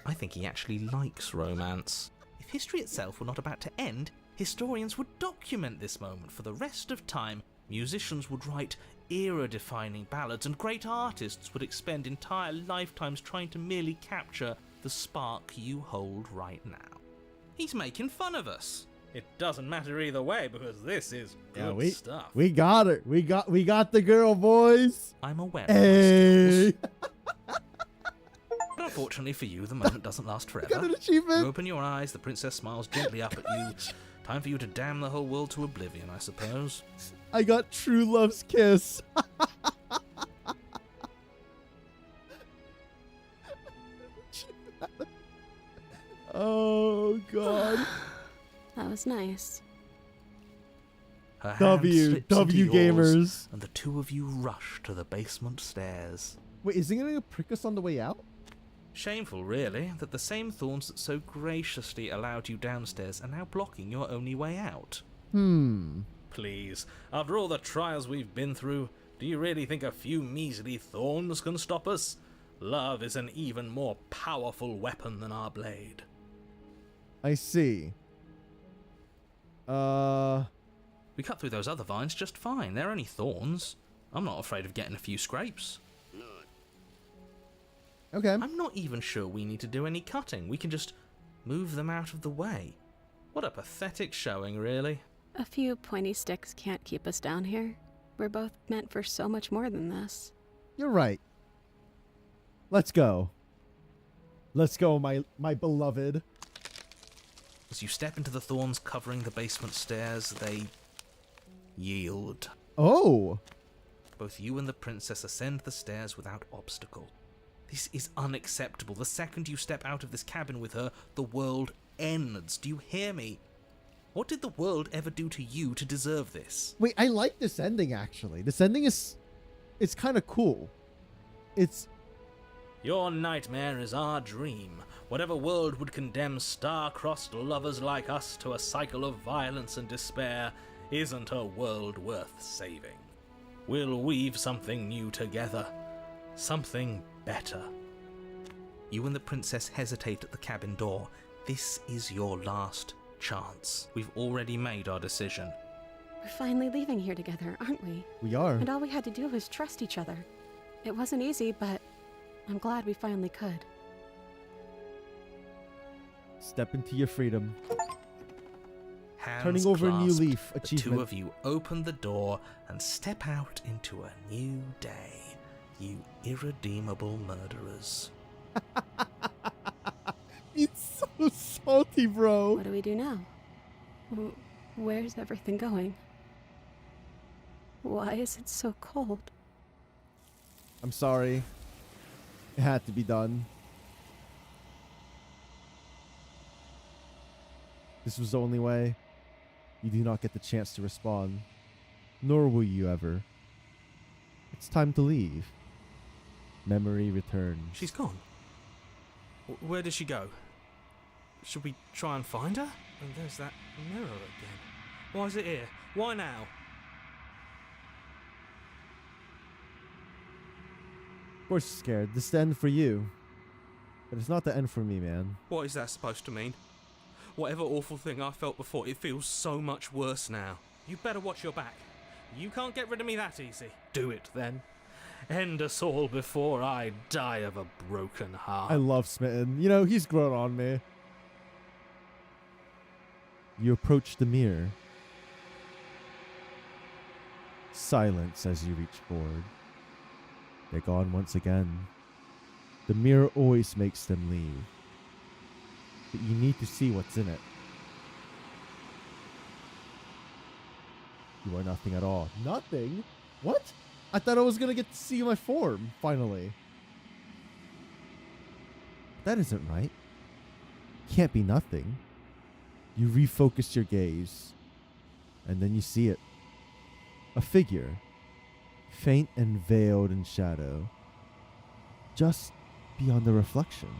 B: I think he actually likes romance. If history itself were not about to end, historians would document this moment for the rest of time. Musicians would write era-defining ballads, and great artists would expend entire lifetimes trying to merely capture the spark you hold right now. He's making fun of us. It doesn't matter either way, because this is good stuff.
A: We got it. We got the girl, boys.
B: I'm aware
A: Hey.
B: of my skills. But unfortunately for you, the moment doesn't last forever.
A: Got an achievement.
B: You open your eyes, the princess smiles gently up at you. Time for you to damn the whole world to oblivion, I suppose.
A: I got true love's kiss. Oh, God.
C: That was nice.
B: Her hand
A: W
B: slips into yours,
A: gamers.
B: and the two of you rush to the basement stairs.
A: Wait, is he going to prick us on the way out?
B: Shameful, really, that the same thorns that so graciously allowed you downstairs are now blocking your only way out. Please, after all the trials we've been through, do you really think a few measly thorns can stop us? Love is an even more powerful weapon than our blade.
A: I see.
B: We cut through those other vines just fine. They're only thorns. I'm not afraid of getting a few scrapes.
A: Okay.
B: I'm not even sure we need to do any cutting. We can just move them out of the way. What a pathetic showing, really.
C: A few pointy sticks can't keep us down here. We're both meant for so much more than this.
A: You're right. Let's go. Let's go, my beloved.
B: As you step into the thorns covering the basement stairs, they yield.
A: Oh.
B: Both you and the princess ascend the stairs without obstacle. This is unacceptable. The second you step out of this cabin with her, the world ends. Do you hear me? What did the world ever do to you to deserve this?
A: Wait, I like this ending, actually. This ending is... It's kind of cool. It's...
B: Your nightmare is our dream. Whatever world would condemn star-crossed lovers like us to a cycle of violence and despair isn't a world worth saving. We'll weave something new together. Something better. You and the princess hesitate at the cabin door. This is your last chance. We've already made our decision.
C: We're finally leaving here together, aren't we?
A: We are.
C: And all we had to do was trust each other. It wasn't easy, but I'm glad we finally could.
A: Step into your freedom.
B: Hands
A: Turning over a new
B: clasped,
A: leaf.
B: the
A: Achievement.
B: two of you open the door and step out into a new day. You irredeemable murderers.
A: It's so salty, bro.
C: What do we do now? Where's everything going? Why is it so cold?
A: I'm sorry. It had to be done. This was the only way. You do not get the chance to respond. Nor will you ever. It's time to leave. Memory returns.
B: She's gone. Where did she go? Should we try and find her? And there's that mirror again. Why is it here? Why now?
A: Of course you're scared. This is the end for you. But it's not the end for me, man.
B: What is that supposed to mean? Whatever awful thing I felt before, it feels so much worse now. You better watch your back. You can't get rid of me that easy. Do it, then. End us all before I die of a broken heart.
A: I love Smitten. You know, he's grown on me. You approach the mirror. Silence as you reach forward. They're gone once again. The mirror always makes them leave. But you need to see what's in it. You are nothing at all. Nothing? What? I thought I was gonna get to see my form, finally. That isn't right. Can't be nothing. You refocus your gaze, and then you see it. A figure, faint and veiled in shadow, just beyond the reflection.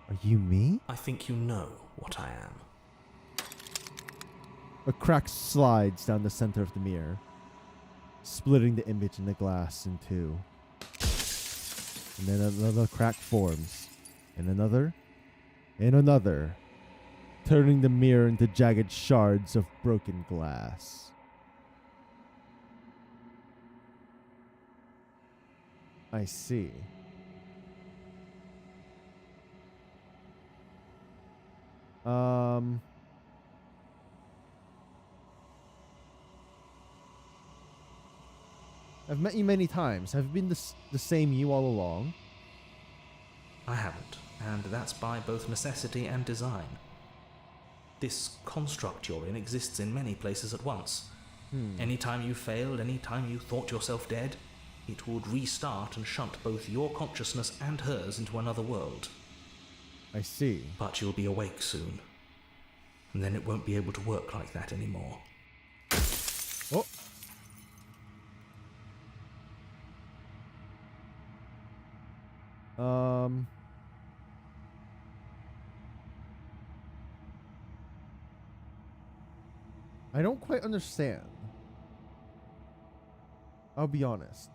A: Are you me?
B: I think you know what I am.
A: A crack slides down the center of the mirror, splitting the image in the glass in two. And then another crack forms, and another, turning the mirror into jagged shards of broken glass. I see. I've met you many times. Have you been the same you all along?
B: I haven't, and that's by both necessity and design. This construct you're in exists in many places at once. Anytime you failed, anytime you thought yourself dead, it would restart and shunt both your consciousness and hers into another world.
A: I see.
B: But you'll be awake soon, and then it won't be able to work like that anymore.
A: Oh. I don't quite understand. I'll be honest.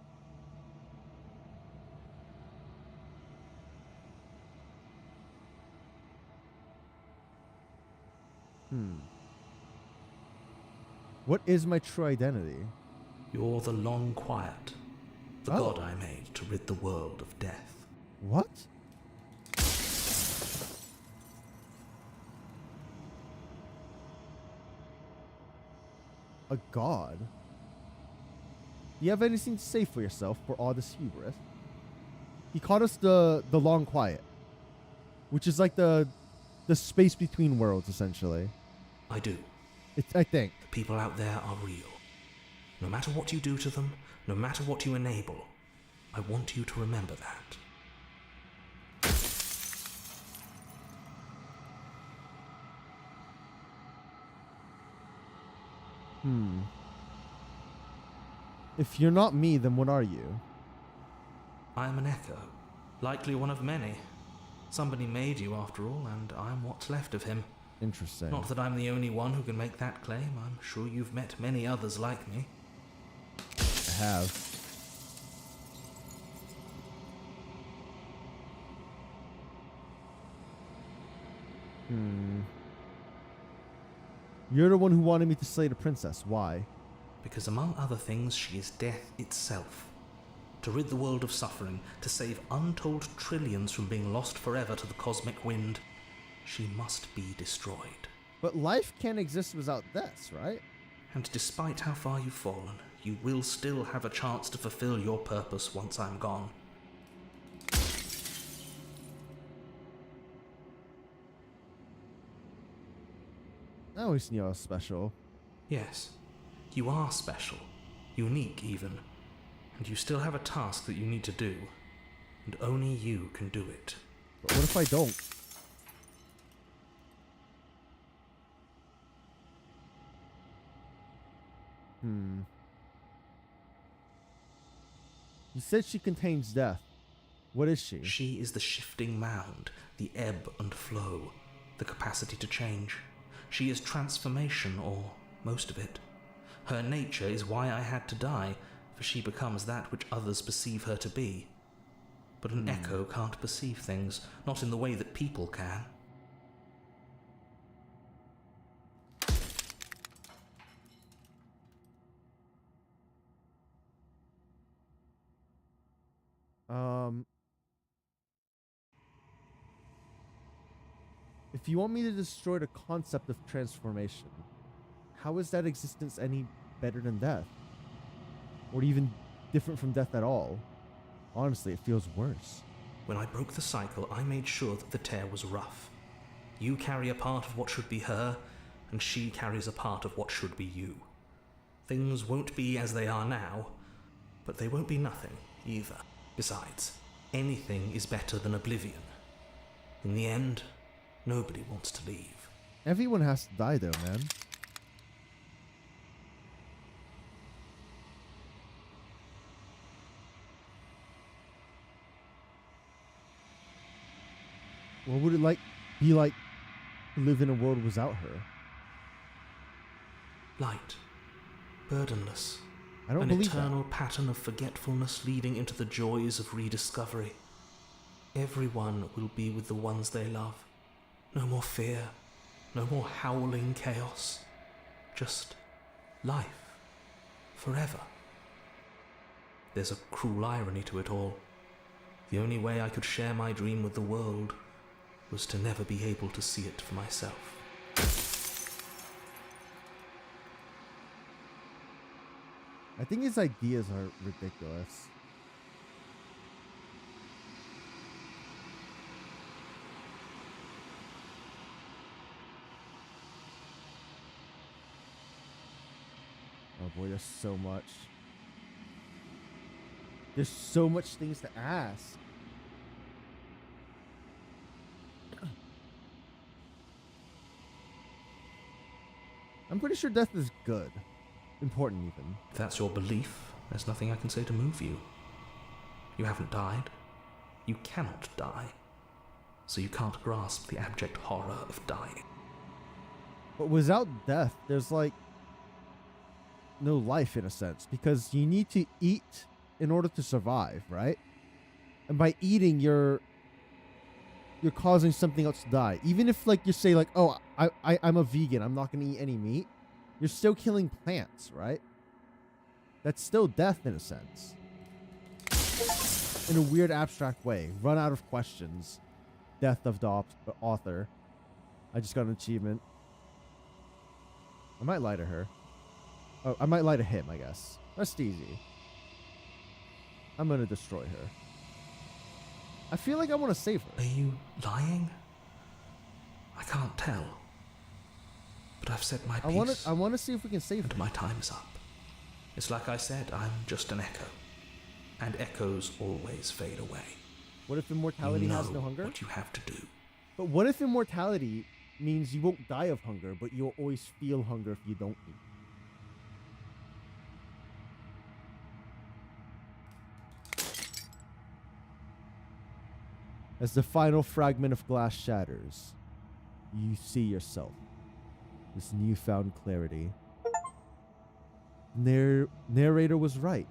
A: What is my true identity?
B: You're the Long Quiet, the god I made to rid the world of death.
A: What? A god? Do you have anything to say for yourself for all this hubris? He called us the Long Quiet, which is like the space between worlds, essentially.
B: I do.
A: I think.
B: The people out there are real. No matter what you do to them, no matter what you enable, I want you to remember that.
A: If you're not me, then what are you?
B: I am an echo, likely one of many. Somebody made you after all, and I'm what's left of him.
A: Interesting.
B: Not that I'm the only one who can make that claim. I'm sure you've met many others like me.
A: I have. You're the one who wanted me to slay the princess. Why?
B: Because among other things, she is death itself. To rid the world of suffering, to save untold trillions from being lost forever to the cosmic wind, she must be destroyed.
A: But life can't exist without death, right?
B: And despite how far you've fallen, you will still have a chance to fulfill your purpose once I'm gone.
A: I always knew I was special.
B: Yes, you are special, unique even, and you still have a task that you need to do, and only you can do it.
A: But what if I don't? You said she contains death. What is she?
B: She is the shifting mound, the ebb and flow, the capacity to change. She is transformation, or most of it. Her nature is why I had to die, for she becomes that which others perceive her to be. But an echo can't perceive things, not in the way that people can.
A: If you want me to destroy the concept of transformation, how is that existence any better than death? Or even different from death at all? Honestly, it feels worse.
B: When I broke the cycle, I made sure that the tear was rough. You carry a part of what should be her, and she carries a part of what should be you. Things won't be as they are now, but they won't be nothing either. Besides, anything is better than oblivion. In the end, nobody wants to leave.
A: Everyone has to die though, man. What would it be like to live in a world without her?
B: Light, burdenless,
A: I don't
B: an
A: believe
B: eternal pattern of forgetfulness leading into the joys of rediscovery. Everyone will be with the ones they love. No more fear, no more howling chaos. Just life, forever. There's a cruel irony to it all. The only way I could share my dream with the world was to never be able to see it for myself.
A: I think his ideas are ridiculous. Oh boy, there's so much. There's so much things to ask. I'm pretty sure death is good. Important even.
B: If that's your belief, there's nothing I can say to move you. You haven't died. You cannot die. So you can't grasp the abject horror of dying.
A: But without death, there's like no life in a sense, because you need to eat in order to survive, right? And by eating, you're causing something else to die. Even if like you say like, oh, I'm a vegan, I'm not going to eat any meat. You're still killing plants, right? That's still death in a sense. In a weird abstract way. Run out of questions. Death of the author. I just got an achievement. I might lie to her. Oh, I might lie to him, I guess. That's easy. I'm gonna destroy her. I feel like I want to save her.
B: Are you lying? I can't tell. But I've said my piece.
A: I want to see if we can save her.
B: And my time is up. It's like I said, I'm just an echo. And echoes always fade away.
A: What if immortality has no hunger?
B: What you have to do.
A: But what if immortality means you won't die of hunger, but you'll always feel hunger if you don't eat? As the final fragment of glass shatters, you see yourself. This newfound clarity. Narrator was right.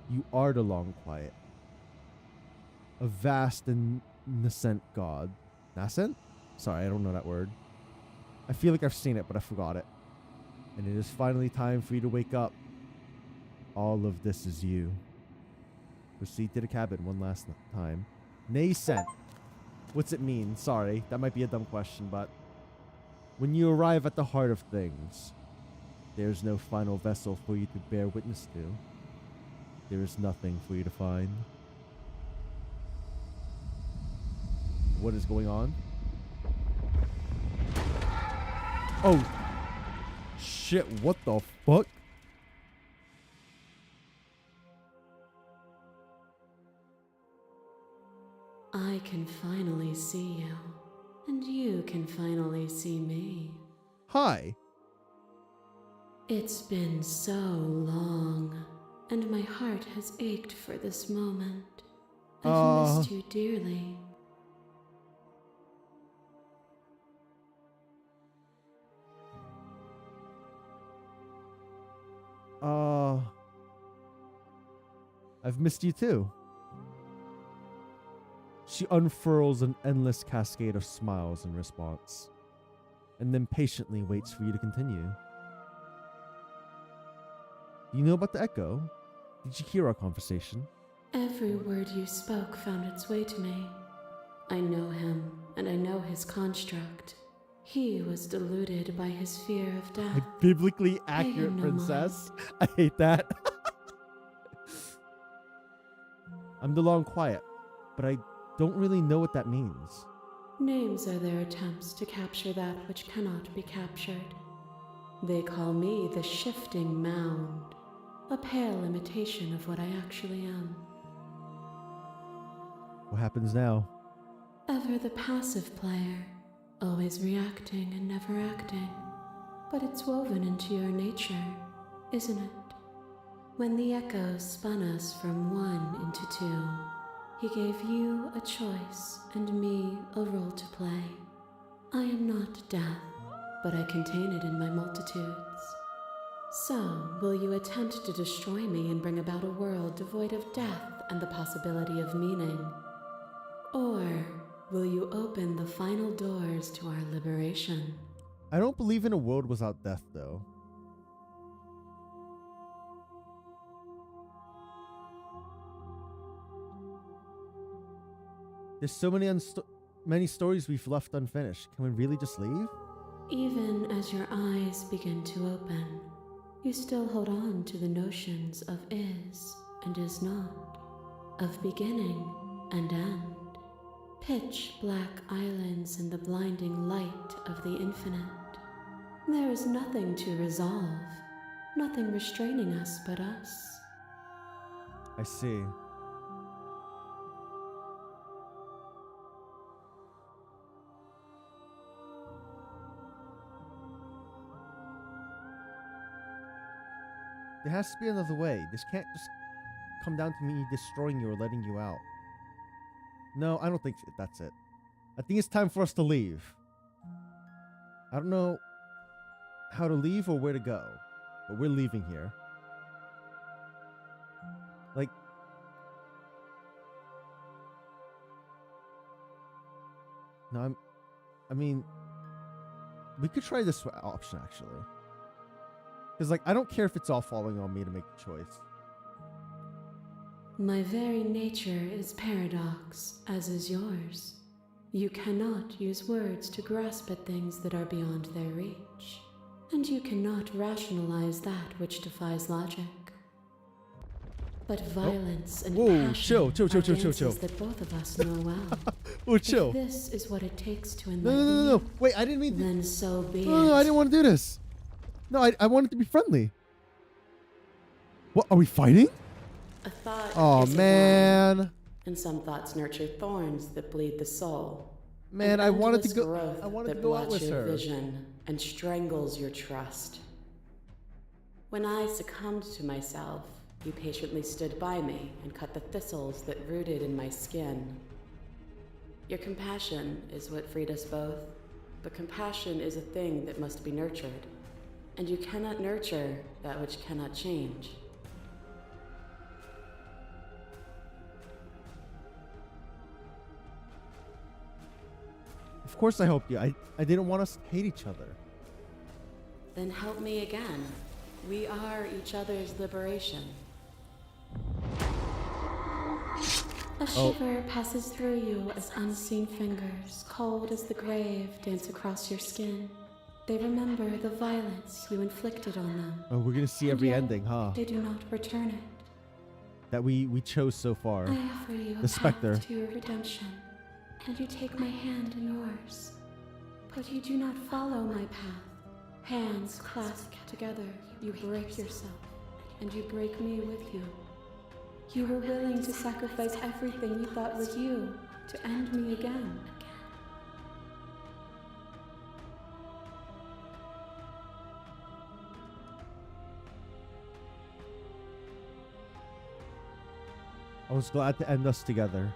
A: You are the long quiet. A vast and nascent god. Nascent? Sorry, I don't know that word. I feel like I've seen it, but I forgot it. And it is finally time for you to wake up. All of this is you. Proceed to the cabin one last time. Nascent. What's it mean? Sorry, that might be a dumb question, but when you arrive at the heart of things, there's no final vessel for you to bear witness to. There is nothing for you to find. What is going on? Oh, shit, what the fuck?
H: I can finally see you, and you can finally see me.
A: Hi.
H: It's been so long, and my heart has ached for this moment. I've missed you dearly.
A: I've missed you too. She unfurls an endless cascade of smiles in response, and then patiently waits for you to continue. Do you know about the echo? Did you hear our conversation?
H: Every word you spoke found its way to me. I know him, and I know his construct. He was deluded by his fear of death.
A: A biblically accurate
H: no
A: princess. I hate that. I'm the long quiet, but I don't really know what that means.
H: Names are their attempts to capture that which cannot be captured. They call me the shifting mound, a pale imitation of what I actually am.
A: What happens now?
H: Ever the passive player, always reacting and never acting. But it's woven into your nature, isn't it? When the echoes spun us from one into two, he gave you a choice and me a role to play. I am not death, but I contain it in my multitudes. So, will you attempt to destroy me and bring about a world devoid of death and the possibility of meaning? Or will you open the final doors to our liberation?
A: I don't believe in a world without death, though. There's so many stories we've left unfinished. Can we really just leave?
H: Even as your eyes begin to open, you still hold on to the notions of is and is not, of beginning and end. Pitch black islands in the blinding light of the infinite. There is nothing to resolve, nothing restraining us but us.
A: I see. There has to be another way. This can't just come down to me destroying you or letting you out. No, I don't think that's it. I think it's time for us to leave. I don't know how to leave or where to go, but we're leaving here. Like, no, I mean, we could try this option actually. Because, like, I don't care if it's all falling on me to make the choice.
H: My very nature is paradox, as is yours. You cannot use words to grasp at things that are beyond their reach, and you cannot rationalize that which defies logic. But violence and passion
A: chill.
H: are dances that both of us know well.
A: Oh, chill.
H: If this is what it takes to enlighten
A: No.
H: you,
A: Wait, I didn't mean to.
H: then so be it.
A: No, I didn't want to do this. No, I wanted to be friendly. What, are we fighting?
H: A thought
A: Oh,
H: is a
A: man.
H: vine, and some thoughts nurture thorns that bleed the soul.
A: Man,
H: An
A: I wanted to
H: endless
A: go.
H: growth
A: I wanted to
H: that
A: go out
H: blots
A: with
H: your
A: her.
H: vision and strangles your trust. When I succumbed to myself, you patiently stood by me and cut the thistles that rooted in my skin. Your compassion is what freed us both, but compassion is a thing that must be nurtured, and you cannot nurture that which cannot change.
A: Of course I helped you. I didn't want us to hate each other.
H: Then help me again. We are each other's liberation. A shiver passes through you as unseen fingers, cold as the grave, dance across your skin. They remember the violence you inflicted on them.
A: Oh, we're gonna see
H: And
A: every
H: yet
A: ending, huh?
H: They do not return it.
A: That we chose so far.
H: I offer you
A: The
H: a
A: Spectre.
H: path to your redemption, and you take my hand in yours. But you do not follow my path. Hands clasped together, you break yourself, and you break me with you. You were willing to sacrifice everything you thought was you to end me again.
A: I was glad to end us together.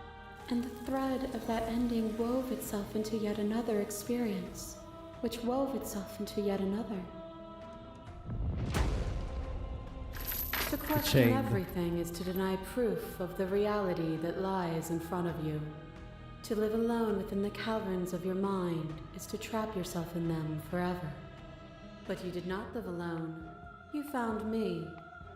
H: And the thread of that ending wove itself into yet another experience, which wove itself into yet another. To question
A: chain.
H: everything is to deny proof of the reality that lies in front of you. To live alone within the caverns of your mind is to trap yourself in them forever. But you did not live alone. You found me,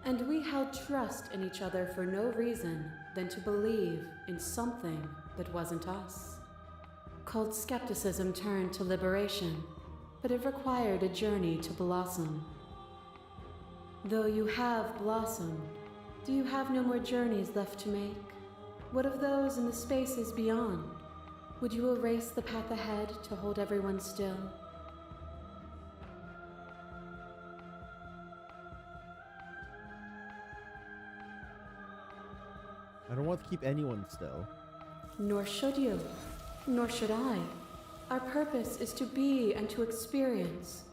E: And we held trust in each other for no reason than to believe in something that wasn't us. Cold skepticism turned to liberation, but it required a journey to blossom. Though you have blossomed, do you have no more journeys left to make? What of those in the spaces beyond? Would you erase the path ahead to hold everyone still?
A: I don't want to keep anyone still.
E: Nor should you. Nor should I. Our purpose is to be and to experience,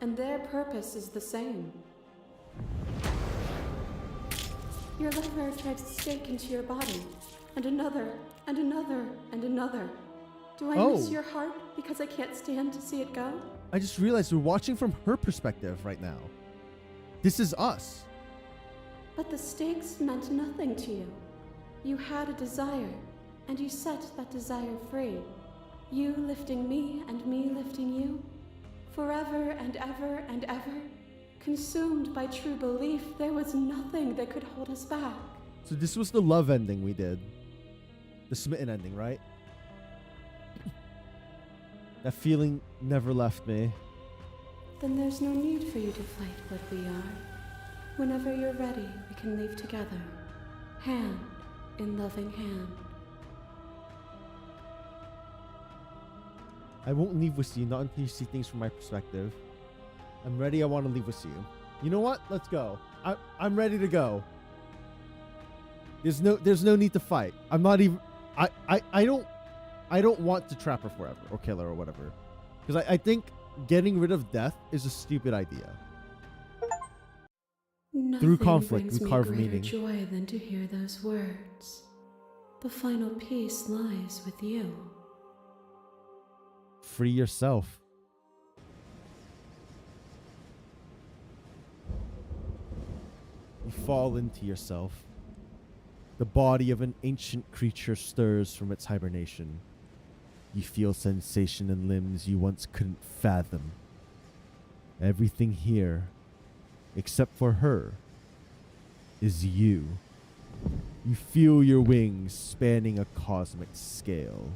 E: and their purpose is the same. Your lover drives a stake into your body, and another, and another, and another. Do I miss your heart because I can't stand to see it go?
A: I just realized we're watching from her perspective right now. This is us.
E: But the stakes meant nothing to you. You had a desire, and you set that desire free. You lifting me and me lifting you. Forever and ever and ever. Consumed by true belief, there was nothing that could hold us back.
A: So this was the love ending we did. The smitten ending, right? That feeling never left me.
E: Then there's no need for you to fight what we are. Whenever you're ready, we can leave together. Hand in loving hand.
A: I won't leave with you, not until you see things from my perspective. I'm ready, I want to leave with you. You know what? Let's go. I'm ready to go. There's no need to fight. I'm not even I don't want to trap her forever or kill her or whatever. Because I think getting rid of death is a stupid idea. Through conflict, we carve meaning.
E: Nothing brings me greater joy than to hear those words. The final peace lies with you.
A: Free yourself. You fall into yourself. The body of an ancient creature stirs from its hibernation. You feel sensation in limbs you once couldn't fathom. Everything here, except for her, is you. You feel your wings spanning a cosmic scale,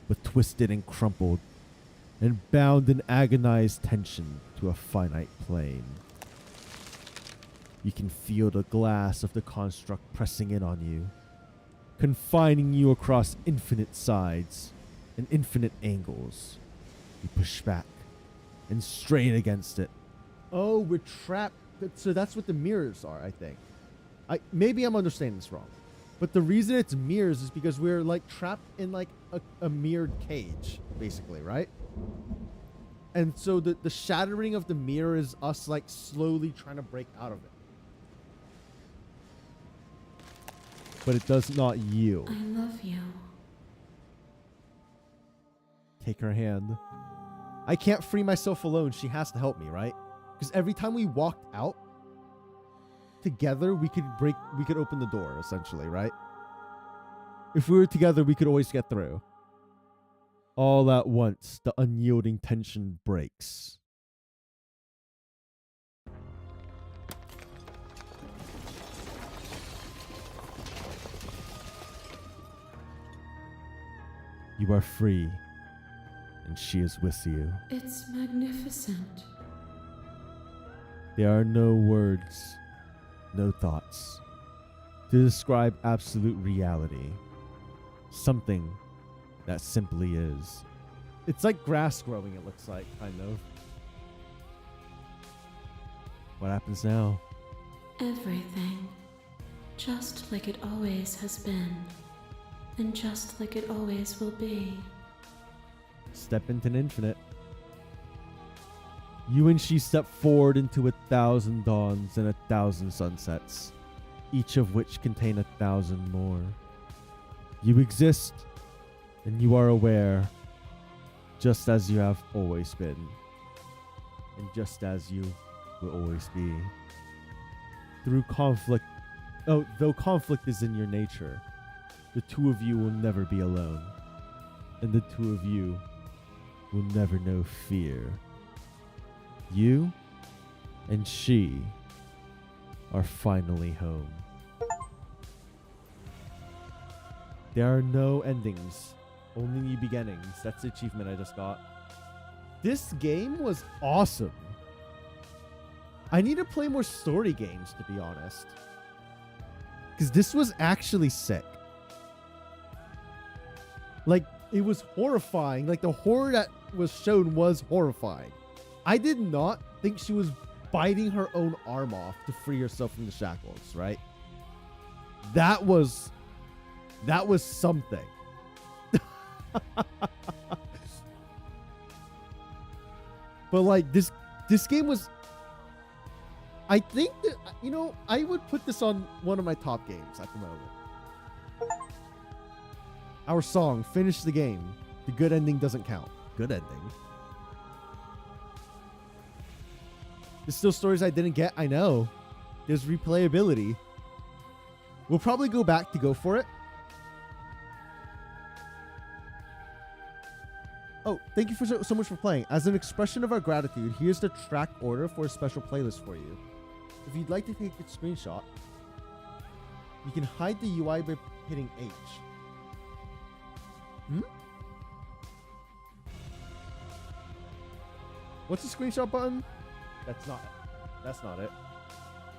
A: but twisted and crumpled, and bound in agonized tension to a finite plane. You can feel the glass of the construct pressing in on you, confining you across infinite sides and infinite angles. You push back and strain against it. Oh, we're trapped. So that's what the mirrors are, I think. Maybe I'm understanding this wrong. But the reason it's mirrors is because we're like trapped in like a mirrored cage, basically, right? And so the shattering of the mirror is us like slowly trying to break out of it. But it does not yield.
E: I love you.
A: Take her hand. I can't free myself alone. She has to help me, right? Because every time we walked out together, we could open the door, essentially, right? If we were together, we could always get through. All at once, the unyielding tension breaks. You are free, and she is with you.
E: It's magnificent.
A: There are no words, no thoughts, to describe absolute reality. Something that simply is. It's like grass growing, it looks like, kind of. What happens now?
E: Everything. Just like it always has been. And just like it always will be.
A: Step into an infinite. You and she step forward into 1,000 dawns and 1,000 sunsets, each of which contain 1,000 more. You exist, and you are aware, just as you have always been, and just as you will always be. Though conflict is in your nature, the two of you will never be alone, and the two of you will never know fear. You and she are finally home. There are no endings, only new beginnings. That's the achievement I just got. This game was awesome. I need to play more story games, to be honest. Because this was actually sick. Like, it was horrifying. Like, the horror that was shown was horrifying. I did not think she was biting her own arm off to free herself from the shackles, right? That was something. But like this game was, I think that, you know, I would put this on one of my top games at the moment. Our song, Finish the Game. The good ending doesn't count. Good ending. There's still stories I didn't get. I know. There's replayability. We'll probably go back to go for it. Oh, thank you for so much for playing. As an expression of our gratitude, here's the track order for a special playlist for you. If you'd like to take a screenshot, you can hide the UI by hitting H. What's the screenshot button? That's not it.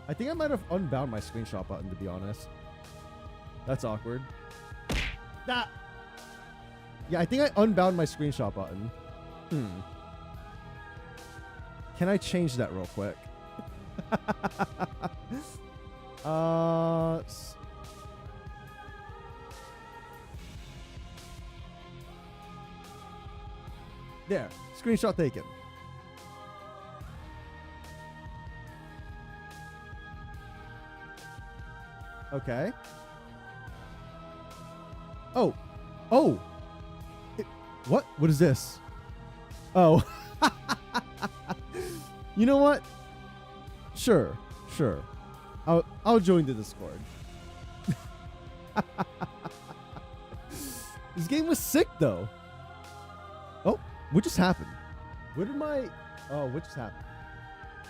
A: I think I might have unbound my screenshot button, to be honest. That's awkward. That. Yeah, I think I unbound my screenshot button. Can I change that real quick? There. Screenshot taken. Okay. Oh. What? What is this? Oh. You know what? Sure. I'll join the Discord. This game was sick, though. Oh, what just happened? Where did my... Oh, what just happened?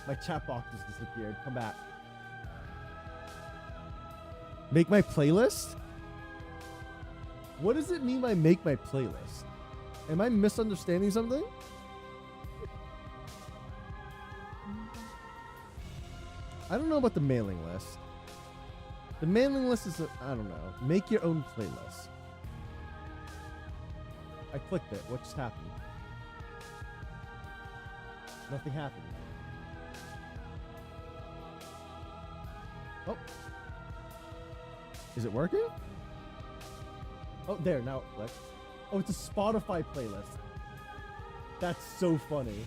A: My chat box just disappeared. Come back. Make my playlist? What does it mean by make my playlist? Am I misunderstanding something? I don't know about the mailing list. The mailing list is, I don't know. Make your own playlist. I clicked it. What just happened? Nothing happened. Oh. Is it working? Oh, there. Now it clicked. Oh, it's a Spotify playlist. That's so funny.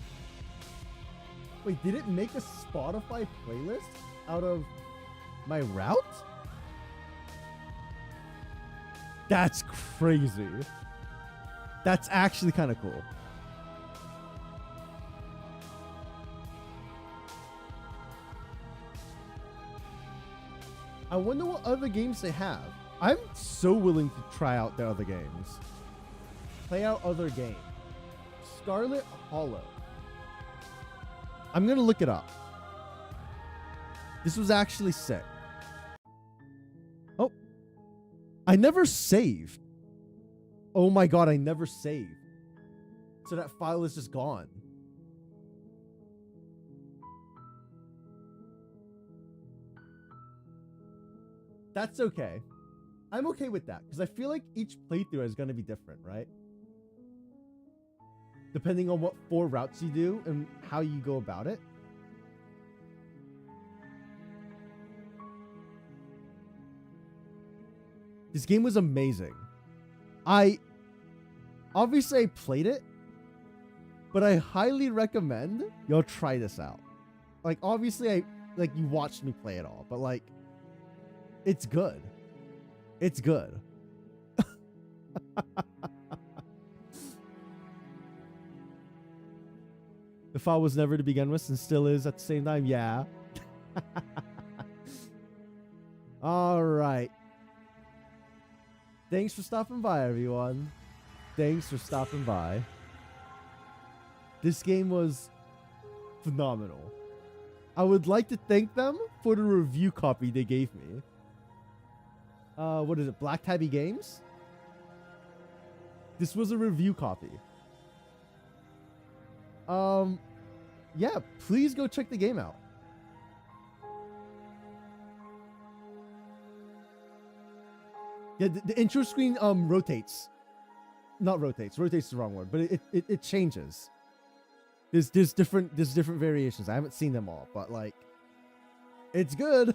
A: Wait, did it make a Spotify playlist out of my route? That's crazy. That's actually kind of cool. I wonder what other games they have. I'm so willing to try out their other games. Play out other games. Scarlet Hollow. I'm going to look it up. This was actually sick. Oh. I never saved. Oh my god, I never saved. So that file is just gone. That's okay. I'm okay with that, because I feel like each playthrough is going to be different, right? Depending on what 4 routes you do and how you go about it. This game was amazing. Obviously I played it, but I highly recommend y'all try this out. Like, obviously you watched me play it all, but like, it's good. It's good. The file was never to begin with and still is at the same time. Yeah. All right. Thanks for stopping by, everyone. Thanks for stopping by. This game was phenomenal. I would like to thank them for the review copy they gave me. What is it? BlackTabbyGames? This was a review copy. Yeah, please go check the game out. Yeah, the intro screen rotates. Not rotates. Rotates is the wrong word, but it changes. There's different variations. I haven't seen them all, but like, it's good.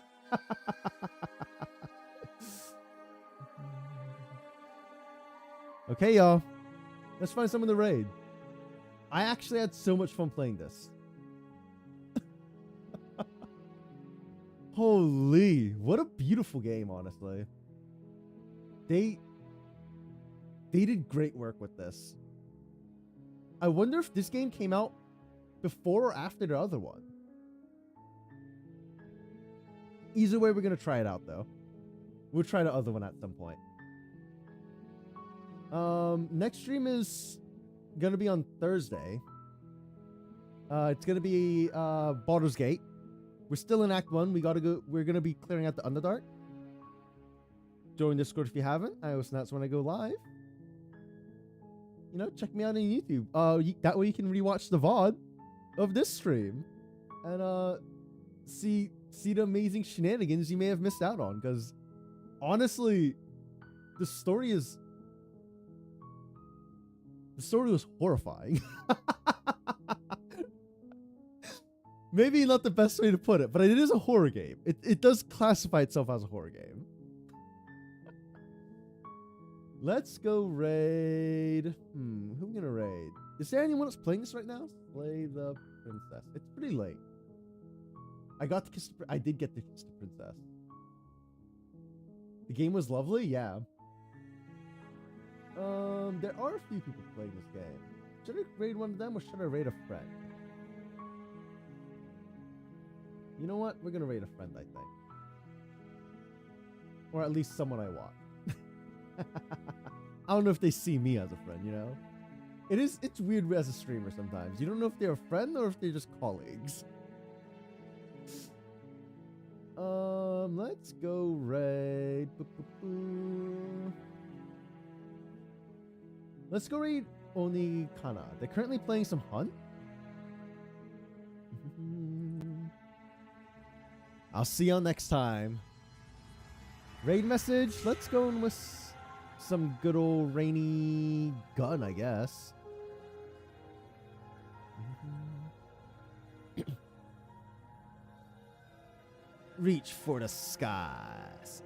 A: Okay, y'all. Let's find some of the raid. I actually had so much fun playing this. Holy, what a beautiful game, honestly. They did great work with this. I wonder if this game came out before or after the other one. Either way, we're going to try it out, though. We'll try the other one at some point. Next stream is going to be on Thursday. It's going to be Baldur's Gate. We're still in Act 1. We're going to be clearing out the Underdark. Join Discord if you haven't. I always announce when I go live. You know, check me out on YouTube. That way you can rewatch the VOD of this stream and see the amazing shenanigans you may have missed out on. Because honestly, the story was horrifying. Maybe not the best way to put it, but it is a horror game. It does classify itself as a horror game. Let's go raid. Who are we gonna raid? Is there anyone that's playing this right now? Slay the princess. It's pretty late. I did get to kiss the princess. The game was lovely, yeah. There are a few people playing this game. Should I raid one of them or should I raid a friend? You know what? We're gonna raid a friend, I think. Or at least someone I watch. I don't know if they see me as a friend, you know? It's weird as a streamer sometimes. You don't know if they're a friend or if they're just colleagues. Let's go raid. Let's go raid Onikana. They're currently playing some Hunt. I'll see y'all next time. Raid message. Let's go in with some good old rainy gun, I guess. Reach for the skies.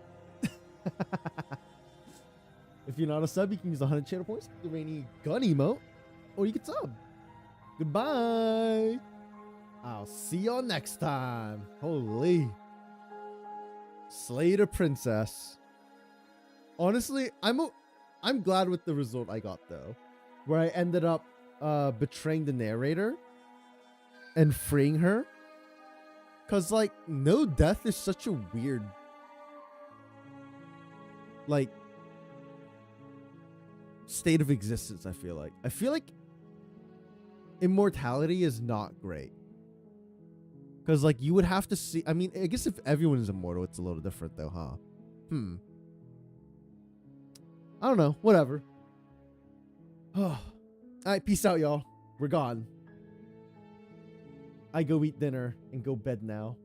A: If you're not a sub, you can use 100 channel points, the rainy gun emote, or you can sub. Goodbye. I'll see y'all next time. Holy. Slay the princess. Honestly, I'm glad with the result I got though, where I ended up betraying the narrator and freeing her. Cause like no death is such a weird like state of existence. I feel like immortality is not great. Cause like you would have to see. I mean, I guess if everyone is immortal, it's a little different though, huh? I don't know. Whatever. All right, peace out, y'all. We're gone. I go eat dinner and go bed now.